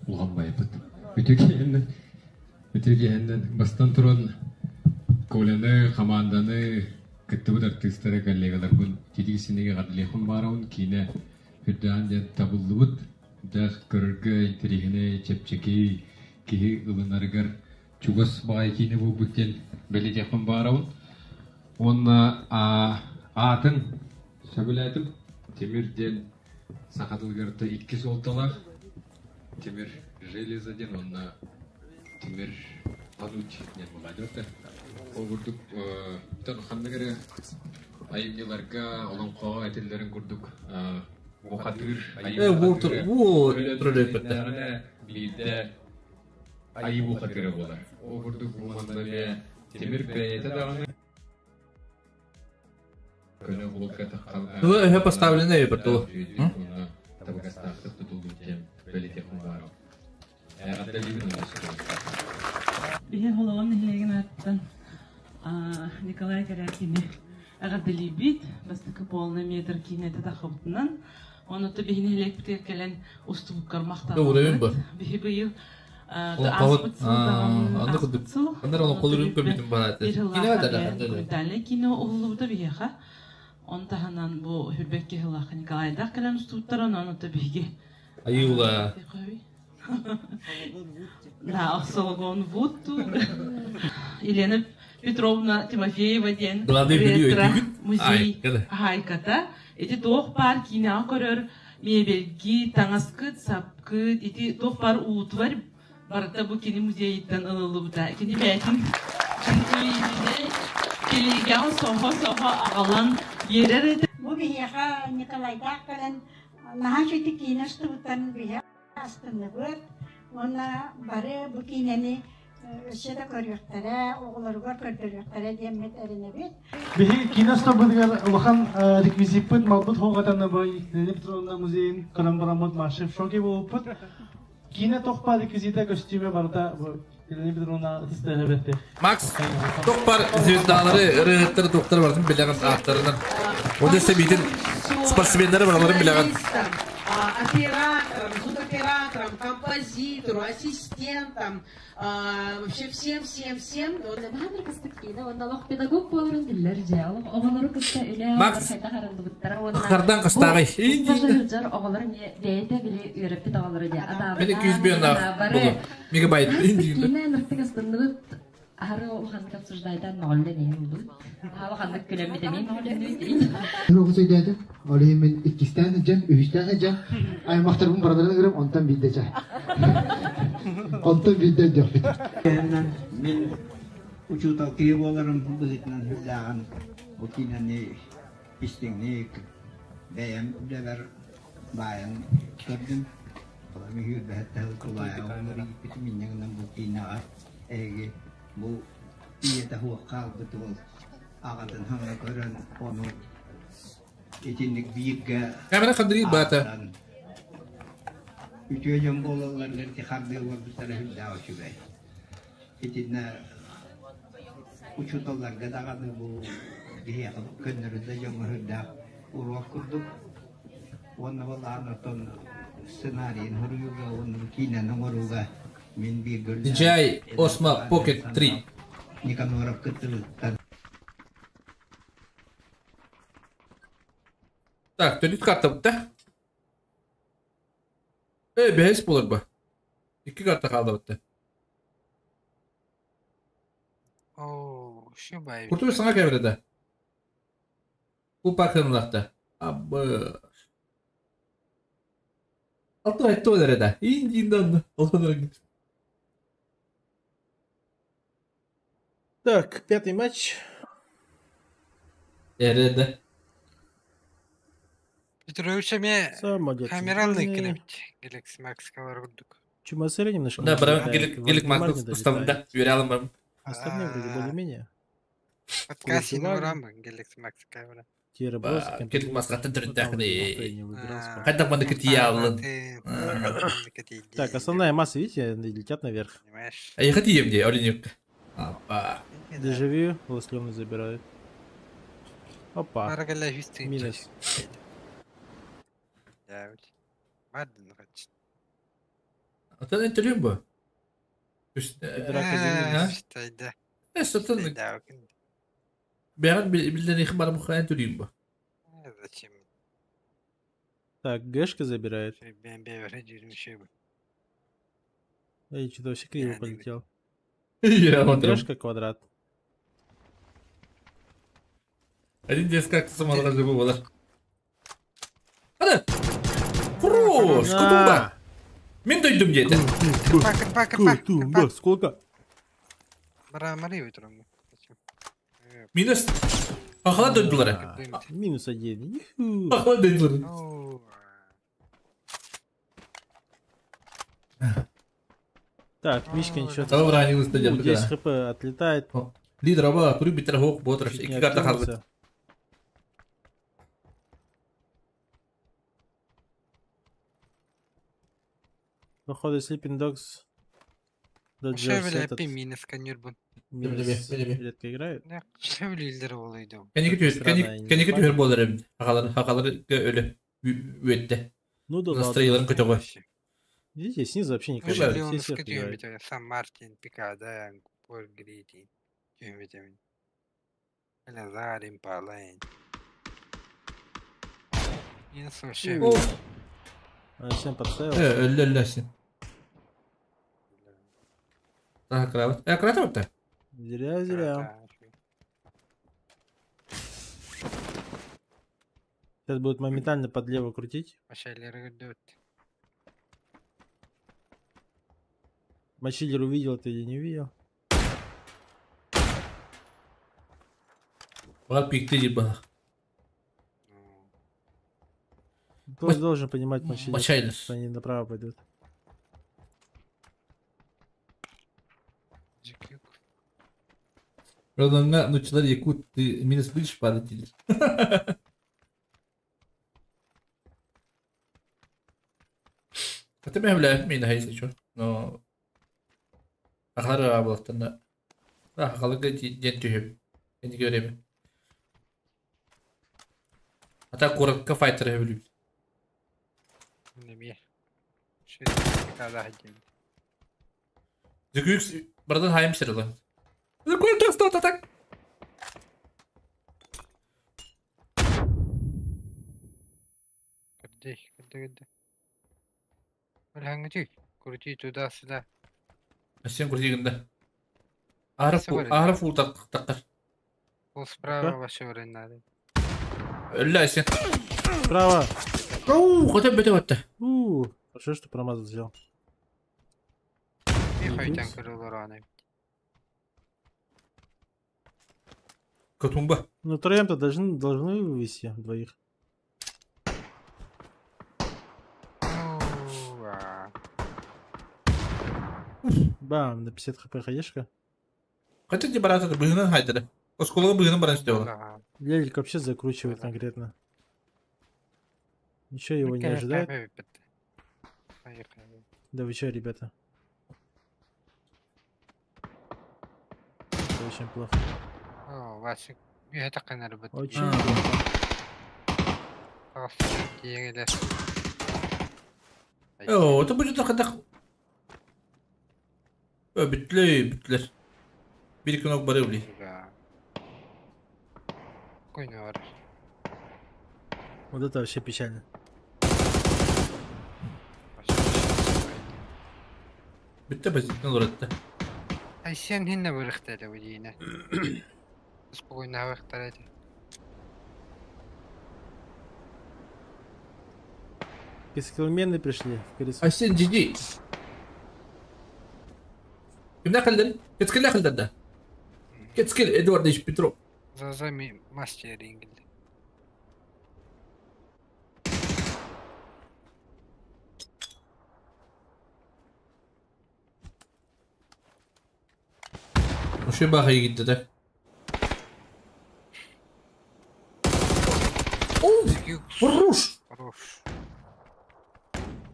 Speaker 19: Ulan bayapıt. Ötürgehenden bastan turun kolanı, kamandanı, kıttıbıt artistlere kallegalar bun. Cidisine gadlehun barawun kine hüddan jen tabullubu't. Dah kerja intirihne cepceki kihi ılınargar çugas baikini bu bükten belediye pembarawun. Onna atın sabılaydım Temirden sakatılgarda iki soltalar Temir Jelizaden onna Temir Aluç ne buladı da. O vurduk tan hanımlara Айымныларга олонқоға әтелерін күрдік. Оқатыр, Бейді айы оқатыры болар. О күрдік бұмандале темір бәйеті дағаны. Көне бұлыққа таққал...
Speaker 2: Вы поставлены и потом.
Speaker 19: Табақастақтық тұтылды тем бәлетекін бару. Әғатталибін өсірі.
Speaker 16: Бейе холоғын нехлеген аттан Николай Корякине әғатталибит, бастықы полный метр кейнеті тақыбытынан. Оны то бейіне электр келен уступкар мақталы.
Speaker 2: Уровень ба?
Speaker 16: Бейі бұйыл
Speaker 2: Анда күдік. Андар оны қолырын көметін барады. Кине бәдәлі қандады?
Speaker 16: Дәлі кине оғылы бұда бейеға. Онтағынан бұл хүрбекке хылақы Николайдақ келен уступтар оны то бейге.
Speaker 2: Айула.
Speaker 16: Да, Ақсолғын бұтту. Елена Петровна Тимофеева ден ретро музей хайката. Эти тоқ бар кине көрір мебелги, таңаскыт, сапкыт, эти тоқ бар уытвар барыта бұл кине музейттен ылылы бұта. Кені бәтін келеген соға ағалан ерер еді.
Speaker 14: Бұл бейеға Николайдақ кәлін наға жүйті кейіне ұстыбыттан бейе астынды бұд. Оны бары бұл кейнені Өшеді көріқтері, оғылырғыр көрдіріқтері демет әріне бет.
Speaker 13: Бейі киноста бұдығар ұлған реквизит бұд, малбұд хоғатаны бұй, Электронна музейін қырым-бұрамыд машев шоке болып бұд. Кино тоқпа реквизита костюме барда Электронна ұтыстығы бетті.
Speaker 2: Макс, тоқпар звездалары, ұрығыттары тоқтары бардың білеген аттарынан. Ода сөбейтін спортсмендері бағаларын білеген.
Speaker 10: Оператором, композитору, ассистентом, вообще всем.
Speaker 17: Бәмір кістіккені, оналық педагог болырын білер же. Оғылары кісті үлі
Speaker 2: Макс, қардан қыстағай.
Speaker 17: Жар оғылары бәйті білі үйреппет оғылары де.
Speaker 2: Мен 200 бен мегабайт.
Speaker 17: Кені нұрттық астынды Ары оғандық обсуждайдан мағылды нейін бұл. Оғандық көлемеді мен мағылды дейді.
Speaker 18: Оғы сөйдеді, олығы мен 2-стәні жан, 3-стәні жан, аймақтарбың барадарына көрім, онтан бейді жан. Онтан бейді жоқ бейді.
Speaker 8: Мен учутал кейіп оларым бұлытынан хүлдаған бұкинаны істіңіне бәйім үлелер байын көрдім. Оларым үйірбәтті құлай оғылары епеті меннен бұкинаға әйге bu iyi de huakal betul. Ağadan hangi gören onu içindik büyük
Speaker 2: Kamera kadri bata.
Speaker 8: Üçüncü bollarlar ki habbe var bu tarafa davet şube. İçinde uçutorlar gadağı bu diye günlerde yomurda uğrak kurduk. Onu vallahi senaryo hırıga onu kine numaruga.
Speaker 2: DJI Osmo Pocket 3. Так, төлит карта бұтта. Бәйіс болыр ба. 2 карта қалды бұтта. Құрты бір саңа кәміреді. Бұл паркының лақта. Абы. Алты айтты олар әді. Инді. Олғанырың.
Speaker 4: Так, 5-й матч.
Speaker 2: Эреді.
Speaker 1: Петровича мен камераны кіребіт. Galaxy Max'қа бар күрдік.
Speaker 4: Чумасыры немножко.
Speaker 2: Да, бірақ Galaxy Max ұставында өре алым барым.
Speaker 4: Остальные вроде более-менее.
Speaker 1: Подкастин ұрамы Galaxy Max'қа бар.
Speaker 2: Galaxy Max'қа түрінде ақыны. Қайда баны кітей алын.
Speaker 4: Так, основная масса, видите, летят наверх.
Speaker 2: А я хотим где, оленюк. Опа.
Speaker 4: Дежавю, лослёвный забирает. Опа.
Speaker 1: Минус.
Speaker 2: А ты не төлем ба? Бәрін білден еқін барым қайын төлем ба?
Speaker 4: Так, Гэшка забирает. Эй, что-то вообще криво полетел. Гэшка квадрат.
Speaker 2: Один здесь как-то самолет забыл, да? Ада! Хорош! Кутумба! Мен дойдым деді.
Speaker 4: Кутумба, сколько?
Speaker 1: Мари өйтірім.
Speaker 2: Минус. Ахала дойдулар.
Speaker 4: Минус 1.
Speaker 2: Ахала дойдулар.
Speaker 4: Так, Мишка ничего.
Speaker 2: Добра, они устадят.
Speaker 4: 10 хп отлетает.
Speaker 2: Лидер аба, туры битер хок ботр. Iki карта халбы.
Speaker 4: Походу, Sleeping Dogs.
Speaker 1: Шевеле пи минус сканер бун.
Speaker 4: Редко играет.
Speaker 1: Шевеле лидер олайды.
Speaker 2: Кенеке түйер болар әмді. Ақалары өлі өтті.
Speaker 4: Ну да ладно.
Speaker 2: Настроиларын көті ғой.
Speaker 4: Видите, снизу вообще никого
Speaker 1: нет. Все играют. Сам Мартин, Пикада, Пол Грити. Лазар, Импалайн. Не слушай.
Speaker 4: Всем подставил.
Speaker 2: Өлі. Так, кровать. Кровать вот-то?
Speaker 4: Зря. Сейчас будет моментально под лево крутить. Мачиллер увидел, ты или не увидел?
Speaker 2: Вот пик ты ебала.
Speaker 4: Кто должен понимать Мачиллер,
Speaker 2: что
Speaker 4: они направо пойдут.
Speaker 2: Правда, ну человек, ты минус будешь падать. Это меня меня если что. Но ахара работа. Да, халага день тюрем. Я не говорю. А так коротко файтер я люблю.
Speaker 1: Не Что когда один.
Speaker 2: Закюкс, братан, хайм серла. Какой ты что-то так?
Speaker 1: Когда. Хангачи, крути туда-сюда.
Speaker 2: Всем крутиганда. Арф так.
Speaker 1: Пол справа вообще время надо.
Speaker 2: Ляси.
Speaker 4: Справа.
Speaker 2: Хотя бы это.
Speaker 4: Хорошо, что промазал взял.
Speaker 1: Тихо, там крыло
Speaker 2: Катумба.
Speaker 4: Ну, троем-то должны вывести двоих. Бам, на 50 хп хаешка.
Speaker 2: Хотите брать это быгна хайдера? Осколого быгна брать сделал.
Speaker 4: Лелик вообще закручивает конкретно. Ничего его не ожидает. Да вы чё, ребята? Это очень плохо.
Speaker 1: О, Васик, я так и наработал.
Speaker 4: Очень плохо.
Speaker 2: О, это будет так. Битлер. Bir knok bari uli.
Speaker 4: Вот это вообще печально.
Speaker 2: Bitti basit ne olur etti.
Speaker 1: Ay sen hinne böyle ihtiyacı var yine. Спокойно вахтарайте.
Speaker 4: Бескилмены пришли.
Speaker 2: А sen GG. Kimden kaldın? Ketskille kaldın da. Ketskill Edward H. Petro.
Speaker 1: Zazami mastering.
Speaker 2: Вообще бахай gitti de. Хорош!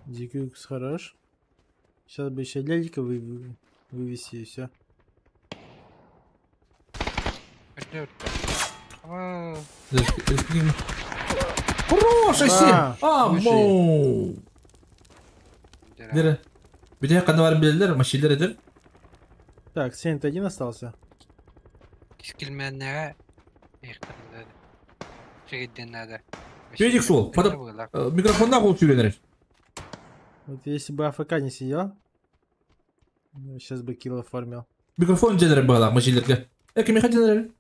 Speaker 4: Дикюкс хорош. Сейчас бы еще лялька вывести и все.
Speaker 2: Хорош, Асен! Аммо! Дere. Bir de yakında var bilirler, maşiller eder.
Speaker 4: Так, 71 остался.
Speaker 1: Кискилменнеге ихтерлер. Жигидденнеде.
Speaker 2: Федик сол, подап микрофонда қол сүйренер.
Speaker 4: Вот если бы АФК не сидел, сейчас бы килл оформил.
Speaker 2: Микрофон жедер бағала, маşillerге. Кеме хаденер?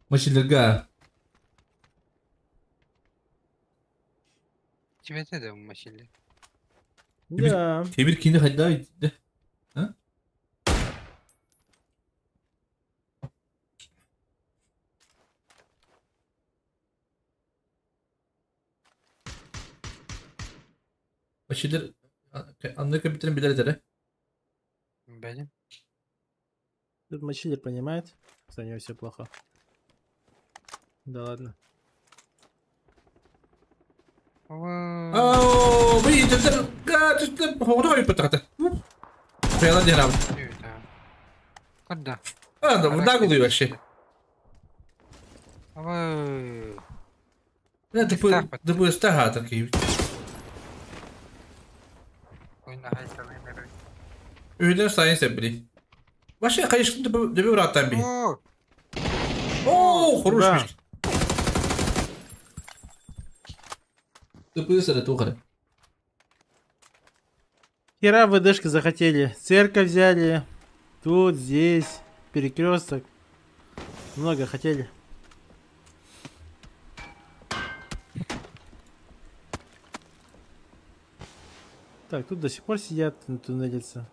Speaker 2: Maşillerге.
Speaker 1: Тебе это да маşiller.
Speaker 4: Да.
Speaker 2: Темир кине хадда. Ha? Başıdır. Anlık kapitlerin bilir eder.
Speaker 1: Benim.
Speaker 4: Тут мочилер понимает, что у него все плохо. Да ладно.
Speaker 2: Oh, bu internet kaçtı. Hava yapıyor takata. Falan diye abi.
Speaker 1: Kada.
Speaker 2: Da bu da oluyor şey.
Speaker 1: Ama
Speaker 2: Ne de bu istaha takıyı.
Speaker 1: oyna hayır.
Speaker 2: Öyle sayın sebri. Başka kayıştı da bir rahattan bir. О, хороший. Ты быстро, тухарь.
Speaker 4: Хера ВДшки захотели. Церковь взяли. Тут, здесь. Перекресток. Много хотели. Так, тут до сих пор сидят, туннелятся.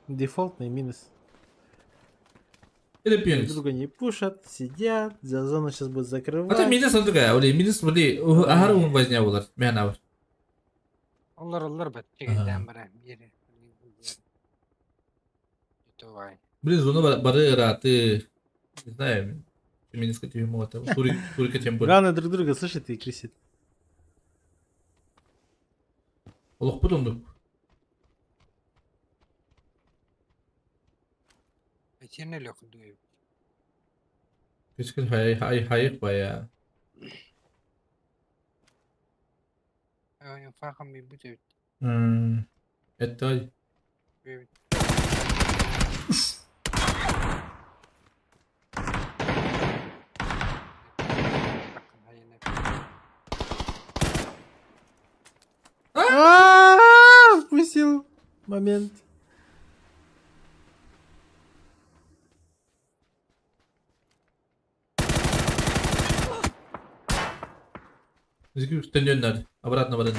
Speaker 4: Дефолтный минус. Друг друга не пушат, сидят, за зону сейчас будут закрывать.
Speaker 2: Это минус он такая, или минус были, ахар он возня улар, мянавар.
Speaker 1: Олар бәттегендән бара бире.
Speaker 2: Блин, зона бары раты, не знаю, минус как ему это, турик тем более.
Speaker 4: Главное друг друга слышит и крысит.
Speaker 2: Олох потом.
Speaker 1: Этине лёг дуй.
Speaker 2: Кескин хай бая.
Speaker 1: Я фахам ми будет.
Speaker 2: Это
Speaker 4: Впустил момент.
Speaker 2: Стенденнер, обратно в надо.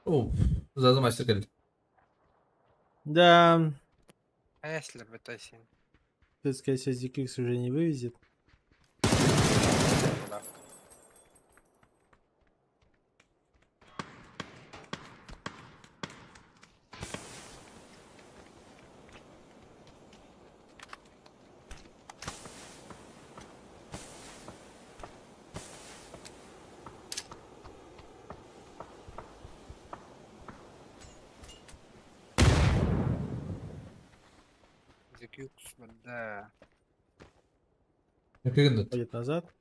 Speaker 2: О, за мастер говорит.
Speaker 4: Да.
Speaker 1: А если бы тасин?
Speaker 4: Ты, скорее всего, ZQX уже не вывезет.
Speaker 1: Да.
Speaker 4: Ходит назад.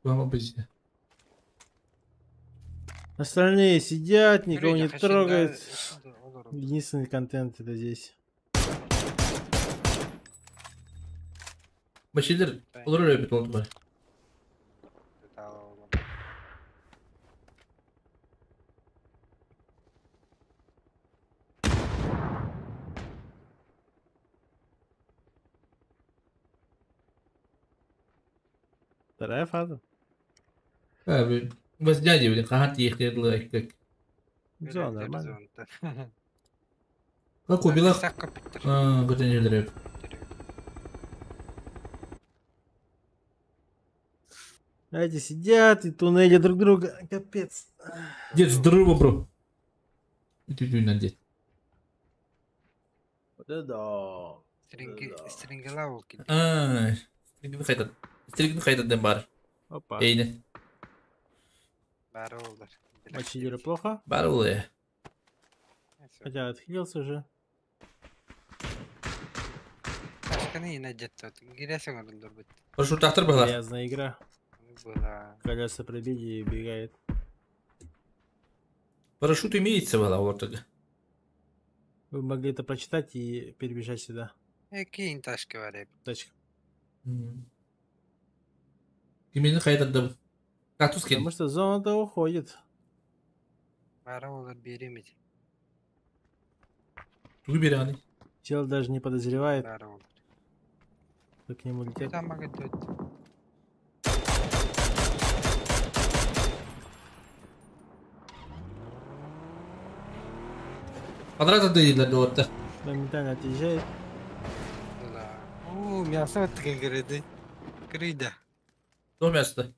Speaker 2: Вам обычно.
Speaker 4: Остальные сидят, никого не трогают. Единственный контент это здесь.
Speaker 2: Başıdır, olur öyle bir oldu var.
Speaker 4: Вторая фаза.
Speaker 2: Abi, bas jadi udah kahat ikhtiar lu ekek.
Speaker 4: Зона нормально.
Speaker 2: Aku bilang, katanya dari.
Speaker 4: Эти сидят и туннелят друг друга. Капец.
Speaker 2: Дед, здорово, бро. Itu nanti.
Speaker 4: Вот да.
Speaker 1: Стрингелау.
Speaker 2: String kayıt. String kayıt dembar.
Speaker 4: Опа.
Speaker 2: Eyni.
Speaker 1: Баролдар.
Speaker 4: Мочилера плохо?
Speaker 2: Барулы.
Speaker 4: Хотя отхилился уже.
Speaker 1: Ашканы найдет тут. Гирясың орындар бит.
Speaker 2: Прошу тахтар была.
Speaker 4: Грязная игра.
Speaker 1: Была.
Speaker 4: Колеса пробили и убегает.
Speaker 2: Парашют имеется была вот это.
Speaker 4: Вы могли это прочитать и перебежать сюда.
Speaker 1: Какие тачки варят?
Speaker 4: Тачка.
Speaker 2: Именно кайт отдам. Кактус кинь.
Speaker 4: Потому что зона-то уходит.
Speaker 1: Баролдар беремить.
Speaker 2: Выбирай.
Speaker 4: Чел даже не подозревает,
Speaker 1: Баролдар.
Speaker 4: что к нему летят.
Speaker 1: Там могут тут.
Speaker 2: Подряд отдали до отта.
Speaker 4: Моментально отъезжает.
Speaker 1: Мясо такое говорит. Крида.
Speaker 2: До места.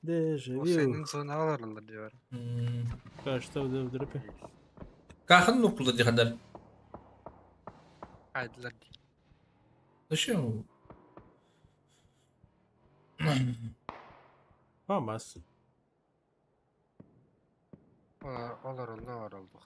Speaker 4: Дежавю.
Speaker 1: Senin zona alırlar diyor.
Speaker 4: Kaçta в дропе?
Speaker 2: Кахан нукулда дихадар.
Speaker 1: Haydiler.
Speaker 2: Зачем?
Speaker 4: Фамас.
Speaker 1: Olur oldu.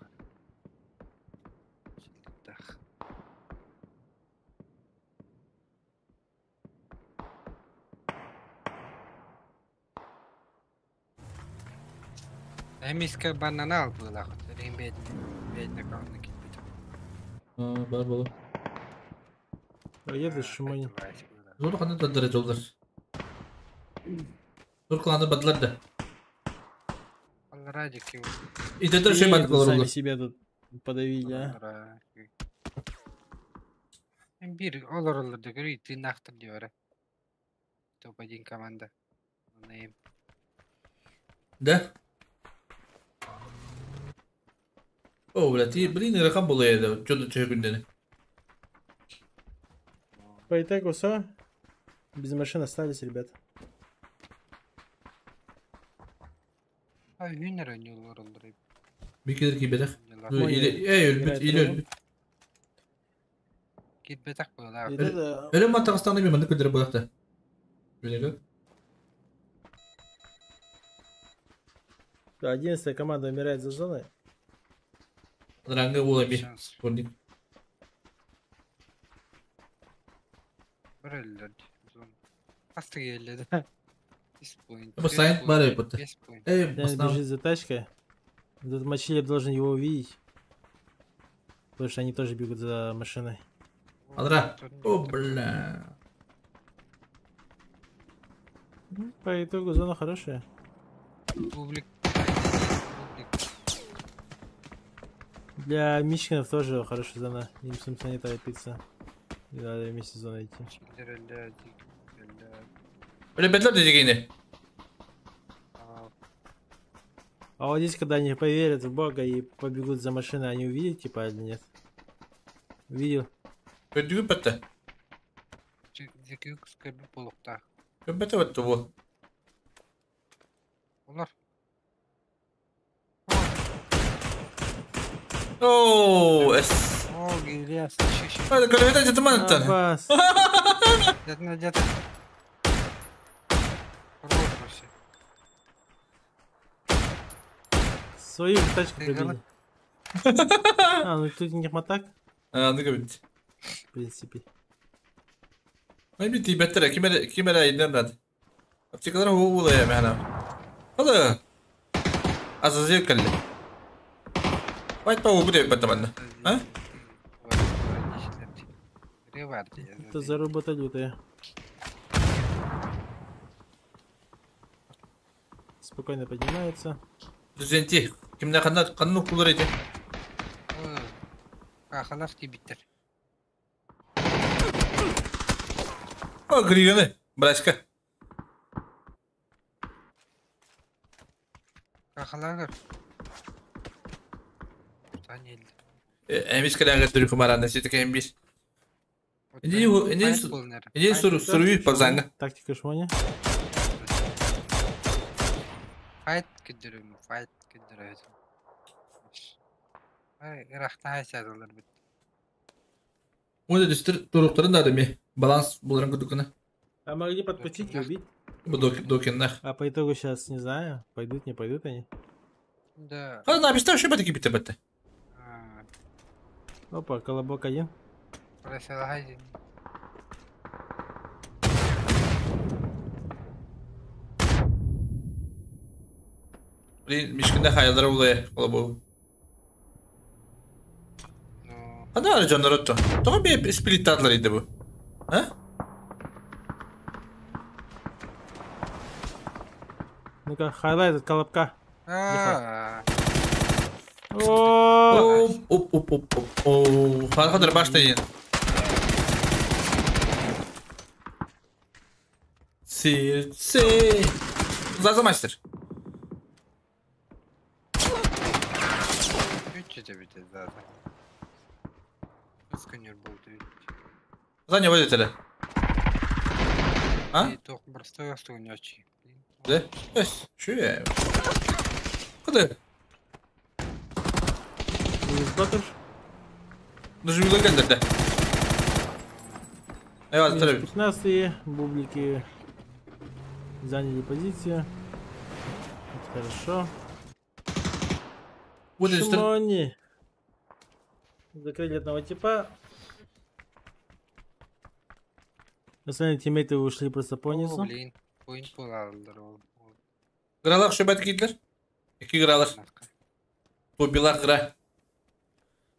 Speaker 1: Emiska banana aldılar. Senin bedne kaldı gitti.
Speaker 2: Бар болу.
Speaker 4: Поеду шумани.
Speaker 2: Зор қандай да жолдар. Зор қыланы бадлады.
Speaker 1: Радики.
Speaker 2: И это тоже
Speaker 4: сами себя тут подавили, а?
Speaker 1: Bir olur da görüyor. Tırnaktır diyor. Topacın komanda. Neyim?
Speaker 2: Да? О, блядь, и, блин, ракам было это. Что-то чего-то.
Speaker 4: По итогу все. Без машин остались, ребята.
Speaker 1: Abi hüner oynuyorlar onları.
Speaker 2: Bir kere gibedak. İyi
Speaker 1: Git betak bu da.
Speaker 2: Öyle mi Atakistan'da bir mantık ödere bulak da. Böyle gel.
Speaker 4: 11-я команда умирает за зоной.
Speaker 2: Рангы было bir. Gördük.
Speaker 1: Böyle hasta geldi.
Speaker 2: Ama sayın var ya burada.
Speaker 4: Бежит за тачкой. Этот мочилер должен его увидеть. Потому что они тоже бегут за машиной.
Speaker 2: Адра. О, бля.
Speaker 4: По итогу зона хорошая. Для Мичкинов тоже хорошая зона. Им смысла не торопиться. Не надо вместе зоной идти.
Speaker 2: Öyle bedler diyecek yine.
Speaker 4: А вот здесь, когда они поверят в Бога и побегут за машиной, они увидят, типа, или нет? Видел?
Speaker 2: Gördüğü bette.
Speaker 1: Zeki sıkıntı bulukta.
Speaker 2: Bette bette bu.
Speaker 1: Onlar.
Speaker 2: Oo, es.
Speaker 1: Oo, geliyor.
Speaker 2: Hadi kalede ciddi mantıklı.
Speaker 4: Bas.
Speaker 1: Jatna.
Speaker 4: Свою тачку пробили. Ну тут не хматак?
Speaker 2: Ну говорит.
Speaker 4: В принципе.
Speaker 2: ما بدي بترى كاميرا يدنا افتكر هو ولا يا معنا هذا ازازيل كله وايد باو بدي بتمنى ها
Speaker 4: Это заработа лютая. Спокойно поднимается.
Speaker 2: Düzenti. Kimden kanunu kullanacak?
Speaker 1: Kahalar ki bitter.
Speaker 2: O griyanı. Başka.
Speaker 1: Kahalar. Tanıyıldı.
Speaker 2: Emiş kadar götürüyor kumarhanede. Siz de bir. İndi soruyu pazanga.
Speaker 4: Тактика шмоня.
Speaker 1: Fight gidiyorum. Irak'ta her şey alır bit.
Speaker 2: Onu düştür dorukların da adamı. Баланс булран кудукана.
Speaker 4: А могли подкрутить и убить?
Speaker 2: Докинах.
Speaker 4: А по итогу сейчас не знаю, пойдут, не пойдут они.
Speaker 1: Да.
Speaker 2: А, да, представь, что это кипит об.
Speaker 4: Опа, колобок один.
Speaker 1: Просил.
Speaker 2: Блин, Мишкинде hayalları oluyor. Колобок. Hadi ara canlar atto. Tamam bir split atlarıydı bu. Ha?
Speaker 4: Ну-ка, хайлайт от колобка.
Speaker 2: Оп. Хадыр başlayın. Си. Зазамастер.
Speaker 1: 3 bitti zaten. Сканер был ты.
Speaker 2: За него водителя. А?
Speaker 1: И только простой не очень.
Speaker 2: Да? Че? Куда? Даже не лагать, да.
Speaker 4: Минус 15, бублики заняли позицию. Это хорошо. Почему они закрыли одного типа? Остальные тиммейты ушли просто по низу.
Speaker 1: Блин, point aldılar oğlum.
Speaker 2: Kıralak şöbet gittiler. 2 kıralak. Bu bilar kıra.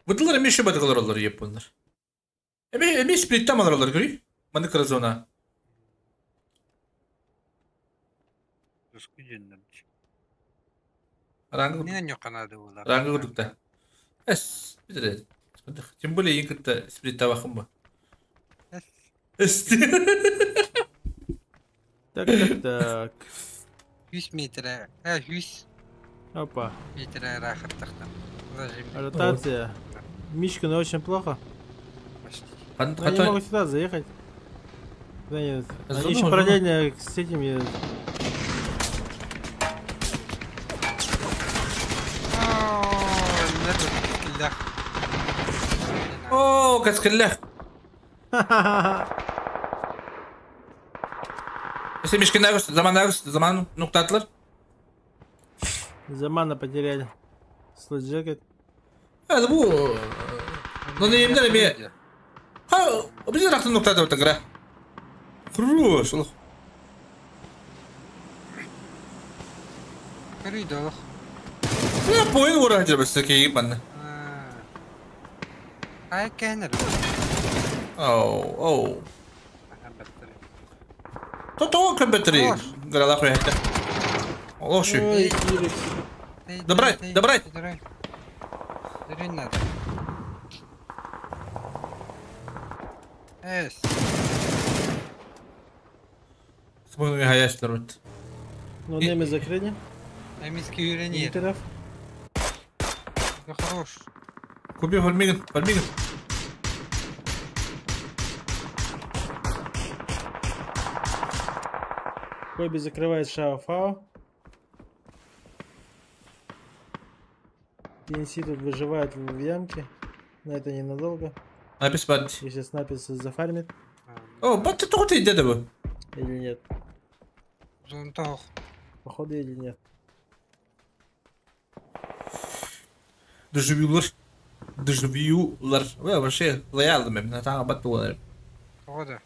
Speaker 2: Bıdılar emin şöbet kılar olur yap bunlar. Emin split tam alırlar görüyor. Bana kırız ona.
Speaker 1: Rusku cennet.
Speaker 2: Rangı.
Speaker 1: Niye yok kanadı olar?
Speaker 2: Rangı kurduk da. Es. Bir de. Тем более yinkıtta split'e bakın bu.
Speaker 4: Так.
Speaker 1: 100 метра. 100.
Speaker 4: Опа.
Speaker 1: Метра рахат тахтам.
Speaker 4: Ротация. Мишкины очень плохо. Они не могут сюда заехать. Да нет. Они еще параллельно с этими.
Speaker 2: О, каскаллах. Если мешки нагус, заман нуктатлар.
Speaker 4: Замана потеряли. Слот джекет.
Speaker 2: Это бу. Но не именно мне. Ха, обязательно рахту нуктатла эта игра. Хорош.
Speaker 1: Коридор.
Speaker 2: Я понял, ура, бس такие ебаны.
Speaker 1: Ай, кеннер.
Speaker 2: Оу. То компьютери. Грала хуйня. Лоши. Добрать.
Speaker 1: Дырень надо. Эс.
Speaker 2: Смогу я ящик народ.
Speaker 4: Ну, немец закрыли.
Speaker 1: Немецкий юренит. Да хорош.
Speaker 2: Купи фальмиган.
Speaker 4: Коби закрывает Шао-Фао. TNC тут выживает в ямке. Но это ненадолго.
Speaker 2: Напис бать.
Speaker 4: Если снайпис зафармит.
Speaker 2: О, бать ты тут иди да.
Speaker 4: Или нет?
Speaker 1: Зонтах.
Speaker 4: Походу или нет?
Speaker 2: Доживюлар. Вы вообще лояльны, на там батулы.
Speaker 1: Походу.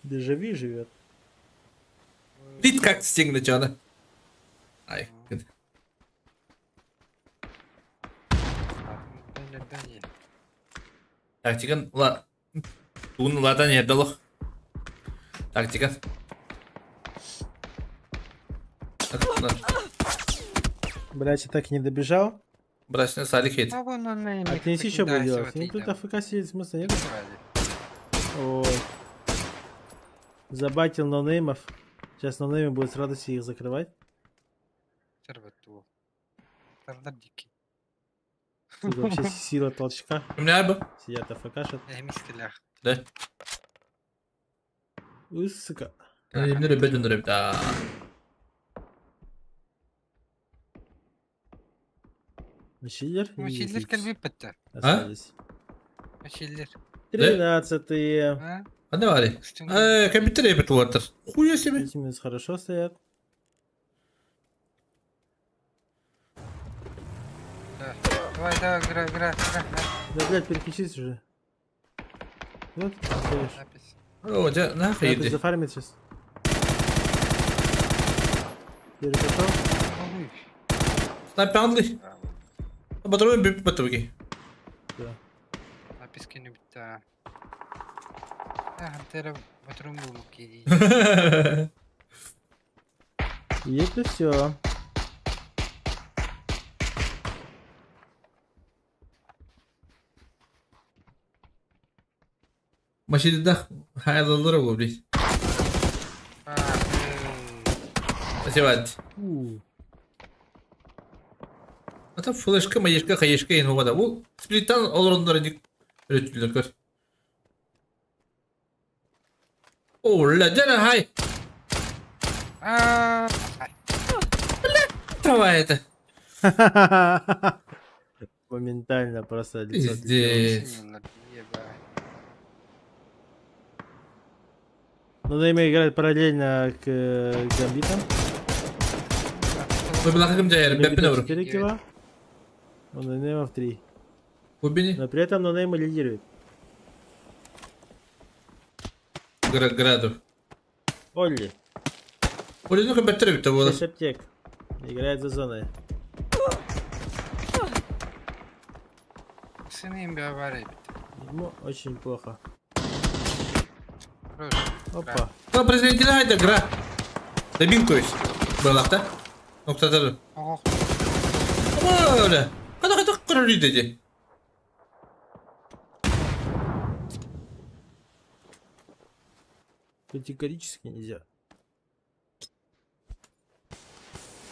Speaker 4: Дежави живет.
Speaker 2: Вид как стигнуть, она. Ай, good. Тактикан, ладно, не дало. Тактикан.
Speaker 4: Блять, я так и не добежал.
Speaker 2: Брать на салик хит.
Speaker 4: А TNC что будет делать? Им тут АФК сидеть смысла нет? Ой. Забайтил нонеймов. Сейчас нонеймы будут с радостью их закрывать. Тут вообще сила толчка.
Speaker 2: У меня бы.
Speaker 4: Сидят АФКшат.
Speaker 2: Да.
Speaker 4: Сука.
Speaker 2: Не ребят, да.
Speaker 4: Мачиллер?
Speaker 1: Мачиллер кальби патта.
Speaker 4: Остались.
Speaker 1: Мачиллер.
Speaker 4: 13-е.
Speaker 2: А давай. Компьютер бетуатор. Хуя себе.
Speaker 4: Эти хорошо стоят.
Speaker 1: Давай, игра.
Speaker 4: Да, блядь, переключись уже. Вот, стоишь.
Speaker 2: О, да, нахуй иди.
Speaker 4: Зафармит сейчас. Перепошел.
Speaker 2: Снайпанды. Батарея бит батареи.
Speaker 4: Да.
Speaker 1: Написки не бита. Антера батарея мулки.
Speaker 4: И это все.
Speaker 2: Машина да, хайдалдыры bu блин. Спасибо. Ата флешка, маешка, хаешка ен бовада. Бул сплиттан олорундары ник өтүлөр көр. О, ла жана хай. Давай это.
Speaker 4: Моментально просто лицо.
Speaker 2: Пиздец.
Speaker 4: Ну, Нейма играет параллельно к гамбитам.
Speaker 2: Вы была каким джайр? Беппина вру.
Speaker 4: 4 килла. У Нейма в 3.
Speaker 2: Убини.
Speaker 4: Но при этом Нейма лидирует.
Speaker 2: Граду.
Speaker 4: Олли.
Speaker 2: Олли, ну-ка, беттер битта было.
Speaker 4: 6 аптек. Играет за зоной. Ему очень плохо. Опа.
Speaker 2: Ну, президент, haydi gra. Debin koyuz. Buralarda. Noktaları. Ama öyle. Hadi kırır dedi.
Speaker 4: Категорически нельзя.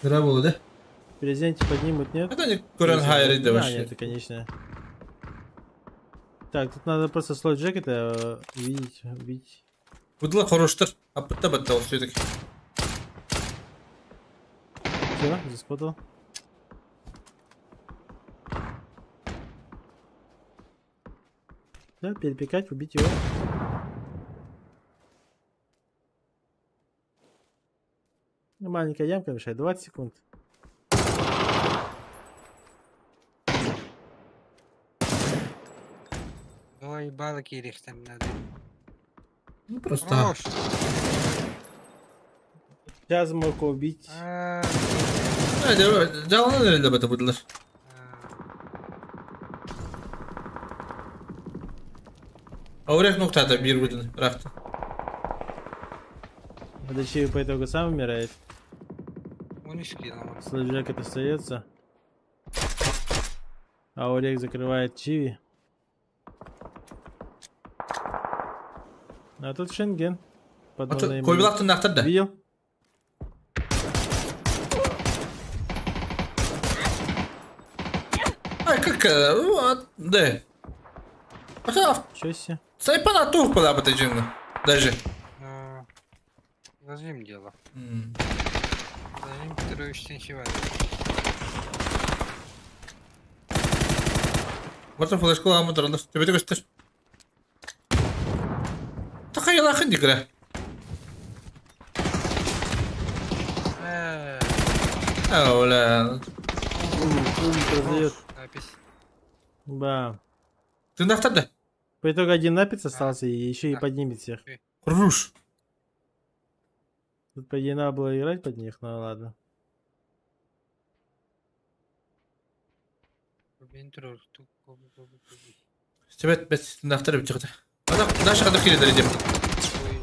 Speaker 2: Гра было, да?
Speaker 4: В презенте поднимут, нет?
Speaker 2: Это не Куран Хайри, да, вообще.
Speaker 4: Нет, это, конечно. Так, тут надо просто слой джекета видеть.
Speaker 2: Будла хороштыр. А бітті все-таки.
Speaker 4: Все, заспотал. Да, перепекать, убить его. Ну, маленькая ямка мешает, 20 секунд.
Speaker 1: Ой, балки рихтем надо.
Speaker 2: Ну просто.
Speaker 4: Сейчас мог убить.
Speaker 2: Жалко, наверное, об этом выдалось. Аурек нуктада бир выдан, рахта.
Speaker 4: Дачи по итогу сам умирает.
Speaker 1: Унишкил.
Speaker 4: Слэджекет остается. Аурек закрывает Чиви. А тут Шенген.
Speaker 2: Койбилактың нақтырды.
Speaker 4: Видел?
Speaker 2: Ай, как... Вот, да.
Speaker 4: Чё себе?
Speaker 2: Сайпана тух была бы эта джинга. Даже.
Speaker 1: Зажим дело. Зажим, который очень чевает.
Speaker 2: Вот он флешку ламу дронов. Тебе только что... Такая лахан игра. Оля.
Speaker 4: Да.
Speaker 2: Ты нахтарда?
Speaker 4: По итогу один напиться остался и еще и поднимет всех.
Speaker 2: Руш.
Speaker 4: Тут по идее надо было играть под них, но ладно.
Speaker 2: Тебе нахтарда бітіғді. Наша қадыр келеді дедім.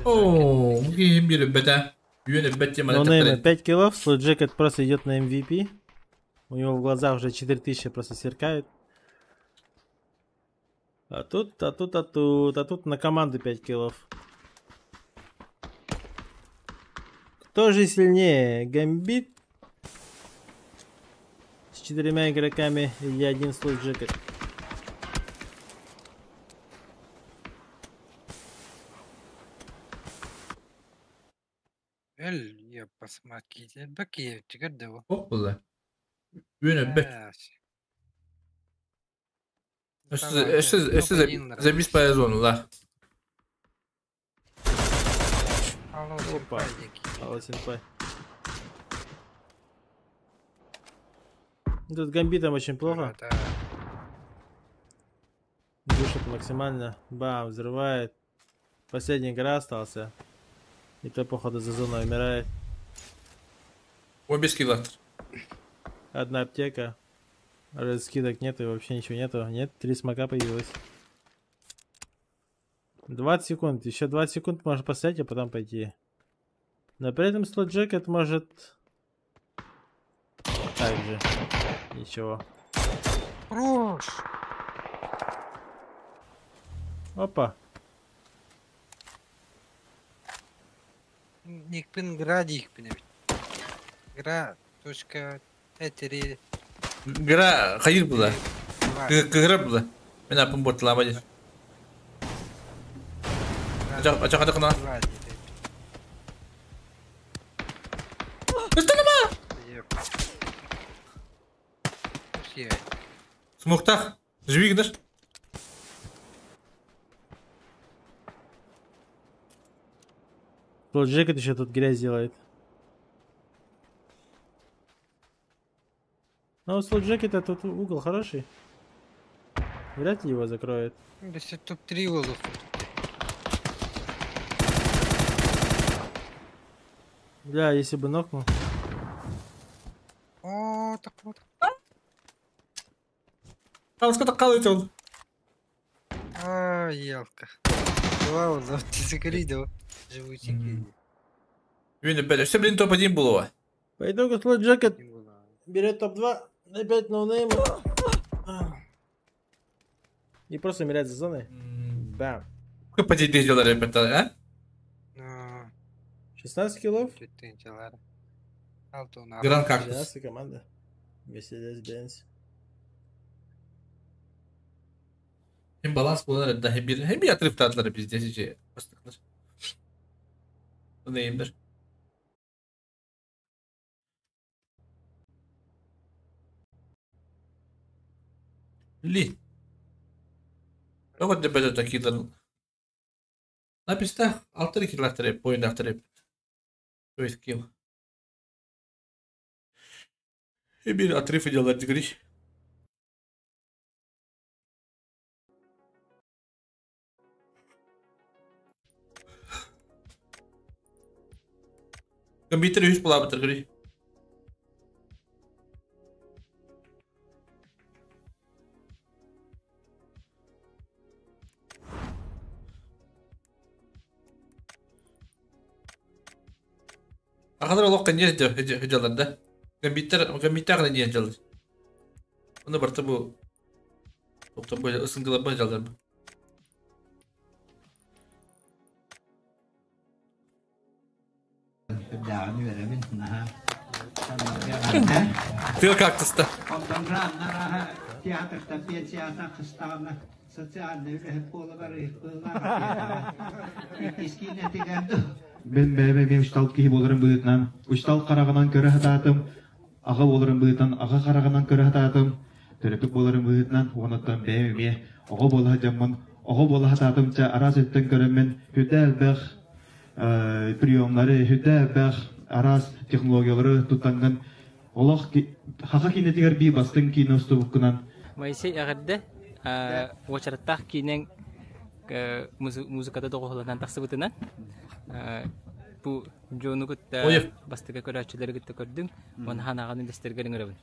Speaker 2: Ооо, мұгейім бері бәді.
Speaker 4: Но Нейма 5 киллов, Слэджекет просто идет на MVP. У него в глазах уже 4000 просто сверкает. А тут на команду 5 киллов. Кто же сильнее? Гамбит с 4 игроками или один Слэджекет?
Speaker 1: Я посмотрите, баки, тигардево.
Speaker 2: Опа. Yöne bek. Este забить по зону, да.
Speaker 4: Опа. Алло, тут гамбитом очень плохо. Душит максимально. Бам, взрывает. Последний игра остался. И то, походу, за зоной умирает.
Speaker 2: Обе скиллатор.
Speaker 4: Одна аптека. Скидок нету, вообще ничего нету. Нет, 3 смока появилось. 20 секунд. Еще 20 секунд можно поставить, а потом пойти. Но при этом Слэджекет может... Так же. Ничего.
Speaker 1: Хорош.
Speaker 4: Опа.
Speaker 1: Никпин гради их пинать. Гра. Точка. Этери.
Speaker 2: Гра. Хайр была. Гра была. Меня помбот ламади. Acak ada kena. Мухтах, живи гнешь.
Speaker 4: Вот Джек еще тут грязь делает. Ну, вот Джек это тут угол хороший. Вряд ли его закроет.
Speaker 1: Если топ-3 углов.
Speaker 4: Бля, если бы нокнул.
Speaker 1: О, так вот.
Speaker 2: Алска қалай ол.
Speaker 1: Ялка. Два угла, ты закрыли, живучий.
Speaker 2: Він опять, все, блин, топ-1 було.
Speaker 4: По итогу Слот Джекет берет топ-2, опять ноунейма. И просто умирает за зоной. Бам.
Speaker 2: Сколько поделить сделали, ребята, а?
Speaker 4: 16 киллов.
Speaker 2: Гран Кактус.
Speaker 4: 12 команда. Мерседес Бенз.
Speaker 2: Hem balans bulunur da hem bir yatırıp tatları biz desici bastıklar. Bu neyimdir? Li. Robot da böyle takılan. Написано, алтер киллер point after with kill. И bir отрыв делать дегриш. Компьютер 100 була бітіргрі. Ақадар олық қанет өжаларда. Компьютер не өжалар. Оны барты бұл. Тоқтан бұл ұсыңғылар бұл өжалар бұл. Ты как ты ста?
Speaker 8: Ben uçtal ki bolarım bıyıtnan. Uçtal karağından köre hatatım. Ağa bolarım bıyıtnan. Ağa karağından köre hatatım. Törepik bolarım bıyıtnan. Onattan bebe. Ağa bola jamman. Ağa bola hatatım. Ça araz etten köremen. Hüdel bek. Priyomları hüdel bek. Araz технологиялары tuttangan. Олох хаха кинетигер би бастын киносту буккунан.
Speaker 3: Майсей агадда очараттах кинен музыкада доголанан таксыбытынан бу жонугут бастыга көрөчүлөргүттө көрдүм. Мана ханаганы дестерген өрөбүн.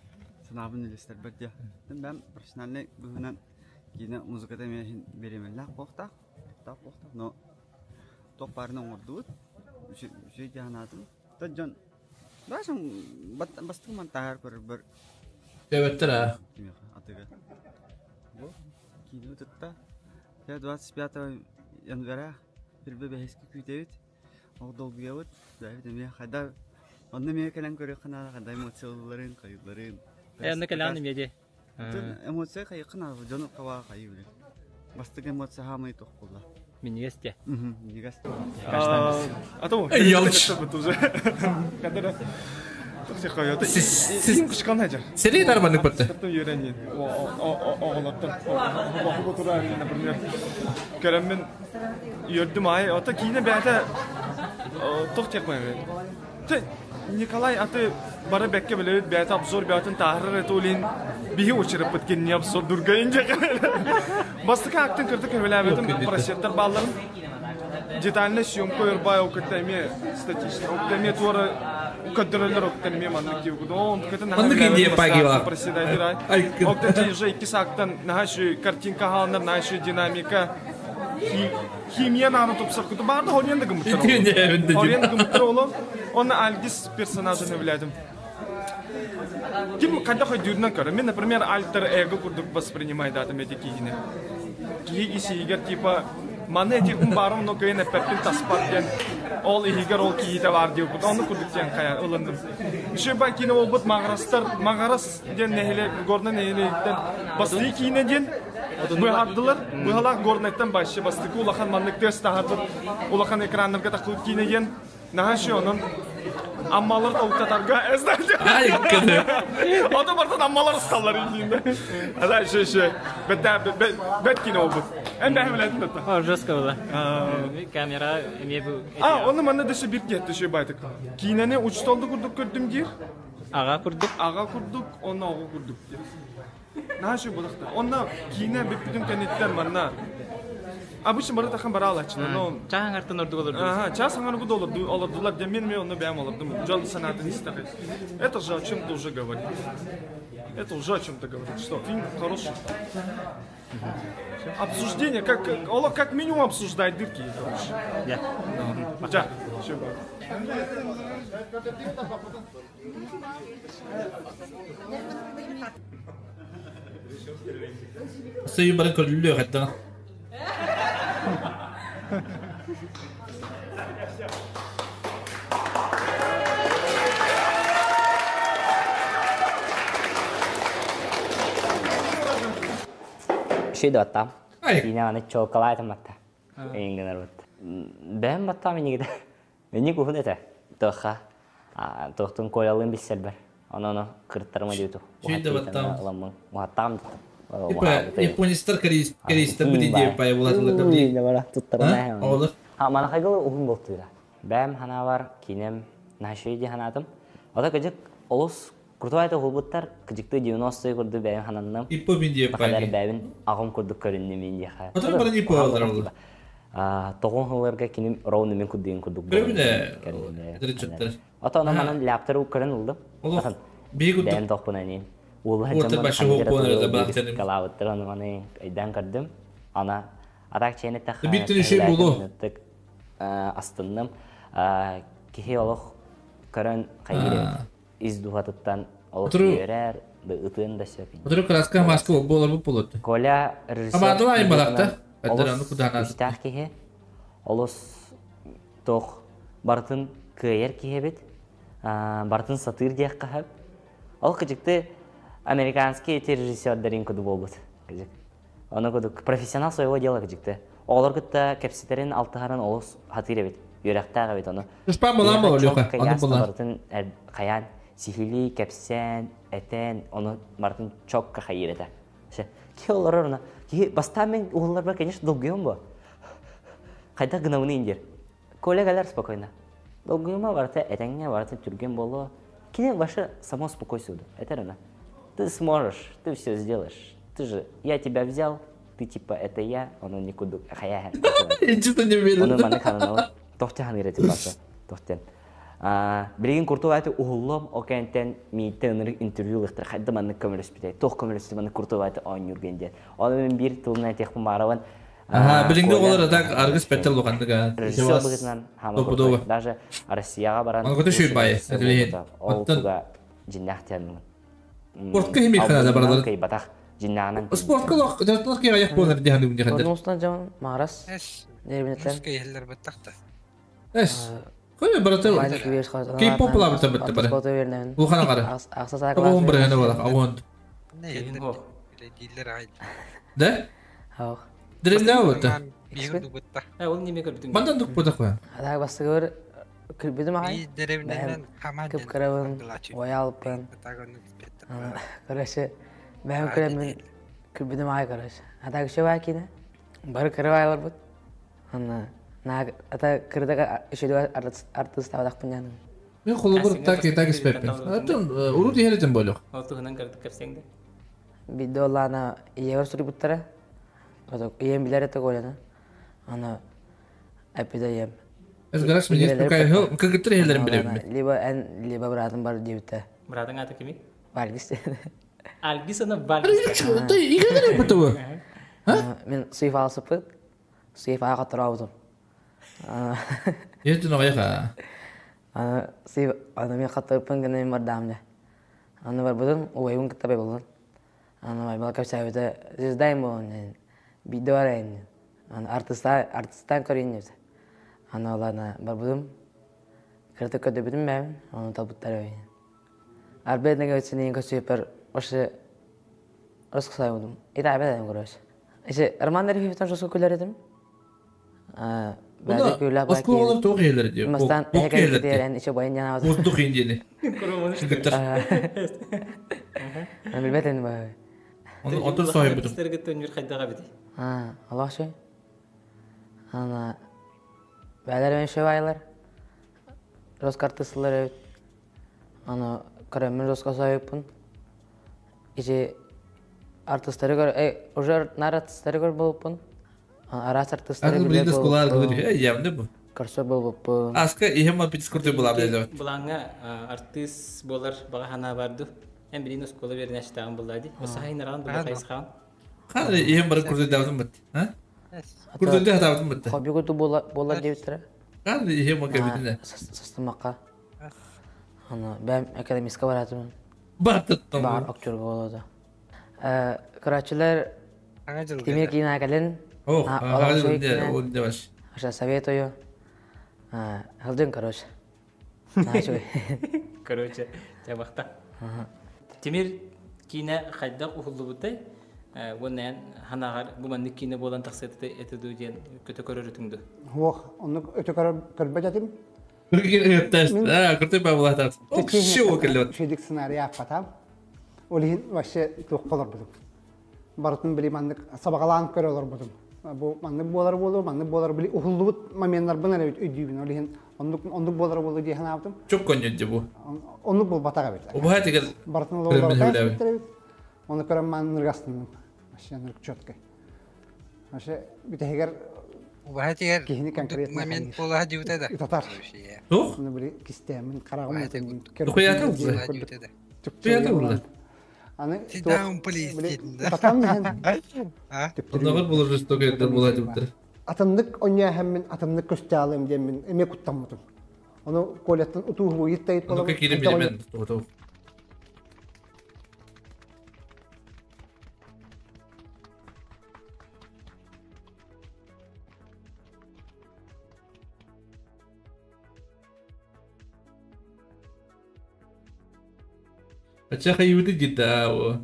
Speaker 20: Санабын дестер бирде. Ben профессиональный бүгүнөн кине музыкада мен беремин. Лаккокта. Таккокта. Но топарны ордут. Жүй жанадым. Таджан Башым бастык монтаж көрүп.
Speaker 2: Себептер а.
Speaker 20: Атыга. Бу кино тутта. 25 января бирбебески күйтебит. Огдол бигебит. Давид мен хада онны мен келен көрөк кана кандай эмоцияларын кайырларын.
Speaker 3: Онны келен эмеде.
Speaker 20: Эмоция кайыкына жонуп каба кайыр. Бастык эмоция хамай токкулла.
Speaker 3: Минигесте.
Speaker 20: Минигесте.
Speaker 4: Атом.
Speaker 2: Эй, ялыч.
Speaker 4: Кадера.
Speaker 2: Siz
Speaker 4: kışkanlayacak.
Speaker 2: Seri darbanlık battı.
Speaker 4: Tattım öğrenci. Oğlattım. Bakı oturan например. Kerem'in yördüm ay. Ota kine beyte tok çekmeye. Nikolay atı bara bekke bile beyte absor beytin tahrir etolin bihi uçırıp bitkin ne absor durgayınca. Bastık aktın kırdık öyle beytin prosesler bağlarım. Детальная съемка Ирбая Окатемия, статичная Окатемия твора контролер Окатемия манки угодон, като на проседателя. Окатемия же кисактан наши картинка халнер, наши динамика. Химия на топсар, като барда хорен да гмутро. Хорен да гмутро, он альгис персонажа не влядем. Ким когда хоть дурно кара, мен, например, альтер эго курдук воспринимает дата медикине. Киги игр типа Манетикум барым но кöyне пеппин таспаткен ол игер ол кийите бар деп оны курдуктен кая ылындым. Еще бай кине ол бут магарас ден нехиле горна нехилектен басты кине ден быхардылар быхалак горнеттен башы басты улахан маннык тест тахарды улахан экраннарга такылып кине ден нахашы онун аммалар толктатарга эздерди.
Speaker 2: Ay kızı.
Speaker 21: O da varsa ammalar ıskallar ildiğinde. Hadi şey. Bet kine oldu. En de hemen ettim de.
Speaker 3: Orjos oldu. Kamera eme bu.
Speaker 21: Onu bana da şey bir gitti şey baytık. Kinene uçtoldu kurduk gördüm gir.
Speaker 3: Ağa kurduk.
Speaker 21: Onu ağa kurduk. Ne şey bulduk da. Onunla kine bütün kenetten bana. Abişim barı takım bara alaçın.
Speaker 3: Çağın artın ordu olurdu.
Speaker 21: Aha, çağ sanganı bu da olurdular. Demin onu beğen olurdum. Жалко sanatını istedim. Это же о чем-то уже говорит. Это уже о чем-то говорит. Что, фильм хороший. Обсуждение, как минимум обсуждает дырки, короче. Да. Все.
Speaker 2: Sayı bana körlüyor hatta.
Speaker 22: Şey de battım. Yine bana çokolaydım battı. İngilizler battı. Ben battım yine de. Beni kuhun ete. Toha. Tohtun koyalım bir selber. Onu kırıtlarıma diyordu.
Speaker 2: Şey de battım.
Speaker 22: Battım.
Speaker 2: Японистар корейстар bir diye pay bulatılır da bir.
Speaker 22: Ne var tutturma. Olur. Ha bana kaygılı uhum boltuyla. Ben hana var kinem naşıydı hanadım. O da gıcık olus kurtuvayda hulbuttar gıcıkta 90'ı kurdu benim hananım.
Speaker 2: İpo bir diye pay.
Speaker 22: Kadar ben ağım kurduk köründüm diye.
Speaker 2: O da bana ipo alır oldu.
Speaker 22: Toğun hılarga kinem rawun men kudduğun kurduk.
Speaker 2: Böyle dırıçtır.
Speaker 22: Ata ona bana laptopu kırın oldu.
Speaker 2: Bir kurduk.
Speaker 22: Ben topunayım.
Speaker 2: Orta başı hoponları da bıraktım.
Speaker 22: Kalavutlar onu bana aydan kırdım. Ana atak çeyne takha.
Speaker 2: Bir tane şey buldu.
Speaker 22: Astındım. Kihi oluq karan kayırı izduhattan oluq yerer de ıtın da şapin.
Speaker 2: Oturup kraska maske olur bu pulot.
Speaker 22: Kola rejissör.
Speaker 2: Ama da aynı balakta. Adaranı kudanas.
Speaker 22: İştah kihi. Olus toq bartın kıyır kihi bit. Bartın satır diye kahab. Ol kıcıktı американский режиссердерин kudu болбут. Кыжык. Оны kudu профессионал своего дела кыжыкты. Олар кытта кепситерин алтыгарын олус хатыра бит. Юрактага бит оны.
Speaker 2: Успан болам ба Лёха? Аны болар.
Speaker 22: Каян сихили кепсен этен оны мартын чокка хайырета. Ки олар орна. Ки бастамен олар бар, конечно, долгуем бо. Кайда гынауны индер. Коллегалар спокойно. Долгуема барта этенге барта түрген боло. Кине ваше само спокойствие. Это рано. Ты сможешь, ты все сделаешь. Ты же, я тебя взял, ты типа это я, он никуда. Я
Speaker 2: что-то не верю.
Speaker 22: Он маны канал. Тохтян иретип баса. Тохтян. Билген курту айтты уллам окентен митенер интервьюлыктыр. Хадда маны көмөлөс бите. Тох көмөлөс маны курту айтты ан юргенде. Аны мен бир тылына техпи мараван.
Speaker 2: Билинге олар атак аргыс петтел болгандыга.
Speaker 22: Даже Россияга баран.
Speaker 2: Аны көтө шүй бай.
Speaker 22: Ол туга жиннахтан.
Speaker 2: Спортка химик хана бардар.
Speaker 22: Кай батах жиннанан.
Speaker 2: Спортка лок, жартылык кия аяк болар диханды бүнде хандар.
Speaker 22: Онустан жаман марас. Дербинетен.
Speaker 1: Скейлер баттакта.
Speaker 2: Эс. Кой барата. Кей-поп ла бата бата бара. Бу хана кара.
Speaker 22: Аксаса
Speaker 2: класс. Бу бара хана бара. Агон.
Speaker 1: Не, дилер айд.
Speaker 2: Да?
Speaker 22: Хау.
Speaker 2: Дирендә бата.
Speaker 1: Бигү бутта.
Speaker 3: Ол неме көрдүң?
Speaker 2: Бандан дук бата кой.
Speaker 22: Ада бастыгыр кирбидим ай.
Speaker 1: И деревнен хаман.
Speaker 22: Кып карабын, оялпын. Короче, ben kremin kırbidim ay karış. Ata kişi var ki ne? Bar kırvaylar bu. Ana, ata kırda işe artist tavdak punyanın.
Speaker 2: Ben kolubur tak spepin. Atın uru diyeretim boluk.
Speaker 3: Otuğundan kırdık kapsengde.
Speaker 22: Bir de olana yeğer sürü buttara. Oto yem biler etek olana. Ana epide yem.
Speaker 2: Ez garas mi jest kay ho kagıtır hellerim bilemem.
Speaker 22: Liba bıradım bar diyute.
Speaker 3: Bıradın atı kimi?
Speaker 22: Valgis.
Speaker 3: Algis ana valgis.
Speaker 2: İyi kadar bu tabu.
Speaker 22: Men suyuf alsıpıt. Suyuf ağa katırağıdım.
Speaker 2: Yedin o yağa.
Speaker 22: Suyuf ana men katırıpın gene men bardamda. Ana var budun uygun kitabı buldun. Ana var balkap sayıda zizdayım bu. Bir de var yani. Ana artistan körüyünüz. Ana olana var budun. Kırtık ödebidim ben. Onu tabutları oyun. Arbet nega içine inka süper. Oşe rızkı saymadım. İtabi edelim kuruz. İşte Armanları hiftan şu kuller edim. Бәді көйлі бай
Speaker 2: Осколалар тоқ елер де.
Speaker 22: Мастан әгәр кетерен іші байын жана базар.
Speaker 2: Оздық ендені. Шүгіттір.
Speaker 22: Мен білбәтен бай.
Speaker 2: Оны отыр сойы бұдым.
Speaker 3: Сәргіттен бір қайдаға беді.
Speaker 22: Allah şey. Ana bәлер мен şey baylar. Роз картысылар evet. Ana karamın rozka sahipun. İşte artistleri gör, уже artistleri gör bulupun. Aras artistleri
Speaker 2: bile bulupun. Arada skolar gülür, yemde bu.
Speaker 22: Karşı bulupun.
Speaker 2: Aska ihmal bir skurtu bulabilir.
Speaker 3: Bulanga artist bolar baga hana vardı. Hem birinin skola bir neştağın bulaydı. O sahin aran bula kaysıkan.
Speaker 2: Kanka ihmal bir kurdu davdım bit. Ha? Kurdu da davdım bit.
Speaker 22: Hobi kutu bolar devitler.
Speaker 2: Kanka ihmal kabinine.
Speaker 22: Sistemaka. Ana ben akademiska varatım.
Speaker 2: Batıttım.
Speaker 22: Bar aktör oldu. Короче, Тимир кинагален.
Speaker 2: О, hadi baş.
Speaker 22: Aşağı советую. Haldın короче.
Speaker 3: Короче, жабақта. Тимир кине хайдақ ухулды бұтай. Оннан ханағар бұманды кине болан тақсетті етіду ден көті көрір үтіңді.
Speaker 11: Оқ, оны өті көрбе жатым.
Speaker 2: Көрті ба бұла тағыз. Оқшы өкілі өт.
Speaker 11: Шедік сценарий аппатам. Олейін ваше тұқ болар бұдым. Барытын білі маңдық сабағаланып көрі олар бұдым. Бұл маңдық болар білі ұхылды бұд моменттар бұн әрі өйдейбін. Олейін ондық болар болу дейін аптым.
Speaker 2: Çok konjunti bu.
Speaker 11: Ондық бұл батаға бет.
Speaker 2: O bu hayatı gel.
Speaker 11: Барытын олар батаға. Оны көрім маңын нырғастын. Ваше нырық чөткай. Ваше бітегер
Speaker 1: وهاتي
Speaker 11: كهني كان كريت
Speaker 1: момент والله هدي وتدا
Speaker 11: يتطر
Speaker 2: دوخ
Speaker 11: انا بري كستام من قراهم
Speaker 2: دوخياته
Speaker 11: انا
Speaker 1: تداوم بوليس
Speaker 2: Bunlar bulur restoran eder bulaydı bitir.
Speaker 11: Atımlık onya hem min atımlık köştalım diye min emek tutamadım. Onu kolyattan utuğu yittayıp
Speaker 2: Onu kekirim bilemen tutu. Açık ayıbı ciddi o.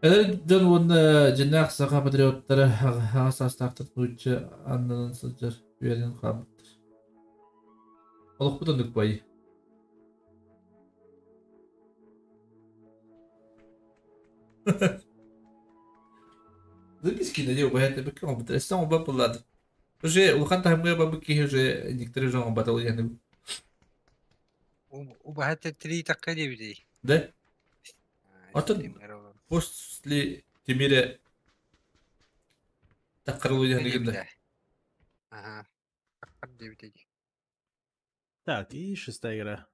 Speaker 2: Elden onu cennet sağa patriotları hasas taktık uçu anladın sıcak üyenin kabıttır. Olup budandık bayı. Записки на него это беком, это сам бабулад. Уже у ханта мы бабки уже некоторые же батал я не.
Speaker 1: وبهات التري تقلي بدي.
Speaker 2: Да? Отын после Тимире тақырылу дегенде.
Speaker 1: Ага. Тақыр деп.
Speaker 4: Так, и 6-я игра.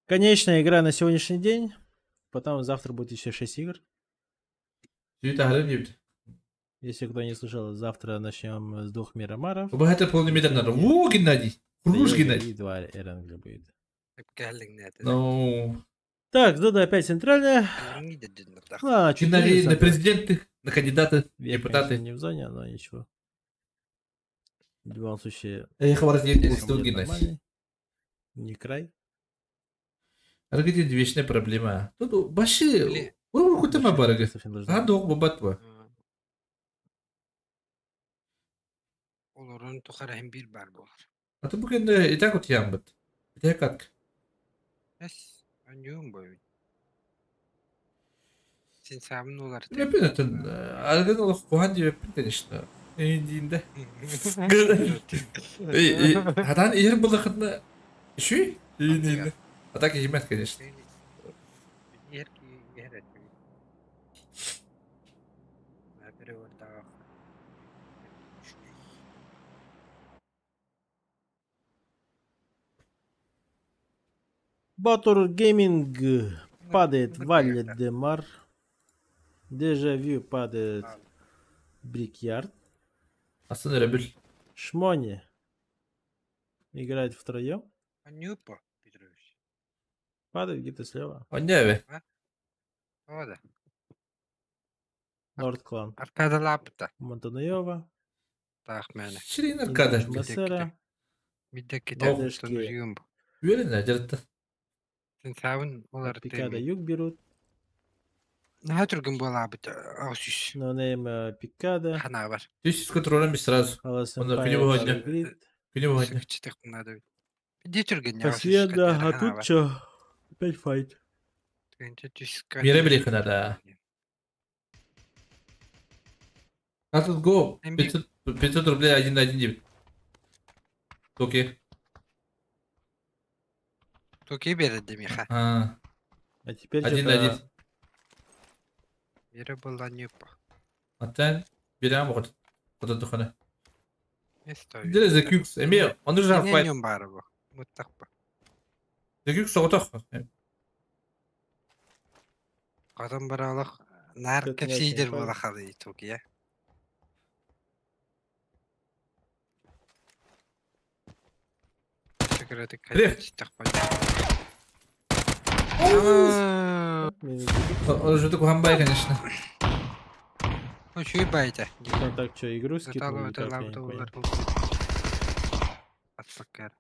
Speaker 4: Конечная игра на сегодняшний день. Потом завтра будет еще 6 игр. Если кто не слышал, завтра начнем с 2 Мирамаров.
Speaker 2: Это полный метр надо. Во, Геннадий! Круж, Геннадий!
Speaker 4: И 2 Эренгля будет.
Speaker 2: Ну...
Speaker 4: Так, Дода опять центральная.
Speaker 2: Геннадий на президенты, на кандидаты, депутаты.
Speaker 4: Не в зоне, но ничего. В любом случае...
Speaker 2: Я хватит Геннадий.
Speaker 4: Не край.
Speaker 2: Аргентина вечная проблема. Тут баши... Ой, куда мы барыга? А, док, бабатва.
Speaker 1: Олорун тухарахим бир бар болар.
Speaker 2: А ты бүгін и так вот ямбыт. Это как?
Speaker 1: Анюм бой. Сен сабын олар.
Speaker 2: Я пенатен. Алган олар кухан деп пен, конечно. Индинде. Хадан ер булахытна. Шуй? Индинде. А так и имет, конечно.
Speaker 4: Батур Гейминг падает Валли Демар. Дежавю падает Брикьярд.
Speaker 2: Останови.
Speaker 4: Шмони играет втроем.
Speaker 1: Анюпа, Петрович.
Speaker 4: Падает где-то слева.
Speaker 2: Оняве.
Speaker 1: Вода.
Speaker 4: Норд Клан.
Speaker 1: Аркада Лапта.
Speaker 4: Монтанаева.
Speaker 1: Так, мене.
Speaker 2: Ширин Аркада.
Speaker 4: Масера.
Speaker 1: Мидеки
Speaker 4: Дедешки.
Speaker 2: Уверен, Надежда.
Speaker 1: Сен сабын олар.
Speaker 4: Пикада Юг берут.
Speaker 1: Нахатурган была бы аусиш.
Speaker 4: No name Пикада.
Speaker 1: Хана бар.
Speaker 2: Здесь контролем без сразу.
Speaker 4: Холостым
Speaker 2: Он не выгодно. Не выгодно.
Speaker 1: Читах надо. Дитюрган я
Speaker 4: Последа, а тут что? Опять файт.
Speaker 2: Мира брейка надо. А тут го 500 рублей 1.1.9. Токи.
Speaker 1: Токи берет Демиха.
Speaker 4: А теперь
Speaker 2: 1.1.
Speaker 1: Мира была не по.
Speaker 2: Аттан берем вот. Вот это хана.
Speaker 1: Не стоит.
Speaker 2: Где за кюкс? Эмил, он уже файт.
Speaker 1: Не барбо. Вот так по.
Speaker 2: За кюкс вот так.
Speaker 1: Кадам баралах нар кепсидер была хады Токи я.
Speaker 2: Он же такой хамбай, конечно.
Speaker 1: Ну, что и байта.
Speaker 4: Так, что, игру скидывали?
Speaker 1: Отфакер.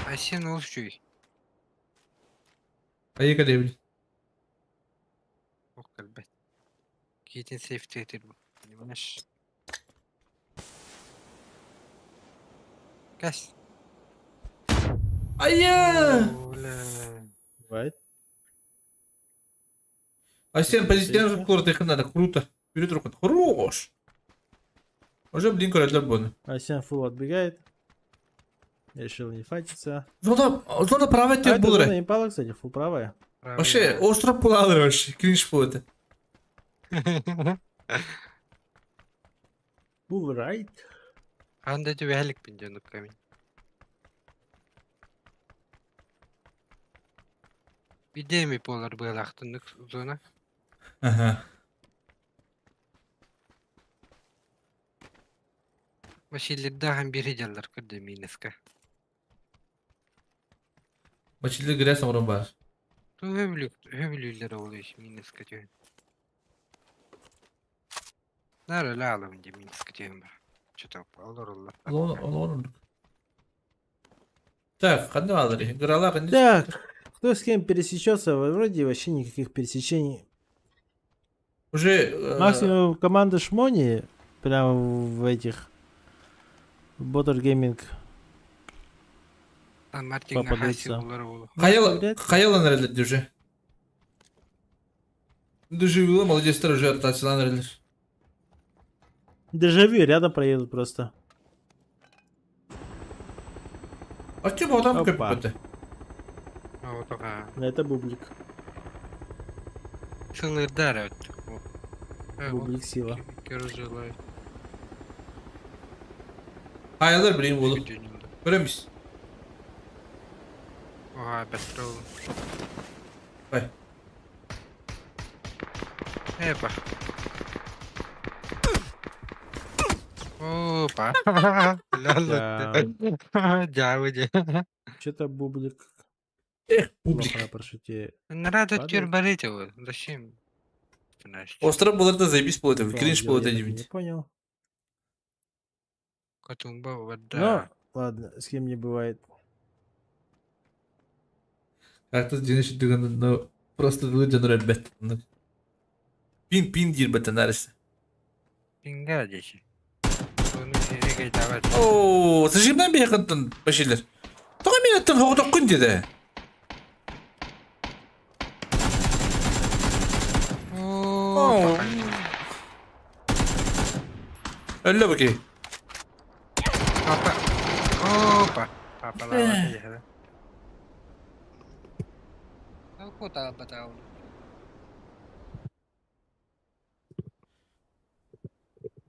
Speaker 1: Асин чуй.
Speaker 2: А я когда блин?
Speaker 1: Ох, кальбать. Китин сейф тейтер был. Понимаешь? Кас.
Speaker 2: Ая!
Speaker 4: Бывает.
Speaker 2: Асен, позитивно курт их надо, круто. Вперед руку. Хорош. Уже блин король бон.
Speaker 4: Асен фул отбегает. Решил не файтиться.
Speaker 2: Зона правая тебе был.
Speaker 4: Зона импала, кстати, фул правая.
Speaker 2: Вообще, остро пулал вообще. Кринж по это.
Speaker 4: Full right.
Speaker 1: Анда тебе халик пиндёнок камень. Идеями полар был ахтындык зона.
Speaker 2: Ага.
Speaker 1: Машиллердаган бири жаллар көрдө минеска.
Speaker 2: Машиллер грязь орун бар.
Speaker 1: Höbülüler oluyor minneska diyor. Nara lağlam ince minneska diyorum ben. Что-то olur.
Speaker 2: Olur. Так, одно алри. Грала,
Speaker 4: так, кто с кем пересечется, вроде вообще никаких пересечений.
Speaker 2: Уже...
Speaker 4: Максимум команда Шмони, прямо в этих... Ботер Гейминг. Попадется.
Speaker 2: Хаяла нарядит уже. Дежавю, молодец, сторожи артасила нарядишь.
Speaker 4: Дежавю, рядом проедут просто.
Speaker 2: А что было там как-то?
Speaker 4: Это бублик.
Speaker 1: Целый дарят.
Speaker 4: Бублик сила.
Speaker 2: Hayalar bileyim oğlum. Böyle misin?
Speaker 1: Oha petrol.
Speaker 2: Vay.
Speaker 1: Epa. Опа. Джавыди.
Speaker 4: Что-то бублик.
Speaker 2: Бублик.
Speaker 1: Надо тюрбарить его. Зачем?
Speaker 2: Остро было это заебись плота. Кринж плота
Speaker 4: не понял.
Speaker 1: Катумба, вода.
Speaker 4: Ну, ладно, с кем не бывает.
Speaker 2: Как-то денежки дуганы, но просто люди нравятся. Пин дир бата наристы.
Speaker 1: Пинга деши.
Speaker 2: О, зачем нам бегать башилер? Только меня там хавата кунди да. О. Алло, баки.
Speaker 1: Опа. Папа лава. Ну, куда батал?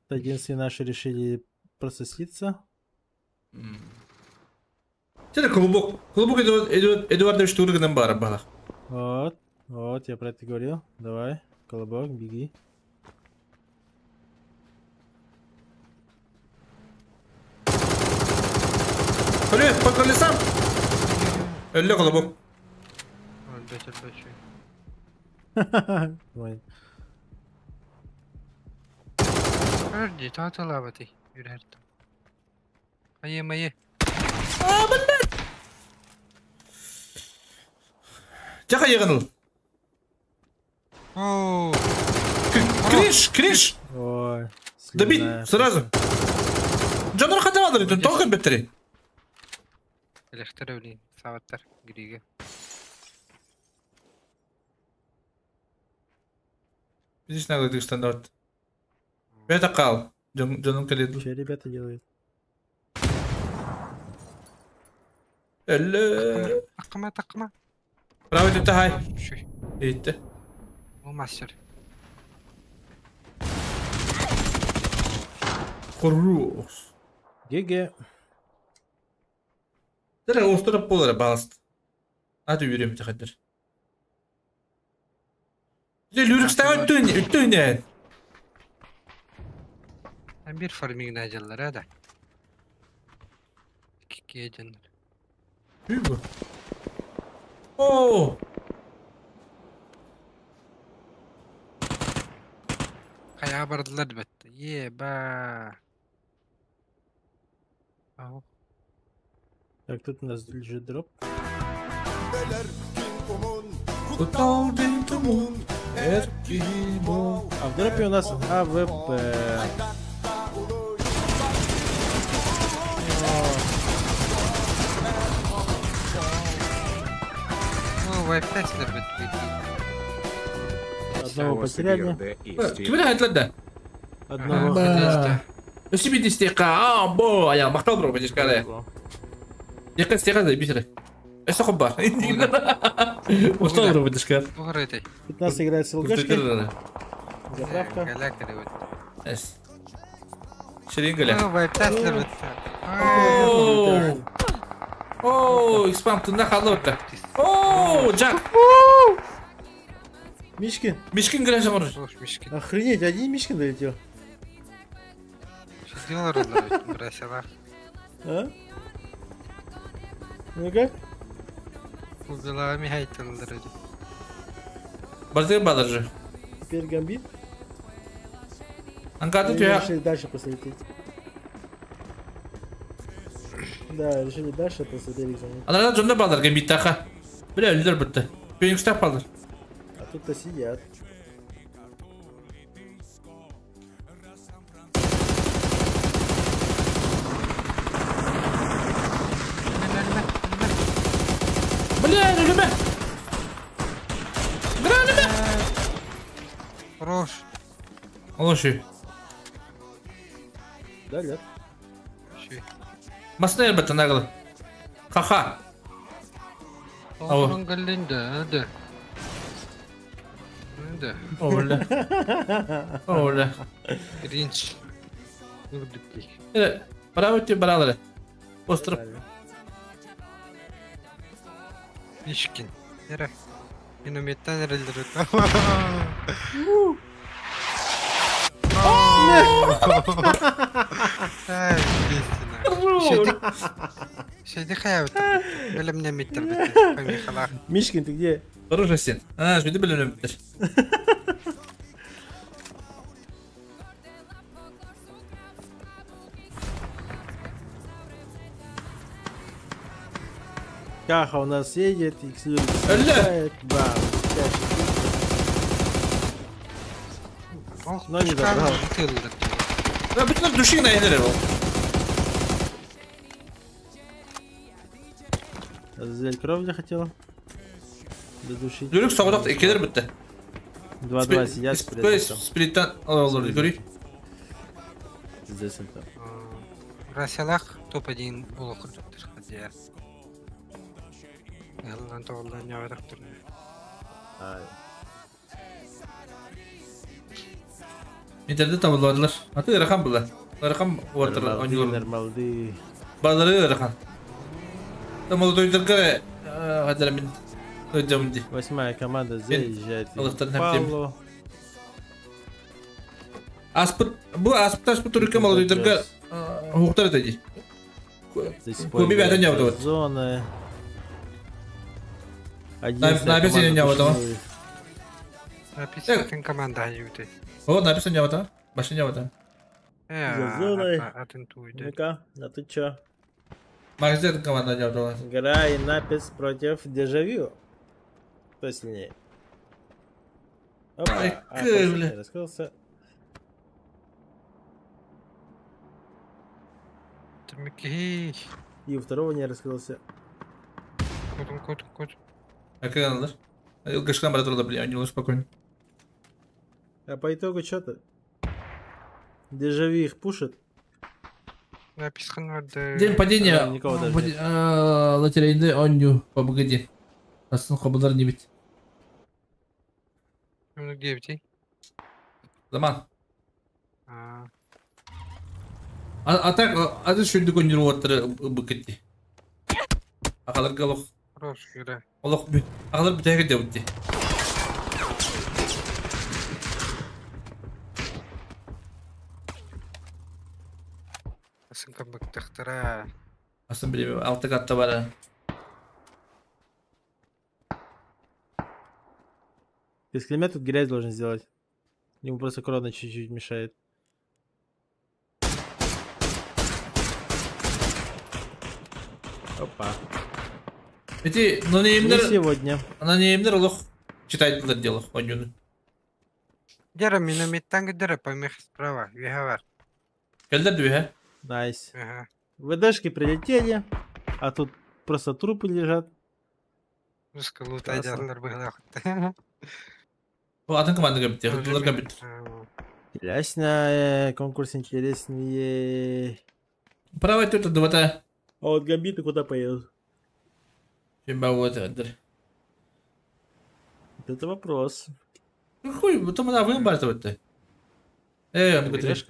Speaker 4: Единственное, наши решили просто слиться.
Speaker 2: Это клубок. Клубок Эдуардович Турганом бара бала.
Speaker 4: Вот, я про это говорил. Давай, колобок, беги.
Speaker 2: Привет, по колесам. Элло, колобок.
Speaker 1: Ördi, tahtalar batı. Yürürdüm. Hayır.
Speaker 2: Aa, ben. Жака егыныл. Криш.
Speaker 4: Ой.
Speaker 2: Добить сразу. Жанар қадам алыр едің, тоқын беттірі.
Speaker 1: Электр өлейін, сабаттар, гириге.
Speaker 2: Здесь надо этих стандарт. Это кал. Джоном калит.
Speaker 4: Что ребята делают?
Speaker 2: Элле.
Speaker 1: Аккама.
Speaker 2: Правый ты тахай. Эйте.
Speaker 1: О, мастер.
Speaker 2: Хорош.
Speaker 4: Геге.
Speaker 2: Дәрі остырып болары бағаст. Аты үйрем тәқадыр. Люрикстан үттігінен.
Speaker 1: Bir farming ajallar da. İki ajanlar.
Speaker 2: Büyük bu. Oo.
Speaker 1: Kaya bardılar bitti. Еба.
Speaker 4: Так, тут у нас лежит дроп. А в дропе у нас АВП. Одного потеряли.
Speaker 2: Кімді айтылады?
Speaker 4: Одного.
Speaker 2: 70 стека. Бо, аяқ мақтал бұру бәдешкары. Екі стека да бисірі. Эсі құм бар. Мақтал бұру бәдешкар.
Speaker 4: 15 играет с ЛГшкой. Заправка.
Speaker 2: Эс. Шерин галя. Ооо, экспам тында қалды өтті. Ооо, Джак.
Speaker 4: Мишкин.
Speaker 2: Мишкин галя жамыр.
Speaker 4: Охренеть, один Мишкин долетел.
Speaker 1: Что делал родной, бросила?
Speaker 4: А? Ну-ка.
Speaker 1: Убила Михайтон дороги.
Speaker 2: Барды бадар же.
Speaker 4: Теперь гамбит.
Speaker 2: Анкады тюя.
Speaker 4: Решили дальше посветить. Да, решили дальше посветить.
Speaker 2: Анарда жонда бадар гамбит таха. Бля, өлдер бітті. Пенікстап бадар.
Speaker 4: А тут-то сидят.
Speaker 2: Бля, ölüme. Бля, ölüme.
Speaker 1: Хорош.
Speaker 2: Олоши.
Speaker 4: Да, нет.
Speaker 2: Масна бітті нағылы. Хаха.
Speaker 1: Onun galinde, hadi. Hadi.
Speaker 2: Öyle.
Speaker 1: Pirinç. Gördük.
Speaker 2: Evet, bravo ettim baraları. Postırıp.
Speaker 1: Mishkin. Yere. Minometten nerelere. Şeyde hayatım. Bölümden bitirdim.
Speaker 4: Мишкин, ты где?
Speaker 2: Хороший сен. Жди бөлімнен біттір.
Speaker 4: Каха у нас едет, X-Lure. Бам. Но не добрал.
Speaker 2: Да, bütün düşün nedir o?
Speaker 4: Взять кровля хотела. Додушить.
Speaker 2: Люрик сауdak ikidir bitti.
Speaker 4: 2-2 сидят.
Speaker 2: Split'ten alır yukarı.
Speaker 4: Здесь это.
Speaker 1: Расялах топ-1 болу курдуктар. Хадия. Ялдан тоғылдан явадақтыр.
Speaker 2: İnternette tabuladılar. Hatta rakam bula. Rakam ortada oynuyorlar.
Speaker 4: Нормалды.
Speaker 2: Bazıları rakam. Там молодой хадер min ödemdi.
Speaker 4: 8-я команда заезжает.
Speaker 2: Павло. Аспыт, bu Аспыт Türkiye молодой дырга хуктар эти. Көбі бәтін жауды вот.
Speaker 4: Зоны.
Speaker 2: Написано жауды ма?
Speaker 1: Написано команда жауды.
Speaker 2: О, написано жауды. Башын жауды.
Speaker 4: За зоной. Ну-ка, а ты чё?
Speaker 2: Магазин команда жауды.
Speaker 4: Играем напис против Дежавю. Кто сильнее? Опа,
Speaker 2: Ай,
Speaker 4: сильнее раскрылся. И у второго не раскрылся.
Speaker 1: Кот.
Speaker 2: А как она, да? Кашкан брат рода, бля, не спокойно.
Speaker 4: А по итогу что-то? Дежавю их пушит.
Speaker 2: День падения
Speaker 4: никого даже нет.
Speaker 2: лотерейный онью побогоди. Асын хобылар не бит.
Speaker 1: Ну где бить?
Speaker 2: Заман. А так, а ты что такое нервотер быкати? Ахалар галох.
Speaker 1: Хорош, игра.
Speaker 2: Аллах бит. Ахалар битаге девти.
Speaker 1: Асын как бы тахтара.
Speaker 2: Асын биле, алты катта бара.
Speaker 4: Без клемя тут грязь должен сделать. Ему просто корона чуть-чуть мешает. Опа.
Speaker 2: Эти, но не
Speaker 4: Не сегодня.
Speaker 2: Она не именно лох читает это дело, онюны.
Speaker 1: Дера минометтан гидера помех справа. Вихавар.
Speaker 2: Кельдер две,
Speaker 4: Найс.
Speaker 1: Ага.
Speaker 4: ВДшки прилетели, а тут просто трупы лежат.
Speaker 1: Русская лутай дярлар было.
Speaker 2: О, а там команда габит, я хотел габит.
Speaker 4: Ясно, конкурс интереснее.
Speaker 2: Право это двота.
Speaker 4: А вот гамбиты куда поедут?
Speaker 2: Чемба вот это.
Speaker 4: Это вопрос.
Speaker 2: Ну хуй, потом она выбрасывает-то. Он говорит.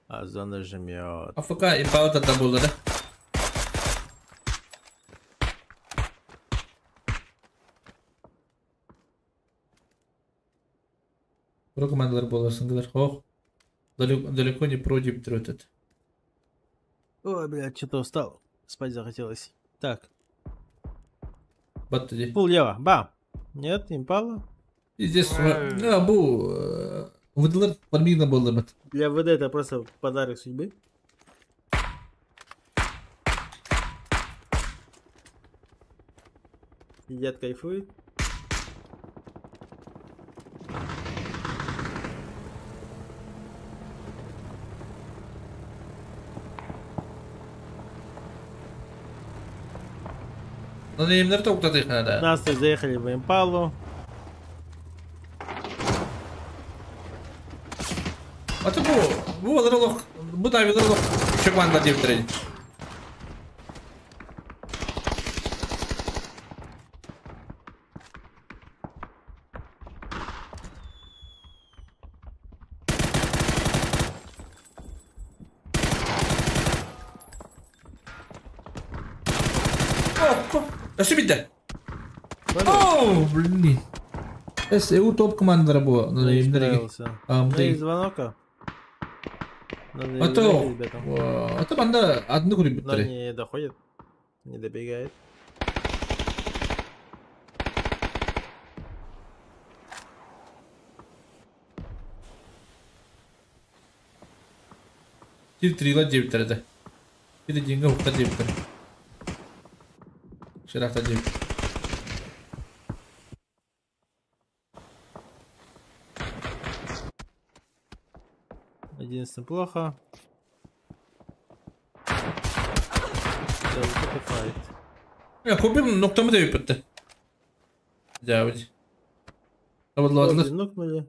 Speaker 4: А зона жмет.
Speaker 2: АФК и паута там было, да? Про командалар было, сангдар. Ох, далеко не против этот.
Speaker 4: Ой, блядь, что-то устал. Спать захотелось. Так.
Speaker 2: Бат тоді.
Speaker 4: Пул лево. Бам. Нет, импала.
Speaker 2: И здесь, выдалар подмигна было, бат.
Speaker 4: Для ВД это просто подарок судьбы. Едят, кайфуют.
Speaker 2: Ну, не именно только их надо.
Speaker 4: Нас заехали в импалу.
Speaker 2: А ты bu alırlık, bu da alırlık. Çok manda diyebilirim. Что биtti? О, блин. СУ топ командира была. Надо им дорогие.
Speaker 4: Звонока.
Speaker 2: А то банда одну курит.
Speaker 4: Но не доходит. Не добегает.
Speaker 2: Тир 3 9 тарада. Это деньги ухта 9 тарада. Ширахта 9.
Speaker 4: Единственное плохо.
Speaker 2: Я купил ноктамı da yapıttı. Davidi. Kabadladılar.
Speaker 4: Нокнули.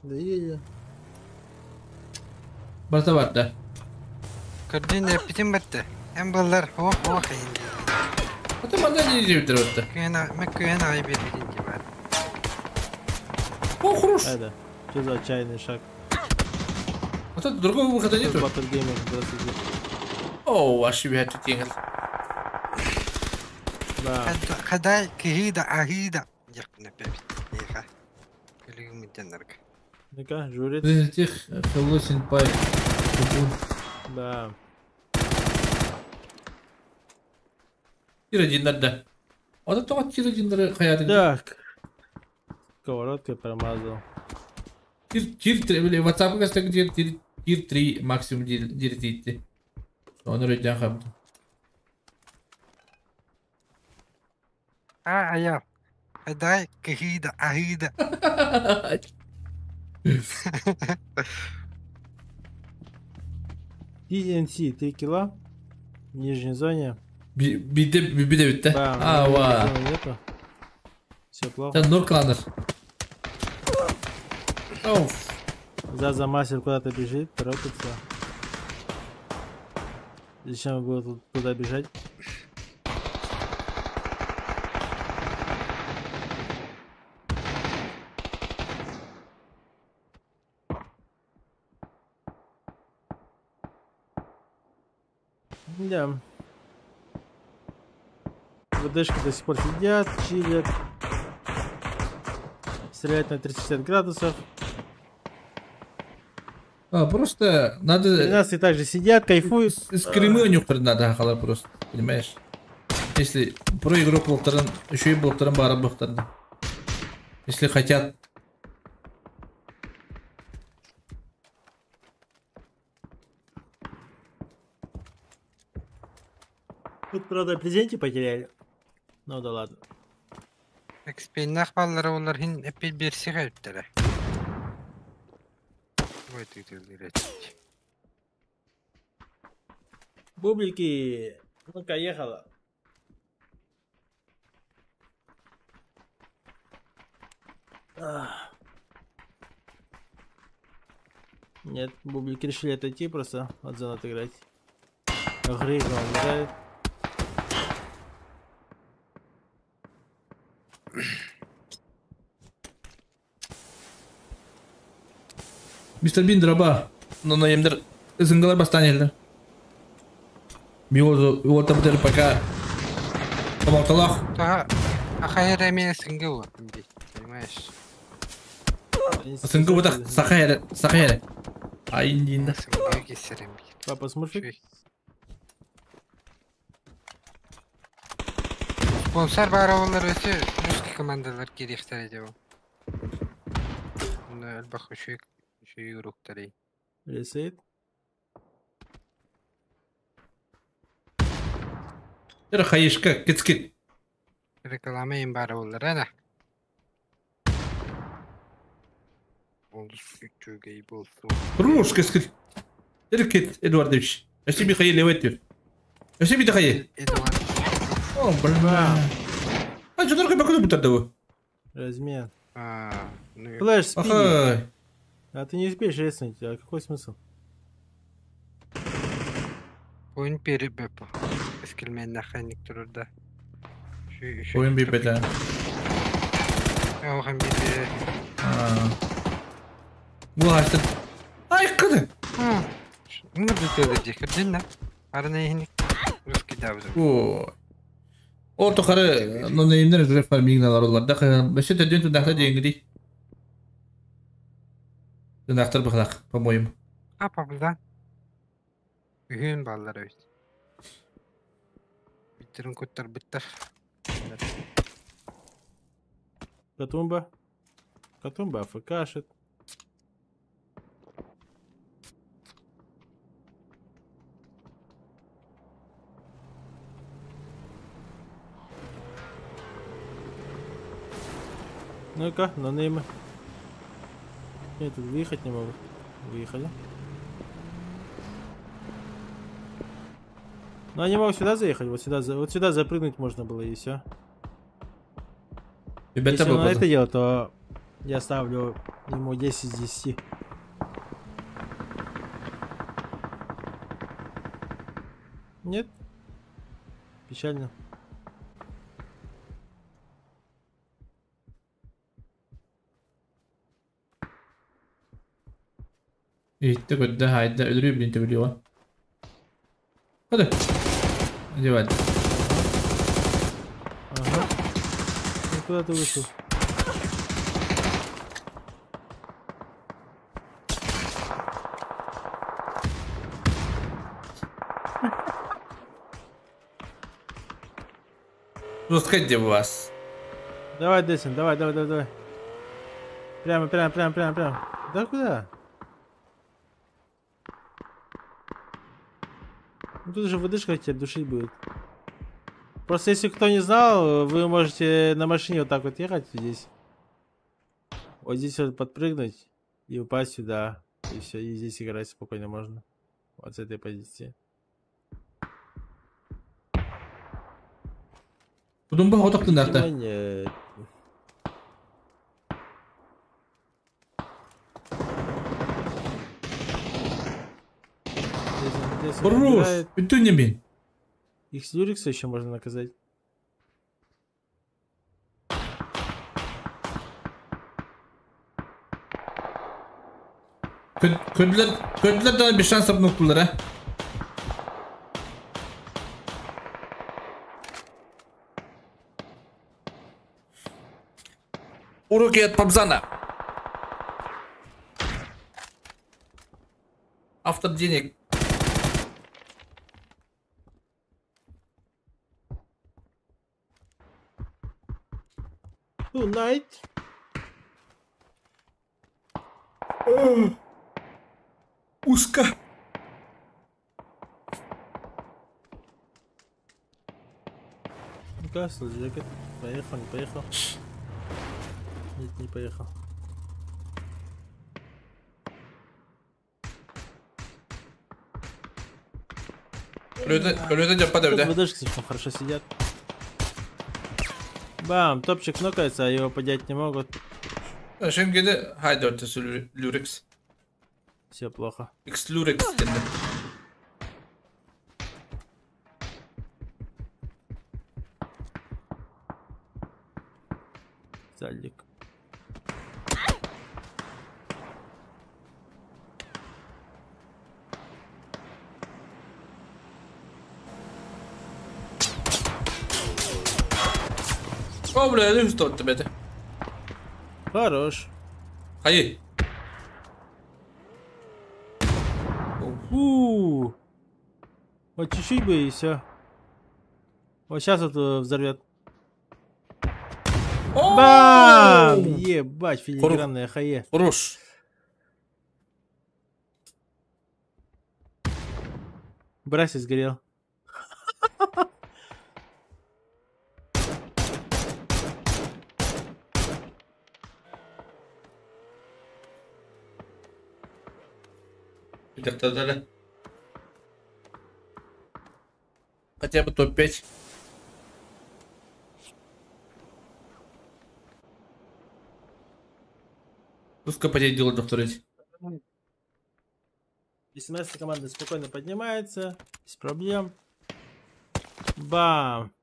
Speaker 4: Да еле.
Speaker 2: Barta var da.
Speaker 1: Kırdın ya bitim bitti. Hem bunlar ho ho kayın.
Speaker 2: Hatta bana ne diyecektir orada?
Speaker 1: Mekke'ye ayıp edildiğin gibi.
Speaker 2: О, хорош.
Speaker 4: Это. Что за отчаянный шаг?
Speaker 2: А тут другого выхода нету.
Speaker 4: Батлгеймер, здравствуйте.
Speaker 2: О, ваши вяту тингл.
Speaker 4: Да.
Speaker 1: Хадай кихида ахида. Якна пепи. Еха. Килигум дженнерг.
Speaker 4: Ну-ка, журит.
Speaker 2: Тех Хэллоуин пай.
Speaker 4: Да.
Speaker 2: Тир надо. А то вот тир один хаятын.
Speaker 4: Так. Сковородкой промазал.
Speaker 2: Тир WhatsApp каста где тир Тир 3 максимум директивти. Onu röydен қабды.
Speaker 1: Аял. Дай, кахида, ахида.
Speaker 4: TNT 3 кило. В нижней зоне.
Speaker 2: Биде.
Speaker 4: Да,
Speaker 2: ва.
Speaker 4: Все плохо.
Speaker 2: Sen nur kaldır. Оф.
Speaker 4: Заза мастер куда-то бежит, торопится. Зачем вы будете туда бежать? Да. ВДшки до сих пор сидят, чилят. Стреляют на 360 градусов.
Speaker 2: Просто надо...
Speaker 4: 13 также сидят, кайфуют.
Speaker 2: Скримы у них надо хахалар просто, понимаешь? Если про игру полторан, еще и полторан бара бахтарда. Если хотят.
Speaker 4: Тут, правда, презенте потеряли. Ну да ладно.
Speaker 1: Экспейнах баллары олар хин эппей берси хайптара. Ой, ты лететь.
Speaker 4: Бублики. Ну-ка, ехала. Нет, бублики решили отойти просто от зон отыграть. Грыга он играет.
Speaker 2: Мистер Бин дроба. Но на емдер зынгалар бастан елді. Его там дер пока помолталах.
Speaker 1: Ахайра мен сынга вот, понимаешь?
Speaker 2: Сынга вот так сахайра. А индинда.
Speaker 4: Папа смурфик.
Speaker 1: Sponsor baravanlar ötü rüski komandalar gerektir ediyor. Bunda bakı şu yurukları.
Speaker 4: Reset.
Speaker 2: Yürü hayışka git.
Speaker 1: Reklamayın baravanlar ana. Oldu sütü geyip olsun.
Speaker 2: Руш гит. Yürü git Eduardович. Я себе хай левет. Я себе хай.
Speaker 1: Эдуард.
Speaker 2: О, блин. А что только пока будто того?
Speaker 4: Размен.
Speaker 1: Ну
Speaker 4: Флэш, спи.
Speaker 2: Ага.
Speaker 4: А ты не успеешь резнуть, а какой смысл?
Speaker 1: Oyun peri bepo. Eskilmeyen nakanik durur da.
Speaker 2: Oyun bir beta.
Speaker 1: O hem bir de.
Speaker 2: Bu açtı. Ay kadın.
Speaker 1: Ne bitirecek? Dinle. Arana yeni. Ruski davdu.
Speaker 2: Oo. Orta karı no neyimler ref farming'lar olurlar da beşe de döndü nakta dengdi. Naktar bakılak, по-моему.
Speaker 1: Apabıldan. Ühün ballar öyle. Bitirin kutlar bitter.
Speaker 4: Катумба. Катумба АФКшит. Ну-ка, на неймы. Я тут выехать не могу. Выехали. Но они могут сюда заехать, вот сюда запрыгнуть можно было и все. Если он это делает, то я ставлю ему 10 из 10. Нет? Печально.
Speaker 2: İşte kötü hayda öldürüyor birini biliyor. Hadi. Hadi.
Speaker 4: Ага. И куда ты вышел?
Speaker 2: Пускайте вас.
Speaker 4: Давай, Десин, давай. Прямо. Да куда? Ну, тут же выдышка тебя душить будет. Просто если кто не знал, вы можете на машине вот так вот ехать здесь. Вот здесь вот подпрыгнуть и упасть сюда. И все, и здесь играть спокойно можно. Вот с этой позиции.
Speaker 2: Будем вот так туда. Хорош, это не бин.
Speaker 4: Их с Люрикса еще можно наказать.
Speaker 2: Kötüler de bir şans yapın noktalara. Уроки от Пабзана. Автор денег.
Speaker 4: Tonight.
Speaker 2: Узко.
Speaker 4: Гасл, жакет. Поехал, не поехал. Нет, не поехал.
Speaker 2: Люди падают, да?
Speaker 4: Выдышки слишком хорошо сидят. Бам, топчик нокается, а его поднять не могут.
Speaker 2: Şimdi haydi ortası Lurex.
Speaker 4: Все плохо.
Speaker 2: X-Lurex dedi.
Speaker 4: Сальник.
Speaker 2: О, бля, ну что тебе это?
Speaker 4: Хорош.
Speaker 2: Ходи.
Speaker 4: Вот чуть-чуть бы и все. Вот сейчас вот взорвет. Бам! Ебать, филигранная хае.
Speaker 2: Хорош.
Speaker 4: Браси сгорел.
Speaker 2: Где-то далее. Хотя бы топ-5. Пускай потеет делать повторить.
Speaker 4: 18 команда спокойно поднимается. Без проблем. Бам!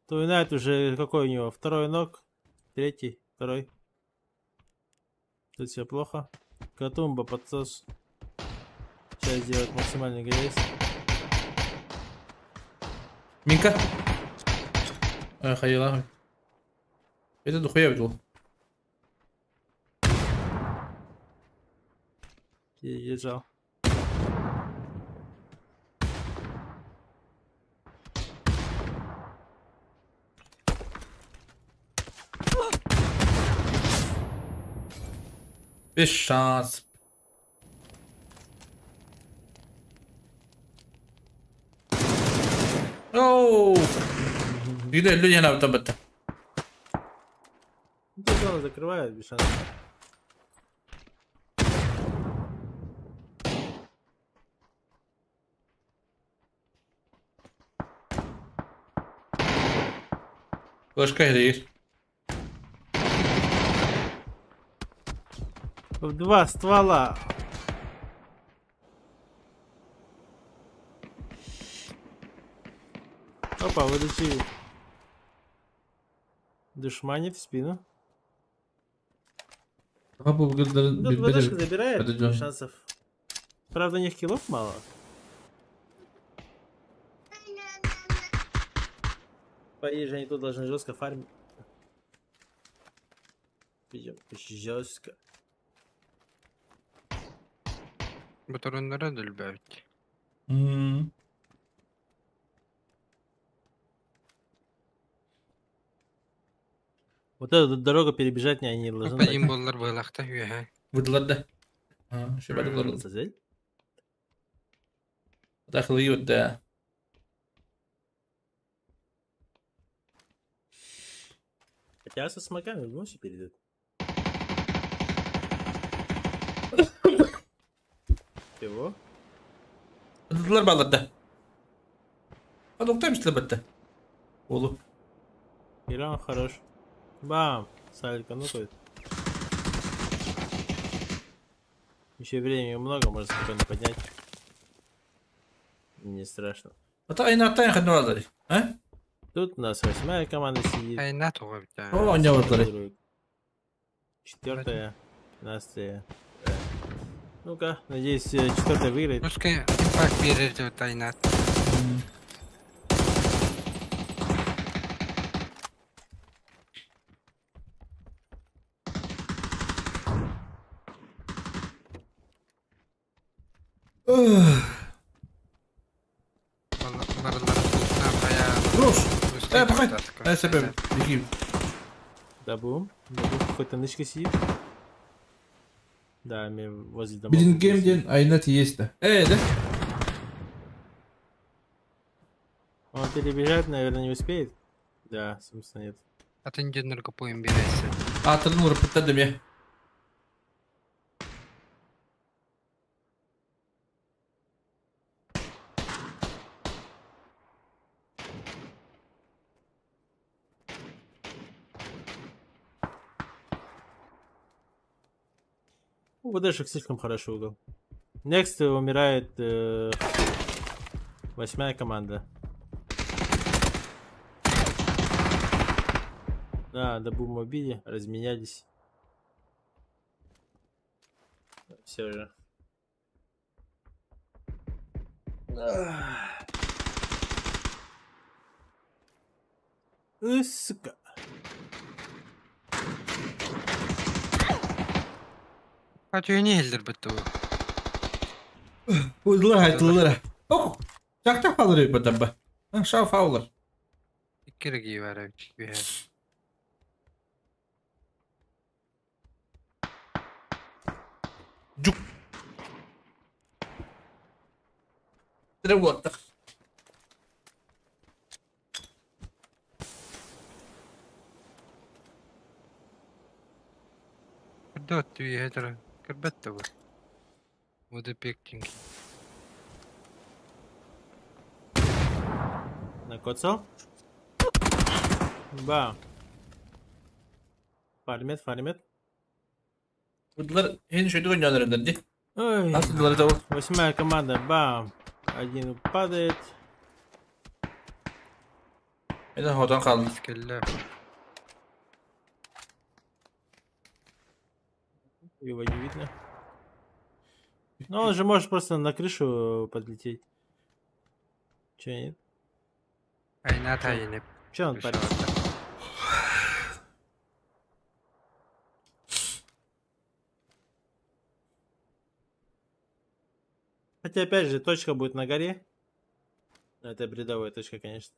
Speaker 4: Туинайт уже какой у него? Второй ног. Третий. Второй. Тут все плохо. Катумба подсос. Сейчас сделать максимальный грязь.
Speaker 2: Минка. Хайла. Это духуя был.
Speaker 4: Я держал.
Speaker 2: Без шанс. Оу! Где люди на автобусе?
Speaker 4: Тут зону закрывают без шансов.
Speaker 2: Флешка есть.
Speaker 4: В два ствола. Опа, вылечили. Душманит в спину. Тут ВДшка забирает, без шансов. Правда, у них киллов мало. По идее же они тут должны жестко фармить. Видим, жестко.
Speaker 1: Батаронlara da belki.
Speaker 4: Вот эту дорогу перебежать они не должны.
Speaker 1: Пойдем боллар байлахта хүйе.
Speaker 2: Выдалар да. Şu bari zorladı. Dakıl yiyor da.
Speaker 4: Сейчас со смоками в носе перейдет. Чего?
Speaker 2: Dıdılar bağladı. Adokta mısın battı? Oğlum.
Speaker 4: Иран хорош. Бам! Салька, ну то. Еще времени много, можно спокойно поднять. Не страшно.
Speaker 2: Это айнаттан хадны алды. А?
Speaker 4: Тут у нас 8-я команда сидит.
Speaker 1: Айнат угу.
Speaker 2: О, не алды.
Speaker 4: 4-я, 15-я. Ну-ка, надеюсь, 4-я выиграет.
Speaker 1: Пускай импакт берет айнат.
Speaker 2: Рош! Пахай! Себе, беги.
Speaker 4: Да бум. Какой-то нычка сидит. Да, мне возле дома.
Speaker 2: Билингемден айнат есть да. Да?
Speaker 4: Он перебежать, наверное, не успеет. Да, собственно, нет.
Speaker 1: А ты не только по имбирайся.
Speaker 2: А, ты ну рапортадым я.
Speaker 4: УВДшек слишком хорошо угол. Next умирает 8-я команда. Да, до бума убили, разменялись. Все же. Сука.
Speaker 1: А ты не елдер бітті бұл.
Speaker 2: Uydular haytılılar. Oh! Çakta kalır bu dabba. Şaf faular.
Speaker 1: İkkirgi var abi.
Speaker 2: Cuk. Direkt attık.
Speaker 1: Куда ты это? Карбетта вот. Вот и пектинги.
Speaker 4: Накоцал? Бам. Фармет, фармет.
Speaker 2: Uydular henüz şeyde oynuyorlar dedi.
Speaker 4: Ой.
Speaker 2: Nasıldılar da bu?
Speaker 4: 8-я команда, бам. Один падает.
Speaker 2: Neden havadan kaldı?
Speaker 1: Скеллер.
Speaker 4: Его не видно. Но он же может просто на крышу подлететь. Че, нет?
Speaker 1: Айнат айнеп.
Speaker 4: Че он парит? Хотя, опять же, точка будет на горе. Это бредовая точка, конечно.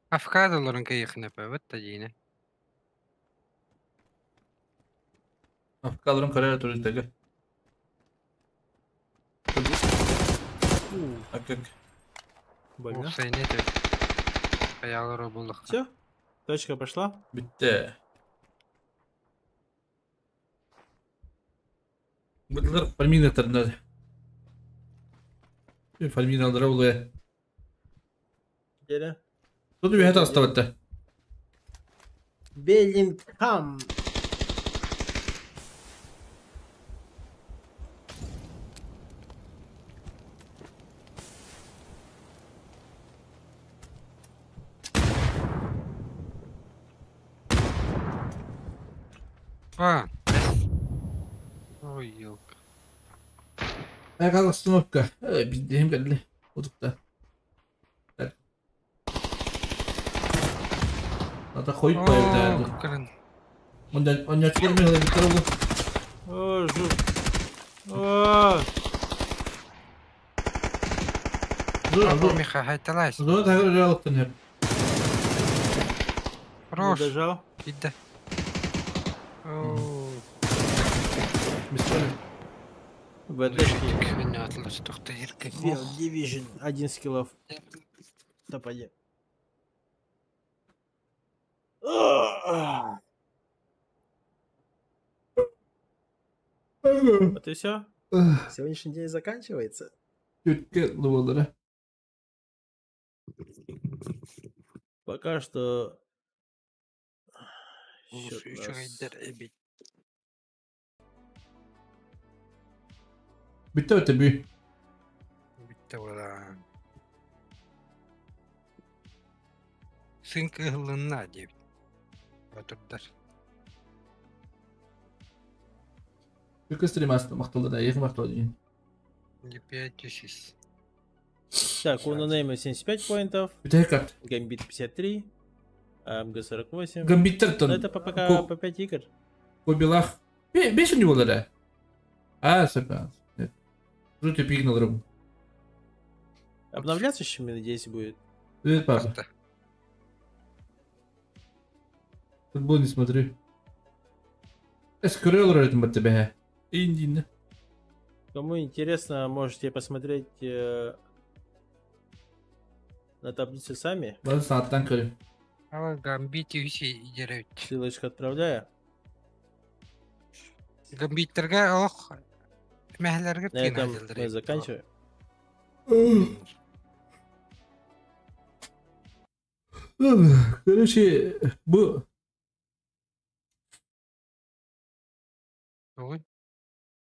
Speaker 1: Афкадаларын кайықнап evet da yine.
Speaker 2: Afkaların karayla turistleri. Как?
Speaker 4: Больно.
Speaker 1: Сейнете. Аялары булдық.
Speaker 4: Все? Точка пошла?
Speaker 2: Bitti. Bunlar farming atarlar. Bir farming aldılar oluyor.
Speaker 4: Gene.
Speaker 2: Тут bir hata осталось-то.
Speaker 4: Беллингхам.
Speaker 1: А. Ой, елка.
Speaker 2: Какая остановка? Bizim geldi. Oldukta. Надо ходить по этому. Он не отвернул, не трогал.
Speaker 4: О, жук. О!
Speaker 2: Жук,
Speaker 1: Миха, хайталась.
Speaker 2: Жук, так реально нет.
Speaker 1: Хорош.
Speaker 4: Дожал.
Speaker 1: Иди.
Speaker 4: ВДшки.
Speaker 1: Понятно, что ты ирка.
Speaker 4: Division 1 скиллов. Да пойдем. Вот и все. Сегодняшний день заканчивается. Пока что счет у нас
Speaker 2: Bitti öte büyü.
Speaker 1: Bitti valla. Сынка глына 9. Отурдар.
Speaker 2: Сколько стрим мақталды да, екі мақтал дейін.
Speaker 1: 5-6.
Speaker 4: Так, у Нонейма 75 поинтов.
Speaker 2: Битай карт.
Speaker 4: Гамбит 53. АМГ 48.
Speaker 2: Гамбиттер тон.
Speaker 4: Это пока по 5 игр.
Speaker 2: Кобилах. 5 у него да? А, сопянс. Жути пигнал рыбу.
Speaker 4: Обновляться еще, надеюсь, будет.
Speaker 2: Привет, папа. Футбол не смотрю. Скрыл ритм от тебя. Индина.
Speaker 4: Кому интересно, можете посмотреть на таблице сами.
Speaker 2: Ладно, саттан көрі.
Speaker 1: Ала гамбит үйсе идерет.
Speaker 4: Ссылочку отправляю.
Speaker 1: Гамбиттерге ох. Мәхләргә
Speaker 4: На этом мы заканчиваем.
Speaker 2: Короче, bu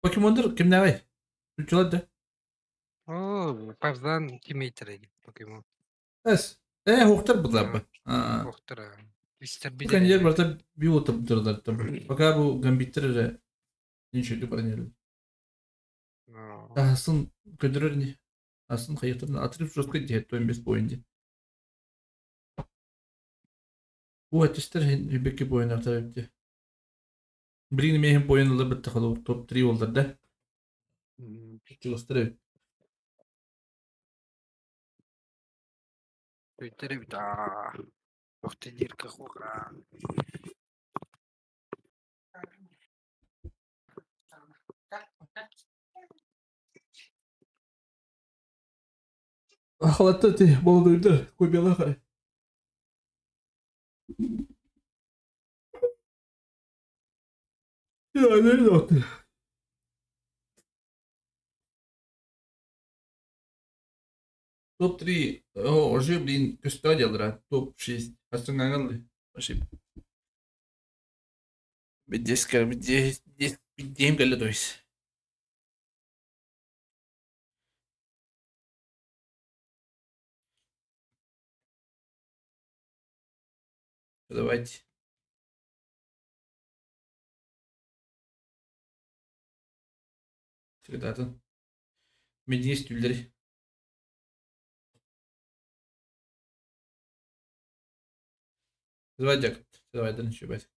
Speaker 2: Покемондар кимне бай? Үчүлады.
Speaker 1: О, павдан кимейтереги покемон.
Speaker 2: Эс. Хоқтар бұлабы.
Speaker 1: Хоқтар.
Speaker 2: Бүкән жер барда би отып тұрдар. Пока bu гамбиттер ничего барнер. Асын көдірер не? Асын қайықтырын атырып жұртқа дейт 15 бойынды. Bu әтістер үбекке бойын ақтар өтті. Бірігіні мейхін бойынылы бітті қалу топ 3 олдар да. Жылыстыр өт.
Speaker 1: Өйтер өт. Оқты деркі қоға.
Speaker 2: Халатта те болды өйді көбела қай. Ya nerede baktı? Топ 3. Уже, блин, кустодиалра. Топ 6. Астонгангалды. Вообще. Бидем галидойс. Давайте. Средатын. Медине стюлдери. Давай, Джек. Давай, да, ничего, бать.